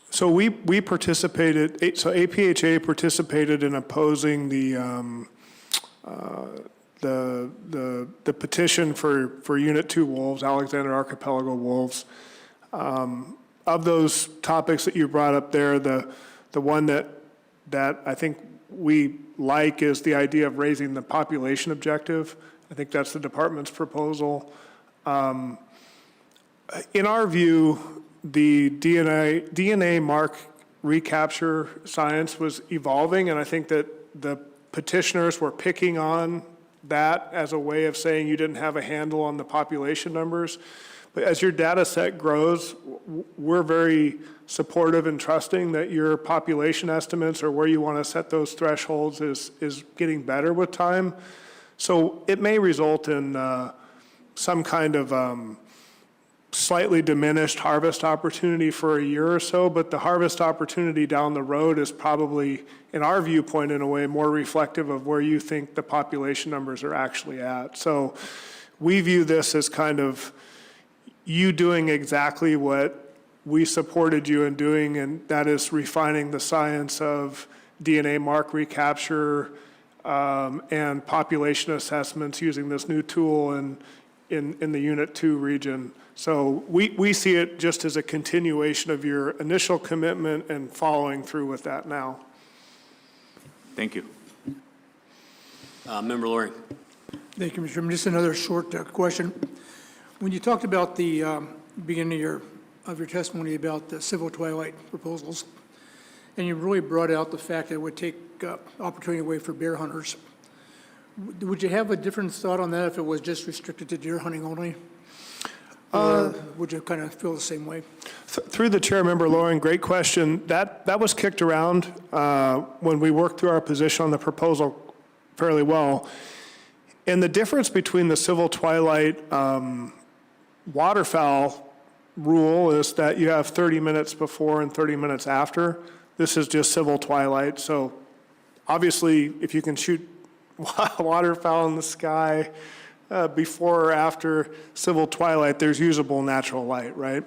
so we participated, so APHA participated in opposing the petition for Unit 2 wolves, Alexander Archipelago wolves. Of those topics that you brought up there, the one that I think we like is the idea of raising the population objective. I think that's the department's proposal. In our view, the DNA mark recapture science was evolving, and I think that the petitioners were picking on that as a way of saying you didn't have a handle on the population numbers. But as your data set grows, we're very supportive and trusting that your population estimates or where you want to set those thresholds is getting better with time. So it may result in some kind of slightly diminished harvest opportunity for a year or so, but the harvest opportunity down the road is probably, in our viewpoint, in a way, more reflective of where you think the population numbers are actually at. So we view this as kind of you doing exactly what we supported you in doing, and that is refining the science of DNA mark recapture and population assessments using this new tool in the Unit 2 region. So we see it just as a continuation of your initial commitment and following through with that now. Thank you. Member Loring. Thank you, Mr. Chairman. Just another short question. When you talked about the beginning of your testimony about the civil twilight proposals, and you really brought out the fact that it would take opportunity away for bear hunters, would you have a different thought on that if it was just restricted to deer hunting only? Or would you kind of feel the same way? Through the chair, Member Loring, great question. That was kicked around when we worked through our position on the proposal fairly well. And the difference between the civil twilight waterfowl rule is that you have 30 minutes before and 30 minutes after. This is just civil twilight. So obviously, if you can shoot waterfowl in the sky before or after civil twilight, there's usable natural light, right?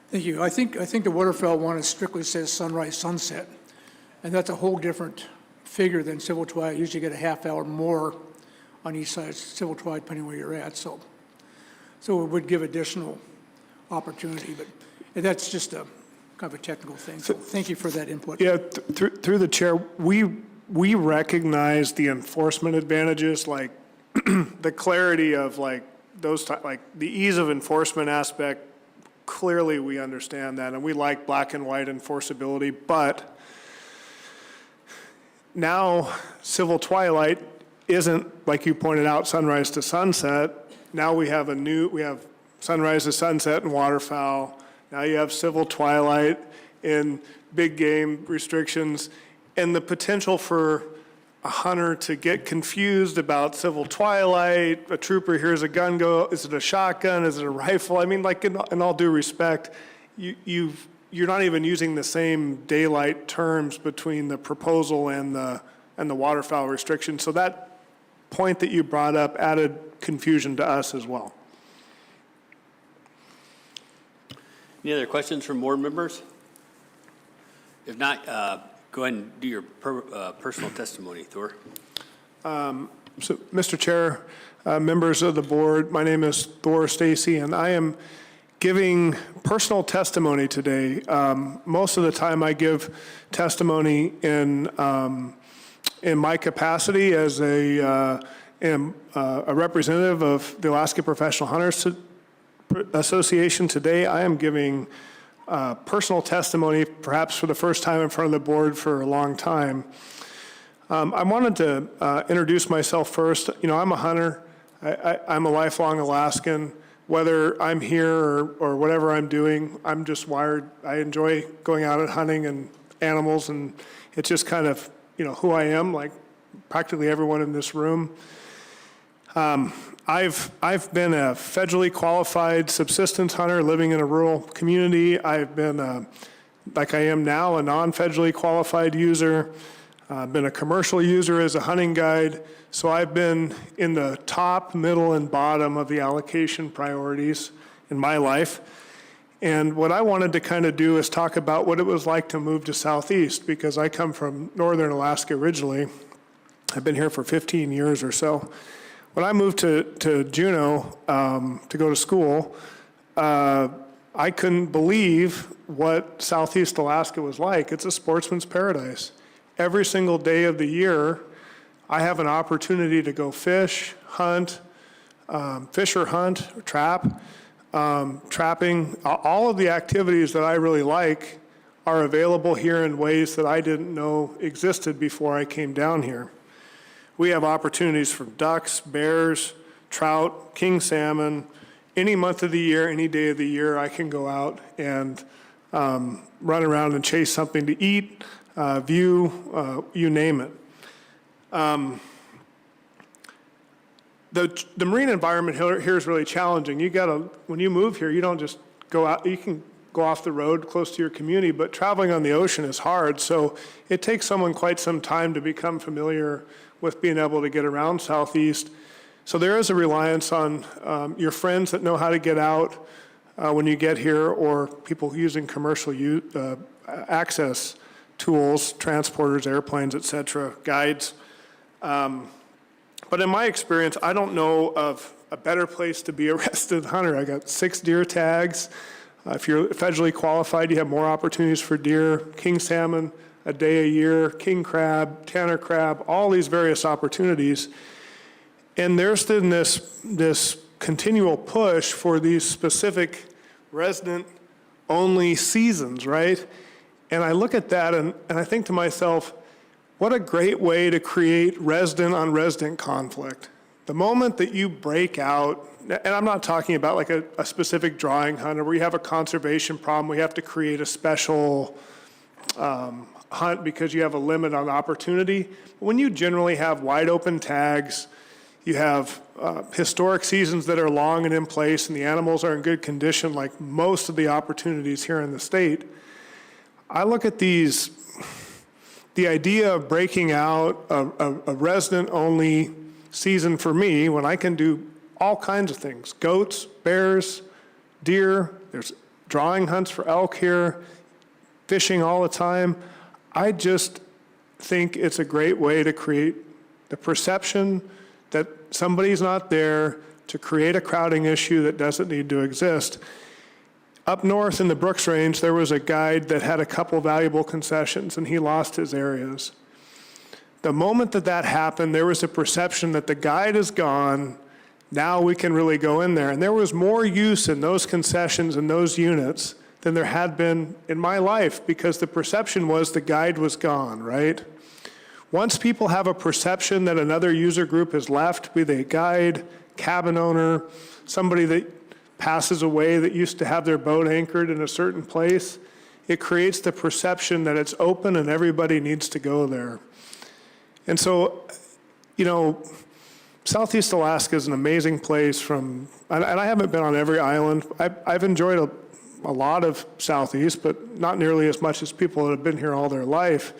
Thank you. I think the waterfowl one strictly says sunrise, sunset, and that's a whole different figure than civil twilight. You usually get a half hour more on each side, civil twilight, depending where you're at, so it would give additional opportunity, but that's just a kind of a technical thing, so thank you for that input. Yeah, through the chair, we recognize the enforcement advantages, like the clarity of like like the ease of enforcement aspect. Clearly, we understand that, and we like black and white enforceability, but now civil twilight isn't, like you pointed out, sunrise to sunset. Now we have sunrise to sunset and waterfowl. Now you have civil twilight in big game restrictions, and the potential for a hunter to get confused about civil twilight. A trooper hears a gun go, is it a shotgun, is it a rifle? I mean, like in all due respect, you're not even using the same daylight terms between the proposal and the waterfowl restriction. So that point that you brought up added confusion to us as well. Any other questions from board members? If not, go ahead and do your personal testimony, Thor. So, Mr. Chair, members of the board, my name is Thor Stacy, and I am giving personal testimony today. Most of the time I give testimony in my capacity as a representative of the Alaska Professional Hunters Association. Today I am giving personal testimony, perhaps for the first time in front of the board for a long time. I wanted to introduce myself first. You know, I'm a hunter. I'm a lifelong Alaskan. Whether I'm here or whatever I'm doing, I'm just wired. I enjoy going out and hunting and animals, and it's just kind of, you know, who I am, like practically everyone in this room. I've been a federally qualified subsistence hunter living in a rural community. I've been, like I am now, a non-federally qualified user. I've been a commercial user as a hunting guide. So I've been in the top, middle, and bottom of the allocation priorities in my life. And what I wanted to kind of do is talk about what it was like to move to Southeast, because I come from northern Alaska originally. I've been here for 15 years or so. When I moved to Juneau to go to school, I couldn't believe what Southeast Alaska was like. It's a sportsman's paradise. Every single day of the year, I have an opportunity to go fish, hunt, fish or hunt, or trap, trapping. All of the activities that I really like are available here in ways that I didn't know existed before I came down here. We have opportunities for ducks, bears, trout, king salmon. Any month of the year, any day of the year, I can go out and run around and chase something to eat, view, you name it. The marine environment here is really challenging. When you move here, you don't just go out, you can go off the road close to your community, but traveling on the ocean is hard. So it takes someone quite some time to become familiar with being able to get around Southeast. So there is a reliance on your friends that know how to get out when you get here, or people using commercial access tools, transporters, airplanes, et cetera, guides. But in my experience, I don't know of a better place to be a rested hunter. I got 6 deer tags. If you're federally qualified, you have more opportunities for deer, king salmon, a day a year, king crab, tanner crab, all these various opportunities. And there's been this continual push for these specific resident-only seasons, right? And I look at that and I think to myself, what a great way to create resident-on-resident conflict. The moment that you break out, and I'm not talking about like a specific drawing hunt, or where you have a conservation problem, we have to create a special hunt because you have a limit on opportunity. When you generally have wide open tags, you have historic seasons that are long and in place, and the animals are in good condition, like most of the opportunities here in the state. I look at the idea of breaking out a resident-only season for me, when I can do all kinds of things, goats, bears, deer, there's drawing hunts for elk here, fishing all the time. I just think it's a great way to create the perception that somebody's not there to create a crowding issue that doesn't need to exist. Up north in the Brooks Range, there was a guide that had a couple valuable concessions, and he lost his areas. The moment that that happened, there was a perception that the guide is gone, now we can really go in there. And there was more use in those concessions and those units than there had been in my life, because the perception was the guide was gone, right? Once people have a perception that another user group has left, be they a guide, cabin owner, somebody that passes away that used to have their boat anchored in a certain place, it creates the perception that it's open and everybody needs to go there. And so, you know, Southeast Alaska is an amazing place and I haven't been on every island. I've enjoyed a lot of Southeast, but not nearly as much as people that have been here all their life.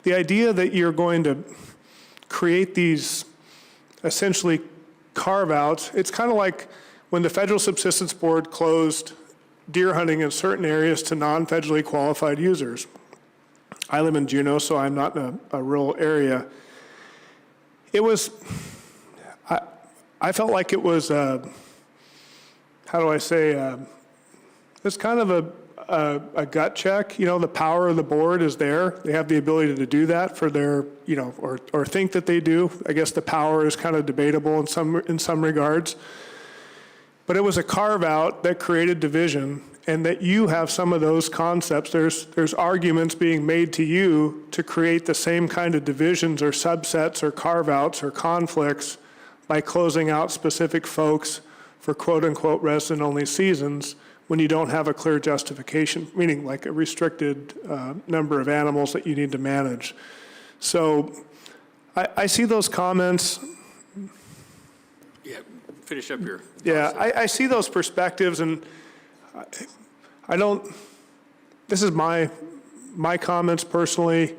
The idea that you're going to create these essentially carve-outs, it's kind of like when the Federal Subsistence Board closed deer hunting in certain areas to non-federally qualified users. I live in Juneau, so I'm not in a rural area. It was, I felt like it was, how do I say, it's kind of a gut check. You know, the power of the board is there. They have the ability to do that for their, you know, or think that they do. I guess the power is kind of debatable in some regards. But it was a carve-out that created division, and that you have some of those concepts. There's arguments being made to you to create the same kind of divisions or subsets or carve-outs or conflicts by closing out specific folks for quote-unquote resident-only seasons when you don't have a clear justification, meaning like a restricted number of animals that you need to manage. So I see those comments. Yeah, finish up your thoughts. Yeah, I see those perspectives, and I don't, this is my comments personally.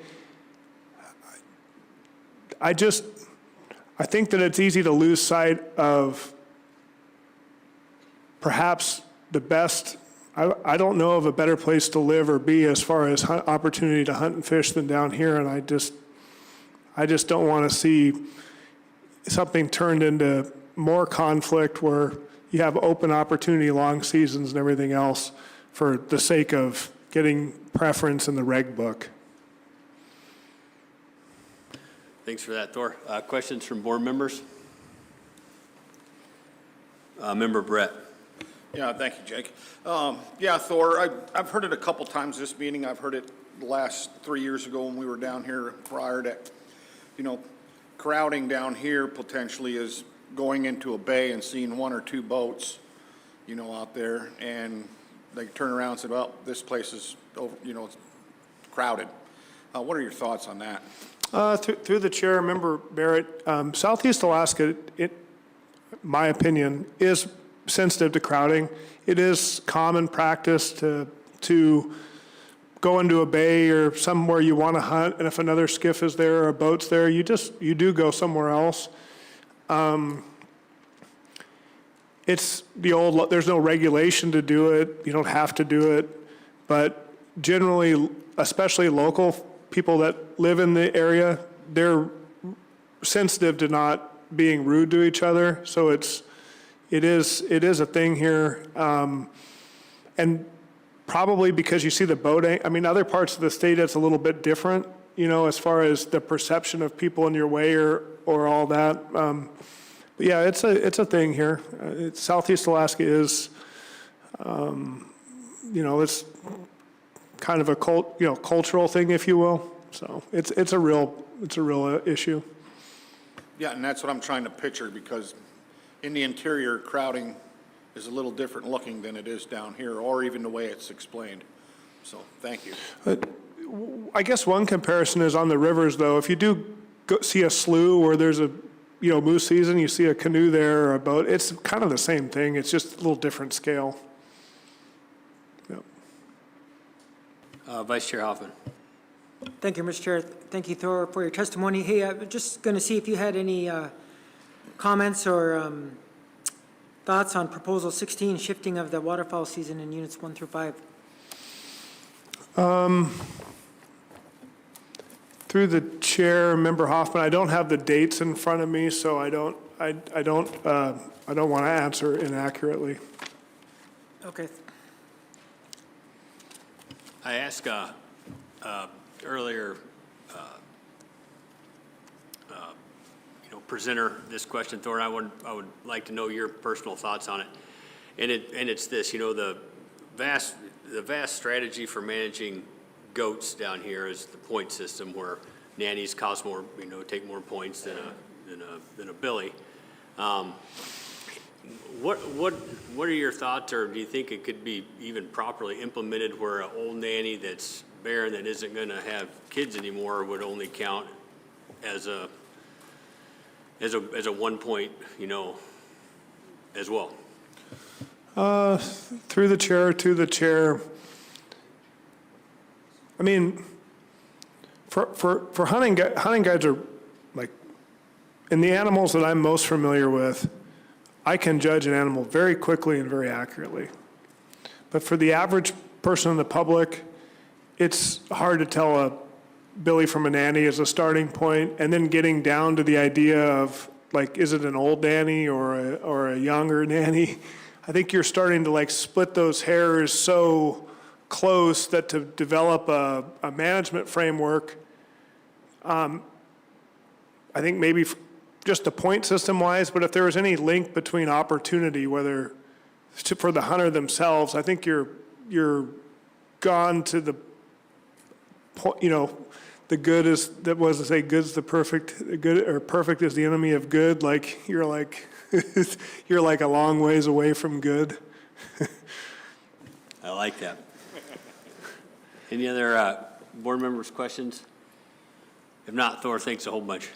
I think that it's easy to lose sight of perhaps the best, I don't know of a better place to live or be as far as opportunity to hunt and fish than down here, and I just don't want to see something turned into more conflict where you have open opportunity, long seasons and everything else for the sake of getting preference in the reg book. Thanks for that, Thor. Questions from board members? Member Brett. Yeah, thank you, Jake. Yeah, Thor, I've heard it a couple times this meeting. I've heard it the last 3 years ago when we were down here prior to, you know, crowding down here potentially is going into a bay and seeing one or two boats, you know, out there, and they turn around and say, well, this place is, over, you know, it's crowded. What are your thoughts on that? Through the chair, Member Barrett, Southeast Alaska, my opinion, is sensitive to crowding. It is common practice to go into a bay or somewhere you want to hunt, and if another skiff is there or a boat's there, you do go somewhere else. It's the old, there's no regulation to do it. You don't have to do it. But generally, especially local people that live in the area, they're sensitive to not being rude to each other. So it is a thing here. And probably because you see the boat, I mean, other parts of the state, it's a little bit different, you know, as far as the perception of people in your way or all that. But yeah, it's a thing here. Southeast Alaska is, you know, it's kind of a cultural thing, if you will. So it's a real issue. Yeah, and that's what I'm trying to picture, because in the interior, crowding is a little different looking than it is down here, or even the way it's explained. So, thank you. I guess one comparison is on the rivers, though. If you do see a slough where there's a, you know, moose season, you see a canoe there or a boat, it's kind of the same thing. It's just a little different scale. Yep. Vice Chair Hoffman. Thank you, Mr. Chair. Thank you, Thor, for your testimony. Hey, I'm just going to see if you had any comments or thoughts on Proposal 16, shifting of the waterfowl season in Units 1 through 5. Through the chair, Member Hoffman, I don't have the dates in front of me, so I don't want to answer inaccurately. Okay. I asked earlier, presenter this question, Thor, I would like to know your personal thoughts on it. And it's this, the vast strategy for managing goats down here is the point system, where nannies cost more, take more points than a billy. What are your thoughts, or do you think it could be even properly implemented where an old nanny that's barren, that isn't going to have kids anymore, would only count as a 1 point, as well? Through the chair, to the chair. I mean, for hunting guides are like, in the animals that I'm most familiar with, I can judge an animal very quickly and very accurately. But for the average person in the public, it's hard to tell a billy from a nanny as a starting point, and then getting down to the idea of, like, is it an old nanny or a younger nanny? I think you're starting to like split those hairs so close that to develop a management framework, I think maybe just a point system wise, but if there was any link between opportunity, whether for the hunter themselves, I think you're gone to the point, the good is, that was to say, good's the perfect, good, or perfect is the enemy of good. Like, you're like, you're like a long ways away from good. I like that. Any other board members' questions? If not, Thor, thanks a whole bunch.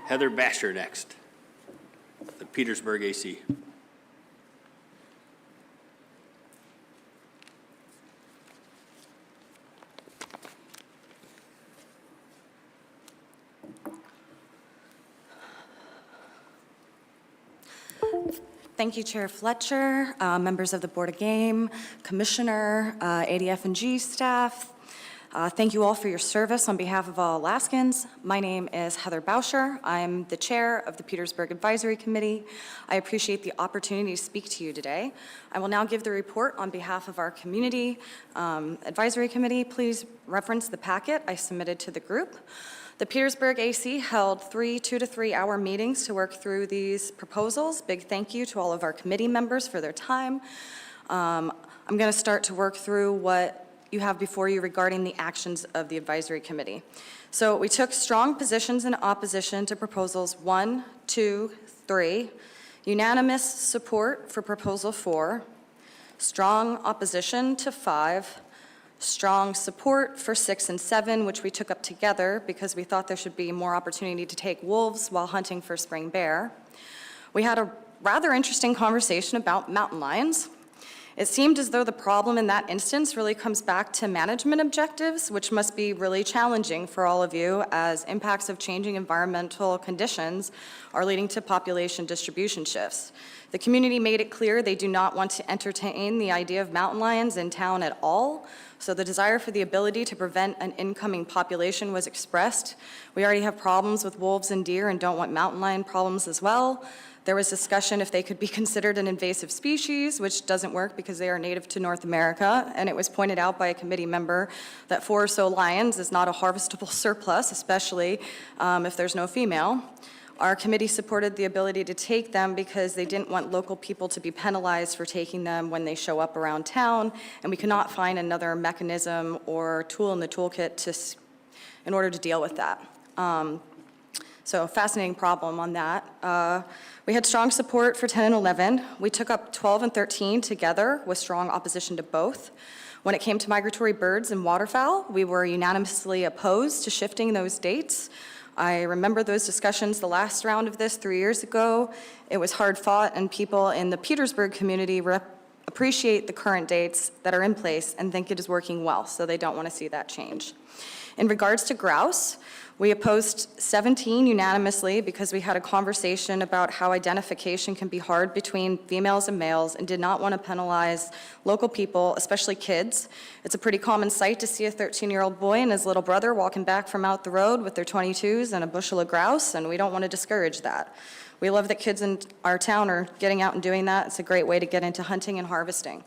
Heather Basher next, the Petersburg AC. Thank you, Chair Fletcher, members of the Board of Game, Commissioner, ADF&G staff. Thank you all for your service on behalf of all Alaskans. My name is Heather Bauscher. I'm the chair of the Petersburg Advisory Committee. I appreciate the opportunity to speak to you today. I will now give the report on behalf of our community advisory committee. Please reference the packet I submitted to the group. The Petersburg AC held 3 2 to 3 hour meetings to work through these proposals. Big thank you to all of our committee members for their time. I'm going to start to work through what you have before you regarding the actions of the advisory committee. So we took strong positions in opposition to proposals 1, 2, 3, unanimous support for proposal 4, strong opposition to 5, strong support for 6 and 7, which we took up together because we thought there should be more opportunity to take wolves while hunting for spring bear. We had a rather interesting conversation about mountain lions. It seemed as though the problem in that instance really comes back to management objectives, which must be really challenging for all of you as impacts of changing environmental conditions are leading to population distribution shifts. The community made it clear they do not want to entertain the idea of mountain lions in town at all, so the desire for the ability to prevent an incoming population was expressed. We already have problems with wolves and deer and don't want mountain lion problems as well. There was discussion if they could be considered an invasive species, which doesn't work because they are native to North America, and it was pointed out by a committee member that 4 or so lions is not a harvestable surplus, especially if there's no female. Our committee supported the ability to take them because they didn't want local people to be penalized for taking them when they show up around town, and we could not find another mechanism or tool in the toolkit in order to deal with that. So fascinating problem on that. We had strong support for 10 and 11. We took up 12 and 13 together with strong opposition to both. When it came to migratory birds and waterfowl, we were unanimously opposed to shifting those dates. I remember those discussions the last round of this 3 years ago. It was hard fought, and people in the Petersburg community appreciate the current dates that are in place and think it is working well, so they don't want to see that change. In regards to grouse, we opposed 17 unanimously because we had a conversation about how identification can be hard between females and males and did not want to penalize local people, especially kids. It's a pretty common sight to see a 13-year-old boy and his little brother walking back from out the road with their .22s and a bushel of grouse, and we don't want to discourage that. We love that kids in our town are getting out and doing that. It's a great way to get into hunting and harvesting.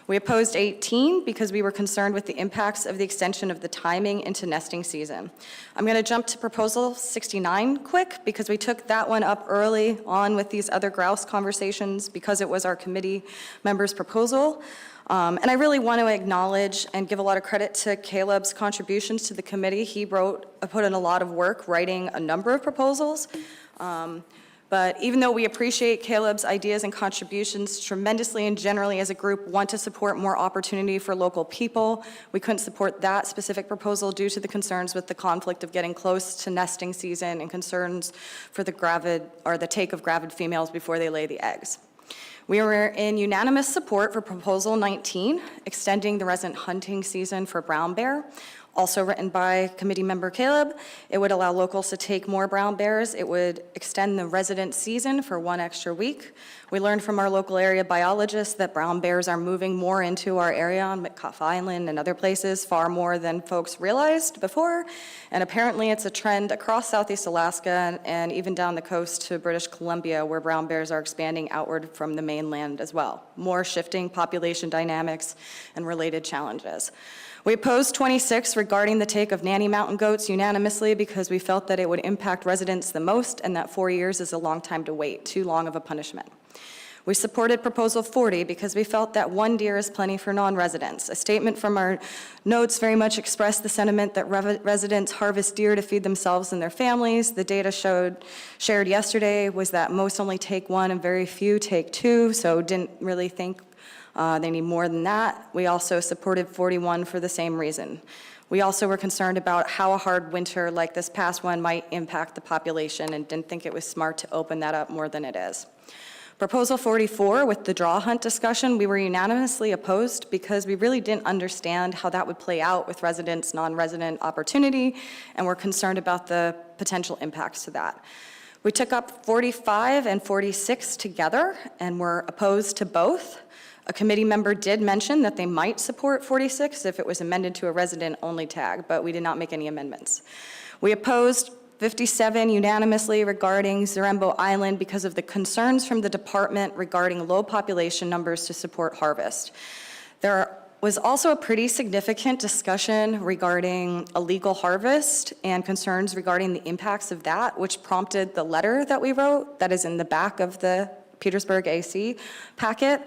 We opposed 18 because we were concerned with the impacts of the extension of the timing into nesting season. I'm going to jump to proposal 69 quick because we took that one up early on with these other grouse conversations because it was our committee members' proposal. And I really want to acknowledge and give a lot of credit to Caleb's contributions to the committee. He put in a lot of work writing a number of proposals. But even though we appreciate Caleb's ideas and contributions tremendously and generally as a group want to support more opportunity for local people, we couldn't support that specific proposal due to the concerns with the conflict of getting close to nesting season and concerns for the take of gravid females before they lay the eggs. We were in unanimous support for Proposal 19, extending the resident hunting season for brown bear. Also written by committee member Caleb, it would allow locals to take more brown bears. It would extend the resident season for 1 extra week. We learned from our local area biologists that brown bears are moving more into our area on McCuff Island and other places far more than folks realized before. And apparently it's a trend across Southeast Alaska and even down the coast to British Columbia where brown bears are expanding outward from the mainland as well. More shifting population dynamics and related challenges. We opposed 26 regarding the take of nanny mountain goats unanimously because we felt that it would impact residents the most and that 4 years is a long time to wait, too long of a punishment. We supported Proposal 40 because we felt that 1 deer is plenty for non-residents. A statement from our notes very much expressed the sentiment that residents harvest deer to feed themselves and their families. The data shared yesterday was that most only take 1 and very few take 2, so didn't really think they need more than that. We also supported 41 for the same reason. We also were concerned about how a hard winter like this past one might impact the population and didn't think it was smart to open that up more than it is. Proposal 44 with the draw hunt discussion, we were unanimously opposed because we really didn't understand how that would play out with residents, non-resident opportunity, and we're concerned about the potential impacts to that. We took up 45 and 46 together and were opposed to both. A committee member did mention that they might support 46 if it was amended to a resident-only tag, but we did not make any amendments. We opposed 57 unanimously regarding Zarembo Island because of the concerns from the department regarding low population numbers to support harvest. There was also a pretty significant discussion regarding illegal harvest and concerns regarding the impacts of that, which prompted the letter that we wrote that is in the back of the Petersburg AC packet.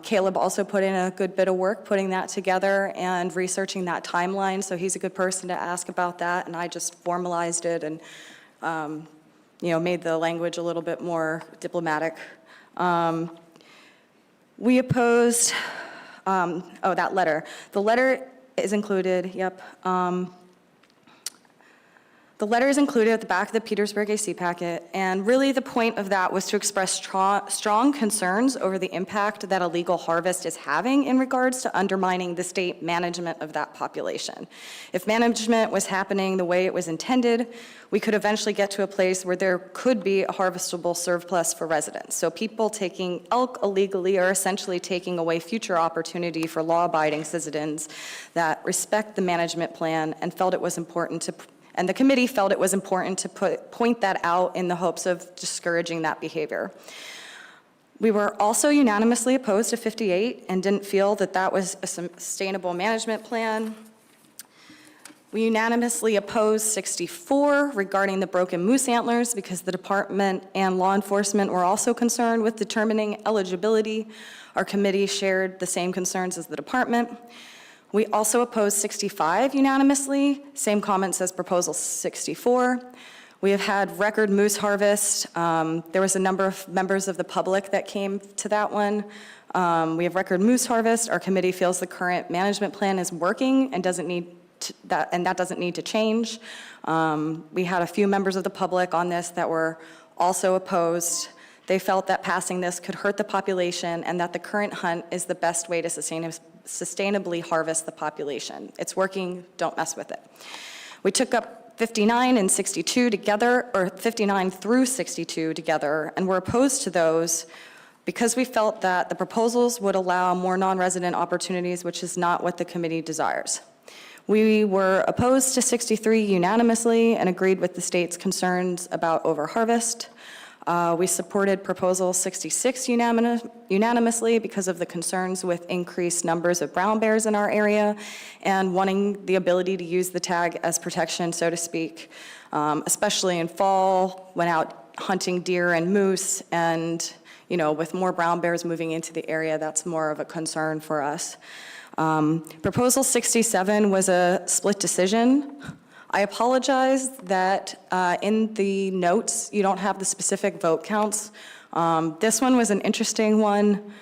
Caleb also put in a good bit of work putting that together and researching that timeline, so he's a good person to ask about that, and I just formalized it and made the language a little bit more diplomatic. We opposed, that letter. The letter is included, yep. The letter is included at the back of the Petersburg AC packet, and really the point of that was to express strong concerns over the impact that illegal harvest is having in regards to undermining the state management of that population. If management was happening the way it was intended, we could eventually get to a place where there could be a harvestable surplus for residents. So people taking elk illegally are essentially taking away future opportunity for law-abiding citizens that respect the management plan and felt it was important to and the committee felt it was important to point that out in the hopes of discouraging that behavior. We were also unanimously opposed to 58 and didn't feel that that was a sustainable management plan. We unanimously opposed 64 regarding the broken moose antlers because the department and law enforcement were also concerned with determining eligibility. Our committee shared the same concerns as the department. We also opposed 65 unanimously, same comments as Proposal 64. We have had record moose harvest. There was a number of members of the public that came to that one. We have record moose harvest. Our committee feels the current management plan is working and that doesn't need to change. We had a few members of the public on this that were also opposed. They felt that passing this could hurt the population and that the current hunt is the best way to sustainably harvest the population. It's working, don't mess with it. We took up 59 and 62 together, or 59 through 62 together, and we're opposed to those because we felt that the proposals would allow more non-resident opportunities, which is not what the committee desires. We were opposed to 63 unanimously and agreed with the state's concerns about overharvest. We supported Proposal 66 unanimously because of the concerns with increased numbers of brown bears in our area and wanting the ability to use the tag as protection, so to speak, especially in fall when out hunting deer and moose, and with more brown bears moving into the area, that's more of a concern for us. Proposal 67 was a split decision. I apologize that in the notes, you don't have the specific vote counts. This one was an interesting one.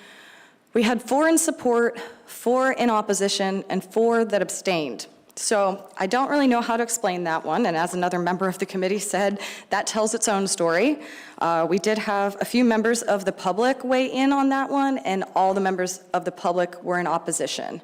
We had 4 in support, 4 in opposition, and 4 that abstained. So I don't really know how to explain that one, and as another member of the committee said, that tells its own story. We did have a few members of the public weigh in on that one, and all the members of the public were in opposition.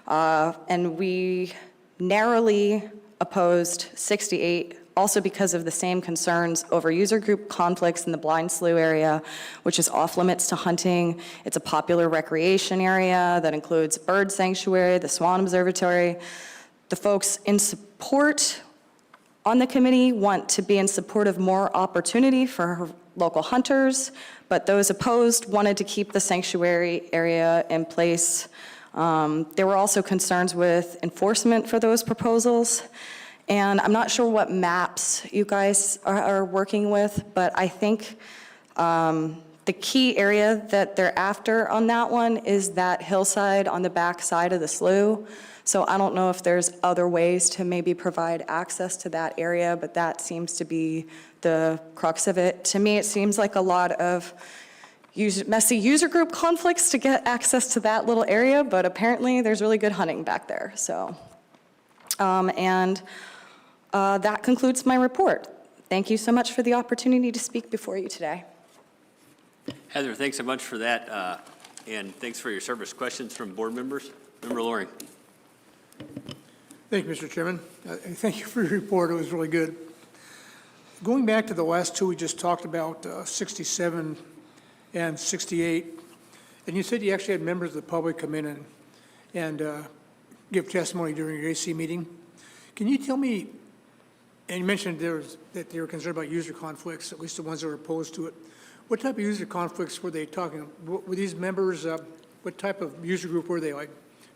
And we narrowly opposed 68, also because of the same concerns over user group conflicts in the Blind Slough area, which is off limits to hunting. It's a popular recreation area that includes bird sanctuary, the Swan Observatory. The folks in support on the committee want to be in support of more opportunity for local hunters, but those opposed wanted to keep the sanctuary area in place. There were also concerns with enforcement for those proposals. And I'm not sure what maps you guys are working with, but I think the key area that they're after on that one is that hillside on the back side of the slough. So I don't know if there's other ways to maybe provide access to that area, but that seems to be the crux of it. To me, it seems like a lot of messy user group conflicts to get access to that little area, but apparently there's really good hunting back there. So, that concludes my report. Thank you so much for the opportunity to speak before you today. Heather, thanks so much for that, and thanks for your service. Questions from board members? Member Loring. Thank you, Mr. Chairman. Thank you for your report. It was really good. Going back to the last two we just talked about, 67 and 68, and you said you actually had members of the public come in and give testimony during your AC meeting. Can you tell me, and you mentioned that they were concerned about user conflicts, at least the ones that were opposed to it. What type of user conflicts were they talking about? Were these members, what type of user group were they, like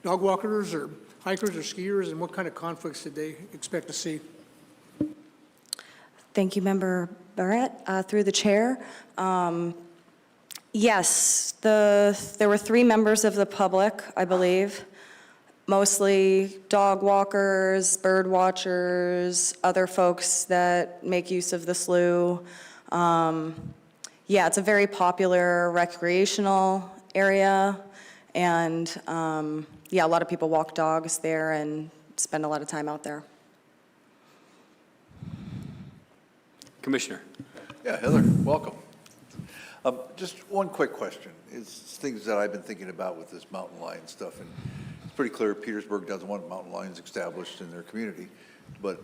dog walkers or hikers or skiers, and what kind of conflicts did they expect to see? Thank you, Member Barrett. Through the chair. Yes, there were 3 members of the public, I believe, mostly dog walkers, bird watchers, other folks that make use of the slough. Yeah, it's a very popular recreational area, and yeah, a lot of people walk dogs there and spend a lot of time out there. Commissioner. Yeah, Heather, welcome. Just one quick question. It's things that I've been thinking about with this mountain lion stuff, and it's pretty clear Petersburg doesn't want mountain lions established in their community, but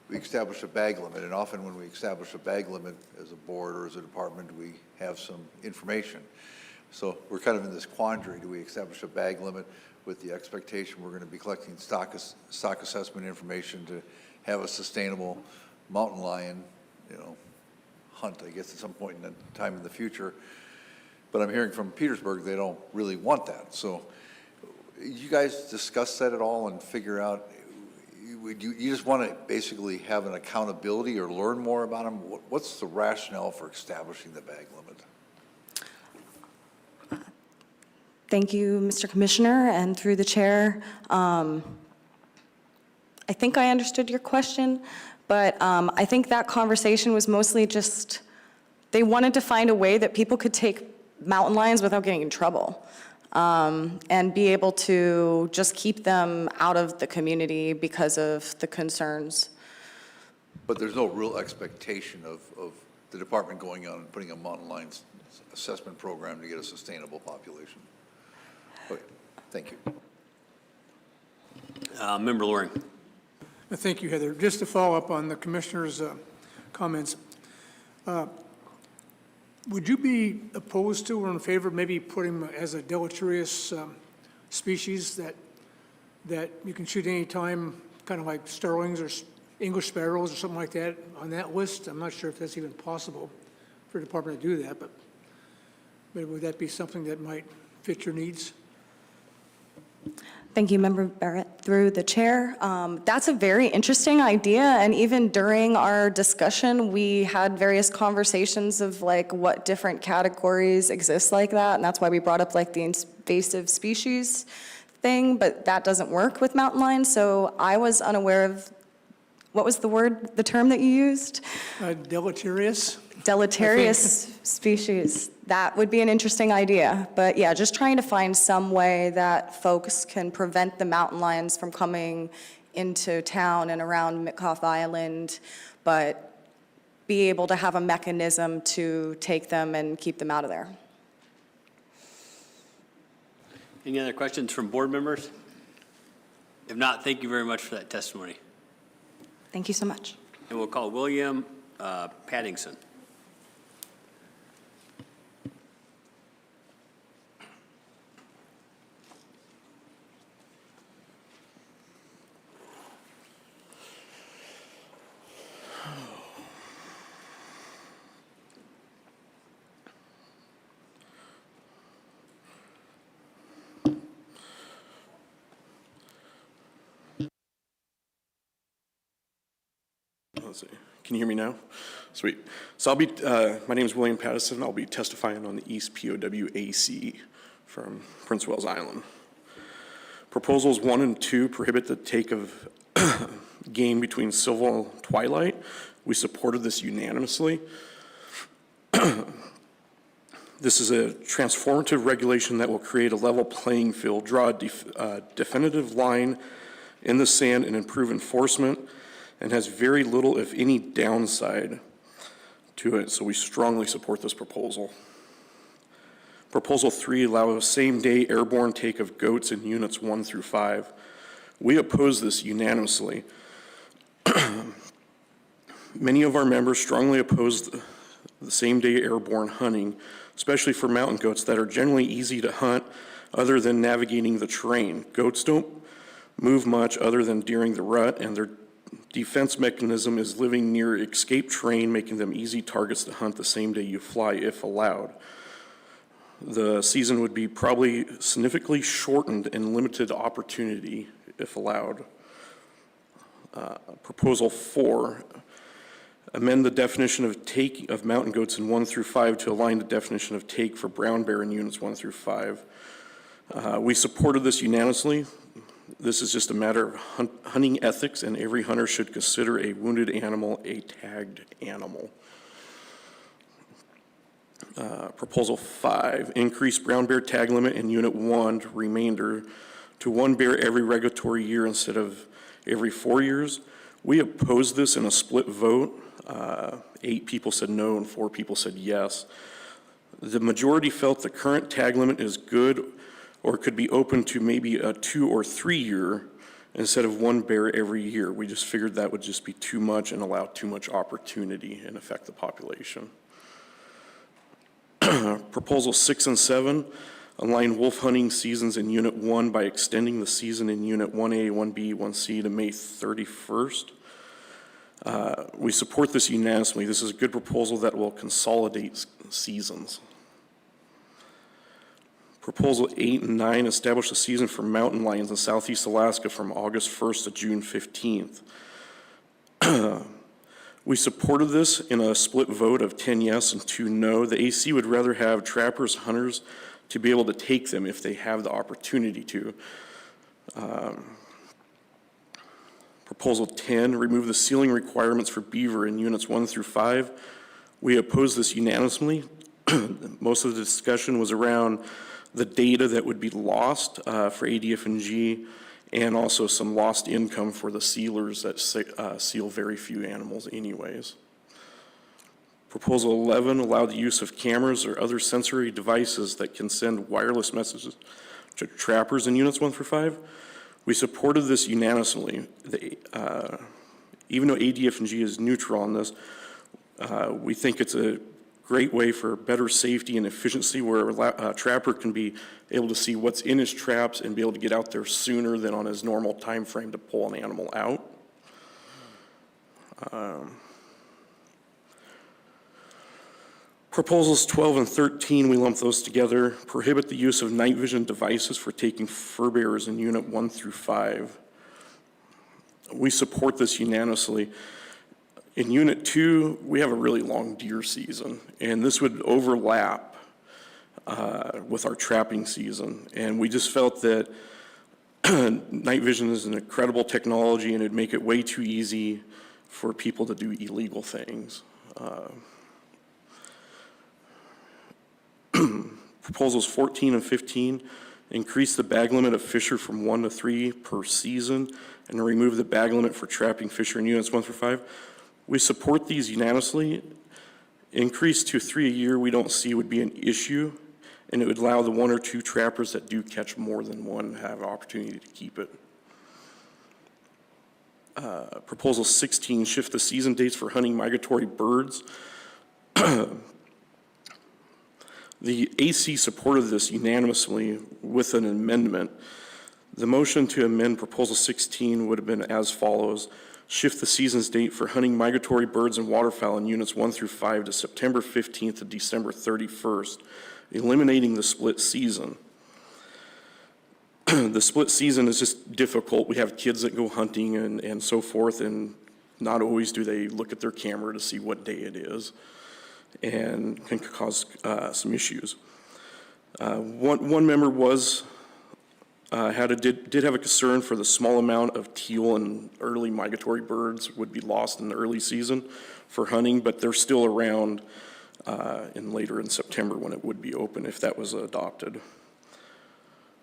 we establish a bag limit, and often when we establish a bag limit as a board or as a department, we have some information. So we're kind of in this quandary. Do we establish a bag limit with the expectation we're going to be collecting stock assessment information to have a sustainable mountain lion, hunt, I guess, at some point in time in the future? But I'm hearing from Petersburg they don't really want that. So you guys discuss that at all and figure out, you just want to basically have an accountability or learn more about them? What's the rationale for establishing the bag limit? Thank you, Mr. Commissioner, and through the chair. I think I understood your question, but I think that conversation was mostly just, they wanted to find a way that people could take mountain lions without getting in trouble, and be able to just keep them out of the community because of the concerns. But there's no real expectation of the department going out and putting a mountain lions assessment program to get a sustainable population. Okay, thank you. Member Loring. Thank you, Heather. Just to follow up on the commissioner's comments, would you be opposed to or in favor of maybe putting them as a deleterious species that you can shoot any time, kind of like starlings or English sparrows or something like that on that list? I'm not sure if that's even possible for the department to do that, but would that be something that might fit your needs? Thank you, Member Barrett, through the chair. That's a very interesting idea, and even during our discussion, we had various conversations of like what different categories exist like that, and that's why we brought up like the invasive species thing, but that doesn't work with mountain lions, so I was unaware of, what was the term that you used? Deleterious. Deleterious species. That would be an interesting idea. But yeah, just trying to find some way that folks can prevent the mountain lions from coming into town and around Mitkoff Island, but be able to have a mechanism to take them and keep them out of there. Any other questions from board members? If not, thank you very much for that testimony. Thank you so much. And we'll call William Paddington. Let's see. Can you hear me now? Sweet. So I'll be, my name is William Pattison. I'll be testifying on the East POWAC from Prince Wales Island. Proposals 1 and 2 prohibit the take of game between silver and twilight. We supported this unanimously. This is a transformative regulation that will create a level playing field, draw a definitive line in the sand and improve enforcement, and has very little, if any, downside to it, so we strongly support this proposal. Proposal 3 allows same-day airborne take of goats in units 1 through 5. We oppose this unanimously. Many of our members strongly oppose the same-day airborne hunting, especially for mountain goats that are generally easy to hunt other than navigating the terrain. Goats don't move much other than during the rut, and their defense mechanism is living near escape terrain, making them easy targets to hunt the same day you fly if allowed. The season would be probably significantly shortened and limited opportunity if allowed. Proposal 4, amend the definition of take of mountain goats in 1 through 5 to align the definition of take for brown bear in units 1 through 5. We supported this unanimously. This is just a matter of hunting ethics, and every hunter should consider a wounded animal a tagged animal. Proposal 5, increase brown bear tag limit in Unit 1 remainder to 1 bear every regulatory year instead of every 4 years. We opposed this in a split vote. 8 people said no and 4 people said yes. The majority felt the current tag limit is good or could be open to maybe a 2 or 3 year instead of 1 bear every year. We just figured that would just be too much and allow too much opportunity and affect the population. Proposal 6 and 7, align wolf hunting seasons in Unit 1 by extending the season in Unit 1A, 1B, 1C to May 31st. We support this unanimously. This is a good proposal that will consolidate seasons. Proposal 8 and 9 establish a season for mountain lions in Southeast Alaska from August 1st to June 15th. We supported this in a split vote of 10 yes and 2 no. The AC would rather have trappers, hunters to be able to take them if they have the opportunity to. Proposal 10, remove the sealing requirements for beaver in units 1 through 5. We oppose this unanimously. Most of the discussion was around the data that would be lost for ADF&G, and also some lost income for the sealers that seal very few animals anyways. Proposal 11, allow the use of cameras or other sensory devices that can send wireless messages to trappers in units 1 through 5. We supported this unanimously. Even though ADF&G is neutral on this, we think it's a great way for better safety and efficiency where a trapper can be able to see what's in his traps and be able to get out there sooner than on his normal time frame to pull an animal out. Proposals 12 and 13, we lump those together. Prohibit the use of night vision devices for taking fur bearers in Unit 1 through 5. We support this unanimously. In Unit 2, we have a really long deer season, and this would overlap with our trapping season. And we just felt that night vision is an incredible technology, and it'd make it way too easy for people to do illegal things. Proposals 14 and 15, increase the bag limit of fisher from 1 to 3 per season and remove the bag limit for trapping fisher in units 1 through 5. We support these unanimously. Increase to 3 a year we don't see would be an issue, and it would allow the 1 or 2 trappers that do catch more than one to have an opportunity to keep it. Proposal 16, shift the season dates for hunting migratory birds. The AC supported this unanimously with an amendment. The motion to amend Proposal 16 would have been as follows. Shift the season's date for hunting migratory birds and waterfowl in units 1 through 5 to September 15th to December 31st, eliminating the split season. The split season is just difficult. We have kids that go hunting and so forth, and not always do they look at their camera to see what day it is, and can cause some issues. One member was did have a concern for the small amount of teal and early migratory birds would be lost in the early season for hunting, but they're still around later in September when it would be open if that was adopted.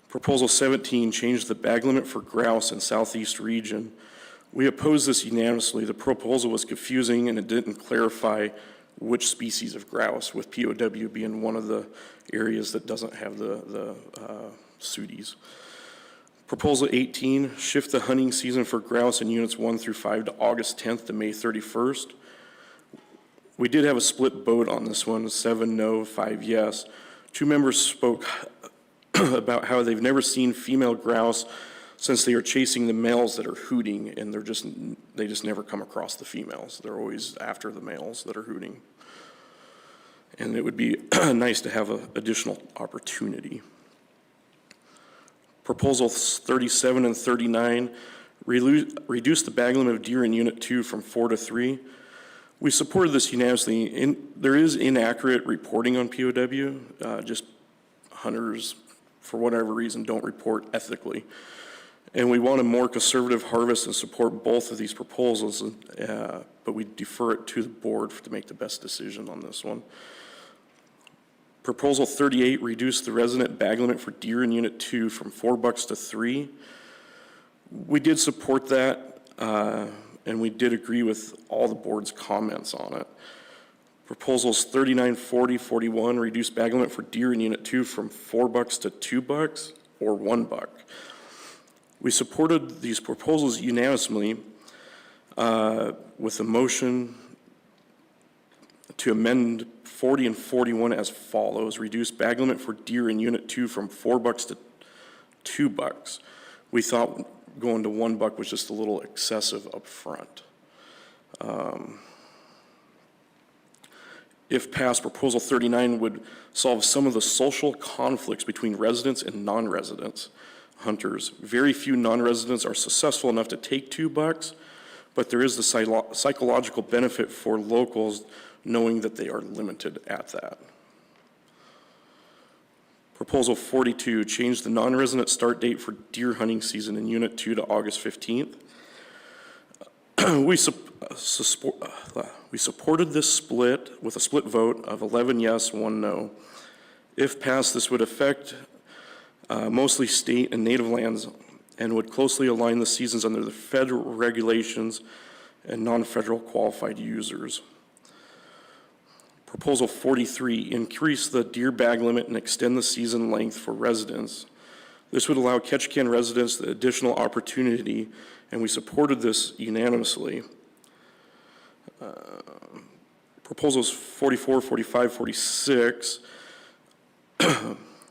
Proposal 17 changed the bag limit for grouse in southeast region. We oppose this unanimously. The proposal was confusing and it didn't clarify which species of grouse, with POW being one of the areas that doesn't have the SUDIs. Proposal 18, shift the hunting season for grouse in units 1 through 5 to August 10th to May 31st. We did have a split vote on this one, 7 no, 5 yes. 2 members spoke about how they've never seen female grouse since they are chasing the males that are hooting, and they just never come across the females. They're always after the males that are hooting. And it would be nice to have an additional opportunity. Proposals 37 and 39, reduce the bag limit of deer in Unit 2 from 4 to 3. We supported this unanimously. There is inaccurate reporting on POW. Just hunters, for whatever reason, don't report ethically. And we want a more conservative harvest and support both of these proposals, but we defer it to the board to make the best decision on this one. Proposal 38, reduce the resident bag limit for deer in Unit 2 from $4 to $3. We did support that, and we did agree with all the board's comments on it. Proposals 39, 40, 41, reduce bag limit for deer in Unit 2 from $4 to $2 or $1. We supported these proposals unanimously with a motion to amend 40 and 41 as follows. Reduce bag limit for deer in Unit 2 from $4 to $2. We thought going to $1 was just a little excessive up front. If passed, Proposal 39 would solve some of the social conflicts between residents and non-residents hunters. Very few non-residents are successful enough to take $2, but there is the psychological benefit for locals knowing that they are limited at that. Proposal 42, change the non-resident start date for deer hunting season in Unit 2 to August 15th. We supported this split with a split vote of 11 yes, 1 no. If passed, this would affect mostly state and native lands and would closely align the seasons under the federal regulations and non-federal qualified users. Proposal 43, increase the deer bag limit and extend the season length for residents. This would allow Ketchikan residents the additional opportunity, and we supported this unanimously. Proposals 44, 45, 46,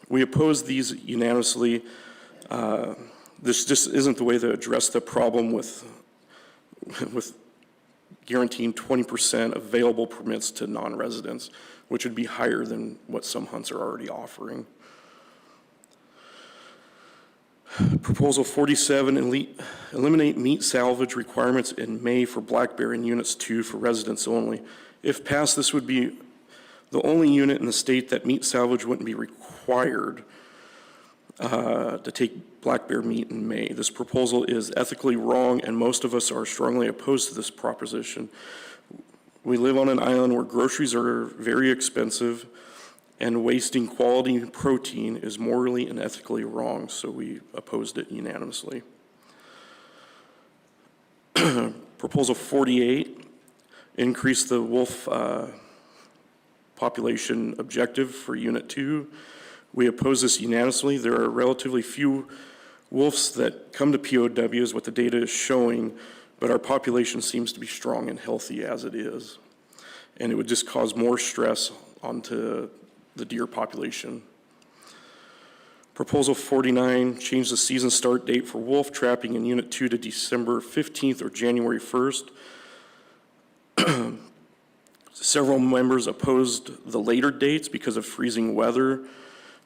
we opposed these unanimously. This just isn't the way to address the problem with guaranteeing 20% available permits to non-residents, which would be higher than what some hunts are already offering. Proposal 47, eliminate meat salvage requirements in May for black bear in units 2 for residents only. If passed, this would be the only unit in the state that meat salvage wouldn't be required to take black bear meat in May. This proposal is ethically wrong, and most of us are strongly opposed to this proposition. We live on an island where groceries are very expensive, and wasting quality protein is morally and ethically wrong, so we opposed it unanimously. Proposal 48, increase the wolf population objective for Unit 2. We oppose this unanimously. There are relatively few wolves that come to POWs, what the data is showing, but our population seems to be strong and healthy as it is. And it would just cause more stress onto the deer population. Proposal 49, change the season start date for wolf trapping in Unit 2 to December 15th or January 1st. Several members opposed the later dates because of freezing weather.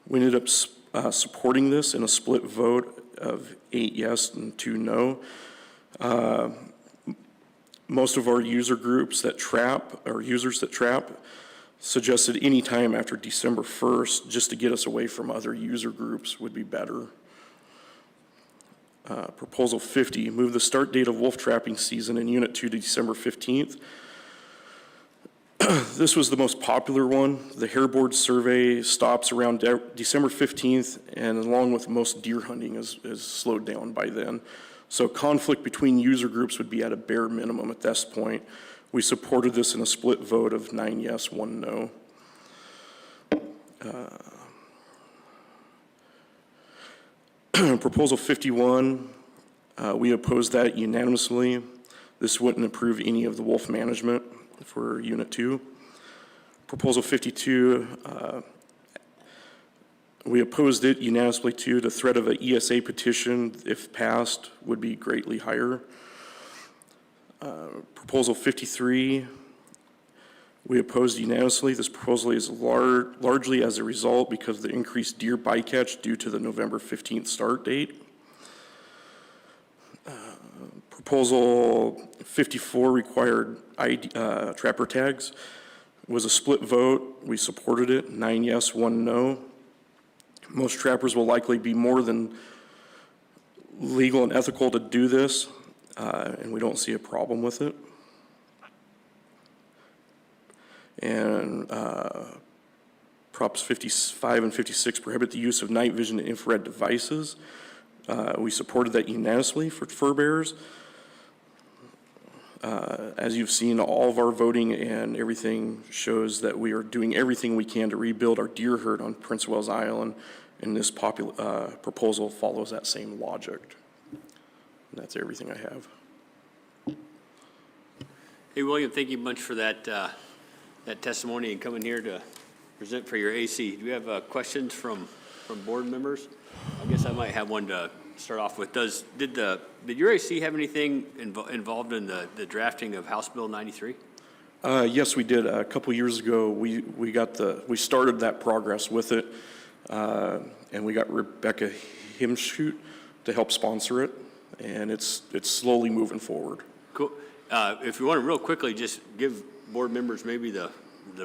We ended up supporting this in a split vote of 8 yes and 2 no. Most of our user groups that trap, or users that trap, suggested any time after December 1st, just to get us away from other user groups, would be better. Proposal 50, move the start date of wolf trapping season in Unit 2 to December 15th. This was the most popular one. The Hairboard survey stops around December 15th, and along with most deer hunting is slowed down by then. So conflict between user groups would be at a bare minimum at this point. We supported this in a split vote of 9 yes, 1 no. Proposal 51, we opposed that unanimously. This wouldn't improve any of the wolf management for Unit 2. Proposal 52, we opposed it unanimously too. The threat of an ESA petition, if passed, would be greatly higher. Proposal 53, we opposed unanimously. This proposal is largely as a result because of the increased deer bycatch due to the November 15th start date. Proposal 54 required trapper tags. It was a split vote. We supported it, 9 yes, 1 no. Most trappers will likely be more than legal and ethical to do this, and we don't see a problem with it. And Props 55 and 56 prohibit the use of night vision and infrared devices. We supported that unanimously for fur bearers. As you've seen, all of our voting and everything shows that we are doing everything we can to rebuild our deer herd on Prince Wells Island, and this proposal follows that same logic. And that's everything I have. Hey, William, thank you much for that, that testimony and coming here to present for your AC. Do you have questions from board members? I guess I might have one to start off with. Did your AC have anything involved in the drafting of House Bill 93? Yes, we did. A couple years ago, we started that progress with it, and we got Rebecca Himshoot to help sponsor it, and it's slowly moving forward. Cool. If you want to real quickly, just give board members maybe the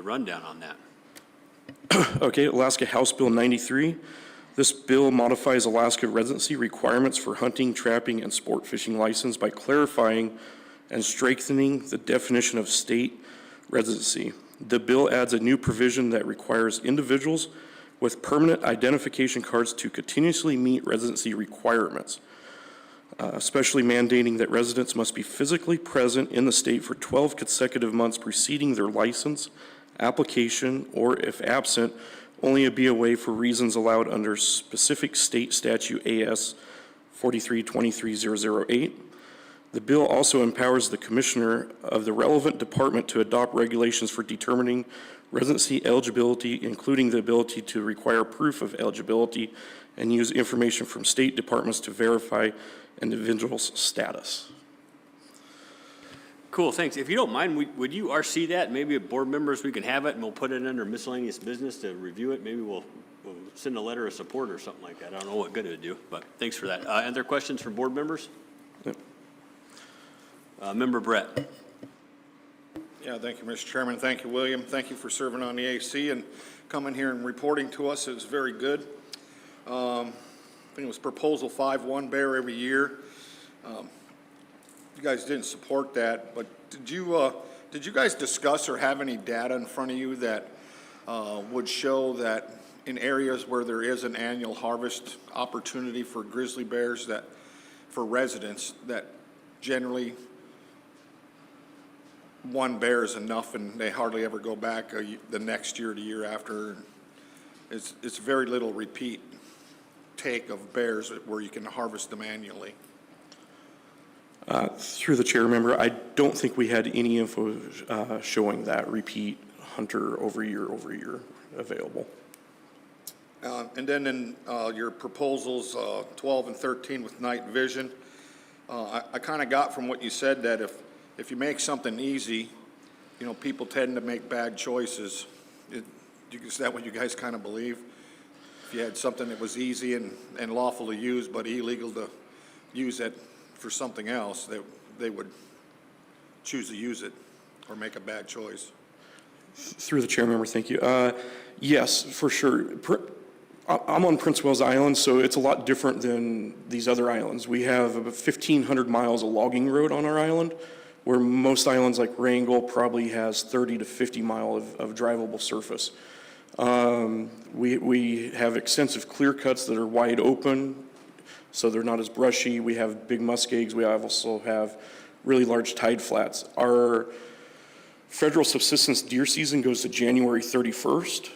rundown on that. Okay, Alaska House Bill 93. This bill modifies Alaska residency requirements for hunting, trapping, and sport fishing license by clarifying and strengthening the definition of state residency. The bill adds a new provision that requires individuals with permanent identification cards to continuously meet residency requirements, especially mandating that residents must be physically present in the state for 12 consecutive months preceding their license, application, or if absent, only a BOA for reasons allowed under specific state statute AS 43-23-008. The bill also empowers the commissioner of the relevant department to adopt regulations for determining residency eligibility, including the ability to require proof of eligibility and use information from state departments to verify an individual's status. Cool, thanks. If you don't mind, would you RC that? Maybe board members, we can have it and we'll put it under miscellaneous business to review it. Maybe we'll send a letter of support or something like that. I don't know what good it would do, but thanks for that. Other questions from board members? Yep. Member Brett. Yeah, thank you, Mr. Chairman. Thank you, William. Thank you for serving on the AC and coming here and reporting to us. It was very good. I think it was proposal 5, 1 bear every year. You guys didn't support that, but did you guys discuss or have any data in front of you that would show that in areas where there is an annual harvest opportunity for grizzly bears, that for residents, that generally one bear is enough and they hardly ever go back the next year, the year after? It's very little repeat take of bears where you can harvest them annually. Through the chair, member, I don't think we had any info showing that repeat hunter over year available. And then in your proposals 12 and 13 with night vision, I kind of got from what you said that if you make something easy, you know, people tend to make bad choices. Is that what you guys kind of believe? If you had something that was easy and lawful to use but illegal to use it for something else, they would choose to use it or make a bad choice. Through the chair, member, thank you. Yes, for sure. I'm on Prince Wells Island, so it's a lot different than these other islands. We have about 1,500 miles of logging road on our island, where most islands like Wrangell probably has 30 to 50 mile of drivable surface. We have extensive clear cuts that are wide open, so they're not as brushy. We have big muskegs. We also have really large tide flats. Our federal subsistence deer season goes to January 31st,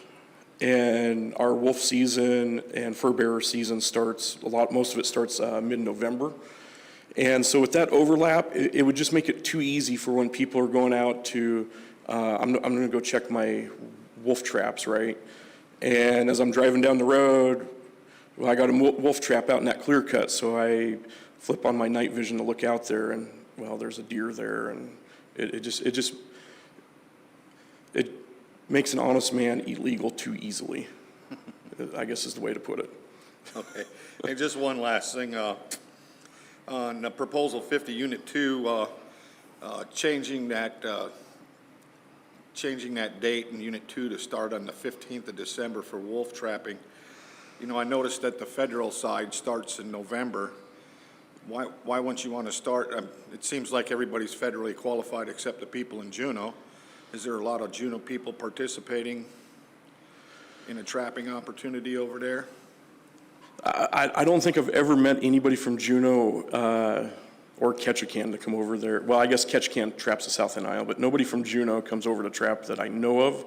and our wolf season and fur bearer season starts, most of it starts mid-November. And so with that overlap, it would just make it too easy for when people are going out to, I'm gonna go check my wolf traps, right? And as I'm driving down the road, well, I got a wolf trap out in that clear cut, so I flip on my night vision to look out there, and well, there's a deer there, and it makes an honest man illegal too easily, I guess is the way to put it. Okay, and just one last thing. On proposal 50, unit 2, changing that date in unit 2 to start on the 15th of December for wolf trapping. You know, I noticed that the federal side starts in November. Why wouldn't you want to start? It seems like everybody's federally qualified except the people in Juneau. Is there a lot of Juneau people participating in a trapping opportunity over there? I don't think I've ever met anybody from Juneau or Ketchikan to come over there. Well, I guess Ketchikan traps the South End Isle, but nobody from Juneau comes over to trap that I know of.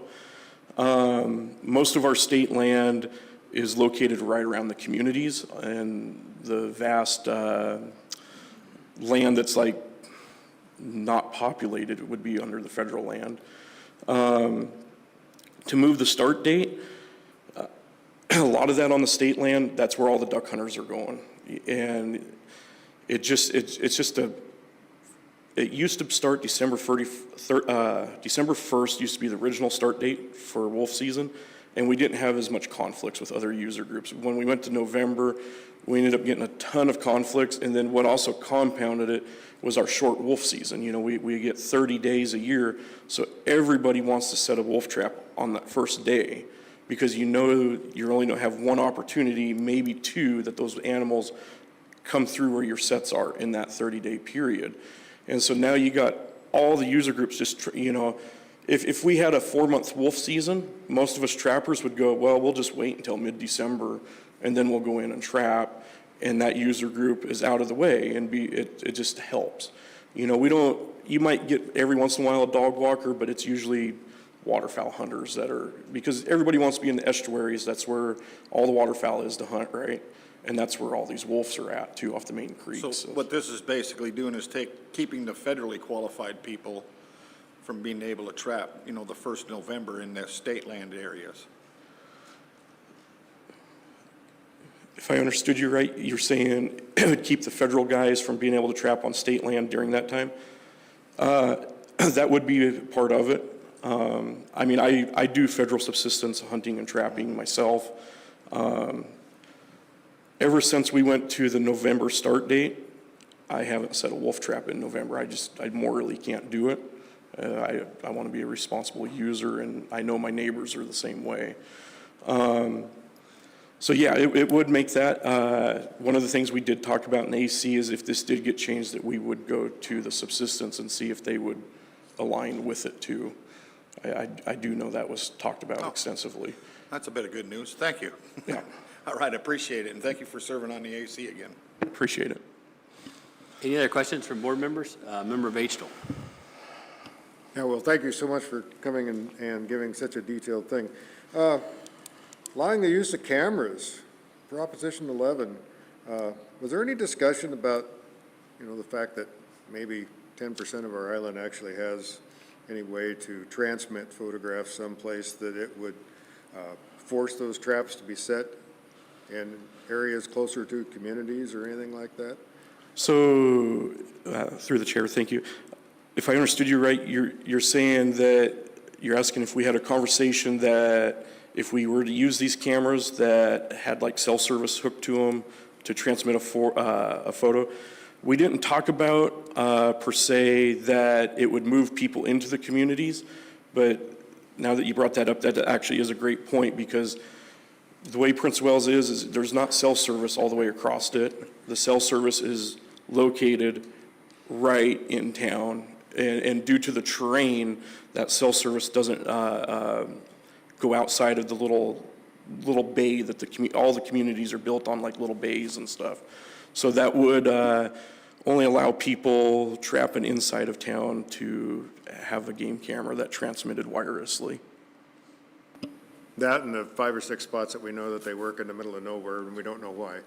Most of our state land is located right around the communities, and the vast land that's like not populated would be under the federal land. To move the start date, a lot of that on the state land, that's where all the duck hunters are going. And it used to start December 1st used to be the original start date for wolf season, and we didn't have as much conflicts with other user groups. When we went to November, we ended up getting a ton of conflicts, and then what also compounded it was our short wolf season. You know, we get 30 days a year, so everybody wants to set a wolf trap on that first day, because you know you're only going to have one opportunity, maybe two, that those animals come through where your sets are in that 30-day period. And so now you got all the user groups just, you know, if we had a 4-month wolf season, most of us trappers would go, well, we'll just wait until mid-December and then we'll go in and trap, and that user group is out of the way, and it just helps. You know, you might get every once in a while a dog walker, but it's usually waterfowl hunters that are, because everybody wants to be in the estuaries, that's where all the waterfowl is to hunt, right? And that's where all these wolves are at too, off the main creeks. So what this is basically doing is keeping the federally qualified people from being able to trap, the 1st November in the state land areas. If I understood you right, you're saying it would keep the federal guys from being able to trap on state land during that time? That would be part of it. I mean, I do federal subsistence hunting and trapping myself. Ever since we went to the November start date, I haven't set a wolf trap in November. I morally can't do it. I want to be a responsible user, and I know my neighbors are the same way. So yeah, it would make that. One of the things we did talk about in AC is if this did get changed, that we would go to the subsistence and see if they would align with it too. I do know that was talked about extensively. That's a bit of good news. Thank you. Yeah. All right, appreciate it, and thank you for serving on the AC again. Appreciate it. Any other questions from board members? Member Bachtel. Yeah, well, thank you so much for coming and giving such a detailed thing. Allowing the use of cameras, Proposition 11, was there any discussion about, the fact that maybe 10% of our island actually has any way to transmit photographs someplace that it would force those traps to be set in areas closer to communities or anything like that? So, through the chair, thank you. If I understood you right, you're saying that you're asking if we had a conversation that if we were to use these cameras that had like cell service hooked to them to transmit a photo. We didn't talk about per se that it would move people into the communities, but now that you brought that up, that actually is a great point, because the way Prince Wells is there's not cell service all the way across it. The cell service is located right in town, and due to the terrain, that cell service doesn't go outside of the little bay that all the communities are built on, like little bays and stuff. So that would only allow people trapping inside of town to have a game camera that transmitted wirelessly. That and the 5 or 6 spots that we know that they work in the middle of nowhere and we don't know why.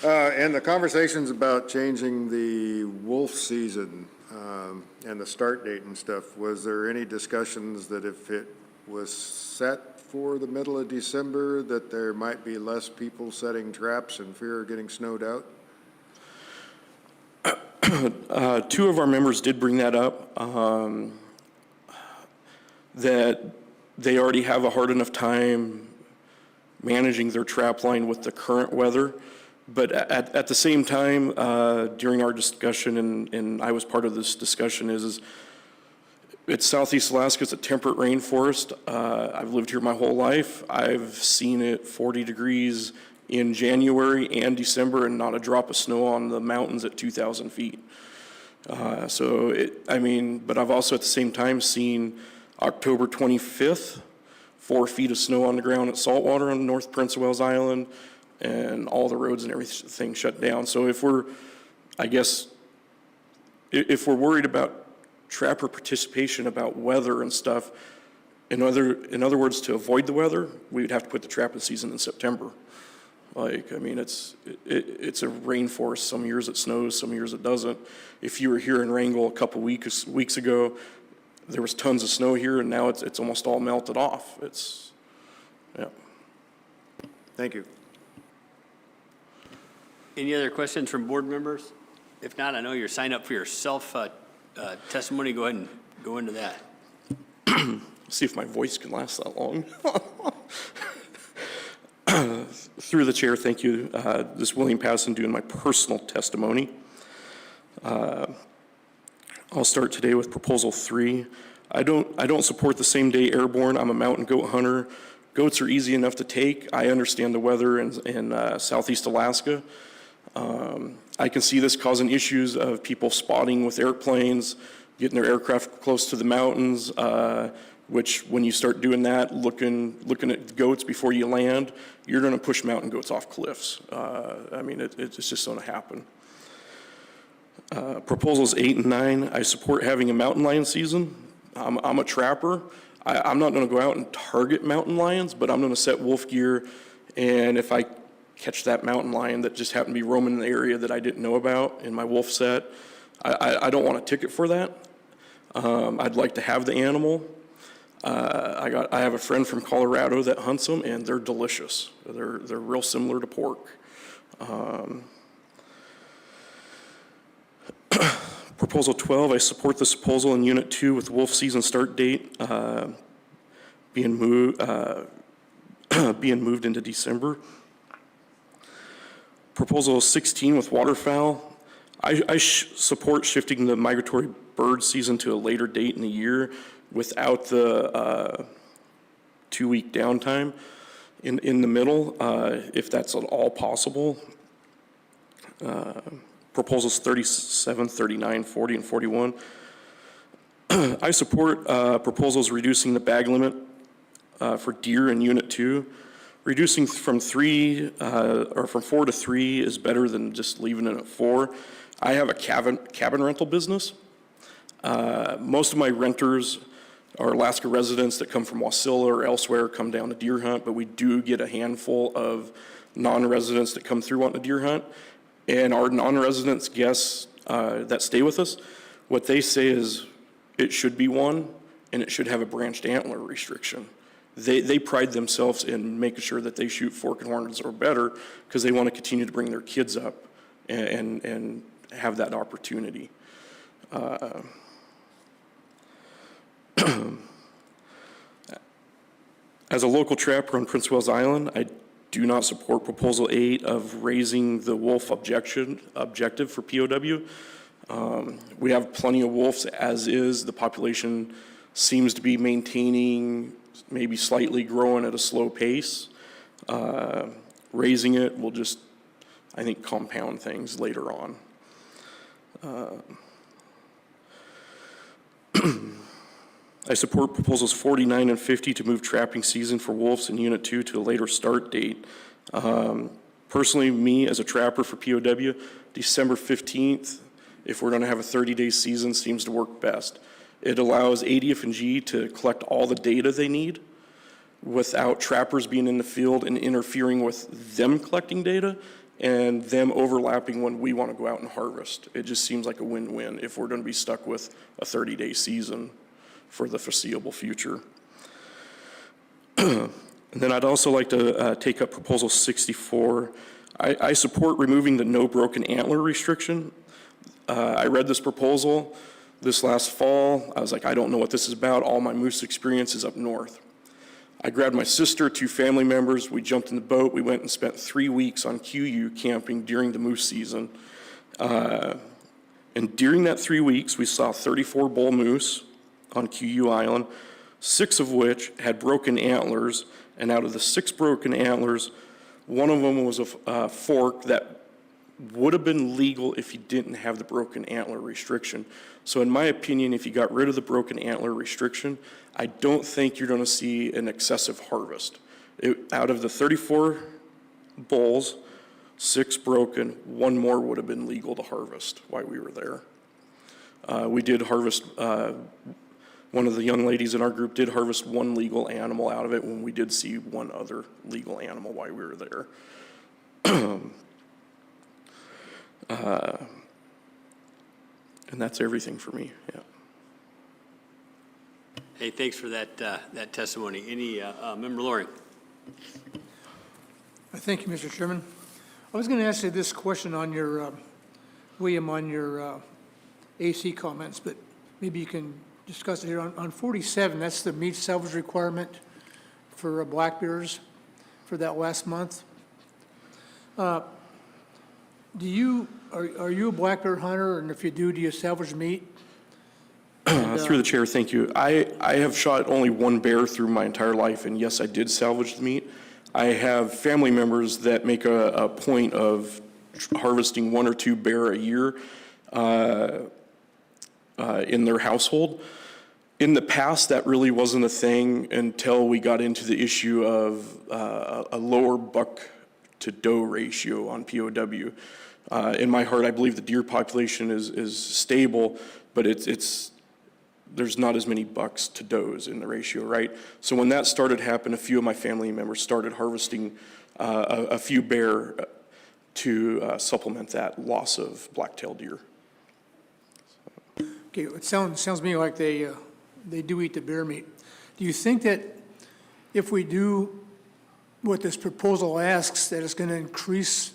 And the conversations about changing the wolf season and the start date and stuff, was there any discussions that if it was set for the middle of December, that there might be less people setting traps in fear of getting snowed out? 2 of our members did bring that up, that they already have a hard enough time managing their trap line with the current weather. But at the same time, during our discussion, and I was part of this discussion, is it's Southeast Alaska, it's a temperate rainforest. I've lived here my whole life. I've seen it 40 degrees in January and December and not a drop of snow on the mountains at 2,000 feet. But I've also at the same time seen October 25th, 4 feet of snow on the ground at Saltwater on North Prince of Wales Island, and all the roads and everything shut down. So if we're worried about trapper participation, about weather and stuff, in other words, to avoid the weather, we would have to put the trapping season in September. It's a rainforest. Some years it snows, some years it doesn't. If you were here in Wrangell a couple weeks ago, there was tons of snow here, and now it's almost all melted off. Thank you. Any other questions from board members? If not, I know you're signed up for your testimony. Go ahead and go into that. See if my voice can last that long. Through the chair, thank you. This is William Passon doing my personal testimony. I'll start today with Proposal 3. I don't support the same-day airborne. I'm a mountain goat hunter. Goats are easy enough to take. I understand the weather in Southeast Alaska. I can see this causing issues of people spotting with airplanes, getting their aircraft close to the mountains, which when you start doing that, looking at goats before you land, you're going to push mountain goats off cliffs. It's just going to happen. Proposals 8 and 9, I support having a mountain lion season. I'm a trapper. I'm not going to go out and target mountain lions, but I'm going to set wolf gear, and if I catch that mountain lion that just happened to be roaming in the area that I didn't know about in my wolf set, I don't want a ticket for that. I'd like to have the animal. I have a friend from Colorado that hunts them, and they're delicious. They're real similar to pork. Proposal 12, I support this proposal in Unit 2 with wolf season start date being moved into December. Proposal 16 with waterfowl, I support shifting the migratory bird season to a later date in the year without the 2-week downtime in the middle, if that's at all possible. Proposals 37, 39, 40, and 41. I support proposals reducing the bag limit for deer in Unit 2. Reducing from 4 to 3 is better than just leaving it at 4. I have a cabin rental business. Most of my renters are Alaska residents that come from Wasilla or elsewhere, come down to deer hunt, but we do get a handful of non-residents that come through wanting to deer hunt. And our non-residents guests that stay with us, what they say is it should be 1 and it should have a branched antler restriction. They pride themselves in making sure that they shoot fork and horns or better because they want to continue to bring their kids up and have that opportunity. As a local trapper on Prince Wales Island, I do not support Proposal 8 of raising the wolf objective for POW. We have plenty of wolves as is. The population seems to be maintaining, maybe slightly growing at a slow pace. Raising it will just, I think, compound things later on. I support proposals 49 and 50 to move trapping season for wolves in Unit 2 to a later start date. Personally, me as a trapper for POW, December 15th, if we're going to have a 30-day season, seems to work best. It allows ADF&G to collect all the data they need without trappers being in the field and interfering with them collecting data and them overlapping when we want to go out and harvest. It just seems like a win-win if we're going to be stuck with a 30-day season for the foreseeable future. And then I'd also like to take up Proposal 64. I support removing the no broken antler restriction. I read this proposal this last fall. I was like, I don't know what this is about. All my moose experience is up north. I grabbed my sister, 2 family members. We jumped in the boat. We went and spent 3 weeks on QU camping during the moose season. And during that 3 weeks, we saw 34 bull moose on QU Island, 6 of which had broken antlers, and out of the 6 broken antlers, one of them was a fork that would have been legal if you didn't have the broken antler restriction. So in my opinion, if you got rid of the broken antler restriction, I don't think you're going to see an excessive harvest. Out of the 34 bulls, 6 broken, 1 more would have been legal to harvest while we were there. We did harvest, one of the young ladies in our group did harvest 1 legal animal out of it when we did see 1 other legal animal while we were there. And that's everything for me, yeah. Hey, thanks for that testimony. Any, Member Loring? Thank you, Mr. Chairman. I was going to ask you this question on your, William, on your AC comments, but maybe you can discuss it here. On 47, that's the meat salvage requirement for black bears for that last month. Are you a black bear hunter, and if you do you salvage meat? Through the chair, thank you. I have shot only 1 bear through my entire life, and yes, I did salvage the meat. I have family members that make a point of harvesting 1 or 2 bear a year in their household. In the past, that really wasn't a thing until we got into the issue of a lower buck to doe ratio on POW. In my heart, I believe the deer population is stable, but it's there's not as many bucks to does in the ratio, right? So when that started happening, a few of my family members started harvesting a few bear to supplement that loss of black-tailed deer. Okay, it sounds to me like they do eat the bear meat. Do you think that if we do what this proposal asks, that it's going to increase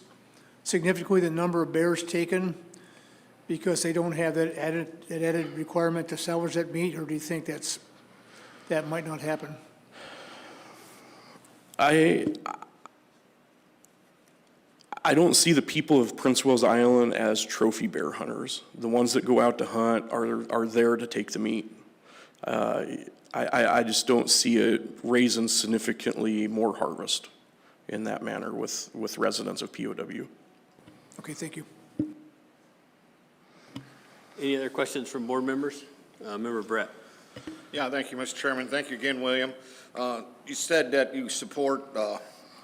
significantly the number of bears taken because they don't have that added requirement to salvage that meat, or do you think that might not happen? I don't see the people of Prince Willis Island as trophy bear hunters. The ones that go out to hunt are there to take the meat. I just don't see it raising significantly more harvest in that manner with residents of POW. Okay, thank you. Any other questions from board members? Member Brett. Yeah, thank you, Mr. Chairman. Thank you again, William. You said that you support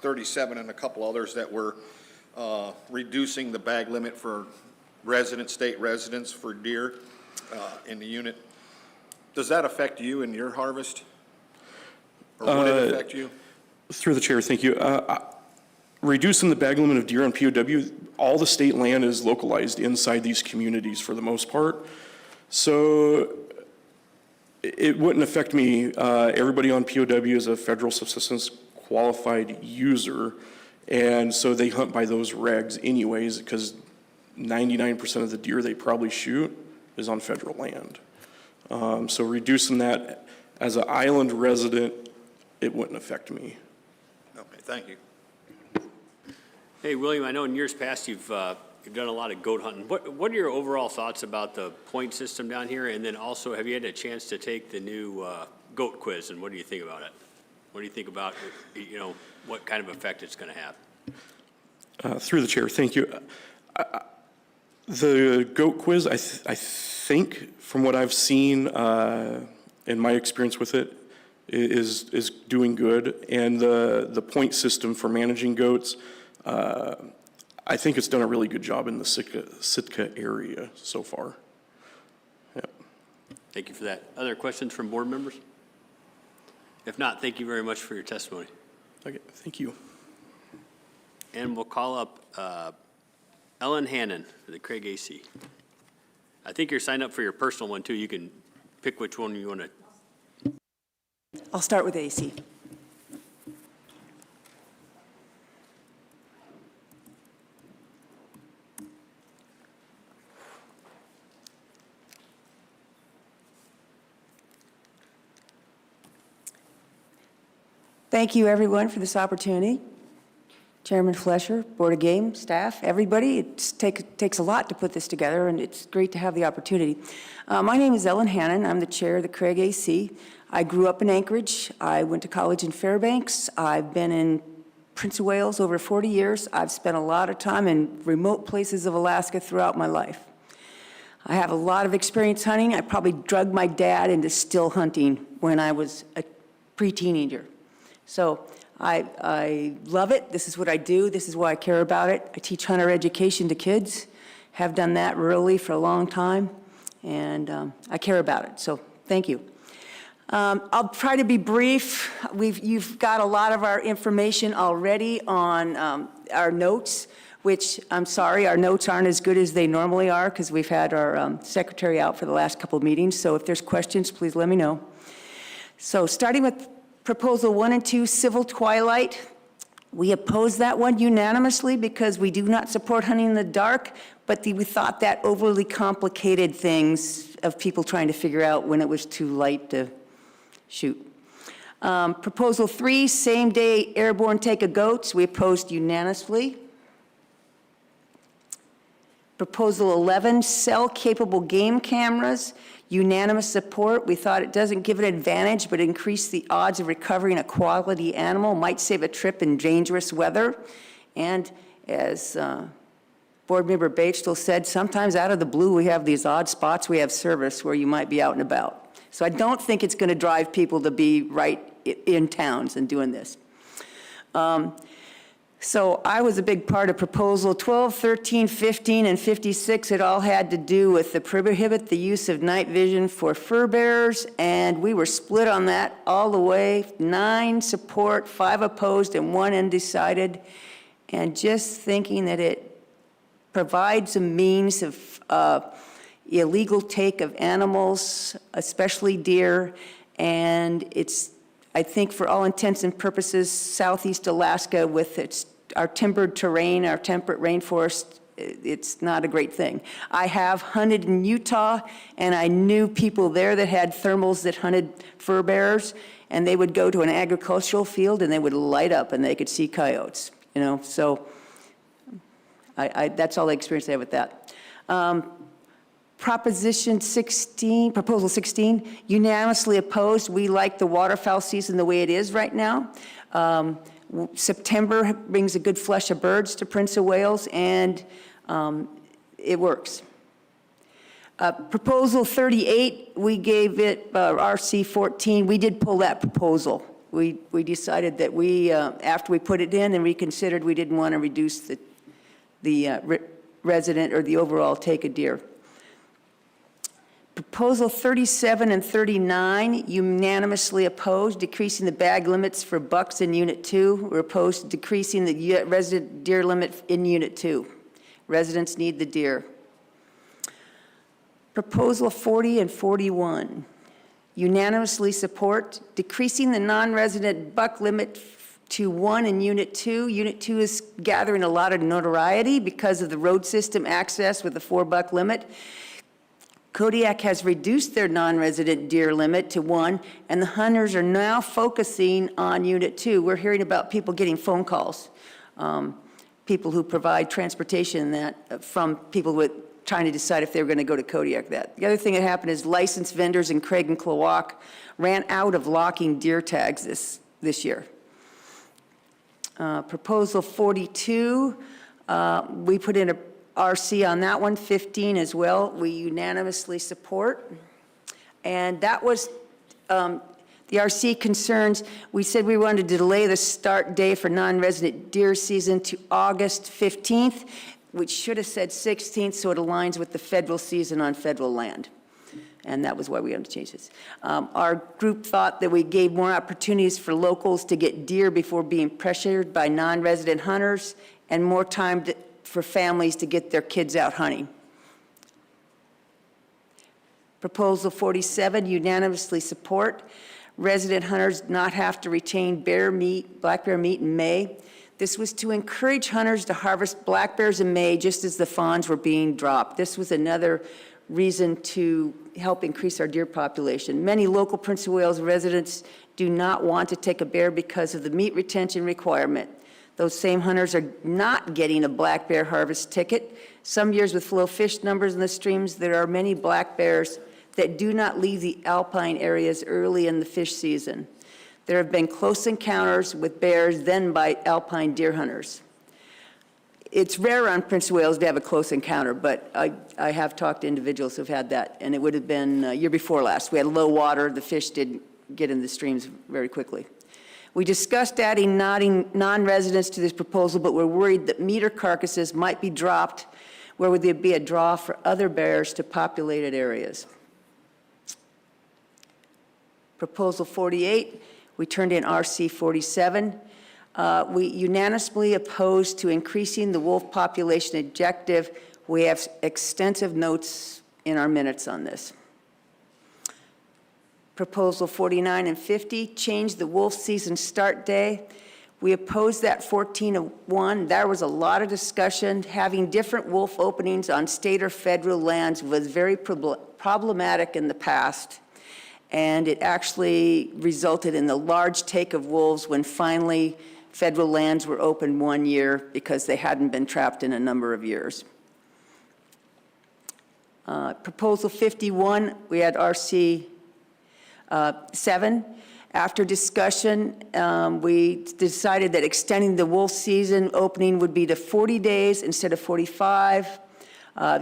37 and a couple others that were reducing the bag limit for state residents for deer in the unit. Does that affect you in your harvest? Or would it affect you? Through the chair, thank you. Reducing the bag limit of deer on POW, all the state land is localized inside these communities for the most part. So it wouldn't affect me. Everybody on POW is a federal subsistence qualified user, and so they hunt by those regs anyways, because 99% of the deer they probably shoot is on federal land. So reducing that as an island resident, it wouldn't affect me. Okay, thank you. Hey, William, I know in years past you've done a lot of goat hunting. What are your overall thoughts about the point system down here? And then also, have you had a chance to take the new goat quiz, and what do you think about it? What do you think about, what kind of effect it's going to have? Through the chair, thank you. The goat quiz, I think, from what I've seen in my experience with it, is doing good. And the point system for managing goats, I think it's done a really good job in the Sitka area so far. Yeah. Thank you for that. Other questions from board members? If not, thank you very much for your testimony. Okay, thank you. And we'll call up Ellen Hannon for the Craig AC. I think you're signed up for your personal one too. You can pick which one you want to. I'll start with AC. Thank you, everyone, for this opportunity. Chairman Flesher, Board of Game, staff, everybody. It takes a lot to put this together, and it's great to have the opportunity. My name is Ellen Hannon. I'm the chair of the Craig AC. I grew up in Anchorage. I went to college in Fairbanks. I've been in Prince of Wales over 40 years. I've spent a lot of time in remote places of Alaska throughout my life. I have a lot of experience hunting. I probably drugged my dad into still hunting when I was a pre-teenager. So I love it. This is what I do. This is why I care about it. I teach hunter education to kids, have done that really for a long time, and I care about it. So thank you. I'll try to be brief. You've got a lot of our information already on our notes, which I'm sorry, our notes aren't as good as they normally are because we've had our secretary out for the last couple of meetings. So if there's questions, please let me know. So starting with Proposal 1 and 2, Civil Twilight. We oppose that one unanimously because we do not support hunting in the dark, but we thought that overly complicated things of people trying to figure out when it was too light to shoot. Proposal 3, same-day airborne take of goats. We opposed unanimously. Proposal 11, cell-capable game cameras. Unanimous support. We thought it doesn't give an advantage, but increase the odds of recovering a quality animal, might save a trip in dangerous weather. And as Board Member Batestel said, sometimes out of the blue we have these odd spots we have service where you might be out and about. So I don't think it's going to drive people to be right in towns and doing this. So I was a big part of proposal 12, 13, 15, and 56. It all had to do with the prohibit the use of night vision for fur bearers, and we were split on that all the way. 9 support, 5 opposed, and 1 undecided. And just thinking that it provides a means of illegal take of animals, especially deer, and it's, I think for all intents and purposes, southeast Alaska with our timbered terrain, our temperate rainforest, it's not a great thing. I have hunted in Utah, and I knew people there that had thermals that hunted fur bearers, and they would go to an agricultural field and they would light up and they could see coyotes, you know, so that's all the experience I have with that. Proposition 16, Proposal 16, unanimously opposed. We like the waterfowl season the way it is right now. September brings a good flush of birds to Prince of Wales, and it works. Proposal 38, we gave it RC 14. We did pull that proposal. We decided that after we put it in and reconsidered, we didn't want to reduce the resident or the overall take of deer. Proposal 37 and 39, unanimously opposed, decreasing the bag limits for bucks in Unit 2. We're opposed to decreasing the resident deer limit in Unit 2. Residents need the deer. Proposal 40 and 41, unanimously support, decreasing the non-resident buck limit to 1 in Unit 2. Unit 2 is gathering a lot of notoriety because of the road system access with the 4-buck limit. Kodiak has reduced their non-resident deer limit to 1, and the hunters are now focusing on Unit 2. We're hearing about people getting phone calls, people who provide transportation from people trying to decide if they were going to go to Kodiak. The other thing that happened is licensed vendors in Craig and Klawock ran out of locking deer tags this year. Proposal 42, we put in a RC on that one, 15 as well, we unanimously support. And that was, the RC concerns, we said we wanted to delay the start day for non-resident deer season to August 15th, which should have said 16th, so it aligns with the federal season on federal land. And that was why we had to change this. Our group thought that we gave more opportunities for locals to get deer before being pressured by non-resident hunters, and more time for families to get their kids out hunting. Proposal 47, unanimously support. Resident hunters not have to retain black bear meat in May. This was to encourage hunters to harvest black bears in May just as the fawns were being dropped. This was another reason to help increase our deer population. Many local Prince of Wales residents do not want to take a bear because of the meat retention requirement. Those same hunters are not getting a black bear harvest ticket. Some years with low fish numbers in the streams, there are many black bears that do not leave the alpine areas early in the fish season. There have been close encounters with bears then by alpine deer hunters. It's rare on Prince of Wales to have a close encounter, but I have talked to individuals who've had that, and it would have been year before last. We had low water, the fish didn't get in the streams very quickly. We discussed adding non-residents to this proposal, but we're worried that meter carcasses might be dropped where would there be a draw for other bears to populated areas. Proposal 48, we turned in RC 47. We unanimously opposed to increasing the wolf population objective. We have extensive notes in our minutes on this. Proposal 49 and 50, change the wolf season start day. We opposed that 14-1. There was a lot of discussion. Having different wolf openings on state or federal lands was very problematic in the past, and it actually resulted in the large take of wolves when finally federal lands were opened 1 year because they hadn't been trapped in a number of years. Proposal 51, we had RC 7. After discussion, we decided that extending the wolf season opening would be to 40 days instead of 45.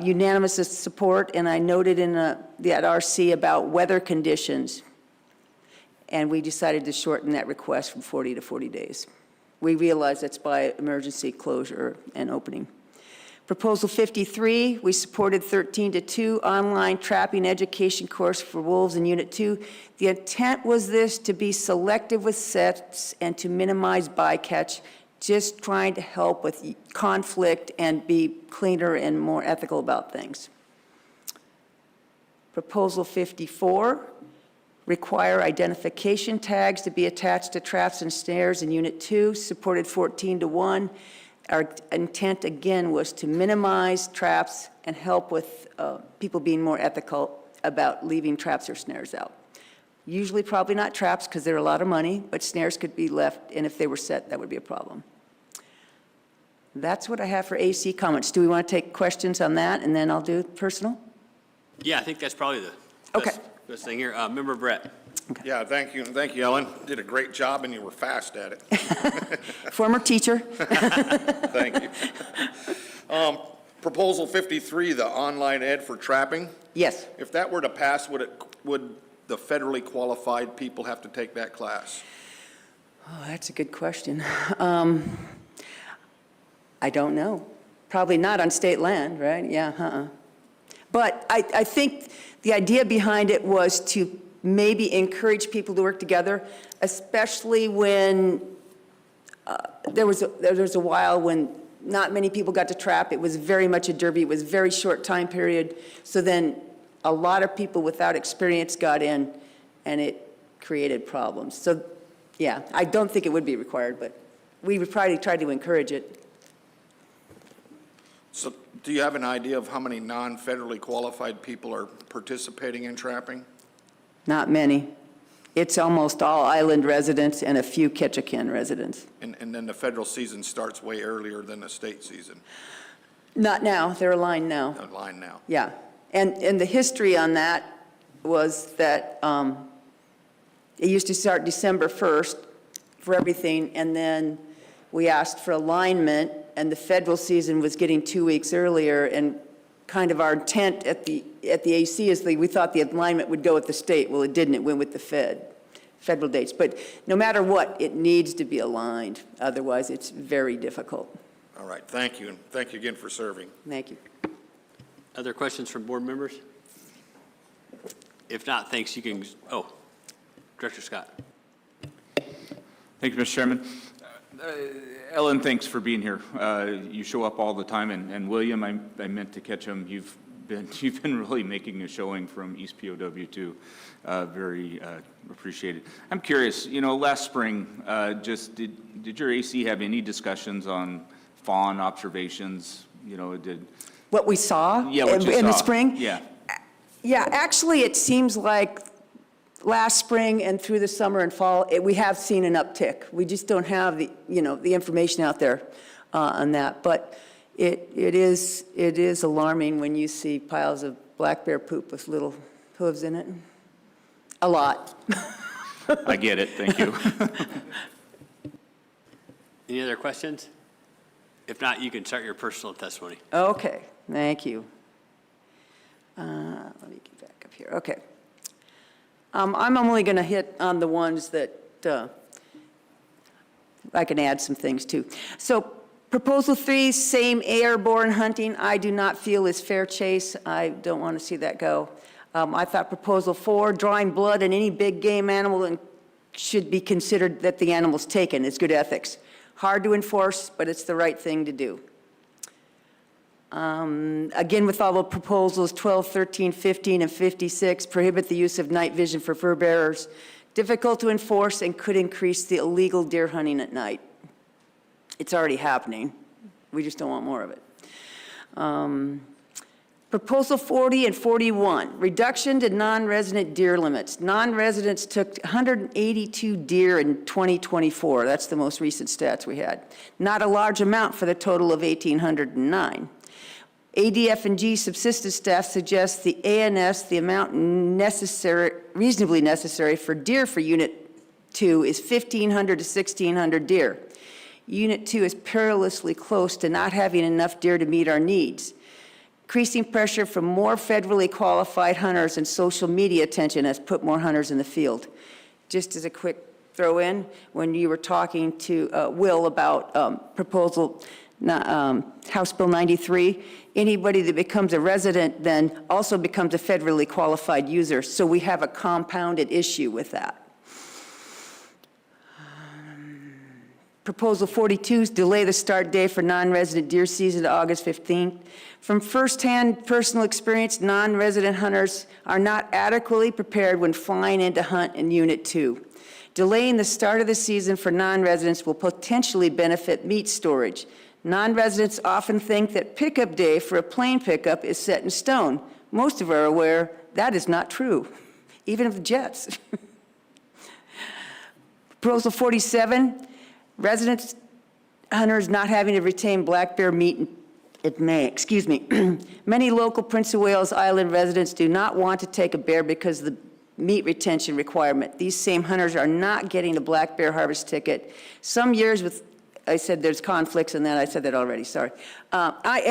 Unanimous support, and I noted in that RC about weather conditions, and we decided to shorten that request from 40 to 40 days. we realize that's by emergency closure and opening. Proposal 53, we supported 13-2 online trapping education course for wolves in Unit 2. The intent was this to be selective with sets and to minimize bycatch, just trying to help with conflict and be cleaner and more ethical about things. Proposal 54, require identification tags to be attached to traps and snares in Unit 2, supported 14-1. Our intent, again, was to minimize traps and help with people being more ethical about leaving traps or snares out. Usually probably not traps because they're a lot of money, but snares could be left, and if they were set, that would be a problem. That's what I have for AC comments. Do we want to take questions on that, and then I'll do personal? Yeah, I think that's probably the best thing here. Member Brett. Yeah, thank you, and thank you, Ellen. Did a great job, and you were fast at it. Former teacher. Thank you. Proposal 53, the online ed for trapping. Yes. If that were to pass, would the federally qualified people have to take that class? Oh, that's a good question. I don't know. Probably not on state land, right? Yeah, But I think the idea behind it was to maybe encourage people to work together, especially when there was a while when not many people got to trap. It was very much a derby. It was a very short time period. So then a lot of people without experience got in, and it created problems. So, yeah, I don't think it would be required, but we would probably try to encourage it. So do you have an idea of how many non-federally qualified people are participating in trapping? Not many. It's almost all island residents and a few Ketchikan residents. And then the federal season starts way earlier than the state season? Not now. They're aligned now. Online now. Yeah. And the history on that was that it used to start December 1st for everything, and then we asked for alignment, and the federal season was getting 2 weeks earlier, and kind of our intent at the AC is we thought the alignment would go with the state. Well, it didn't. It went with the federal dates. But no matter what, it needs to be aligned. Otherwise, it's very difficult. All right, thank you, and thank you again for serving. Thank you. Other questions from board members? If not, thanks. You can, Director Scott. Thank you, Mr. Chairman. Ellen, thanks for being here. You show up all the time, and William, I meant to catch him. You've been really making a showing from East POW too. Very appreciated. I'm curious. Last spring, did your AC have any discussions on fawn observations? What we saw what you in the saw. spring? Yeah. Yeah, actually, it seems like last spring and through the summer and fall, we have seen an uptick. We just don't have the information out there on that. But it is alarming when you see piles of black bear poop with little hooves in it. A lot. I get it. Thank you. Any other questions? If not, you can start your personal testimony. Okay, thank you. Let me get back up here. Okay. I'm only going to hit on the ones that I can add some things to. So Proposal 3, same airborne hunting, I do not feel is fair chase. I don't want to see that go. I thought Proposal 4, drawing blood in any big game animal should be considered that the animal's taken. It's good ethics. Hard to enforce, but it's the right thing to do. Again, with all the proposals, 12, 13, 15, and 56, prohibit the use of night vision for fur bearers. Difficult to enforce and could increase the illegal deer hunting at night. It's already happening. We just don't want more of it. Proposal 40 and 41, reduction to non-resident deer limits. Non-residents took 182 deer in 2024. That's the most recent stats we had. Not a large amount for the total of 1,809. ADF&G subsistence staff suggests the ANS, the amount reasonably necessary for deer for Unit 2 is 1,500 to 1,600 deer. Unit 2 is perilously close to not having enough deer to meet our needs. Increasing pressure from more federally qualified hunters and social media attention has put more hunters in the field. Just as a quick throw in when you were talking to Will about House Bill 93. Anybody that becomes a resident then also becomes a federally qualified user. So we have a compounded issue with that. Proposal 42 is delay the start date for non-resident deer season to August 15th. From firsthand personal experience, non-resident hunters are not adequately prepared when flying in to hunt in Unit 2. Delaying the start of the season for non-residents will potentially benefit meat storage. Non-residents often think that pickup day for a plane pickup is set in stone. Most of us are aware that is not true, even of the jets. Proposal 47, residents, hunters not having to retain black bear meat at May, Many local Prince of Wales Island residents do not want to take a bear because of the meat retention requirement. These same hunters are not getting a black bear harvest ticket. Some years with, I said there's conflicts in that, I said that already, sorry. I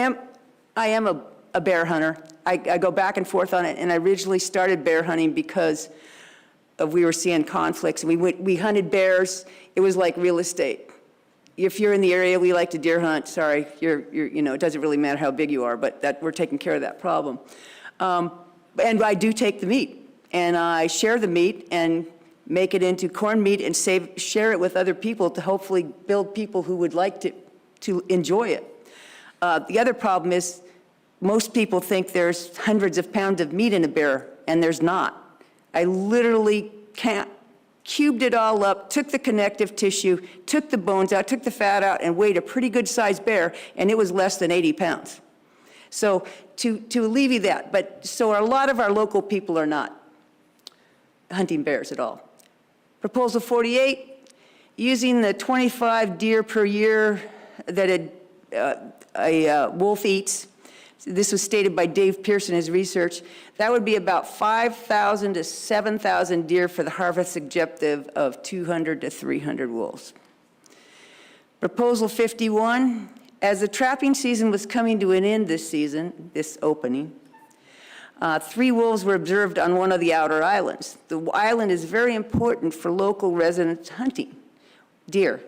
am a bear hunter. I go back and forth on it, and I originally started bear hunting because we were seeing conflicts. We hunted bears. It was like real estate. If you're in the area, we like to deer hunt. Sorry, it doesn't really matter how big you are, but we're taking care of that problem. And I do take the meat, and I share the meat and make it into corned meat and share it with other people to hopefully build people who would like to enjoy it. The other problem is most people think there's hundreds of pounds of meat in a bear, and there's not. I literally cubed it all up, took the connective tissue, took the bones out, took the fat out, and weighed a pretty good sized bear, and it was less than 80 pounds. So to alleviate that, so a lot of our local people are not hunting bears at all. Proposal 48, using the 25 deer per year that a wolf eats. This was stated by Dave Pearson in his research. That would be about 5,000 to 7,000 deer for the harvest objective of 200 to 300 wolves. Proposal 51, as the trapping season was coming to an end this opening, 3 wolves were observed on one of the outer islands. The island is very important for local residents hunting deer.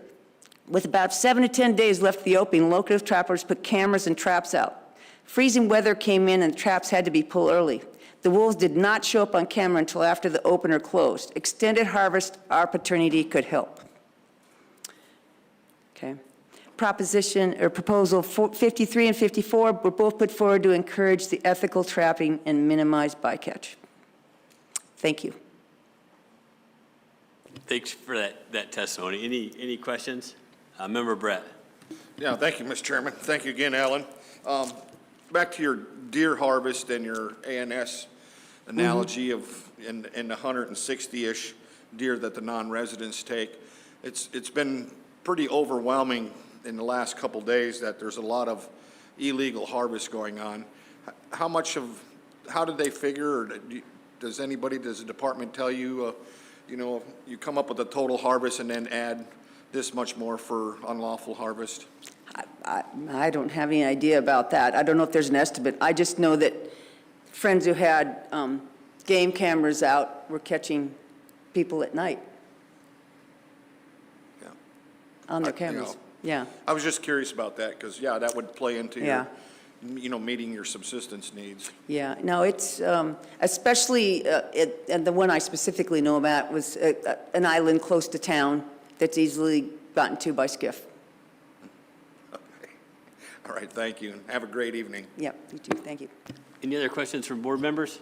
With about 7 to 10 days left of the opening, local trappers put cameras and traps out. Freezing weather came in and traps had to be pulled early. The wolves did not show up on camera until after the opener closed. Extended harvest opportunity could help. Okay. Proposal 53 and 54 were both put forward to encourage the ethical trapping and minimize bycatch. Thank you. Thanks for that testimony. Any questions? Member Brett. Yeah, thank you, Mr. Chairman. Thank you again, Alan. Back to your deer harvest and your ANS analogy of in the 160-ish deer that the non-residents take. It's been pretty overwhelming in the last couple days that there's a lot of illegal harvest going on. How did they figure, or does the department tell you, you come up with a total harvest and then add this much more for unlawful harvest? I don't have any idea about that. I don't know if there's an estimate. I just know that friends who had game cameras out were catching people at night on their cameras. Yeah. I was just curious about that because, that would play into Yeah. your, meeting your subsistence needs. Yeah, no, it's especially, and the one I specifically know about was an island close to town that's easily gotten to by skiff. Okay. All right, thank you, and have a great evening. Yep, you too, thank you. Any other questions from board members?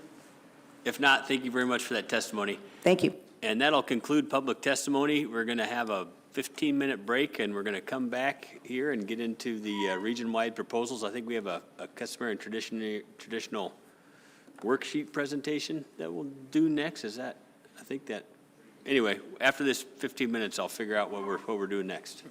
If not, thank you very much for that testimony. Thank you. And that'll conclude public testimony. We're going to have a 15-minute break, and we're going to come back here and get into the region-wide proposals. I think we have a customary and traditional worksheet presentation that we'll do next. Anyway, after this 15 minutes, I'll figure out what we're doing next.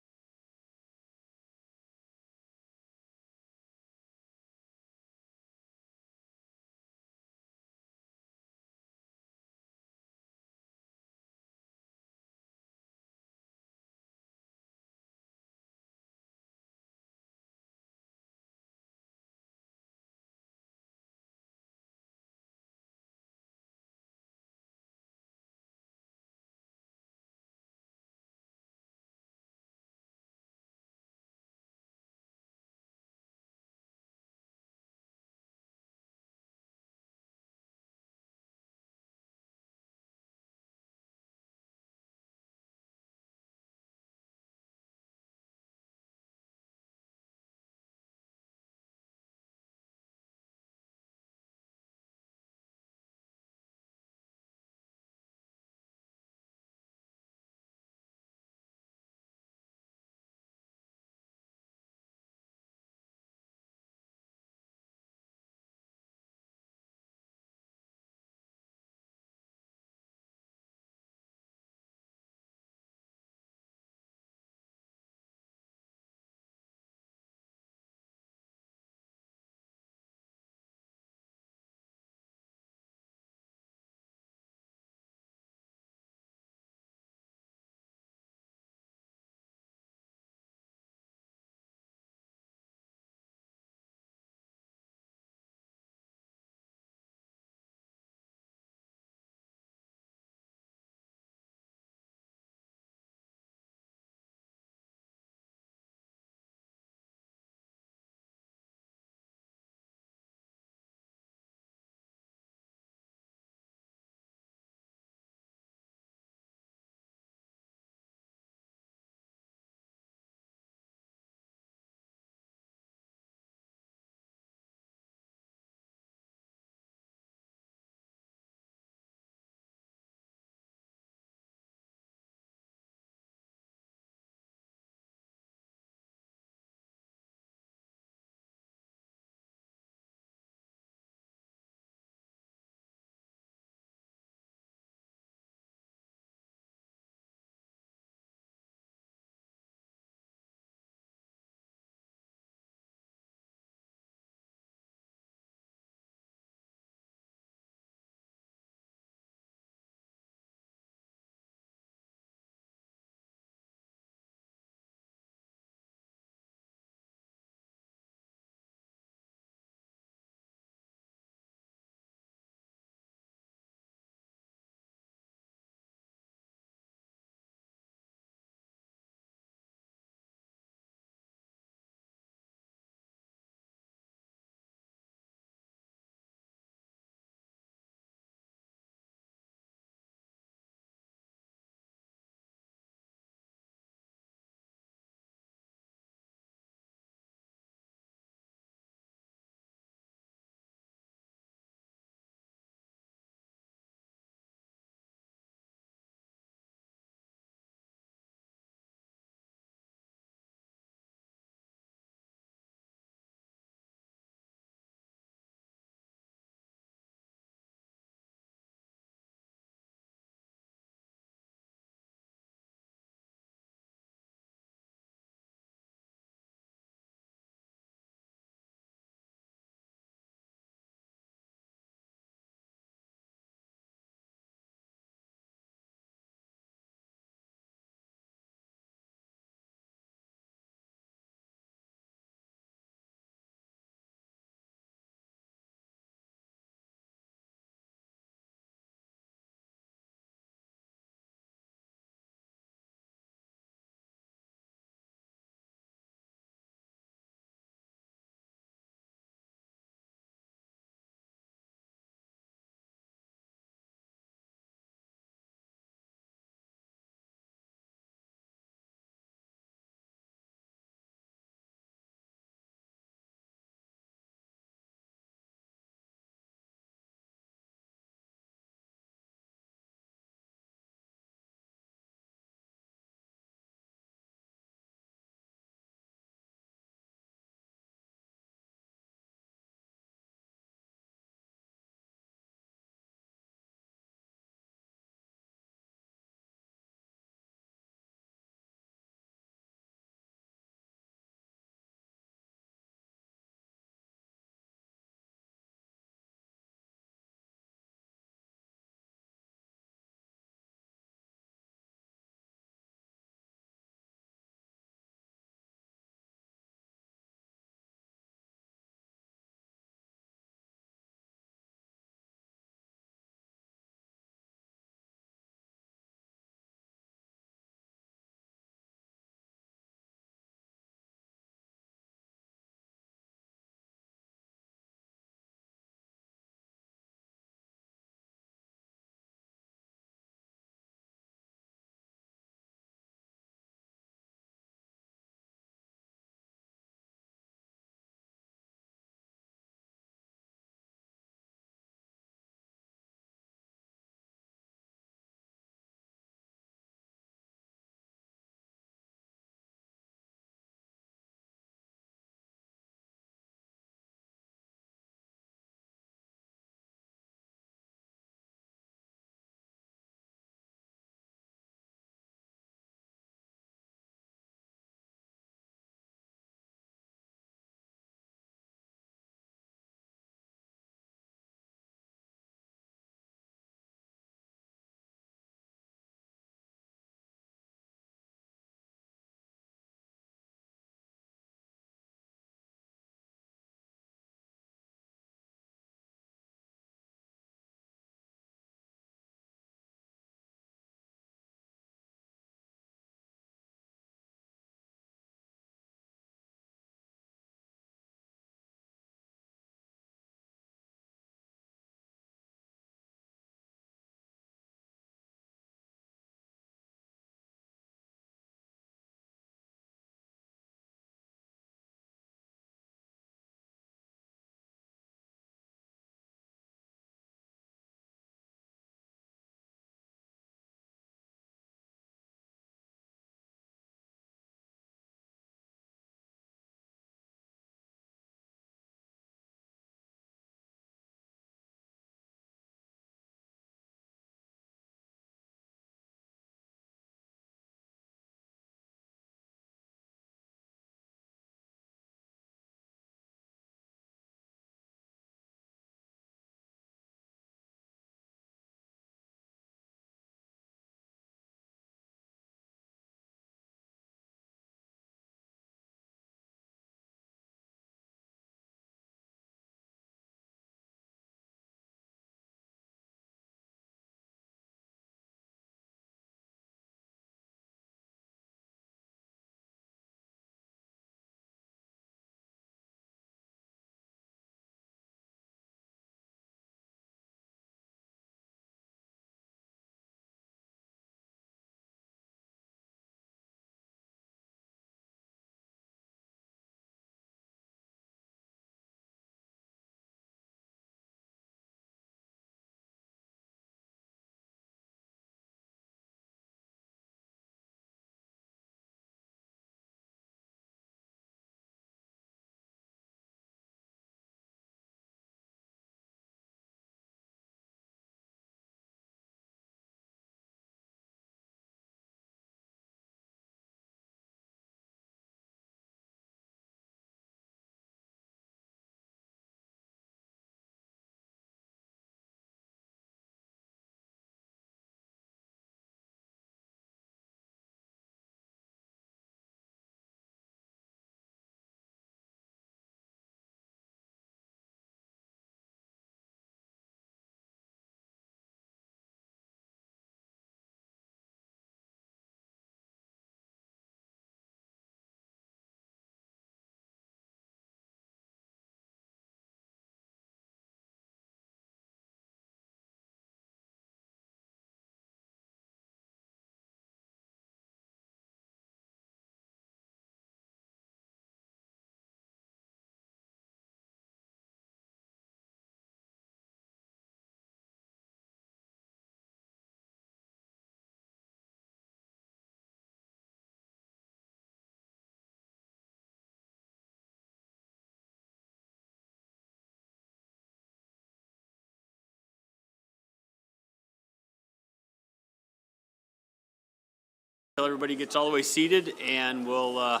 Till everybody gets all the way seated, and we'll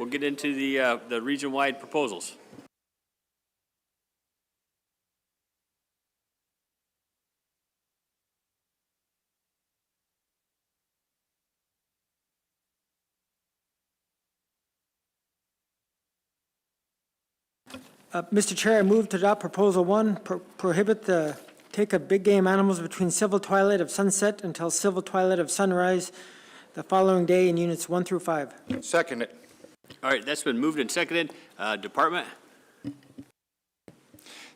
get into the region-wide proposals. Mr. Chair, I move to adopt Proposal 1, prohibit the take of big game animals between civil twilight of sunset until civil twilight of sunrise the following day in units 1 through 5. Second it. All right, that's been moved and seconded. Department?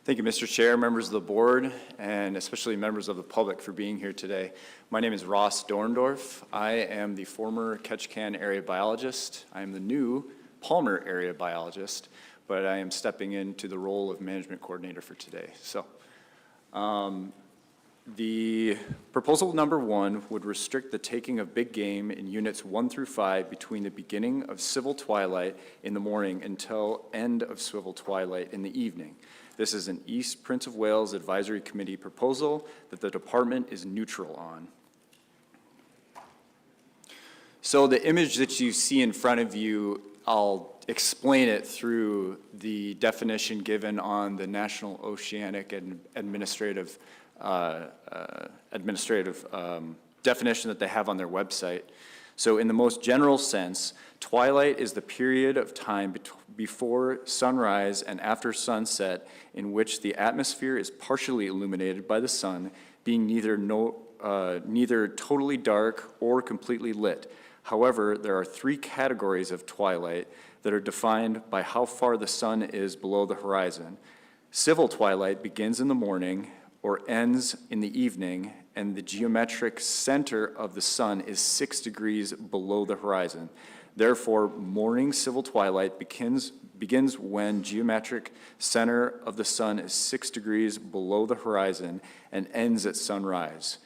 Thank you, Mr. Chair, members of the board, and especially members of the public for being here today. My name is Ross Dorndorf. I am the former Ketchikan area biologist. I am the new Palmer area biologist, but I am stepping into the role of management coordinator for today. So, the proposal number 1 would restrict the taking of big game in units 1 through 5 between the beginning of civil twilight in the morning until end of civil twilight in the evening. This is an East Prince of Wales Advisory Committee proposal that the department is neutral on. So the image that you see in front of you, I'll explain it through the definition given on the National Oceanic and Administrative definition that they have on their website. So in the most general sense, twilight is the period of time before sunrise and after sunset in which the atmosphere is partially illuminated by the sun, being neither totally dark or completely lit. However, there are 3 categories of twilight that are defined by how far the sun is below the horizon. Civil twilight begins in the morning or ends in the evening, and the geometric center of the sun is 6 degrees below the horizon. Therefore, morning civil twilight begins when geometric center of the sun is 6 degrees below the horizon and ends at sunrise.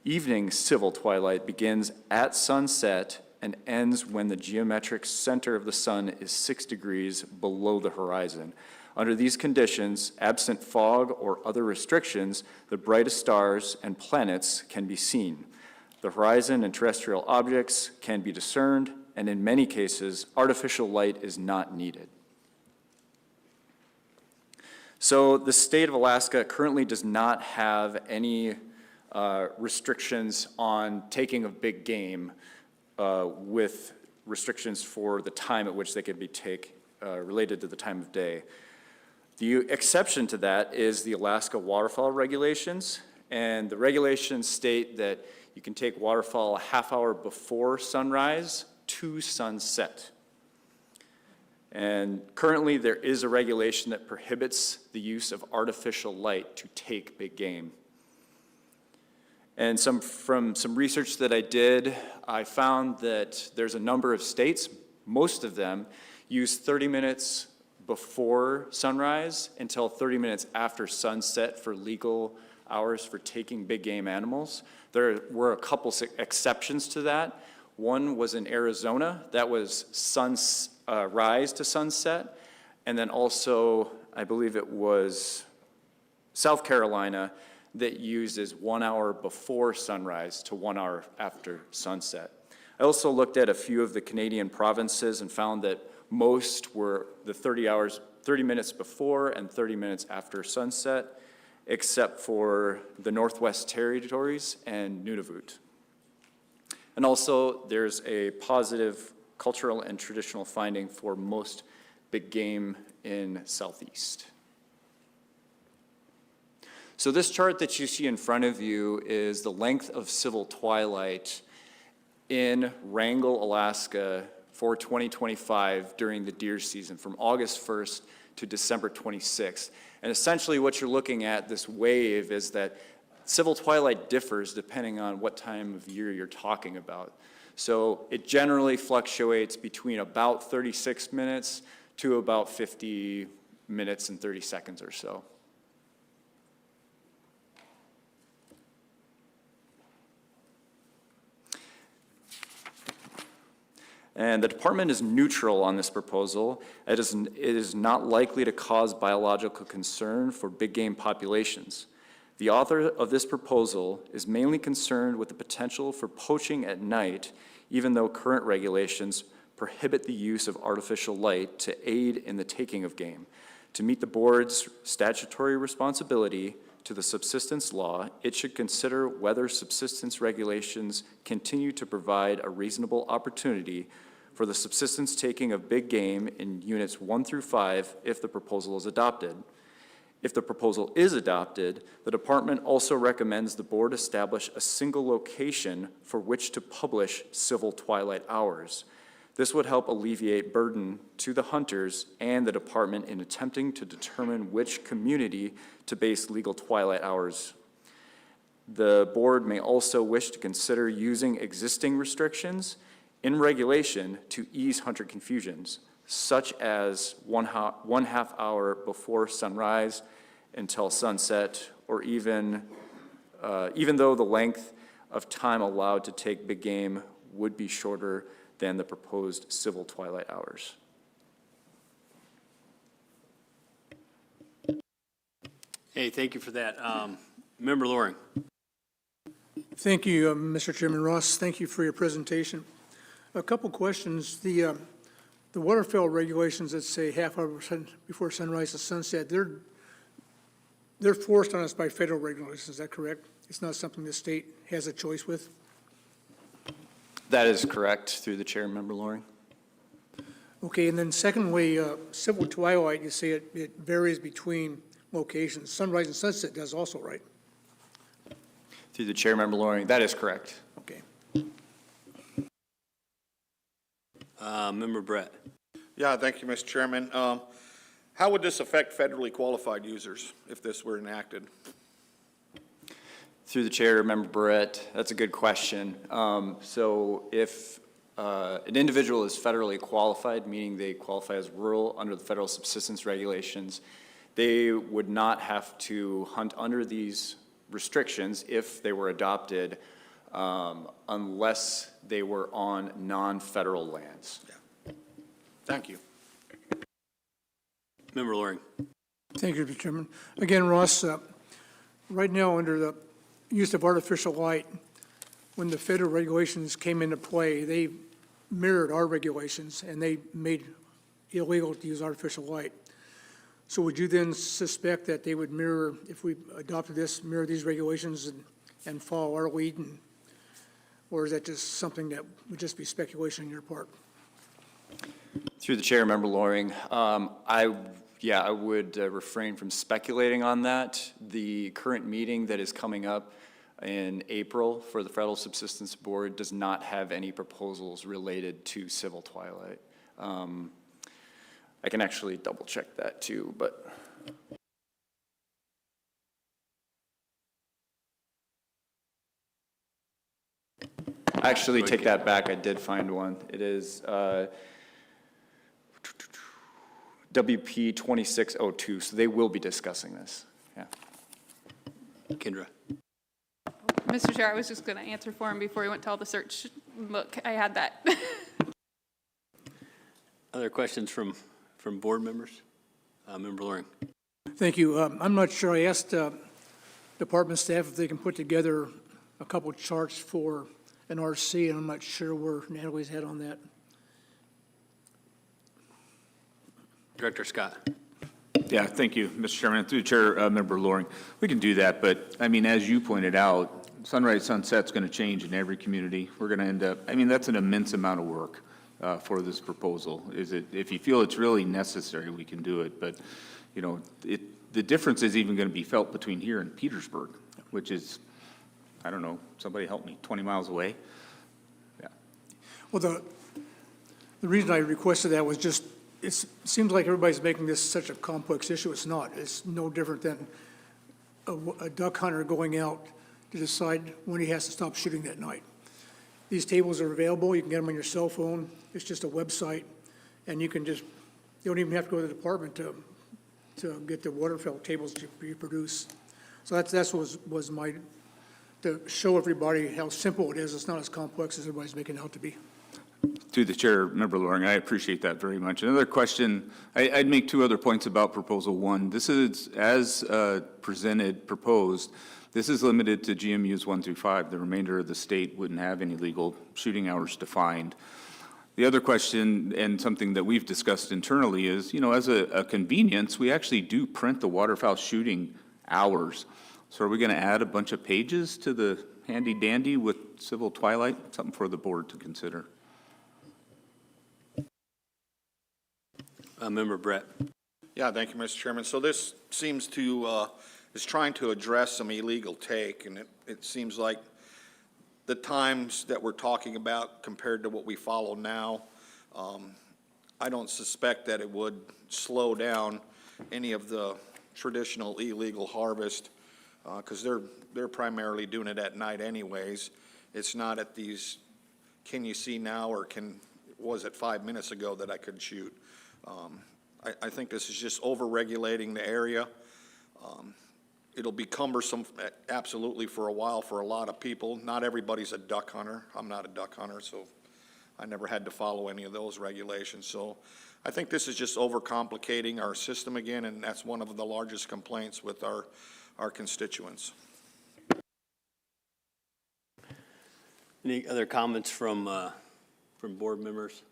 Evening civil twilight begins at sunset and ends when the geometric center of the sun is 6 degrees below the horizon. Under these conditions, absent fog or other restrictions, the brightest stars and planets can be seen. The horizon and terrestrial objects can be discerned, and in many cases, artificial light is not needed. So the state of Alaska currently does not have any restrictions on taking of big game with restrictions for the time at which they can be related to the time of day. The exception to that is the Alaska waterfowl regulations, and the regulations state that you can take waterfowl a half hour before sunrise to sunset. And currently there is a regulation that prohibits the use of artificial light to take big game. And from some research that I did, I found that there's a number of states, most of them, use 30 minutes before sunrise until 30 minutes after sunset for legal hours for taking big game animals. There were a couple exceptions to that. One was in Arizona, that was sunrise to sunset, and then also, I believe it was South Carolina that uses 1 hour before sunrise to 1 hour after sunset. I also looked at a few of the Canadian provinces and found that most were the 30 minutes before and 30 minutes after sunset, except for the Northwest Territories and Nunavut. And also, there's a positive cultural and traditional finding for most big game in Southeast. So this chart that you see in front of you is the length of civil twilight in Wrangell, Alaska for 2025 during the deer season from August 1st to December 26th. And essentially what you're looking at, this wave, is that civil twilight differs depending on what time of year you're talking about. So it generally fluctuates between about 36 minutes to about 50 minutes and 30 seconds or so. And the department is neutral on this proposal. It is not likely to cause biological concern for big game populations. The author of this proposal is mainly concerned with the potential for poaching at night, even though current regulations prohibit the use of artificial light to aid in the taking of game. To meet the board's statutory responsibility to the subsistence law, it should consider whether subsistence regulations continue to provide a reasonable opportunity for the subsistence taking of big game in units 1 through 5 if the proposal is adopted. If the proposal is adopted, the department also recommends the board establish a single location for which to publish civil twilight hours. This would help alleviate burden to the hunters and the department in attempting to determine which community to base legal twilight hours. The board may also wish to consider using existing restrictions in regulation to ease hunter confusions, such as one half hour before sunrise until sunset, or even though the length of time allowed to take big game would be shorter than the proposed civil twilight hours. Hey, thank you for that. Member Loring. Thank you, Mr. Chairman. Ross, thank you for your presentation. A couple questions. The waterfowl regulations that say half hour before sunrise to sunset, they're forced on us by federal regulations, is that correct? It's not something the state has a choice with? That is correct, through the chair, Member Loring. Okay, and then secondly, civil twilight, you say it varies between locations. Sunrise and sunset does also, right? Through the chair, Member Loring, that is correct. Okay. Member Brett. Yeah, thank you, Mr. Chairman. How would this affect federally qualified users if this were enacted? Through the chair, Member Barrett, that's a good question. So if an individual is federally qualified, meaning they qualify as rural under the federal subsistence regulations, they would not have to hunt under these restrictions if they were adopted unless they were on non-federal lands. Yeah. Thank you. Member Loring. Thank you, Mr. Chairman. Again, Ross, right now under the use of artificial light, when the federal regulations came into play, they mirrored our regulations and they made illegal to use artificial light. So would you then suspect that they would mirror, if we adopted this, mirror these regulations and follow our lead? Or is that just something that would just be speculation on your part? Through the chair, Member Loring, I would refrain from speculating on that. The current meeting that is coming up in April for the Federal Subsistence Board does not have any proposals related to civil twilight. I can actually double check that too, but. Actually, take that back, I did find one. It is WP 2602, so they will be discussing this, yeah. Kendra. Mr. Chair, I was just going to answer for him before he went to all the search. Look, I had that. Other questions from board members? Member Loring. Thank you. I'm not sure. I asked department staff if they can put together a couple of charts for an RC, and I'm not sure where Natalie's head on that. Director Scott. Yeah, thank you, Mr. Chairman. Through the chair, Member Loring, we can do that, but I mean, as you pointed out, sunrise, sunset's going to change in every community. We're going to end up, I mean, that's an immense amount of work for this proposal. If you feel it's really necessary, we can do it, but you know, the difference is even going to be felt between here and Petersburg, which is, I don't know, somebody help me, 20 miles away? Yeah. Well, the reason I requested that was just, it seems like everybody's making this such a complex issue. It's not. It's no different than a duck hunter going out to decide when he has to stop shooting that night. These tables are available. You can get them on your cell phone. It's just a website, and you don't even have to go to the department to get the waterfowl tables to reproduce. So that's was my, to show everybody how simple it is. It's not as complex as everybody's making it out to be. To the chair, Member Loring, I appreciate that very much. Another question, I'd make two other points about Proposal 1. This is, as proposed, this is limited to GMUs 1 through 5. The remainder of the state wouldn't have any legal shooting hours defined. The other question, and something that we've discussed internally, is, as a convenience, we actually do print the waterfowl shooting hours. So are we going to add a bunch of pages to the handy dandy with civil twilight? Something for the board to consider. Member Brett. Yeah, thank you, Mr. Chairman. So this seems to, is trying to address some illegal take, and it seems like the times that we're talking about compared to what we follow now, I don't suspect that it would slow down any of the traditional illegal harvest, because they're primarily doing it at night anyways. It's not at these, can you see now, or was it 5 minutes ago that I could shoot? I think this is just over-regulating the area. It'll be cumbersome, absolutely, for a while for a lot of people. Not everybody's a duck hunter. I'm not a duck hunter, so I never had to follow any of those regulations. So I think this is just overcomplicating our system again, and that's one of the largest complaints with our constituents. Any other comments from board members?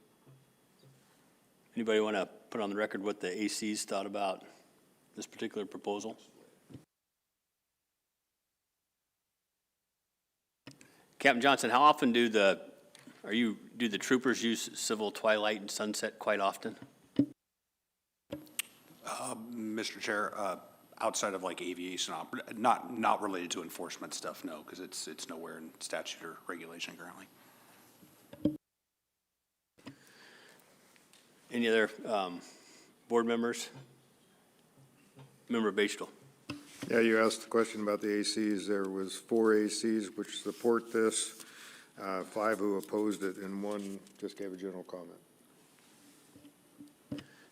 Anybody want to put on the record what the ACs thought about this particular proposal? Captain Johnson, how often do the troopers use civil twilight and sunset quite often? Mr. Chair, outside of like aviation, not related to enforcement stuff, no, because it's nowhere in statute or regulation currently. Any other board members? Member Bachtel. Yeah, you asked the question about the ACs. There was 4 ACs which support this, 5 who opposed it, and 1 just gave a general comment.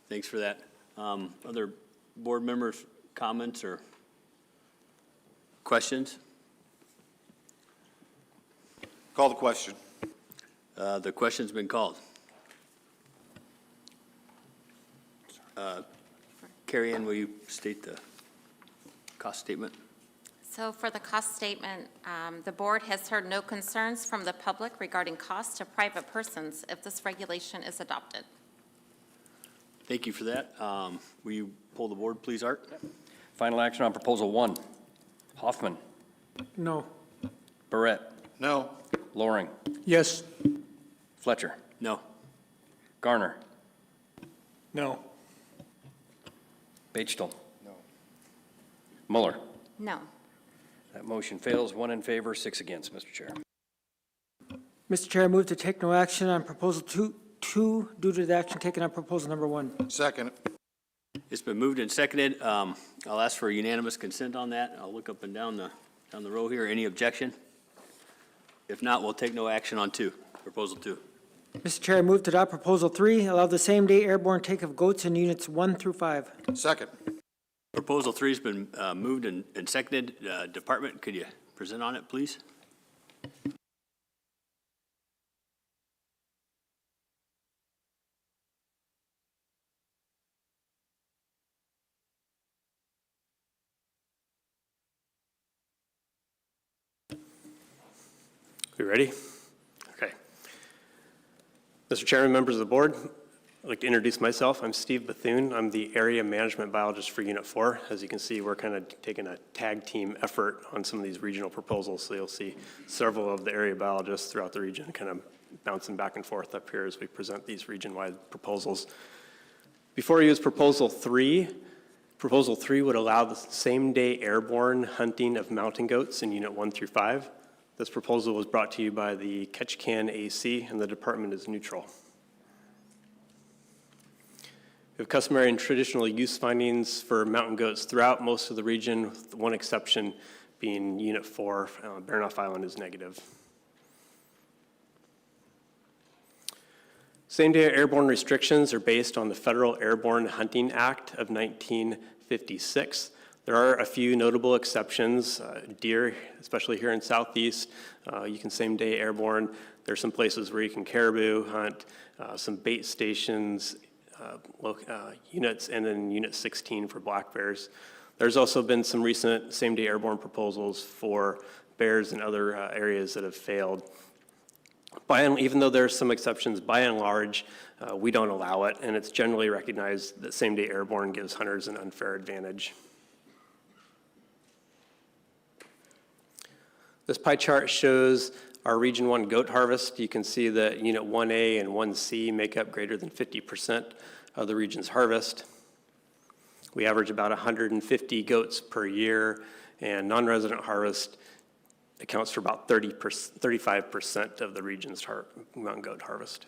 Thanks for that. Other board members' comments or questions? Call the question. The question's been called. Carrie Ann, will you state the cost statement? So for the cost statement, the board has heard no concerns from the public regarding costs to private persons if this regulation is adopted. Thank you for that. Will you pull the board, please, Art? Final action on Proposal 1. Hoffman. No. Barrett. No. Loring. Yes. Fletcher. No. Garner. No. Bachtel. No. Muller. No. That motion fails. 1 in favor, 6 against, Mr. Chair. Mr. Chair, I move to take no action on Proposal 2 due to the action taken on Proposal number 1. Second. It's been moved and seconded. I'll ask for unanimous consent on that. I'll look up and down the row here. Any objection? If not, we'll take no action on Proposal 2. Mr. Chair, I move to adopt Proposal 3, allow the same-day airborne take of goats in Units 1 through 5. Second. Proposal 3 has been moved and seconded. Department, could you present on it, please? We ready? Okay. Mr. Chairman, members of the board, I'd like to introduce myself. I'm Steve Bethune. I'm the area management biologist for Unit 4. As you can see, we're kind of taking a tag team effort on some of these regional proposals. So you'll see several of the area biologists throughout the region kind of bouncing back and forth up here as we present these region-wide proposals. Before you use Proposal 3 would allow the same-day airborne hunting of mountain goats in Unit 1 through 5. This proposal was brought to you by the Ketchikan AC, and the department is neutral. We have customary and traditional use findings for mountain goats throughout most of the region, with one exception being Unit 4. Baranof Island is negative. Same-day airborne restrictions are based on the Federal Airborne Hunting Act of 1956. There are a few notable exceptions. Deer, especially here in Southeast, you can same-day airborne. There's some places where you can caribou hunt, some bait stations, units, and then Unit 16 for black bears. There's also been some recent same-day airborne proposals for bears in other areas that have failed. Even though there are some exceptions, by and large, we don't allow it, and it's generally recognized that same-day airborne gives hunters an unfair advantage. This pie chart shows our Region 1 goat harvest. You can see that Unit 1A and 1C make up greater than 50% of the region's harvest. We average about 150 goats per year, and non-resident harvest accounts for about 35% of the region's mountain goat harvest.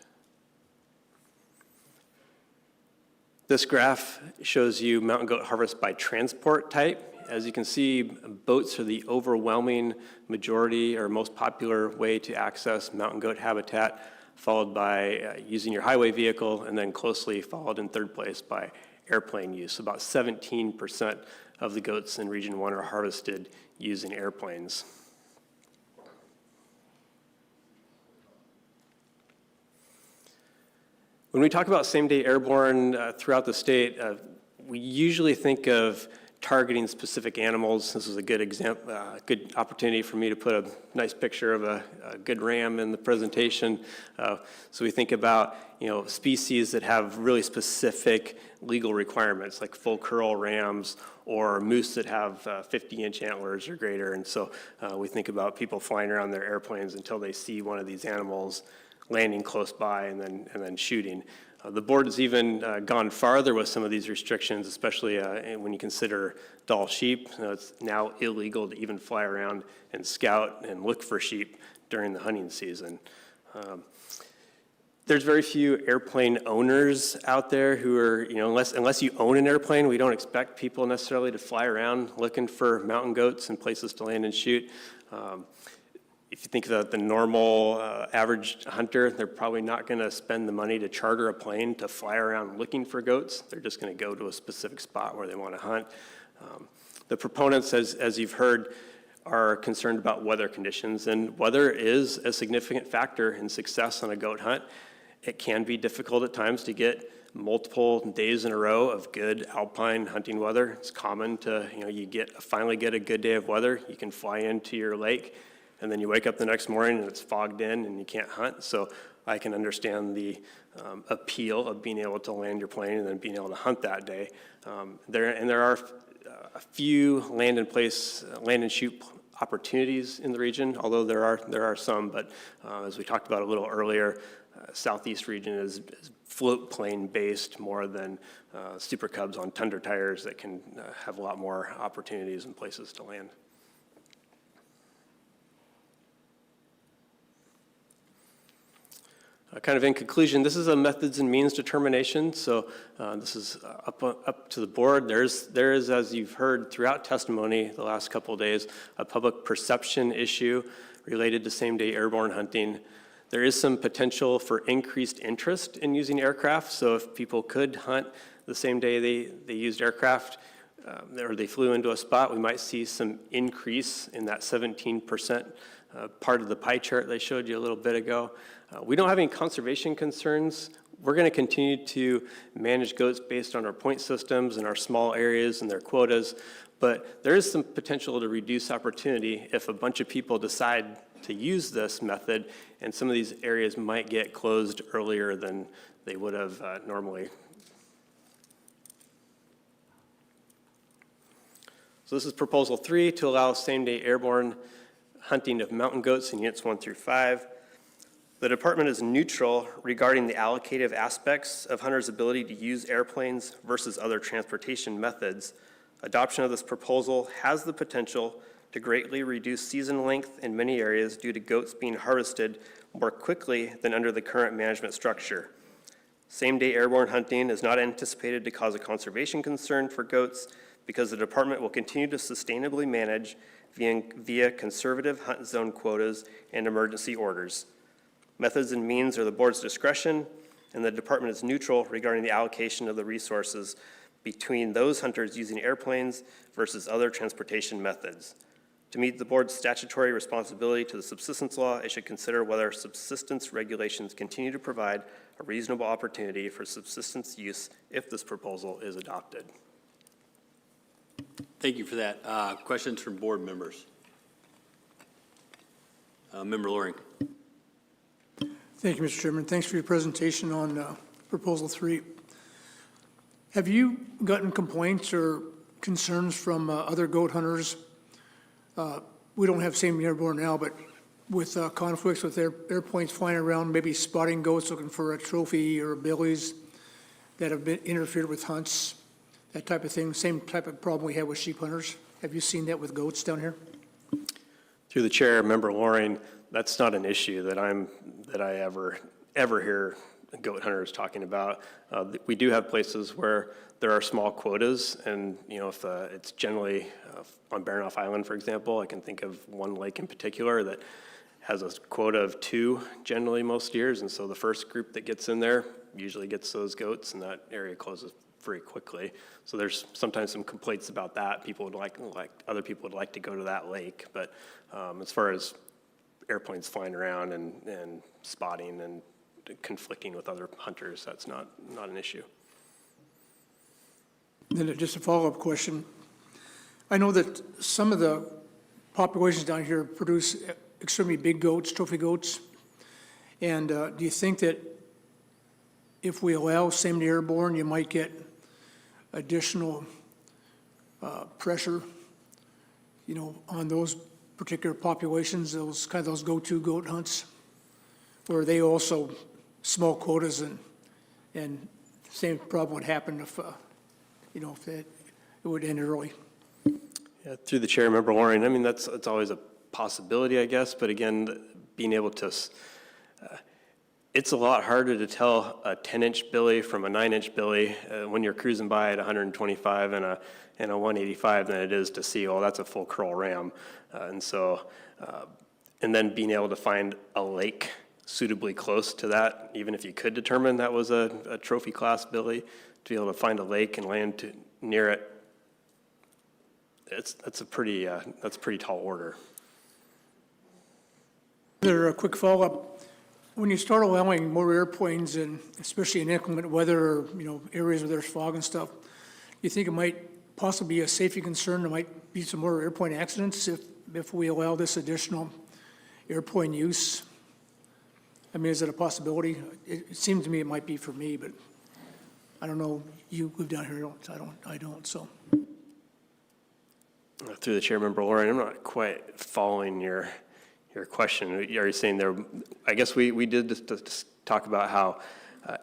This graph shows you mountain goat harvest by transport type. As you can see, boats are the overwhelming majority or most popular way to access mountain goat habitat, followed by using your highway vehicle, and then closely followed in third place by airplane use. About 17% of the goats in Region 1 are harvested using airplanes. When we talk about same-day airborne throughout the state, we usually think of targeting specific animals. This is a good example, good opportunity for me to put a nice picture of a good ram in the presentation. So we think about, species that have really specific legal requirements, like full curl rams or moose that have 50-inch antlers or greater. And so we think about people flying around their airplanes until they see one of these animals landing close by and then shooting. The board has even gone farther with some of these restrictions, especially when you consider Dall sheep. It's now illegal to even fly around and scout and look for sheep during the hunting season. There's very few airplane owners out there who are, unless you own an airplane, we don't expect people necessarily to fly around looking for mountain goats and places to land and shoot. If you think about the normal average hunter, they're probably not going to spend the money to charter a plane to fly around looking for goats. They're just going to go to a specific spot where they want to hunt. The proponents, as you've heard, are concerned about weather conditions, and weather is a significant factor in success on a goat hunt. It can be difficult at times to get multiple days in a row of good alpine hunting weather. It's common to, finally get a good day of weather. You can fly into your lake, and then you wake up the next morning and it's fogged in and you can't hunt. So I can understand the appeal of being able to land your plane and then being able to hunt that day. There are a few land and shoot opportunities in the region, although there are some. But as we talked about a little earlier, Southeast region is float plane based more than Super Cubs on Tundra tires that can have a lot more opportunities and places to land. Kind of in conclusion, this is a methods and means determination, so this is up to the board. There is, as you've heard throughout testimony the last couple of days, a public perception issue related to same-day airborne hunting. There is some potential for increased interest in using aircraft, so if people could hunt the same day they used aircraft, or they flew into a spot, we might see some increase in that 17% part of the pie chart they showed you a little bit ago. We don't have any conservation concerns. We're going to continue to manage goats based on our point systems and our small areas and their quotas, but there is some potential to reduce opportunity if a bunch of people decide to use this method, and some of these areas might get closed earlier than they would have normally. So this is Proposal 3 to allow same-day airborne hunting of mountain goats in Units 1 through 5. The department is neutral regarding the allocative aspects of hunters' ability to use airplanes versus other transportation methods. Adoption of this proposal has the potential to greatly reduce season length in many areas due to goats being harvested more quickly than under the current management structure. Same-day airborne hunting is not anticipated to cause a conservation concern for goats because the department will continue to sustainably manage via conservative hunt zone quotas and emergency orders. Methods and means are the board's discretion, and the department is neutral regarding the allocation of the resources between those hunters using airplanes versus other transportation methods. To meet the board's statutory responsibility to the subsistence law, it should consider whether subsistence regulations continue to provide a reasonable opportunity for subsistence use if this proposal is adopted. Thank you for that. Questions from board members? Member Loring. Thank you, Mr. Chairman. Thanks for your presentation on Proposal 3. Have you gotten complaints or concerns from other goat hunters? We don't have same airborne now, but with conflicts with airplanes flying around, maybe spotting goats looking for a trophy or billies that have been interfered with hunts, that type of thing, same type of problem we have with sheep hunters. Have you seen that with goats down here? Through the chair, Member Loring, that's not an issue that I ever hear goat hunters talking about. We do have places where there are small quotas, and if it's generally on Baranoff Island, for example, I can think of one lake in particular that has a quota of 2 generally most years, and so the first group that gets in there usually gets those goats, and that area closes very quickly. So there's sometimes some complaints about that. People would other people would like to go to that lake, but as far as airplanes flying around and spotting and conflicting with other hunters, that's not an issue. Then just a follow-up question. I know that some of the populations down here produce extremely big goats, trophy goats. And do you think that if we allow same-day airborne, you might get additional pressure, on those particular populations, those go-to goat hunts? Or are they also small quotas and same problem would happen if, if it would end early? Yeah, through the chair, Member Loring, I mean, that's always a possibility, I guess, but again, being able to, it's a lot harder to tell a 10-inch billy from a 9-inch billy when you're cruising by at 125 and a 185 than it is to see, oh, that's a full curl ram. And then being able to find a lake suitably close to that, even if you could determine that was a trophy class billy, to be able to find a lake and land near it, that's a pretty tall order. Another quick follow-up. When you start allowing more airplanes, and especially in inclement weather or areas where there's fog and stuff, you think it might possibly be a safety concern? There might be some more airplane accidents if we allow this additional airplane use. I mean, is it a possibility? It seems to me it might be for me, but I don't know. You live down here. I don't. So. Through the chair, Member Loring, I'm not quite following your question. Are you saying there? I guess we did just talk about how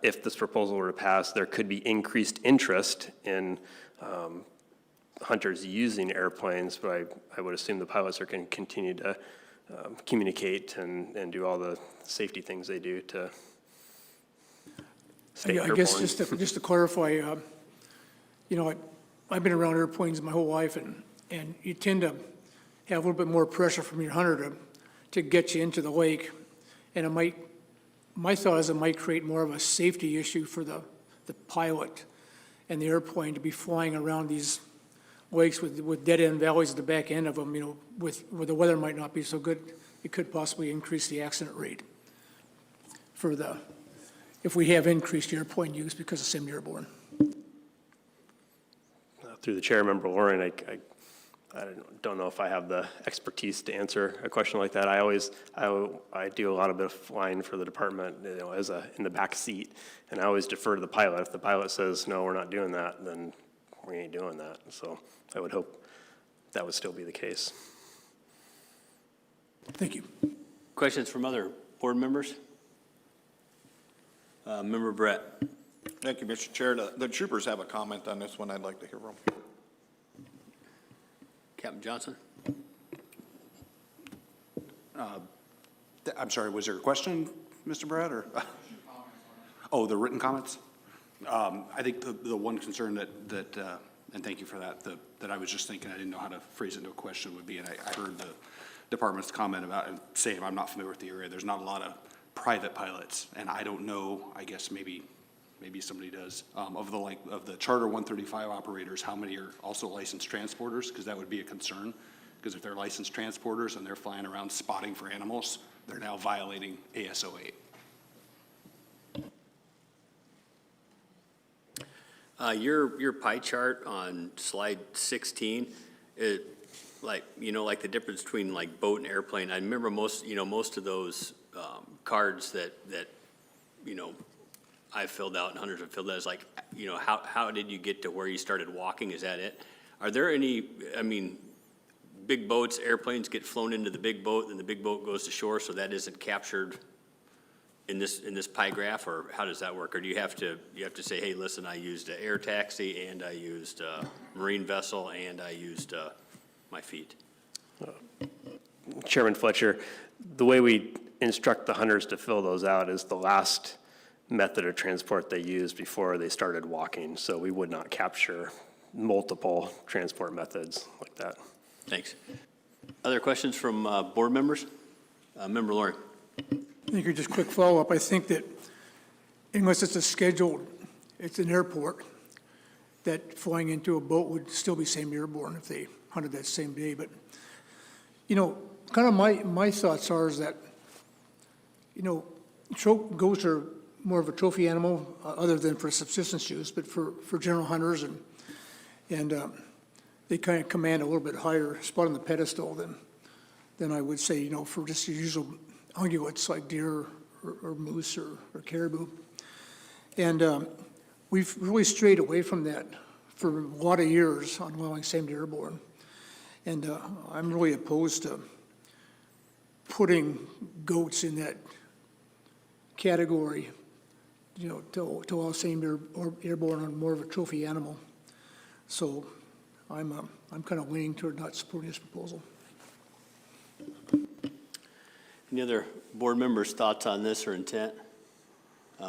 if this proposal were to pass, there could be increased interest in hunters using airplanes, but I would assume the pilots are going to continue to communicate and do all the safety things they do to stay airborne. I guess just to clarify, I've been around airplanes my whole life, and you tend to have a little bit more pressure from your hunter to get you into the lake, and my thought is it might create more of a safety issue for the pilot and the airplane to be flying around these lakes with dead-end valleys at the back end of them, where the weather might not be so good. It could possibly increase the accident rate if we have increased airplane use because of semi-airborne. Through the chair, Member Loring, I don't know if I have the expertise to answer a question like that. I do a lot of bit of flying for the department, in the back seat, and I always defer to the pilot. If the pilot says, no, we're not doing that, then we ain't doing that. So I would hope that would still be the case. Thank you. Questions from other board members? Member Brett. Thank you, Mr. Chair. The troopers have a comment on this one I'd like to hear from. Captain Johnson? I'm sorry, was there a question, Mr. Brad, or? Oh, the written comments? I think the one concern that and thank you for that, that I was just thinking, I didn't know how to phrase it into a question would be, and I heard the department's comment about, and saying I'm not familiar with the area, there's not a lot of private pilots, and I don't know, I guess maybe maybe somebody does, of the Charter 135 operators, how many are also licensed transporters? Because that would be a concern. Because if they're licensed transporters and they're flying around spotting for animals, they're now violating ASO 8. Your pie chart on slide 16, like the difference between like boat and airplane. I remember most of those cards that I filled out and hunters have filled out. Is like, how did you get to where you started walking? Is that it? Are there any? I mean, big boats, airplanes get flown into the big boat, and the big boat goes to shore, so that isn't captured in this pie graph, or how does that work? Or do you have to say, hey, listen, I used an air taxi, and I used a marine vessel, and I used my feet? Chairman Fletcher, the way we instruct the hunters to fill those out is the last method of transport they used before they started walking. So we would not capture multiple transport methods like that. Thanks. Other questions from board members? Member Loring. Thank you. Just quick follow-up. I think that unless it's it's an airport, that flying into a boat would still be same airborne if they hunted that same day. But, kind of my thoughts are is that, goats are more of a trophy animal other than for subsistence use, but for general hunters, and they kind of command a little bit higher spot on the pedestal than I would say, for just your usual ungulates like deer or moose or caribou. And we've really strayed away from that for a lot of years on allowing same-day airborne. And I'm really opposed to putting goats in that category, to allow same-day airborne on more of a trophy animal. So I'm kind of leaning toward not supporting this proposal. Any other board members' thoughts on this or intent?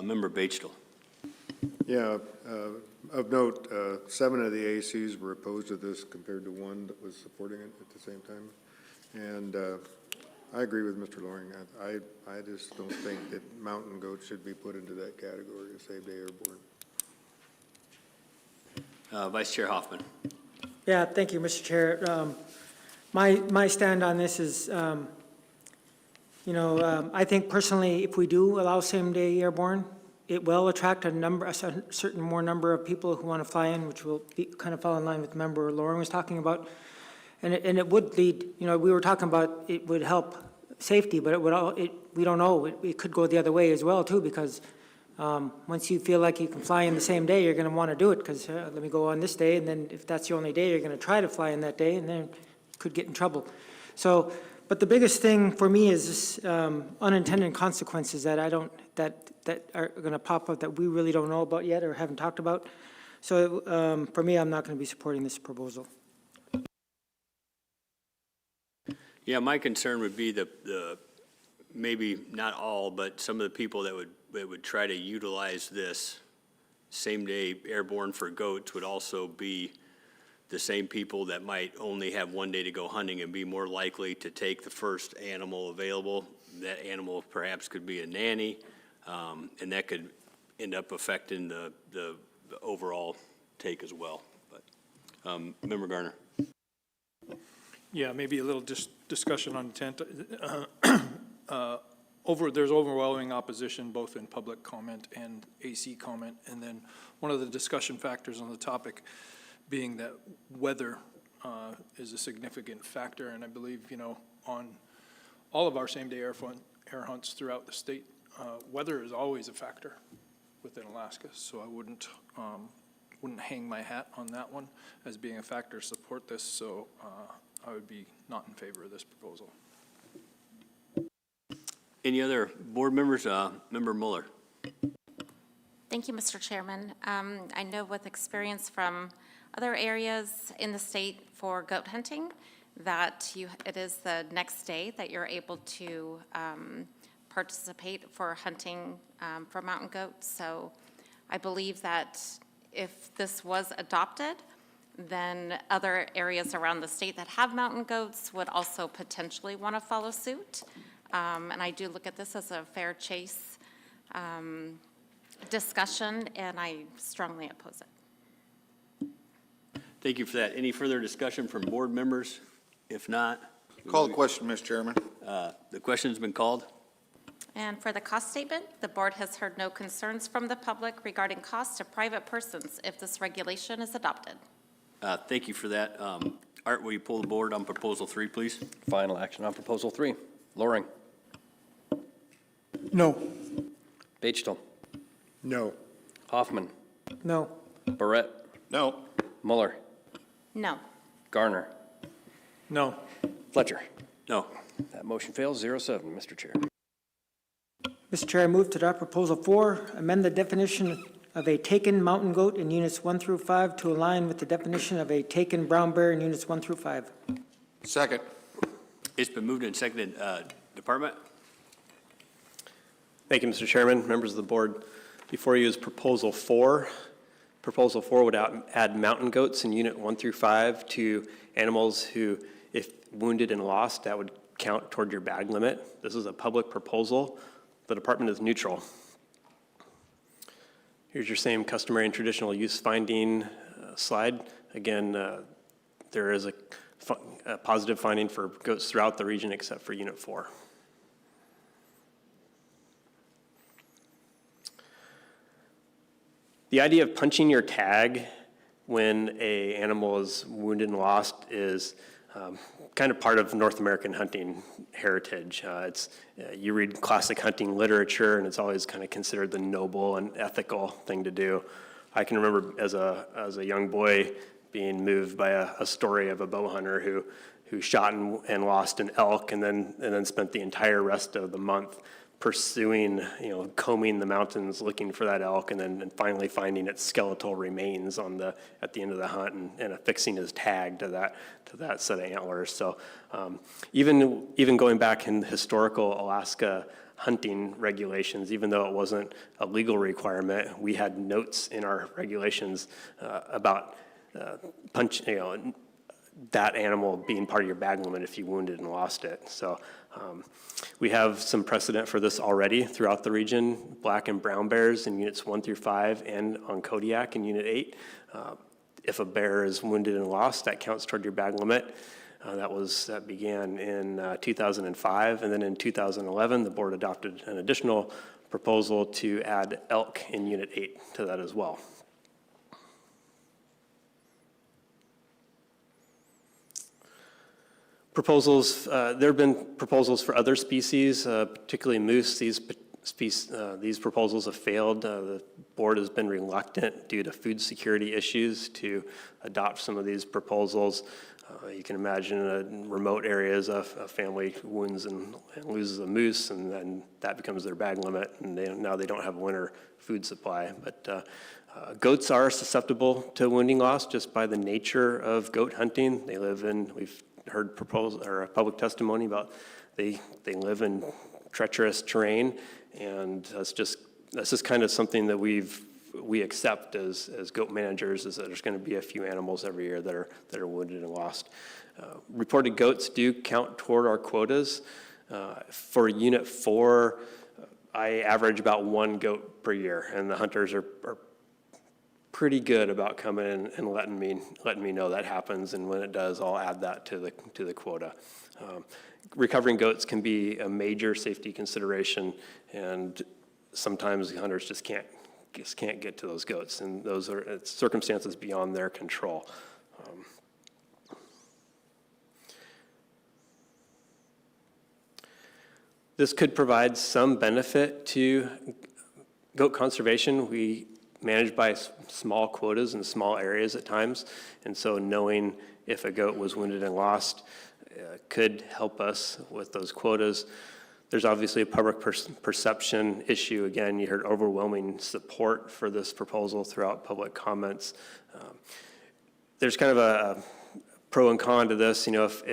Member Batesville. Yeah, of note, 7 of the ACs were opposed to this compared to 1 that was supporting it at the same time. And I agree with Mr. Loring. I just don't think that mountain goats should be put into that category of same-day airborne. Vice Chair Hoffman. Yeah, thank you, Mr. Chair. My stand on this is, I think personally, if we do allow same-day airborne, it will attract a certain more number of people who want to fly in, which will kind of fall in line with Member Loring was talking about. And it would lead, we were talking about it would help safety, but we don't know. It could go the other way as well, too, because once you feel like you can fly in the same day, you're going to want to do it because let me go on this day, and then if that's the only day, you're going to try to fly in that day, and then could get in trouble. So, but the biggest thing for me is this, unintended consequences that that are going to pop up that we really don't know about yet or haven't talked about. So for me, I'm not going to be supporting this proposal. Yeah, my concern would be the maybe not all, but some of the people that would try to utilize this same-day airborne for goats would also be the same people that might only have 1 day to go hunting and be more likely to take the first animal available. That animal perhaps could be a nanny, and that could end up affecting the overall take as well. But Member Garner. Yeah, maybe a little discussion on intent. There's overwhelming opposition both in public comment and AC comment, and then one of the discussion factors on the topic being that weather is a significant factor, and I believe, on all of our same-day air hunts throughout the state, weather is always a factor within Alaska, so I wouldn't hang my hat on that one as being a factor to support this, so I would be not in favor of this proposal. Any other board members? Member Mueller. Thank you, Mr. Chairman. I know with experience from other areas in the state for goat hunting that it is the next day that you're able to participate for hunting for mountain goats. So I believe that if this was adopted, then other areas around the state that have mountain goats would also potentially want to follow suit. And I do look at this as a fair chase discussion, and I strongly oppose it. Thank you for that. Any further discussion from board members? If not, Call the question, Mr. Chairman. the question's been called. And for the cost statement, the board has heard no concerns from the public regarding costs to private persons if this regulation is adopted. Thank you for that. Art, will you pull the board on proposal 3, please? Final action on proposal 3. Loring. No. Batesville. No. Hoffman. No. Barrett. No. Mueller. No. Garner. No. Fletcher. No. That motion fails 0-7, Mr. Chair. Mr. Chair, I move to adopt Proposal 4, amend the definition of a taken mountain goat in Units 1 through 5 to align with the definition of a taken brown bear in Units 1 through 5. Second. It's been moved and seconded. Department? Thank you, Mr. Chairman, members of the board. Before you is Proposal 4. Proposal 4 would add mountain goats in Unit 1 through 5 to animals who, if wounded and lost, that would count toward your bag limit. This is a public proposal. The department is neutral. Here's your same customary and traditional use finding slide. Again, there is a positive finding for goats throughout the region except for Unit 4. The idea of punching your tag when an animal is wounded and lost is kind of part of North American hunting heritage. You read classic hunting literature, and it's always kind of considered the noble and ethical thing to do. I can remember as a young boy being moved by a story of a bow hunter who shot and lost an elk, and then spent the entire rest of the month pursuing, combing the mountains looking for that elk, and then finally finding its skeletal remains at the end of the hunt and affixing his tag to that set of antlers. So even going back in historical Alaska hunting regulations, even though it wasn't a legal requirement, we had notes in our regulations about that animal being part of your bag limit if you wounded and lost it. So we have some precedent for this already throughout the region. Black and brown bears in Units 1 through 5 and on Kodiak in Unit 8. If a bear is wounded and lost, that counts toward your bag limit. That began in 2005, and then in 2011, the board adopted an additional proposal to add elk in Unit 8 to that as well. Proposals, there have been proposals for other species, particularly moose. These proposals have failed. The board has been reluctant due to food security issues to adopt some of these proposals. You can imagine in remote areas a family wounds and loses a moose, and then that becomes their bag limit, and now they don't have a winter food supply. But goats are susceptible to wounding loss just by the nature of goat hunting. They live in, we've heard public testimony about they live in treacherous terrain, and that's just kind of something that we accept as goat managers, is that there's going to be a few animals every year that are wounded and lost. Reported goats do count toward our quotas. For Unit 4, I average about 1 goat per year, and the hunters are pretty good about coming in and letting me know that happens, and when it does, I'll add that to the quota. Recovering goats can be a major safety consideration, and sometimes the hunters just can't get to those goats, and those are circumstances beyond their control. This could provide some benefit to goat conservation. We manage by small quotas in small areas at times, and so knowing if a goat was wounded and lost could help us with those quotas. There's obviously a public perception issue. Again, you heard overwhelming support for this proposal throughout public comments. There's kind of a pro and con to this. If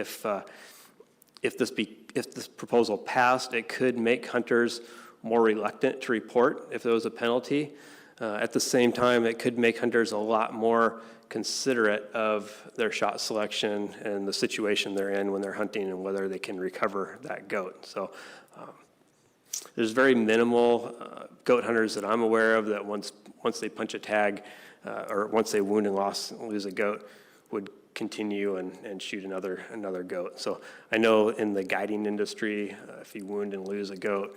this proposal passed, it could make hunters more reluctant to report if there was a penalty. At the same time, it could make hunters a lot more considerate of their shot selection and the situation they're in when they're hunting and whether they can recover that goat. So There's very minimal goat hunters that I'm aware of that once they punch a tag or once they wound and lose a goat would continue and shoot another goat. So I know in the guiding industry, if you wound and lose a goat,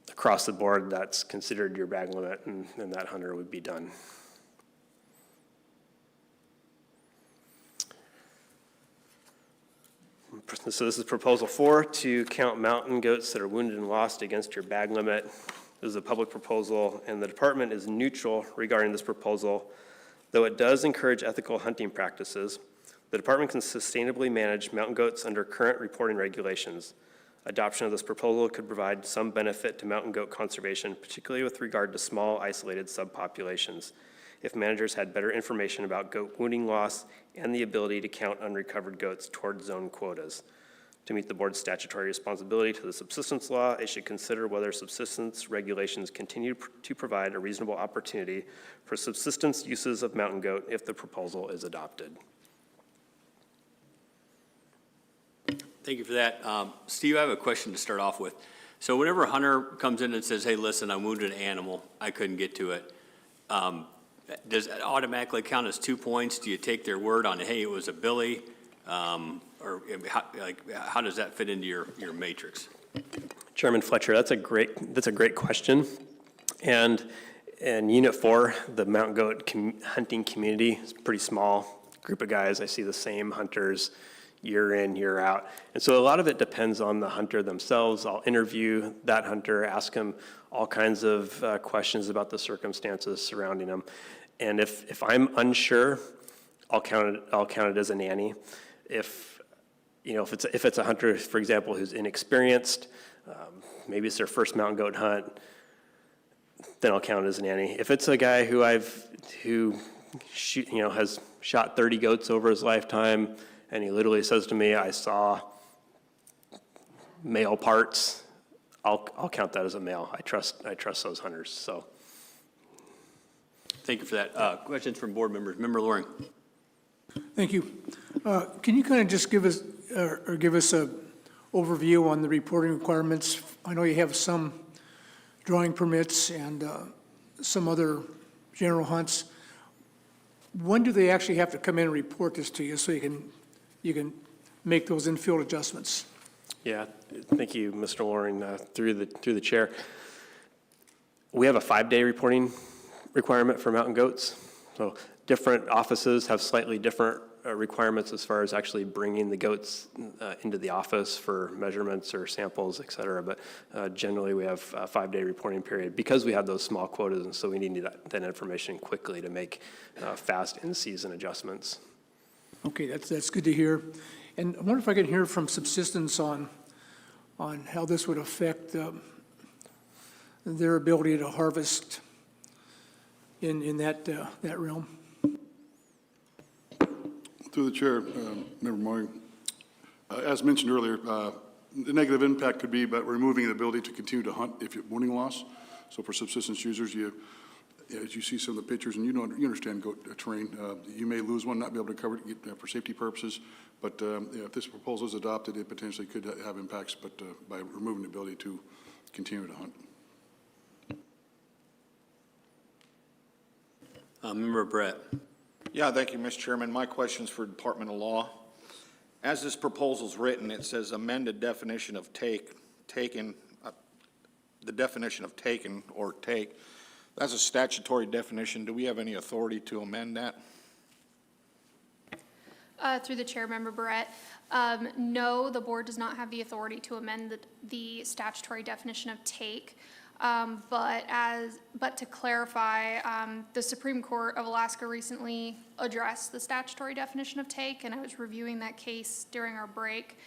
across the board, that's considered your bag limit, and that hunter would be done. So this is proposal 4, to count mountain goats that are wounded and lost against your bag limit. This is a public proposal, and the department is neutral regarding this proposal. Though it does encourage ethical hunting practices, the department can sustainably manage mountain goats under current reporting regulations. Adoption of this proposal could provide some benefit to mountain goat conservation, particularly with regard to small, isolated subpopulations. If managers had better information about goat wounding loss and the ability to count unrecovered goats toward zone quotas. To meet the board's statutory responsibility to the subsistence law, it should consider whether subsistence regulations continue to provide a reasonable opportunity for subsistence uses of mountain goat if the proposal is adopted. Thank you for that. Steve, I have a question to start off with. So whenever a hunter comes in and says, hey, listen, I wounded an animal, I couldn't get to it, does it automatically count as 2 points? Do you take their word on, hey, it was a billy? Or how does that fit into your matrix? Chairman Fletcher, that's a great question. And in Unit 4, the mountain goat hunting community is a pretty small group of guys. I see the same hunters year in, year out. And so a lot of it depends on the hunter themselves. I'll interview that hunter, ask him all kinds of questions about the circumstances surrounding him. And if I'm unsure, I'll count it as a nanny. If it's a hunter, for example, who's inexperienced, maybe it's their first mountain goat hunt, then I'll count it as a nanny. If it's a guy who has shot 30 goats over his lifetime, and he literally says to me, I saw male parts, I'll count that as a male. I trust those hunters. So, thank you for that. Questions from board members. Member Loring. Thank you. Can you kind of just give us a overview on the reporting requirements? I know you have some drawing permits and some other general hunts. When do they actually have to come in and report this to you so you can make those infield adjustments? yeah, thank you, Mr. Loring, through the chair. We have a 5-day reporting requirement for mountain goats. So different offices have slightly different requirements as far as actually bringing the goats into the office for measurements or samples, et cetera. But generally, we have a 5-day reporting period because we have those small quotas, and so we need that information quickly to make fast in-season adjustments. Okay, that's good to hear. And I wonder if I could hear from subsistence on how this would affect their ability to harvest in that realm. Through the chair, Member Moore, as mentioned earlier, the negative impact could be about removing the ability to continue to hunt if you're wounding loss. So for subsistence users, as you see some of the pictures, and you understand goat terrain, you may lose one, not be able to cover it for safety purposes. But if this proposal is adopted, it potentially could have impacts, but by removing the ability to continue to hunt. Member Brett. Yeah, thank you, Mr. Chairman. My question's for Department of Law. As this proposal's written, it says amended definition of taken, the definition of taken or take. That's a statutory definition. Do we have any authority to amend that? Through the chair, Member Barrett. No, the board does not have the authority to amend the statutory definition of take. But to clarify, the Supreme Court of Alaska recently addressed the statutory definition of take, and I was reviewing that case during our break.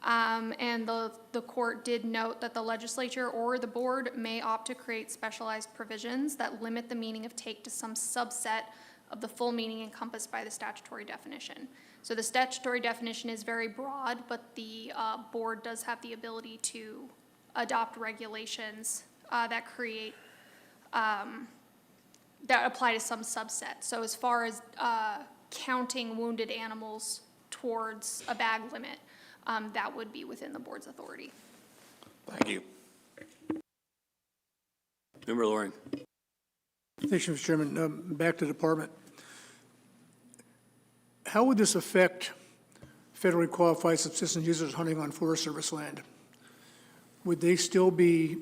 And the court did note that the legislature or the board may opt to create specialized provisions that limit the meaning of take to some subset of the full meaning encompassed by the statutory definition. So the statutory definition is very broad, but the board does have the ability to adopt regulations that create, that apply to some subset. So as far as counting wounded animals towards a bag limit, that would be within the board's authority. Thank you. Member Loring. Thank you, Mr. Chairman. Back to the department. How would this affect federally qualified subsistence users hunting on Forest Service land? Would they still be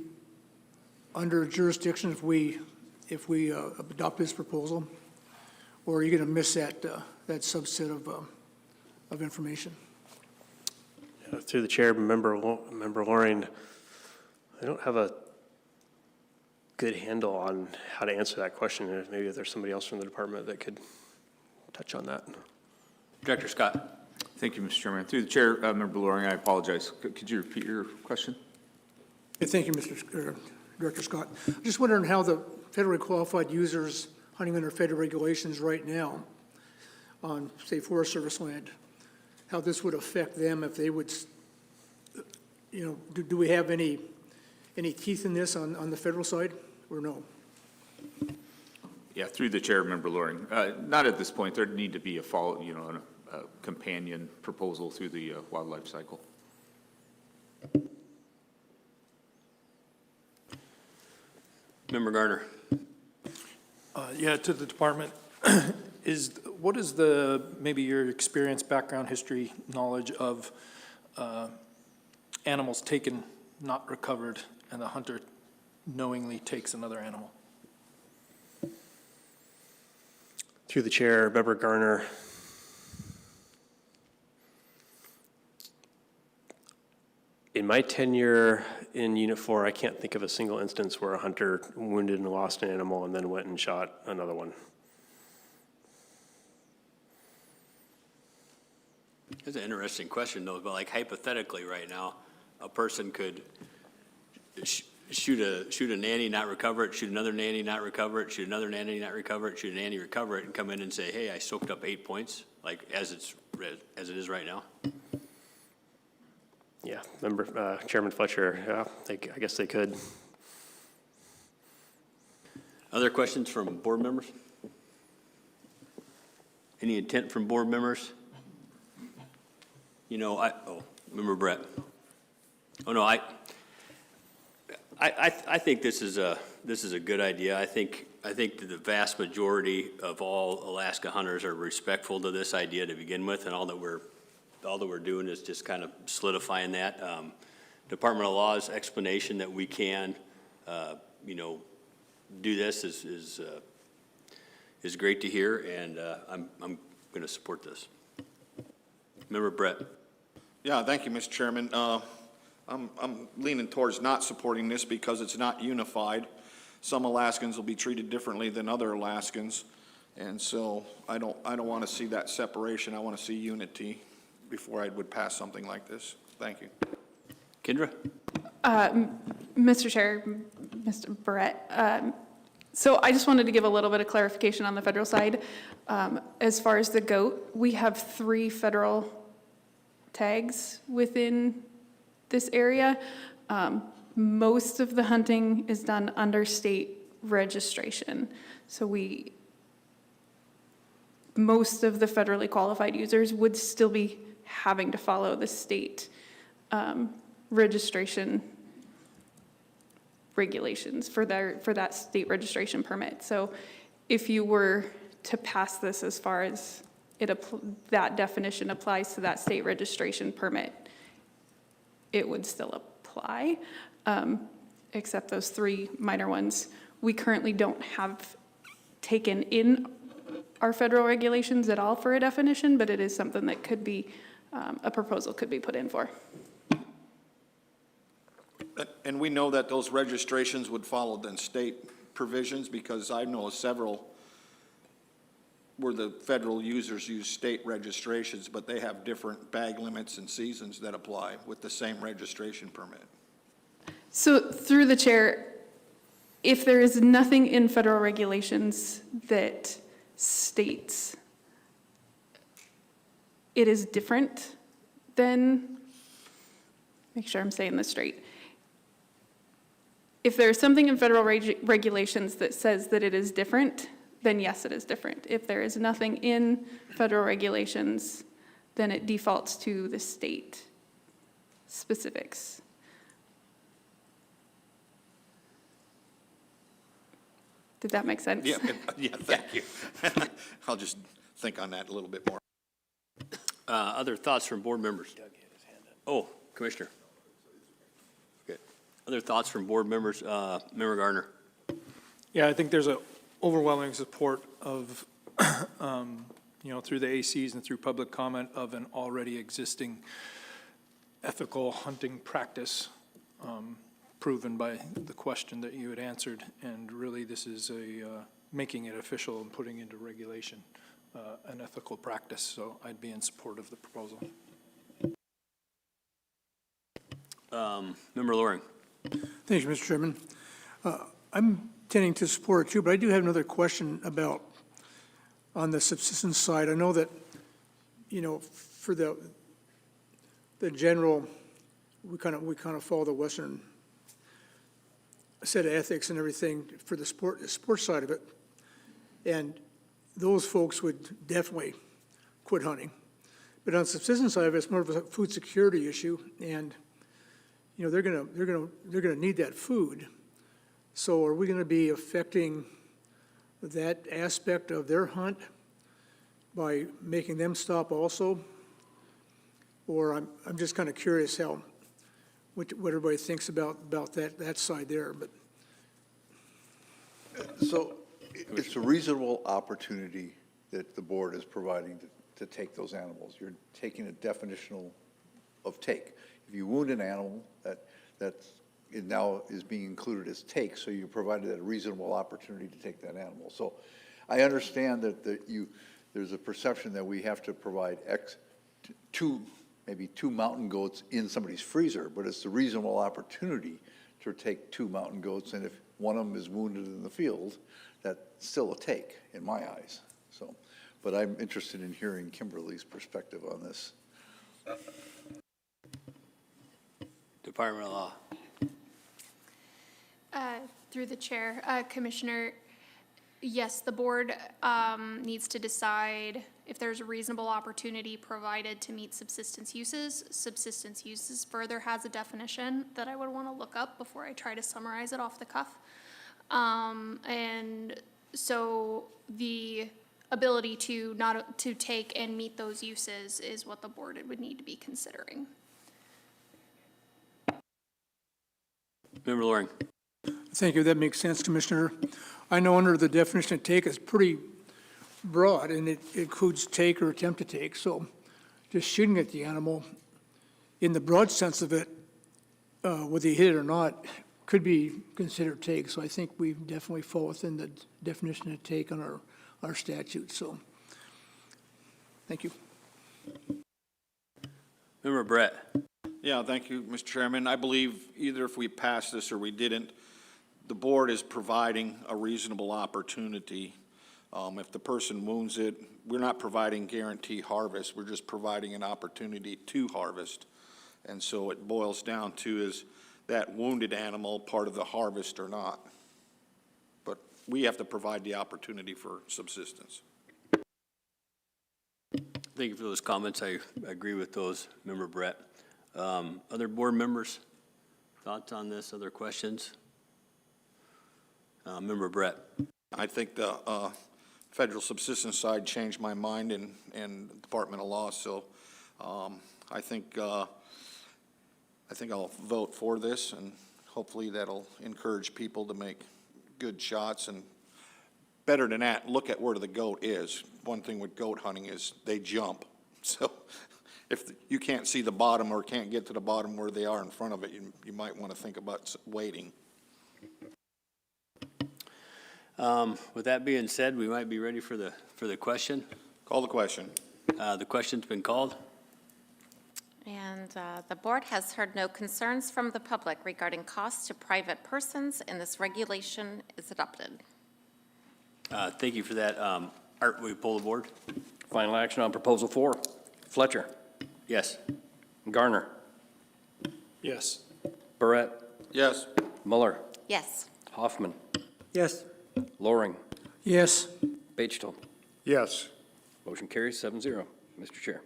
under jurisdiction if we adopt this proposal? Or are you going to miss that subset of information? Through the chair, Member Loring, I don't have a good handle on how to answer that question. Maybe if there's somebody else from the department that could touch on that. Director Scott. Thank you, Mr. Chairman. Through the chair, Member Loring, I apologize. Could you repeat your question? Thank you, Director Scott. I'm just wondering how the federally qualified users hunting under federal regulations right now on, say, Forest Service land, how this would affect them if they would, do we have any teeth in this on the federal side or no? Yeah, through the chair, Member Loring. Not at this point. There'd need to be a follow, a companion proposal through the wildlife cycle. Member Garner. Yeah, to the department, what is maybe your experience, background, history, knowledge of animals taken, not recovered, and the hunter knowingly takes another animal? Through the chair, Member Garner. In my tenure in Unit 4, I can't think of a single instance where a hunter wounded and lost an animal and then went and shot another one. That's an interesting question, though, but like hypothetically right now, a person could shoot a nanny, not recover it, shoot another nanny, not recover it, shoot another nanny, not recover it, shoot a nanny, recover it, and come in and say, hey, I soaked up 8 points, like as it is right now. Yeah, Chairman Fletcher, yeah, I guess they could. Other questions from board members? Any intent from board members? Member Brett. Oh, no, I think this is a good idea. I think that the vast majority of all Alaska hunters are respectful to this idea to begin with, and all that we're doing is just kind of solidifying that. Department of Law's explanation that we can, do this is great to hear, and I'm going to support this. Member Brett. Yeah, thank you, Mr. Chairman. I'm leaning towards not supporting this because it's not unified. Some Alaskans will be treated differently than other Alaskans, and so I don't want to see that separation. I want to see unity before I would pass something like this. Thank you. Kendra? Mr. Chair, Mr. Barrett, so I just wanted to give a little bit of clarification on the federal side. As far as the goat, we have 3 federal tags within this area. Most of the hunting is done under state registration. So most of the federally qualified users would still be having to follow the state registration regulations for that state registration permit. So if you were to pass this as far as that definition applies to that state registration permit, it would still apply, except those 3 minor ones. We currently don't have taken in our federal regulations at all for a definition, but it is something that could be, a proposal could be put in for. And we know that those registrations would follow the state provisions, because I know several where the federal users use state registrations, but they have different bag limits and seasons that apply with the same registration permit. So through the chair, if there is nothing in federal regulations that states it is different, then make sure I'm saying this straight. If there's something in federal regulations that says that it is different, then yes, it is different. If there is nothing in federal regulations, then it defaults to the state specifics. Did that make sense? Yeah, yeah, thank you. I'll just think on that a little bit more. Other thoughts from board members? Oh, Commissioner. Okay. Other thoughts from board members? Member Gardner. Yeah, I think there's a overwhelming support of, through the ACs and through public comment of an already existing ethical hunting practice, proven by the question that you had answered. And really, this is making it official and putting into regulation an ethical practice. So I'd be in support of the proposal. Member Loring. Thank you, Mr. Chairman. I'm tending to support it too, but I do have another question about on the subsistence side. I know that, for the general, we kind of follow the Western set of ethics and everything for the sports side of it. And those folks would definitely quit hunting. But on the subsistence side of it, it's more of a food security issue, and they're gonna need that food. So are we gonna be affecting that aspect of their hunt by making them stop also? Or I'm just kind of curious what everybody thinks about that side there. But So it's a reasonable opportunity that the board is providing to take those animals. You're taking a definitional of take. If you wound an animal, it now is being included as take, so you provided a reasonable opportunity to take that animal. So I understand that there's a perception that we have to provide maybe two mountain goats in somebody's freezer, but it's a reasonable opportunity to take 2 mountain goats, and if one of them is wounded in the field, that's still a take in my eyes. So, but I'm interested in hearing Kimberly's perspective on this. Department of Law. Through the chair, Commissioner, yes, the board needs to decide if there's a reasonable opportunity provided to meet subsistence uses. Subsistence uses further has a definition that I would want to look up before I try to summarize it off the cuff. And so the ability to take and meet those uses is what the board would need to be considering. Member Loring. thank you, that makes sense, Commissioner. I know under the definition of take is pretty broad, and it includes take or attempt to take, so just shooting at the animal, in the broad sense of it, whether you hit it or not, could be considered take. So I think we definitely fall within the definition of take on our statute, so thank you. Member Brett. Yeah, thank you, Mr. Chairman. I believe either if we pass this or we didn't, the board is providing a reasonable opportunity. If the person wounds it, we're not providing guaranteed harvest. We're just providing an opportunity to harvest. And so it boils down to is that wounded animal part of the harvest or not? But we have to provide the opportunity for subsistence. Thank you for those comments. I agree with those, Member Brett. Other board members, thoughts on this, other questions? Member Brett. I think the federal subsistence side changed my mind in the Department of Law, so I think I'll vote for this, and hopefully that'll encourage people to make good shots, and better than that, look at where the goat is. One thing with goat hunting is they jump, so if you can't see the bottom or can't get to the bottom where they are in front of it, you might want to think about waiting. With that being said, we might be ready for the question. Call the question. The question's been called. And the board has heard no concerns from the public regarding costs to private persons, and this regulation is adopted. Thank you for that. Art, will you pull the board? Final action on Proposal 4. Fletcher. Yes. Garner. Yes. Barrett. Yes. Muller. Yes. Hoffman. Yes. Loring. Yes. Bechtel. Yes. Motion carries 7-0. Mr. Chair.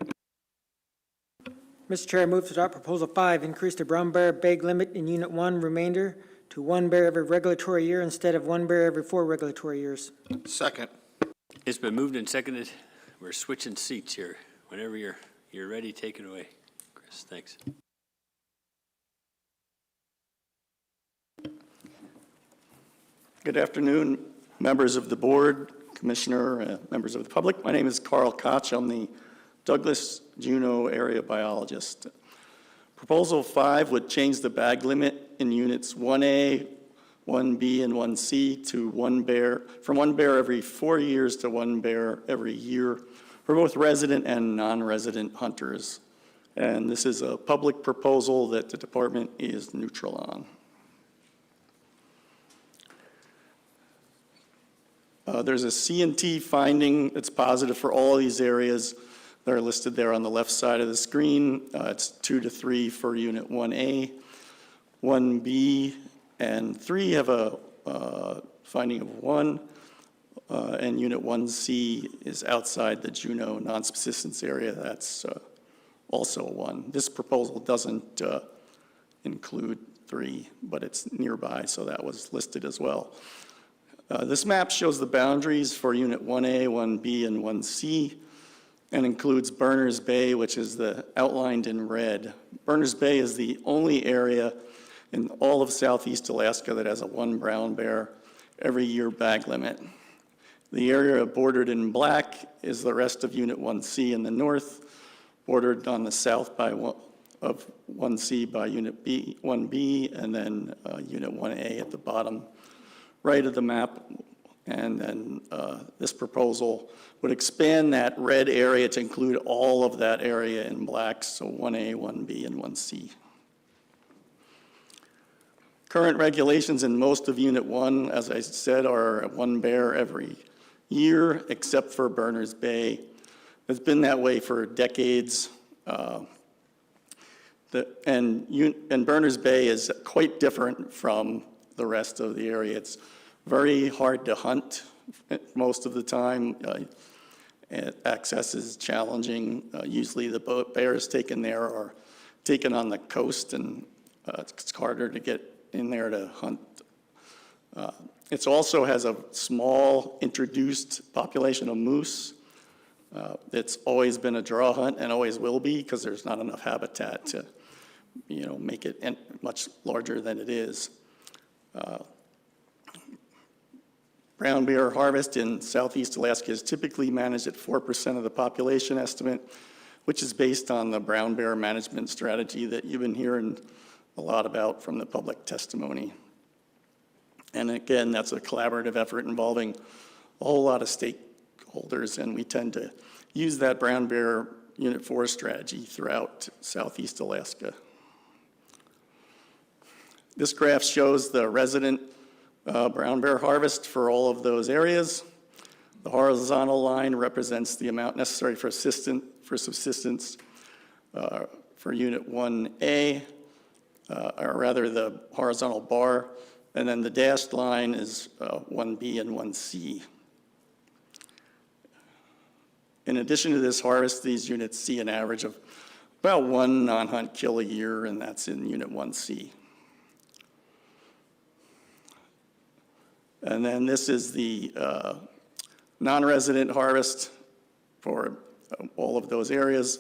Mr. Chair, I move to adopt Proposal 5, increase the brown bear bag limit in Unit 1 remainder to one bear every regulatory year instead of one bear every 4 regulatory years. Second. It's been moved and seconded. We're switching seats here. Whenever you're ready, take it away. Chris, thanks. Good afternoon, members of the board, commissioner, members of the public. My name is Carl Koch. I'm the Douglas Juneau area biologist. Proposal 5 would change the bag limit in units 1A, 1B, and 1C to from one bear every 4 years to one bear every year for both resident and non-resident hunters. And this is a public proposal that the department is neutral on. There's a C&T finding that's positive for all of these areas. They're listed there on the left side of the screen. It's 2 to 3 for Unit 1A. 1B and 3 have a finding of 1, and Unit 1C is outside the Juneau non-subsistence area. That's also 1. This proposal doesn't include 3, but it's nearby, so that was listed as well. This map shows the boundaries for Unit 1A, 1B, and 1C, and includes Berners Bay, which is outlined in red. Berners Bay is the only area in all of southeast Alaska that has a 1 brown bear every year bag limit. The area bordered in black is the rest of Unit 1C in the north, bordered on the south of 1C by Unit 1B, and then Unit 1A at the bottom right of the map. And then this proposal would expand that red area to include all of that area in black, so 1A, 1B, and 1C. Current regulations in most of Unit 1, as I said, are 1 bear every year, except for Berners Bay. It's been that way for decades. And Berners Bay is quite different from the rest of the area. It's very hard to hunt most of the time. Access is challenging. Usually the bears taken there are taken on the coast, and it's harder to get in there to hunt. It also has a small introduced population of moose. It's always been a draw hunt and always will be, because there's not enough habitat to make it much larger than it is. Brown bear harvest in southeast Alaska is typically managed at 4% of the population estimate, which is based on the brown bear management strategy that you've been hearing a lot about from the public testimony. And again, that's a collaborative effort involving a whole lot of stakeholders, and we tend to use that brown bear Unit 4 strategy throughout southeast Alaska. This graph shows the resident brown bear harvest for all of those areas. The horizontal line represents the amount necessary for subsistence for Unit 1A, or rather the horizontal bar, and then the dashed line is 1B and 1C. In addition to this harvest, these units see an average of about 1 non-hunt kill a year, and that's in Unit 1C. And then this is the non-resident harvest for all of those areas.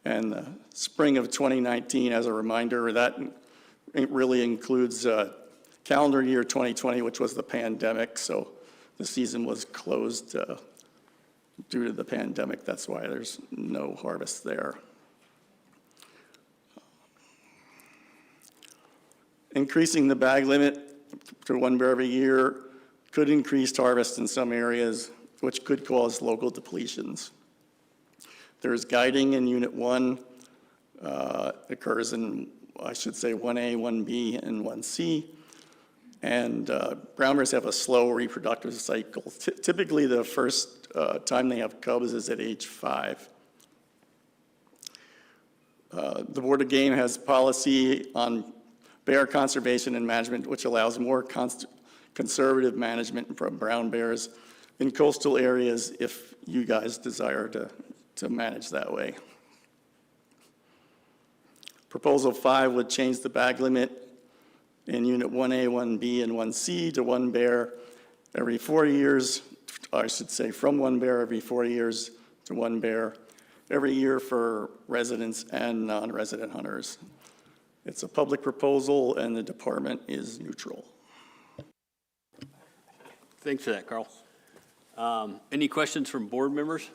And the spring of 2019, as a reminder, that really includes calendar year 2020, which was the pandemic. So the season was closed due to the pandemic. That's why there's no harvest there. Increasing the bag limit to 1 bear every year could increase harvest in some areas, which could cause local depletions. There's guiding in Unit 1, occurs in, I should say, 1A, 1B, and 1C. And brown bears have a slow reproductive cycle. Typically, the first time they have cubs is at age 5. The Board of Game has policy on bear conservation and management, which allows more conservative management from brown bears in coastal areas if you guys desire to manage that way. Proposal 5 would change the bag limit in Unit 1A, 1B, and 1C to one bear every 4 years, or I should say from one bear every 4 years to one bear every year for residents and non-resident hunters. It's a public proposal and the department is neutral. Thanks for that, Carl. Any questions from board members?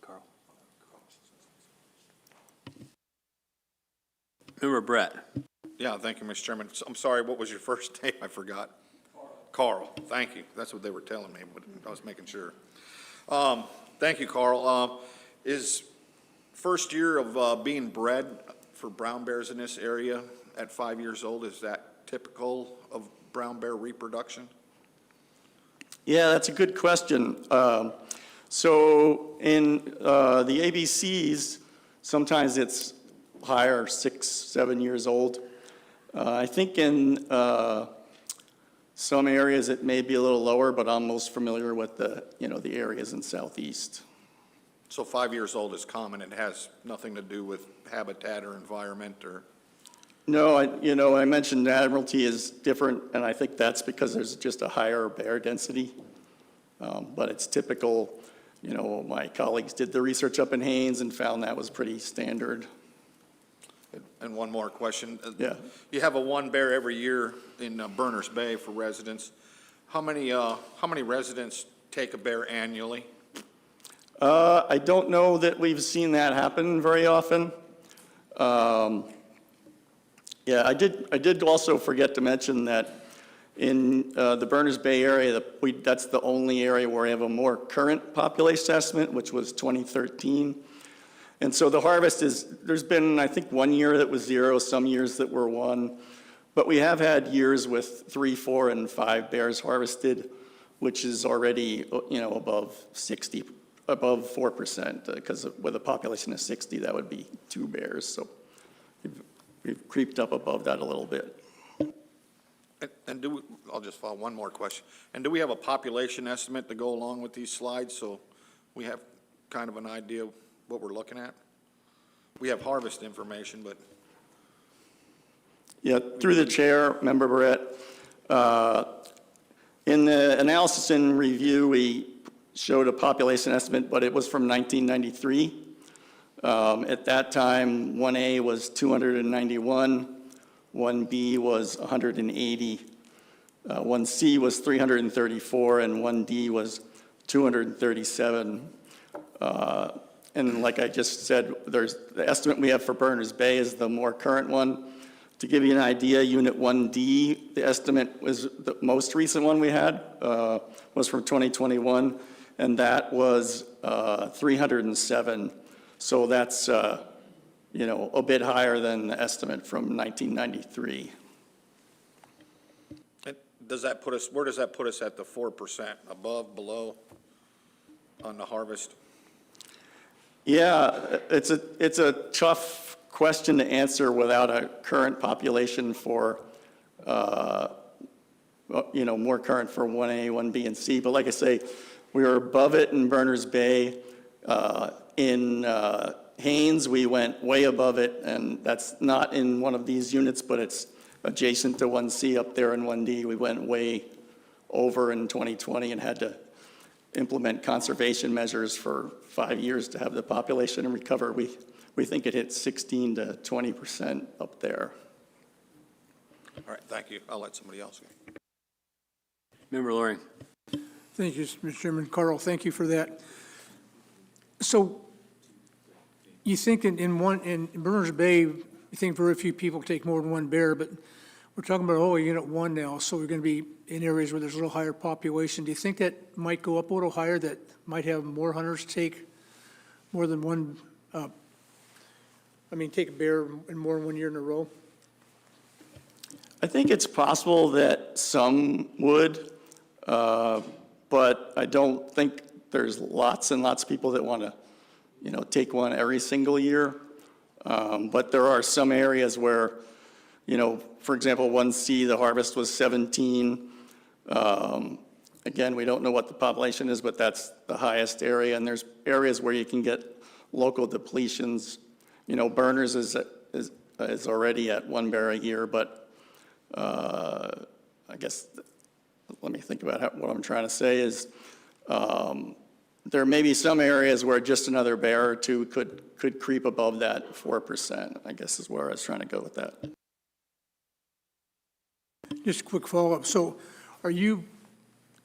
Carl. Member Brett. Yeah, thank you, Mr. Chairman. I'm sorry, what was your first name? I forgot. Carl, thank you. That's what they were telling me, but I was making sure. Thank you, Carl. Is first year of being bred for brown bears in this area at 5 years old, is that typical of brown bear reproduction? Yeah, that's a good question. So in the ABCs, sometimes it's higher, 6, 7 years old. I think in some areas it may be a little lower, but I'm most familiar with the areas in Southeast. So 5 years old is common. It has nothing to do with habitat or environment or? No, I mentioned Admiralty is different, and I think that's because there's just a higher bear density. But it's typical, my colleagues did the research up in Haines and found that was pretty standard. And one more question. Yeah. You have a one bear every year in Berners Bay for residents. How many residents take a bear annually? I don't know that we've seen that happen very often. Yeah, I did also forget to mention that in the Berners Bay area, that's the only area where we have a more current population estimate, which was 2013. And so the harvest there's been, I think, 1 year that was 0, some years that were 1. But we have had years with 3, 4, and 5 bears harvested, which is already, above 60, above 4%, because with a population of 60, that would be 2 bears. So we've creeped up above that a little bit. And I'll just follow one more question. And do we have a population estimate to go along with these slides so we have kind of an idea of what we're looking at? We have harvest information, but. Yeah, through the chair, Member Barrett, in the analysis and review, we showed a population estimate, but it was from 1993. At that time, 1A was 291, 1B was 180, 1C was 334, and 1D was 237. And like I just said, the estimate we have for Berners Bay is the more current one. To give you an idea, Unit 1D, the estimate was the most recent one we had, was from 2021, and that was 307. So that's, a bit higher than the estimate from 1993. And where does that put us at the 4%? Above, below on the harvest? Yeah, it's a tough question to answer without a current population for, more current for 1A, 1B, and C. But like I say, we were above it in Berners Bay. In Haines, we went way above it, and that's not in one of these units, but it's adjacent to 1C up there in 1D. We went way over in 2020 and had to implement conservation measures for 5 years to have the population recover. We think it hit 16 to 20% up there. All right, thank you. I'll let somebody else go. Member Loring. Thank you, Mr. Chairman. Carl, thank you for that. So you think in Berners Bay, you think very few people take more than one bear, but we're talking about Unit 1 now, so we're going to be in areas where there's a little higher population. Do you think that might go up a little higher, that might have more hunters take more than one, take a bear in more than 1 year in a row? I think it's possible that some would, but I don't think there's lots and lots of people that want to, take one every single year. But there are some areas where, for example, 1C, the harvest was 17. Again, we don't know what the population is, but that's the highest area. And there's areas where you can get local depletions. Berners is is already at 1 bear a year, but I guess, let me think about what I'm trying to say is, there may be some areas where just another bear or two could creep above that 4%, I guess is where I was trying to go with that. Just a quick follow-up. So are you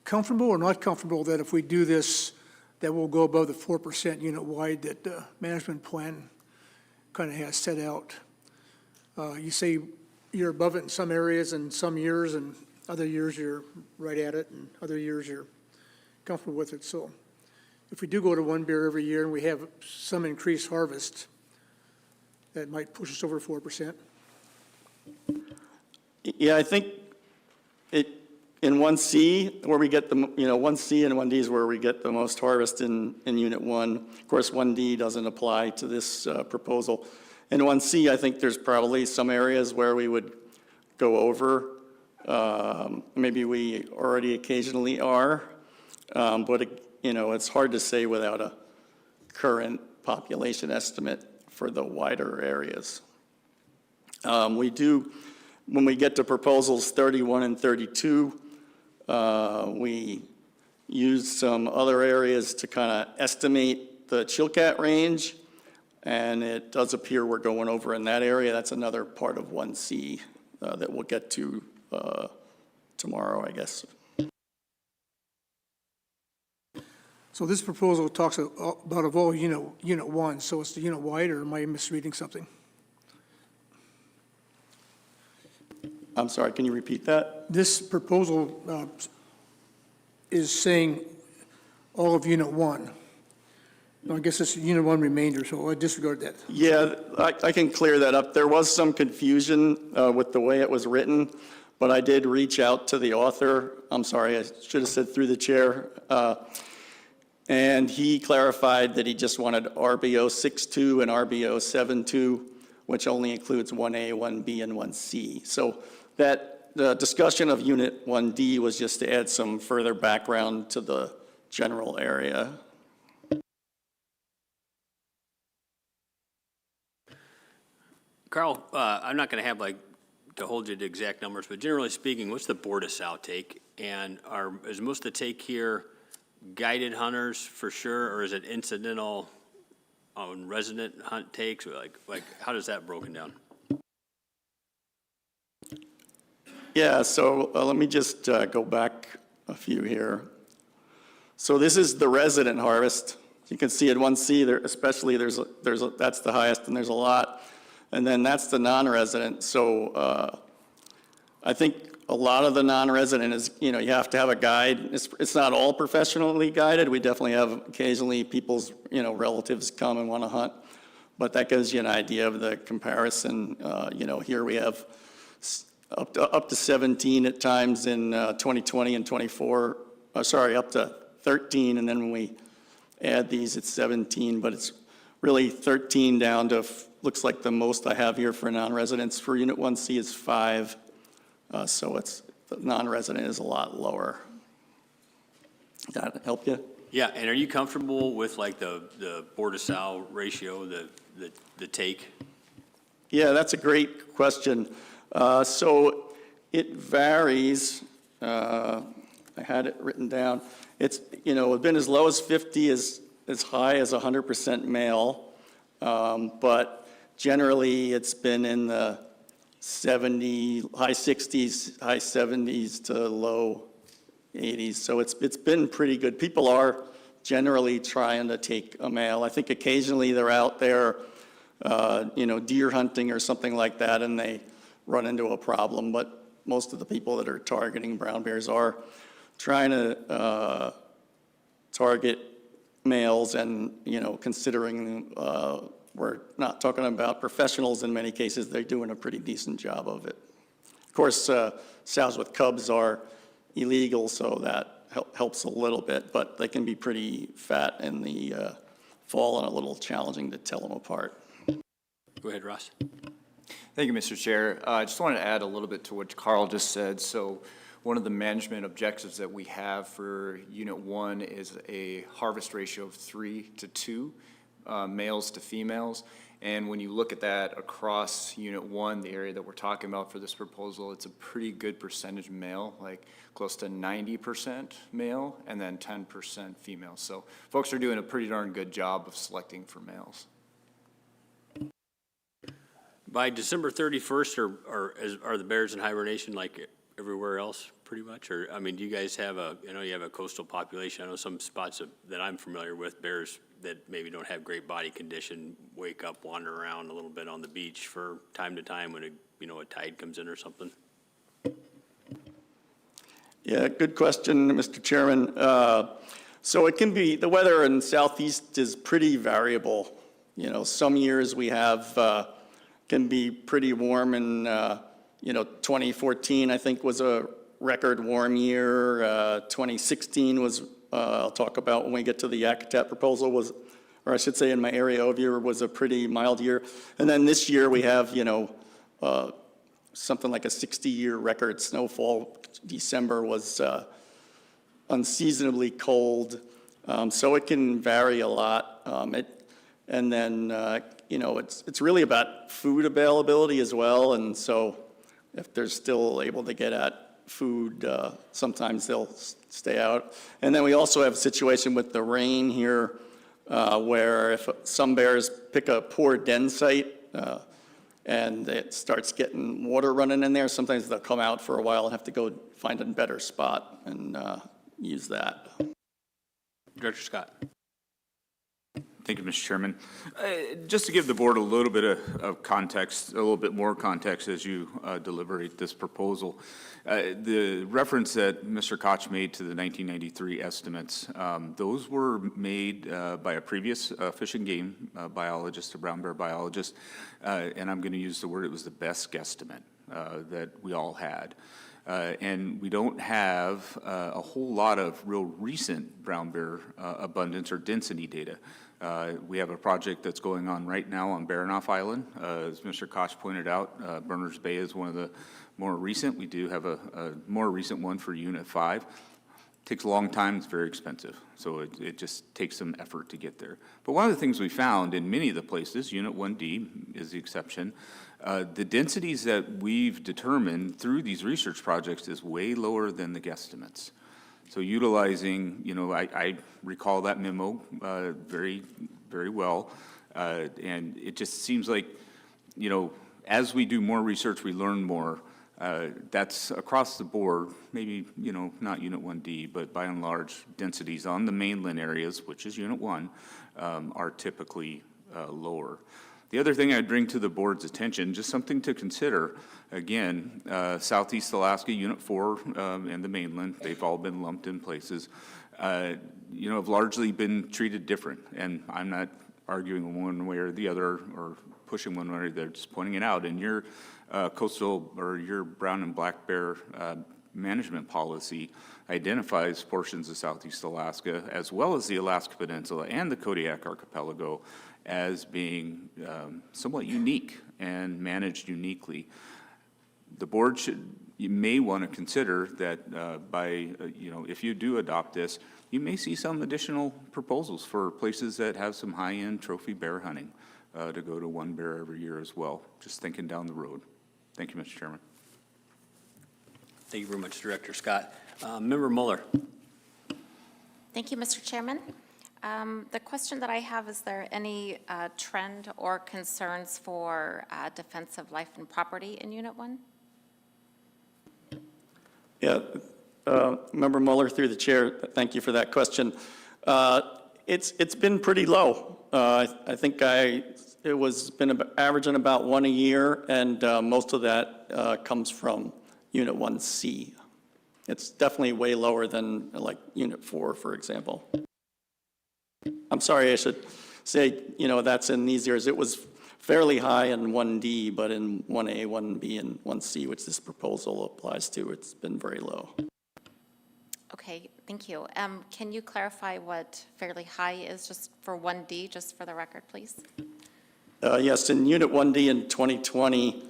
comfortable or not comfortable that if we do this, that we'll go above the 4% unit-wide that the management plan kind of has set out? You say you're above it in some areas and some years, and other years you're right at it, and other years you're comfortable with it. So if we do go to 1 bear every year and we have some increased harvest, that might push us over 4%? Yeah, I think in 1C, where we get the, 1C and 1D is where we get the most harvest in Unit 1. Of course, 1D doesn't apply to this proposal. In 1C, I think there's probably some areas where we would go over. Maybe we already occasionally are, but it's hard to say without a current population estimate for the wider areas. We do, when we get to proposals 31 and 32, we use some other areas to kind of estimate the Chilkat range, and it does appear we're going over in that area. That's another part of 1C that we'll get to tomorrow, I guess. So this proposal talks about of all Unit 1, so it's the unit-wide, or am I misreading something? I'm sorry, can you repeat that? This proposal is saying all of Unit 1. No, I guess it's Unit 1 remainder, so I disregard that. Yeah, I can clear that up. There was some confusion with the way it was written, but I did reach out to the author. I'm sorry, I should have said through the chair. And he clarified that he just wanted RBO 6.2 and RBO 7.2, which only includes 1A, 1B, and 1C. So the discussion of Unit 1D was just to add some further background to the general area. Carl, I'm not going to have to hold you to exact numbers, but generally speaking, what's the Board of Sow take? And is most of the take here guided hunters for sure, or is it incidental resident hunt takes? Or like how does that broken down? Yeah, so let me just go back a few here. So this is the resident harvest. You can see at 1C there, especially that's the highest, and there's a lot. And then that's the non-resident. So I think a lot of the non-resident is, you have to have a guide. It's not all professionally guided. We definitely have occasionally people's, relatives come and want to hunt. But that gives you an idea of the comparison. Here we have up to 17 at times in 2020 and 24. Up to 13, and then when we add these, it's 17. But it's really 13 down to, looks like the most I have here for non-residents for Unit 1C is 5. So the non-resident is a lot lower. Does that help you? Yeah, and are you comfortable with the Board of Sow ratio, the take? Yeah, that's a great question. So it varies. I had it written down. It's, been as low as 50 as high as 100% male. But generally it's been in the high 60s, high 70s to low 80s. So it's been pretty good. People are generally trying to take a male. I think occasionally they're out there, deer hunting or something like that, and they run into a problem. But most of the people that are targeting brown bears are trying to target males, and, considering we're not talking about professionals in many cases, they're doing a pretty decent job of it. Of course, sows with cubs are illegal, so that helps a little bit, but they can be pretty fat in the fall and a little challenging to tell them apart. Go ahead, Ross. Thank you, Mr. Chair. I just wanted to add a little bit to what Carl just said. So one of the management objectives that we have for Unit 1 is a harvest ratio of 3 to 2, males to females. And when you look at that across Unit 1, the area that we're talking about for this proposal, it's a pretty good percentage male, like close to 90% male, and then 10% female. So folks are doing a pretty darn good job of selecting for males. By December 31st, are the bears in hibernation like everywhere else, pretty much? Or, I mean, do you guys have I know you have a coastal population. I know some spots that I'm familiar with, bears that maybe don't have great body condition wake up, wander around a little bit on the beach for time to time when a tide comes in or something. Yeah, good question, Mr. Chairman. So it can be, the weather in Southeast is pretty variable. Some years we have, can be pretty warm, and 2014, I think, was a record warm year. 2016 was, I'll talk about when we get to the Yakutat proposal, or I should say in my area overview, was a pretty mild year. And then this year we have, something like a 60-year record snowfall. December was unseasonably cold, so it can vary a lot. And then, it's really about food availability as well, and so if they're still able to get at food, sometimes they'll stay out. And then we also have a situation with the rain here, where if some bears pick a poor den site, and it starts getting water running in there, sometimes they'll come out for a while and have to go find a better spot and use that. Director Scott. Thank you, Mr. Chairman. Just to give the board a little bit of context, a little bit more context as you deliberate this proposal, the reference that Mr. Koch made to the 1993 estimates, those were made by a previous fish and game biologist, a brown bear biologist, and I'm going to use the word, it was the best guesstimate that we all had. And we don't have a whole lot of real recent brown bear abundance or density data. We have a project that's going on right now on Baranof Island. As Mr. Koch pointed out, Berners Bay is one of the more recent. We do have a more recent one for Unit 5. Takes a long time, it's very expensive, so it just takes some effort to get there. But one of the things we found in many of the places, Unit 1D is the exception, the densities that we've determined through these research projects is way lower than the guesstimates. So utilizing, I recall that memo very, very well, and it just seems like, as we do more research, we learn more. That's across the board, maybe, not Unit 1D, but by and large, densities on the mainland areas, which is Unit 1, are typically lower. The other thing I'd bring to the board's attention, just something to consider, again, Southeast Alaska, Unit 4, and the mainland, they've all been lumped in places, have largely been treated different. And I'm not arguing one way or the other or pushing one way or the other, just pointing it out. And your coastal or your brown and black bear management policy identifies portions of Southeast Alaska, as well as the Alaska Peninsula and the Kodiak Archipelago, as being somewhat unique and managed uniquely. The board you may want to consider that if you do adopt this, you may see some additional proposals for places that have some high-end trophy bear hunting to go to one bear every year as well, just thinking down the road. Thank you, Mr. Chairman. Thank you very much, Director Scott. Member Mueller. Thank you, Mr. Chairman. The question that I have, is there any trend or concerns for defense of life and property in Unit 1? Yeah, Member Mueller, through the chair, thank you for that question. It's been pretty low. I think it was been averaging about one a year, and most of that comes from Unit 1C. It's definitely way lower than like Unit 4, for example. I'm sorry, I should say, that's in these years. It was fairly high in 1D, but in 1A, 1B, and 1C, which this proposal applies to, it's been very low. Okay, thank you. Can you clarify what fairly high is just for 1D, just for the record, please? Yes, in Unit 1D in 2020,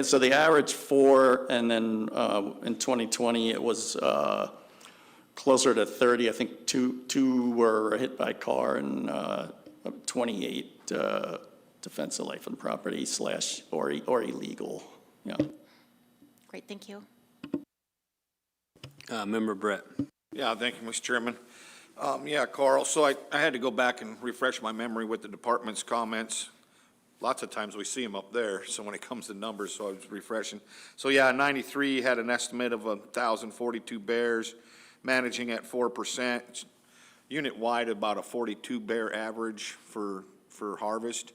so the average 4, and then in 2020 it was closer to 30. I think two were hit by a car, and 28 defense of life and property / or illegal, yeah. Great, thank you. Member Brett. Yeah, thank you, Mr. Chairman. Yeah, Carl, so I had to go back and refresh my memory with the department's comments. Lots of times we see them up there, so when it comes to numbers, so I was refreshing. So yeah, 93 had an estimate of 1,042 bears, managing at 4%. Unit-wide, about a 42 bear average for harvest.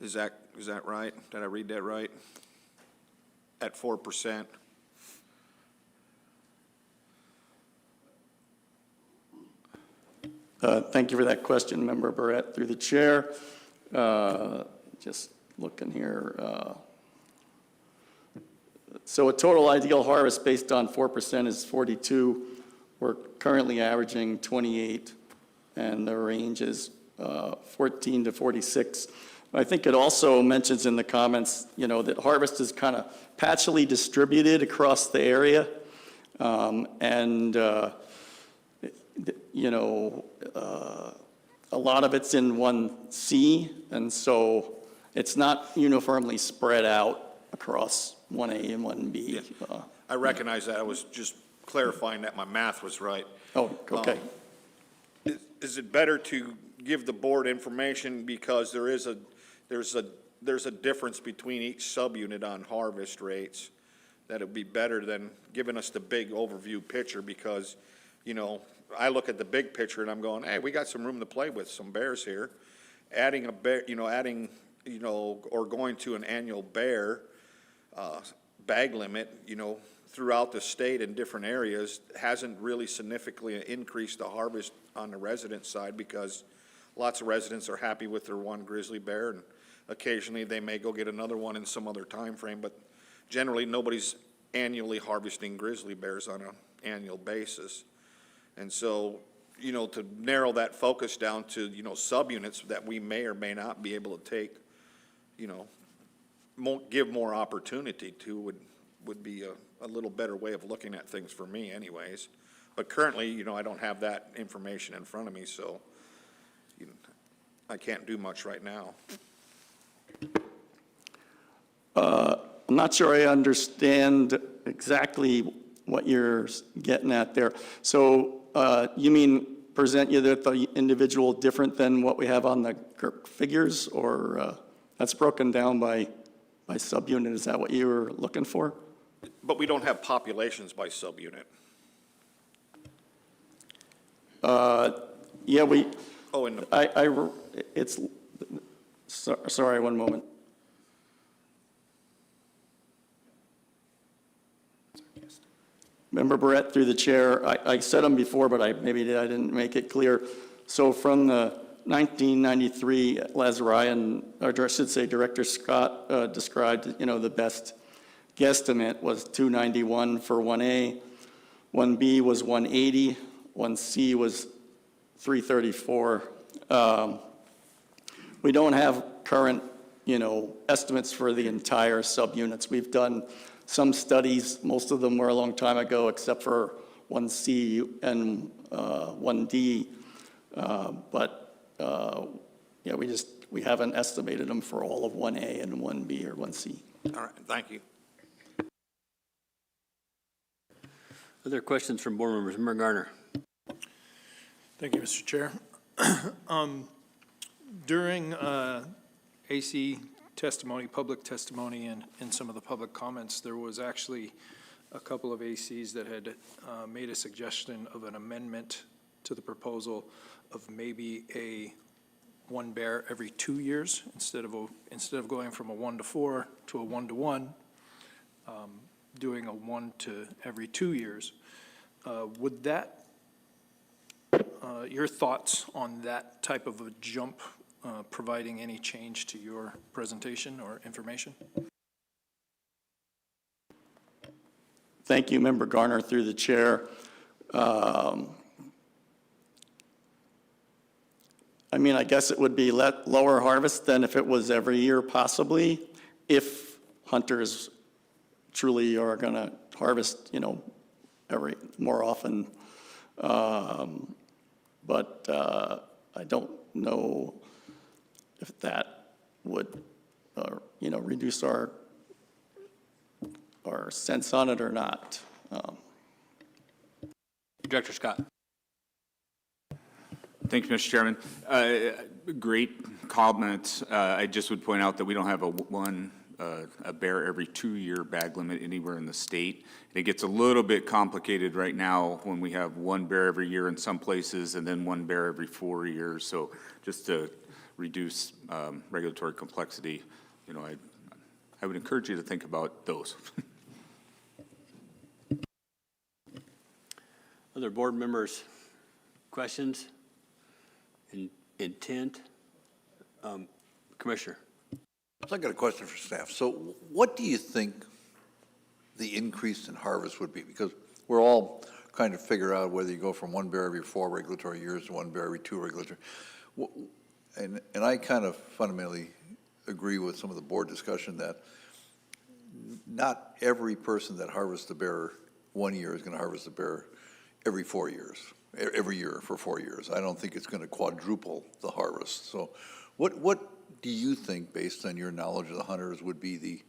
Is that right? Did I read that right? At 4%. Thank you for that question, Member Barrett, through the chair. Just looking here. So a total ideal harvest based on 4% is 42. We're currently averaging 28, and the range is 14 to 46. I think it also mentions in the comments, that harvest is kind of patchily distributed across the area. A lot of it's in 1C, and so it's not uniformly spread out across 1A and 1B. Yeah. I recognize that. I was just clarifying that my math was right. Oh, okay. Is it better to give the board information because there's a difference between each subunit on harvest rates? That it would be better than giving us the big overview picture because, I look at the big picture and I'm going, hey, we got some room to play with, some bears here. Adding a bear, or going to an annual bear bag limit, throughout the state in different areas hasn't really significantly increased the harvest on the resident side because lots of residents are happy with their one grizzly bear and occasionally they may go get another one in some other time frame, but generally nobody's annually harvesting grizzly bears on an annual basis. And so, to narrow that focus down to, subunits that we may or may not be able to take, give more opportunity to would be a little better way of looking at things for me anyways. But currently, I don't have that information in front of me, so I can't do much right now. I'm not sure I understand exactly what you're getting at there. So you mean present you the individual different than what we have on the figures, or that's broken down by subunit? Is that what you were looking for? But we don't have populations by subunit. Yeah, we. Oh, in the. It's. Sorry, one moment. Member Barrett, through the chair, I said them before, but maybe I didn't make it clear. So from the 1993, Lazarian, or I should say Director Scott described, the best guesstimate was 291 for 1A, 1B was 180, 1C was 334. We don't have current, estimates for the entire subunits. We've done some studies, most of them were a long time ago, except for 1C and 1D. Yeah, we haven't estimated them for all of 1A and 1B or 1C. All right, thank you. Other questions from board members? Member Garner. Thank you, Mr. Chair. During AC testimony, public testimony, and in some of the public comments, there was actually a couple of ACs that had made a suggestion of an amendment to the proposal of maybe a one bear every 2 years instead of going from a 1 to 4 to a 1 to 1, doing a 1 to every 2 years. Would that, your thoughts on that type of a jump providing any change to your presentation or information? Thank you, Member Garner, through the chair. I guess it would be lower harvest than if it was every year, possibly, if hunters truly are going to harvest, more often. But I don't know if that would, reduce our sense on it or not. Director Scott. Thank you, Mr. Chairman. Great comments. I just would point out that we don't have a bear every 2-year bag limit anywhere in the state. It gets a little bit complicated right now when we have one bear every year in some places and then one bear every 4 years. So just to reduce regulatory complexity, I would encourage you to think about those. Other board members, questions, intent? Commissioner. So I got a question for staff. So what do you think the increase in harvest would be? Because we're all trying to figure out whether you go from one bear every 4 regulatory years to one bear every 2 regulatory. And I kind of fundamentally agree with some of the board discussion that not every person that harvests the bear 1 year is going to harvest the bear every 4 years, every year for 4 years. I don't think it's going to quadruple the harvest. So what do you think, based on your knowledge of the hunters, would be the,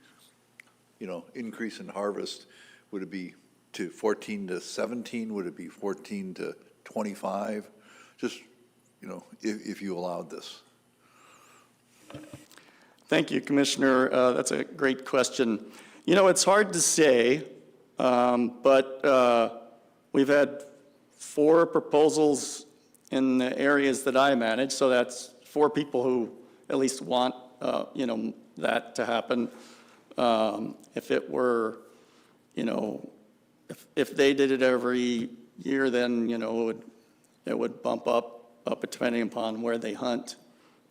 increase in harvest? Would it be to 14 to 17? Would it be 14 to 25? Just, if you allowed this. Thank you, Commissioner. That's a great question. It's hard to say, but we've had 4 proposals in the areas that I manage, so that's 4 people who at least want, that to happen. If it were, if they did it every year, then, it would bump up depending upon where they hunt.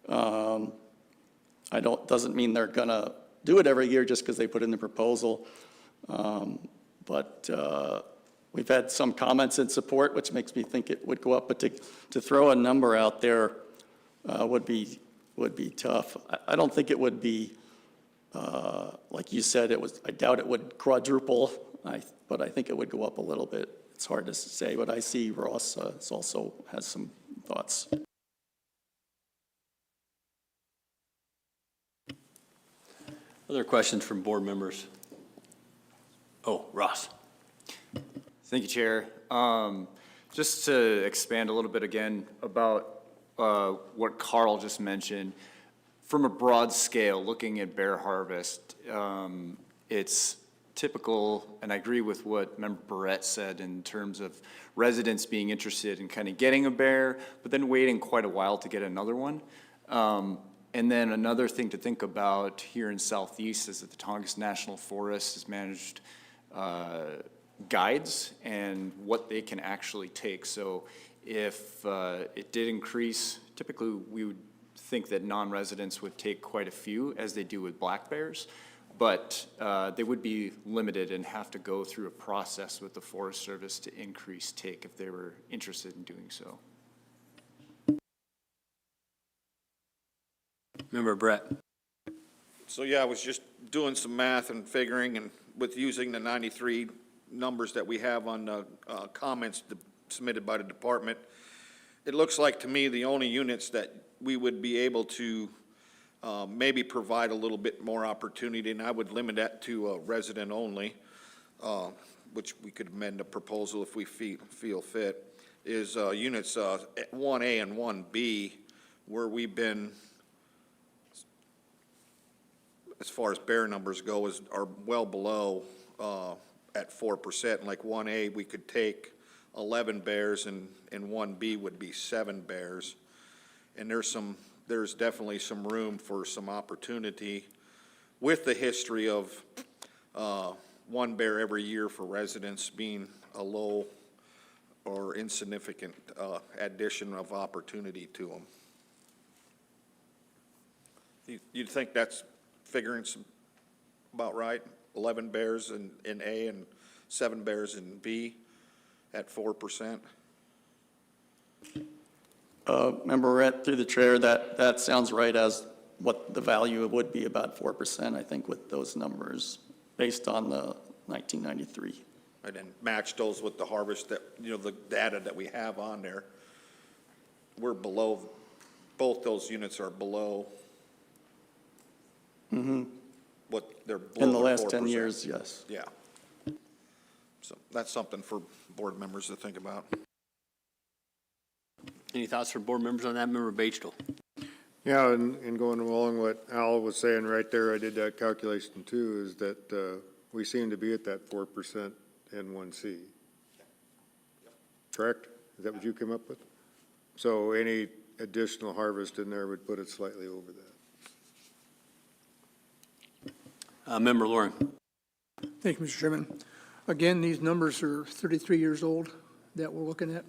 Doesn't mean they're gonna do it every year just because they put in the proposal. But we've had some comments in support, which makes me think it would go up, but to throw a number out there would be tough. I don't think it would be, like you said, I doubt it would quadruple, but I think it would go up a little bit. It's hard to say, but I see Ross also has some thoughts. Other questions from board members? Oh, Ross. Thank you, Chair. Just to expand a little bit again about what Carl just mentioned, from a broad scale, looking at bear harvest, it's typical, and I agree with what Member Barrett said in terms of residents being interested in kind of getting a bear, but then waiting quite a while to get another one. And then another thing to think about here in Southeast is that the Tongass National Forest has managed guides and what they can actually take. So if it did increase, typically we would think that non-residents would take quite a few, as they do with black bears, but they would be limited and have to go through a process with the Forest Service to increase take if they were interested in doing so. Member Brett. So yeah, I was just doing some math and figuring, and with using the 93 numbers that we have on the comments submitted by the department, it looks like to me the only units that we would be able to maybe provide a little bit more opportunity, and I would limit that to resident only, which we could amend the proposal if we feel fit, is units 1A and 1B, where we've been, as far as bear numbers go, are well below at 4%. Like 1A, we could take 11 bears, and 1B would be 7 bears. And there's definitely some room for some opportunity with the history of 1 bear every year for residents being a low or insignificant addition of opportunity to them. You'd think that's figuring about right? 11 bears in A and 7 bears in B at 4%? Member Rett, through the chair, that sounds right as what the value would be, about 4%, I think, with those numbers based on the 1993. And then match those with the harvest that, the data that we have on there. We're below, both those units are below what they're below In the their last 10 4%. years, yes. Yeah. So that's something for board members to think about. Any thoughts from board members on that? Member Batesville? Yeah, and going along what Al was saying right there, I did that calculation too, is that we seem to be at that 4% N1C. Correct? Is that what you came up with? So any additional harvest in there would put it slightly over that. Member Loring? Thank you, Mr. Chairman. Again, these numbers are 33 years old that we're looking at.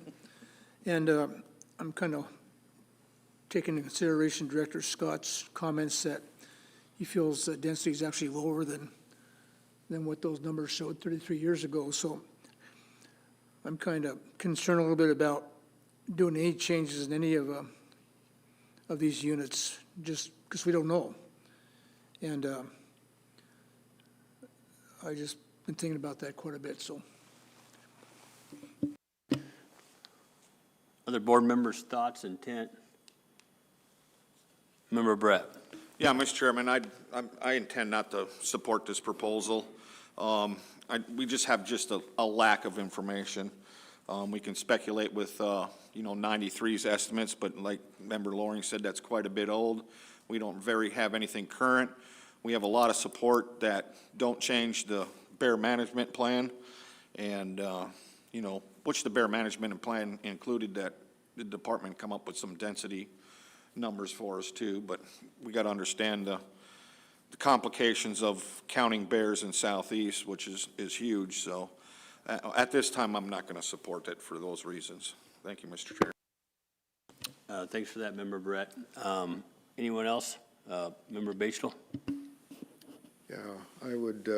And I'm kind of taking into consideration Director Scott's comments that he feels the density is actually lower than what those numbers showed 33 years ago. So I'm kind of concerned a little bit about doing any changes in any of these units, just because we don't know. And I just been thinking about that quite a bit, so. Other board members' thoughts, intent? Member Brett? Yeah, Mr. Chairman, I intend not to support this proposal. We just have a lack of information. We can speculate with, 93's estimates, but like Member Loring said, that's quite a bit old. We don't have anything current. We have a lot of support that don't change the bear management plan. And, which the bear management plan included that the department come up with some density numbers for us too, but we got to understand the complications of counting bears in Southeast, which is huge. So at this time, I'm not going to support it for those reasons. Thank you, Mr. Chair. Thanks for that, Member Brett. Anyone else? Member Batesville? Yeah, I would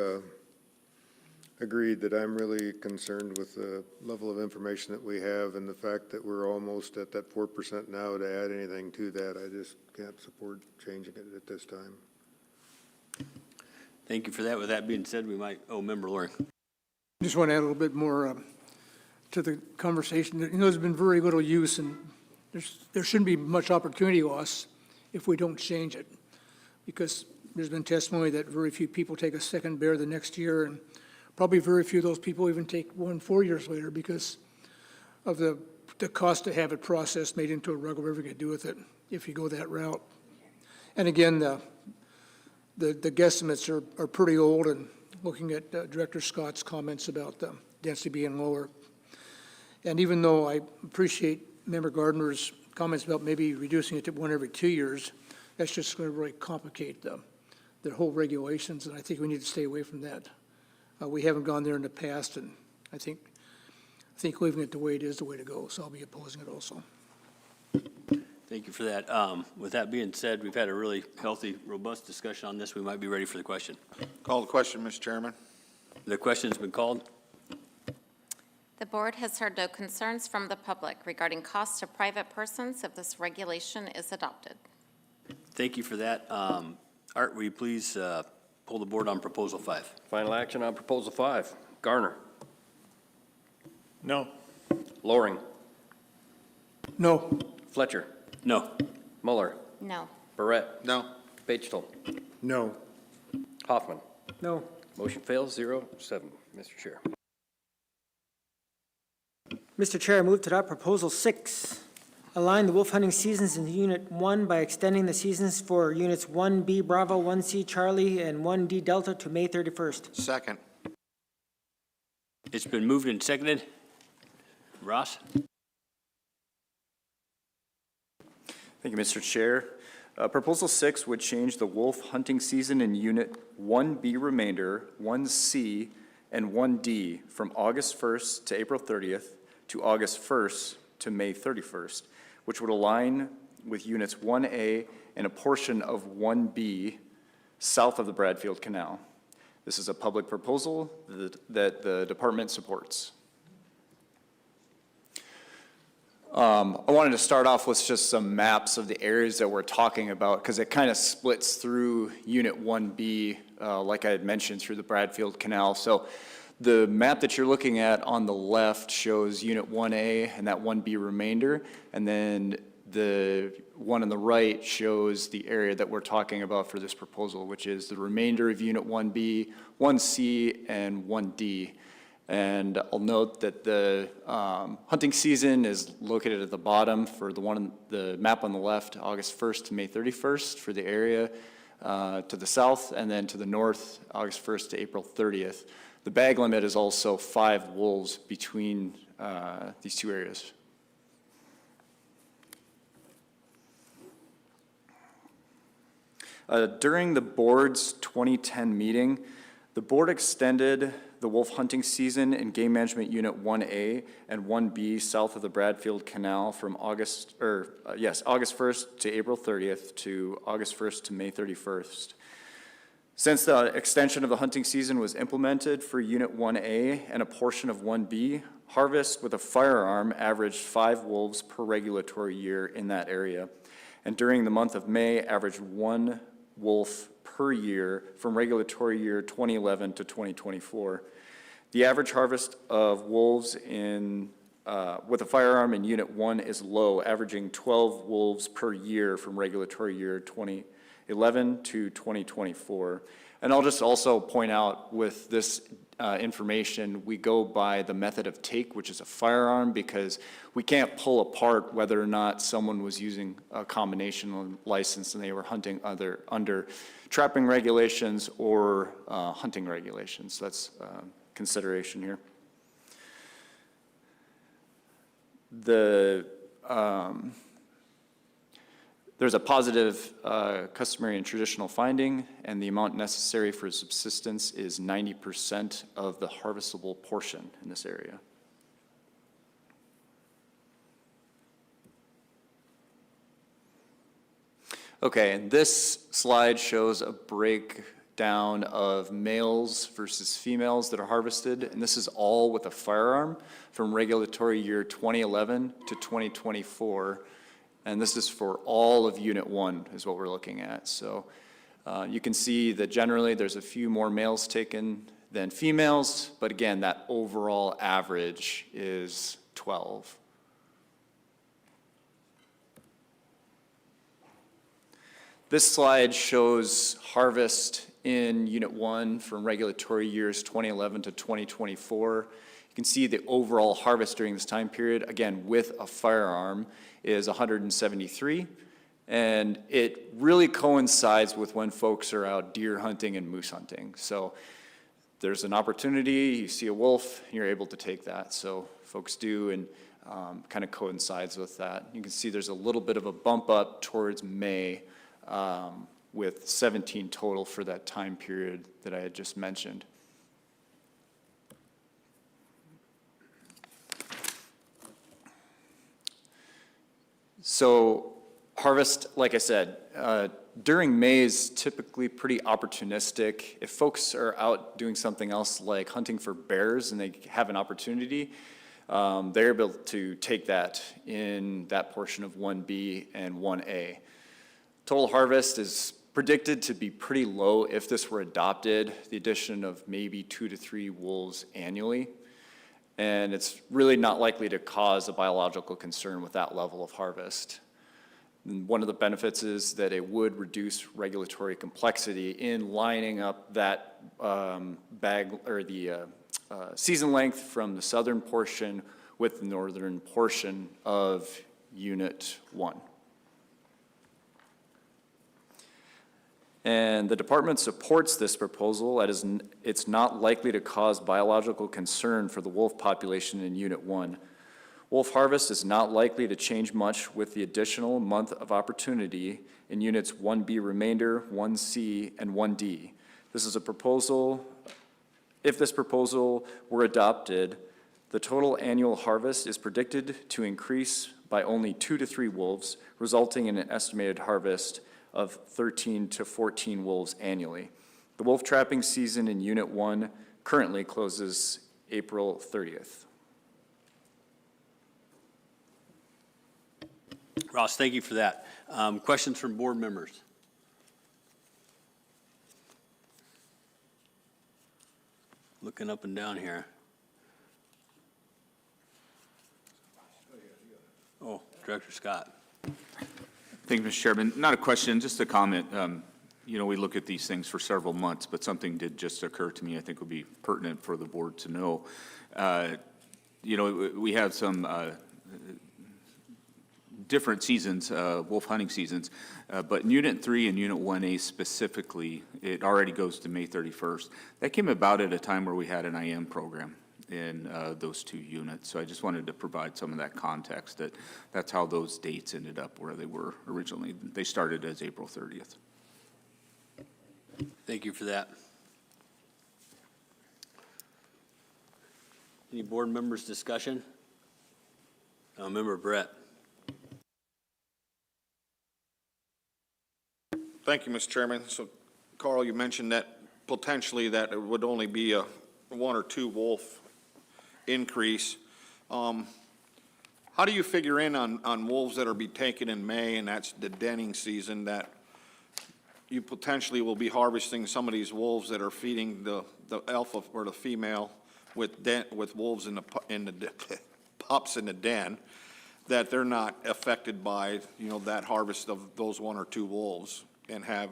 agree that I'm really concerned with the level of information that we have and the fact that we're almost at that 4% now. To add anything to that, I just can't support changing it at this time. Thank you for that. With that being said, Member Loring. Just want to add a little bit more to the conversation. There's been very little use, and there shouldn't be much opportunity loss if we don't change it, because there's been testimony that very few people take a second bear the next year, and probably very few of those people even take one 4 years later because of the cost to have it processed, made into a rug, whatever you can do with it if you go that route. And again, the guesstimates are pretty old, and looking at Director Scott's comments about the density being lower. And even though I appreciate Member Gardner's comments about maybe reducing it to 1 every 2 years, that's just going to really complicate the whole regulations, and I think we need to stay away from that. We haven't gone there in the past, and I think leaving it the way it is the way to go, so I'll be opposing it also. Thank you for that. With that being said, we've had a really healthy, robust discussion on this. We might be ready for the question. Call the question, Mr. Chairman. The question's been called. The board has heard no concerns from the public regarding costs to private persons if this regulation is adopted. Thank you for that. Art, will you please pull the board on Proposal 5? Final action on Proposal 5. Garner. No. Loring. No. Fletcher. No. Muller. No. Barrett. No. Batesville. No. Hoffman. No. Motion fails 0-7, Mr. Chair. Mr. Chair, I move to adopt Proposal 6. Align the wolf hunting seasons in Unit 1 by extending the seasons for Units 1B Bravo, 1C Charlie, and 1D Delta to May 31st. Second. It's been moved and seconded. Ross? Thank you, Mr. Chair. Proposal 6 would change the wolf hunting season in Unit 1B remainder, 1C, and 1D from August 1st to April 30th to August 1st to May 31st, which would align with Units 1A and a portion of 1B south of the Bradfield Canal. This is a public proposal that the department supports. I wanted to start off with just some maps of the areas that we're talking about, because it kind of splits through Unit 1B, like I had mentioned, through the Bradfield Canal. So the map that you're looking at on the left shows Unit 1A and that 1B remainder, and then the one on the right shows the area that we're talking about for this proposal, which is the remainder of Unit 1B, 1C, and 1D. And I'll note that the hunting season is located at the bottom for the map on the left, August 1st to May 31st for the area to the south, and then to the north, August 1st to April 30th. The bag limit is also 5 wolves between these two areas. During the board's 2010 meeting, the board extended the wolf hunting season in Game Management Unit 1A and 1B south of the Bradfield Canal from August 1st to April 30th to August 1st to May 31st. Since the extension of the hunting season was implemented for Unit 1A and a portion of 1B, harvest with a firearm averaged 5 wolves per regulatory year in that area. And during the month of May, averaged 1 wolf per year from regulatory year 2011 to 2024. The average harvest of wolves with a firearm in Unit 1 is low, averaging 12 wolves per year from regulatory year 2011 to 2024. And I'll just also point out with this information, we go by the method of take, which is a firearm, because we can't pull apart whether or not someone was using a combination license and they were hunting under trapping regulations or hunting regulations. So that's consideration here. There's a positive customary and traditional finding, and the amount necessary for subsistence is 90% of the harvestable portion in this area. Okay, and this slide shows a breakdown of males versus females that are harvested, and this is all with a firearm from regulatory year 2011 to 2024. And this is for all of Unit 1 is what we're looking at. So you can see that generally there's a few more males taken than females, but again, that overall average is 12. This slide shows harvest in Unit 1 from regulatory years 2011 to 2024. You can see the overall harvest during this time period, again, with a firearm, is 173. And it really coincides with when folks are out deer hunting and moose hunting. So there's an opportunity, you see a wolf, you're able to take that. So folks do, and kind of coincides with that. You can see there's a little bit of a bump up towards May with 17 total for that time period that I had just mentioned. So harvest, like I said, during May is typically pretty opportunistic. If folks are out doing something else like hunting for bears and they have an opportunity, they're able to take that in that portion of 1B and 1A. Total harvest is predicted to be pretty low if this were adopted, the addition of maybe 2 to 3 wolves annually. And it's really not likely to cause a biological concern with that level of harvest. And one of the benefits is that it would reduce regulatory complexity in lining up that season length from the southern portion with the northern portion of Unit 1. And the department supports this proposal as it's not likely to cause biological concern for the wolf population in Unit 1. Wolf harvest is not likely to change much with the additional month of opportunity in Units 1B remainder, 1C, and 1D. This is a proposal. If this proposal were adopted, the total annual harvest is predicted to increase by only 2 to 3 wolves, resulting in an estimated harvest of 13 to 14 wolves annually. The wolf trapping season in Unit 1 currently closes April 30th. Ross, thank you for that. Questions from board members? Looking up and down here. Oh, Director Scott. Thank you, Mr. Chairman. Not a question, just a comment. You know, we look at these things for several months, but something did just occur to me I think would be pertinent for the board to know. You know, we have some different seasons, wolf hunting seasons, but in Unit 3 and Unit 1A specifically, it already goes to May 31st. That came about at a time where we had an IM program in those two units. So I just wanted to provide some of that context, that that's how those dates ended up where they were originally. They started as April 30th. Thank you for that. Any board members' discussion? Member Brett. Thank you, Mr. Chairman. So, Carl, you mentioned that potentially that it would only be a 1 or 2 wolf increase. How do you figure in on wolves that are be taken in May, and that's the denning season, that you potentially will be harvesting some of these wolves that are feeding the alpha or the female with wolves in the pups in the den, that they're not affected by, you know, that harvest of those 1 or 2 wolves, and have,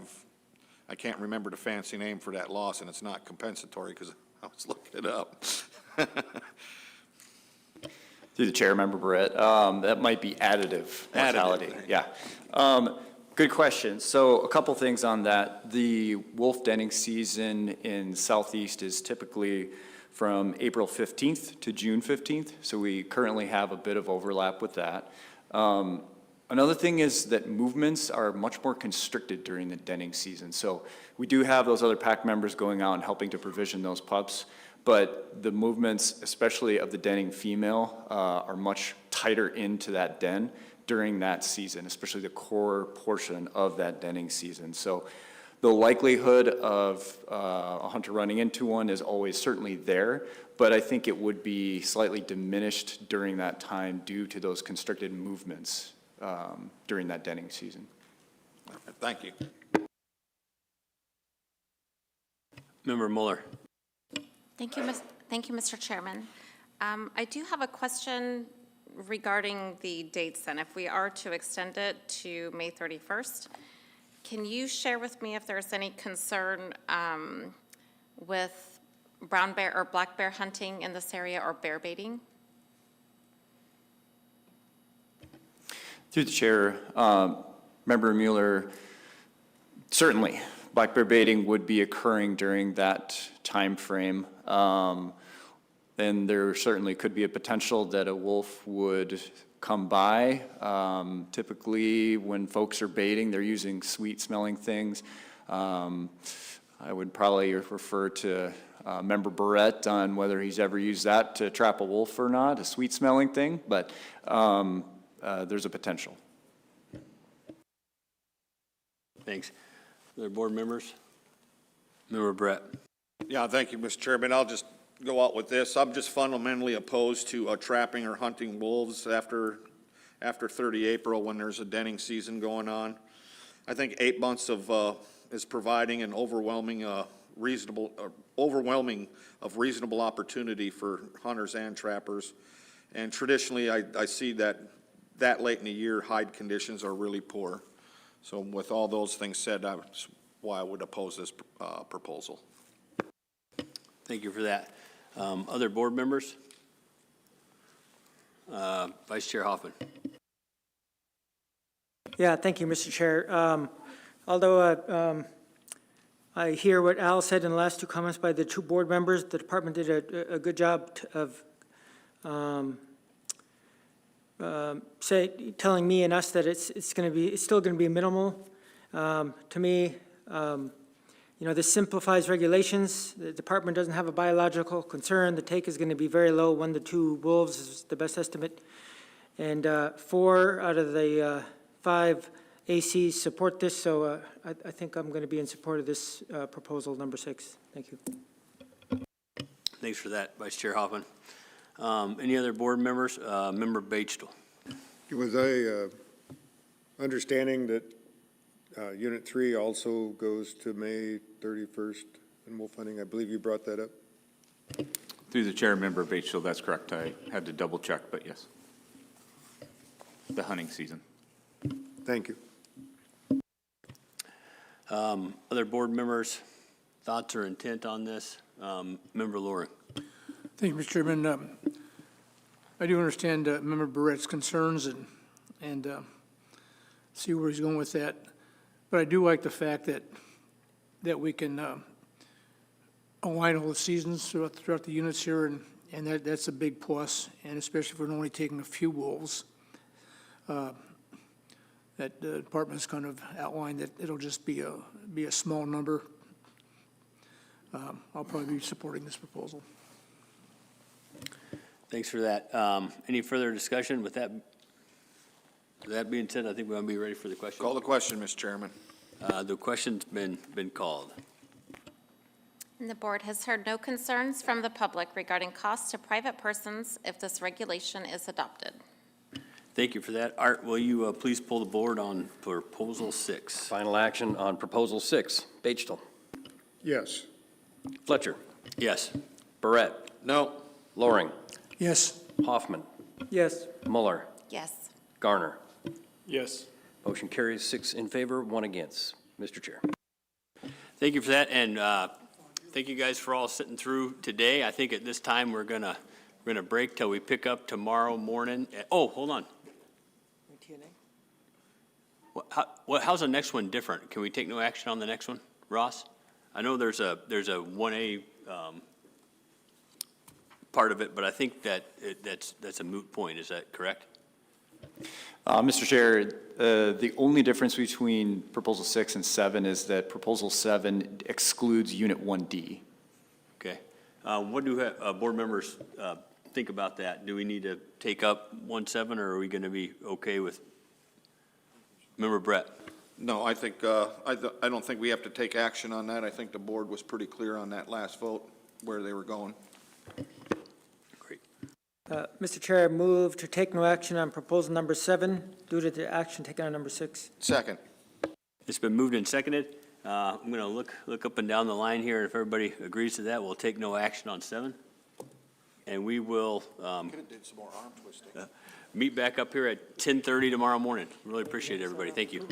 I can't remember the fancy name for that loss, and it's not compensatory because I was looking it up. Through the chair, Member Barrett, that might be additive mortality. Yeah. Good question. So a couple things on that. The wolf denning season in Southeast is typically from April 15th to June 15th. So we currently have a bit of overlap with that. Another thing is that movements are much more constricted during the denning season. So we do have those other pack members going out and helping to provision those pups, but the movements, especially of the denning female, are much tighter into that den during that season, especially the core portion of that denning season. So the likelihood of a hunter running into one is always certainly there, but I think it would be slightly diminished during that time due to those constricted movements during that denning season. Thank you. Member Mueller. Thank you, Mr. Chairman. I do have a question regarding the dates then. If we are to extend it to May 31st, can you share with me if there's any concern with brown bear or black bear hunting in this area, or bear baiting? Through the chair, Member Mueller, certainly black bear baiting would be occurring during that time frame. Then there certainly could be a potential that a wolf would come by. Typically, when folks are baiting, they're using sweet-smelling things. I would probably refer to Member Barrett on whether he's ever used that to trap a wolf or not, a sweet-smelling thing, but there's a potential. Thanks. Other board members? Member Brett. Yeah, thank you, Mr. Chairman. I'll just go out with this. I'm just fundamentally opposed to trapping or hunting wolves after 30 April when there's a denning season going on. I think 8 months of is providing an overwhelming reasonable opportunity for hunters and trappers. And traditionally, I see that late in the year, hide conditions are really poor. So with all those things said, that's why I would oppose this proposal. Thank you for that. Other board members? Vice Chair Hoffman. Yeah, thank you, Mr. Chair. Although I hear what Al said in the last 2 comments by the 2 board members, the department did a good job of telling me and us that it's still going to be minimal. To me, you know, this simplifies regulations. The department doesn't have a biological concern. The take is going to be very low. 1 to 2 wolves is the best estimate. And 4 out of the 5 ACs support this, so I think I'm going to be in support of this proposal number 6. Thank you. Thanks for that, Vice Chair Hoffman. Any other board members? Member Batestel. Was I understanding that Unit 3 also goes to May 31st in wolf hunting? I believe you brought that up. Through the chair, Member Batestel, that's correct. I had to double check, but yes. The hunting season. Thank you. Other board members, thoughts or intent on this? Member Loring. Thank you, Mr. Chairman. I do understand Member Barrett's concerns and see where he's going with that. But I do like the fact that we can align all the seasons throughout the units here, and that's a big plus, and especially if we're only taking a few wolves. That the department's kind of outlined that it'll just be a small number. I'll probably be supporting this proposal. Thanks for that. Any further discussion with that? With that being said, I think we're going to be ready for the question. Call the question, Mr. Chairman. The question's been called. And the board has heard no concerns from the public regarding costs to private persons if this regulation is adopted. Thank you for that. Art, will you please pull the board on Proposal 6? Final action on Proposal 6. Bechtel. Yes. Fletcher. Yes. Barrett. No. Loring. Yes. Hoffman. Yes. Mueller. Yes. Garner. Yes. Motion carries 6 in favor, 1 against. Mr. Chair. Thank you for that, and thank you guys for all sitting through today. I think at this time we're gonna break till we pick up tomorrow morning. Oh, hold on. How's the next one different? Can we take no action on the next one, Ross? I know there's a 1A part of it, but I think that's a moot point. Is that correct? Mr. Chair, the only difference between Proposal 6 and 7 is that Proposal 7 excludes Unit 1D. Okay. What do board members think about that? Do we need to take up 1.7, or are we going to be okay with Member Brett? No, I think, I don't think we have to take action on that. I think the board was pretty clear on that last vote, where they were going. Great. Mr. Chair, I move to take no action on proposal number 7 due to the action taken on number 6. Second. It's been moved and seconded. I'm going to look up and down the line here, and if everybody agrees to that, we'll take no action on 7. And we will Could have did some more arm twisting. meet back up here at 10:30 tomorrow morning. Really appreciate it, everybody. Thank you.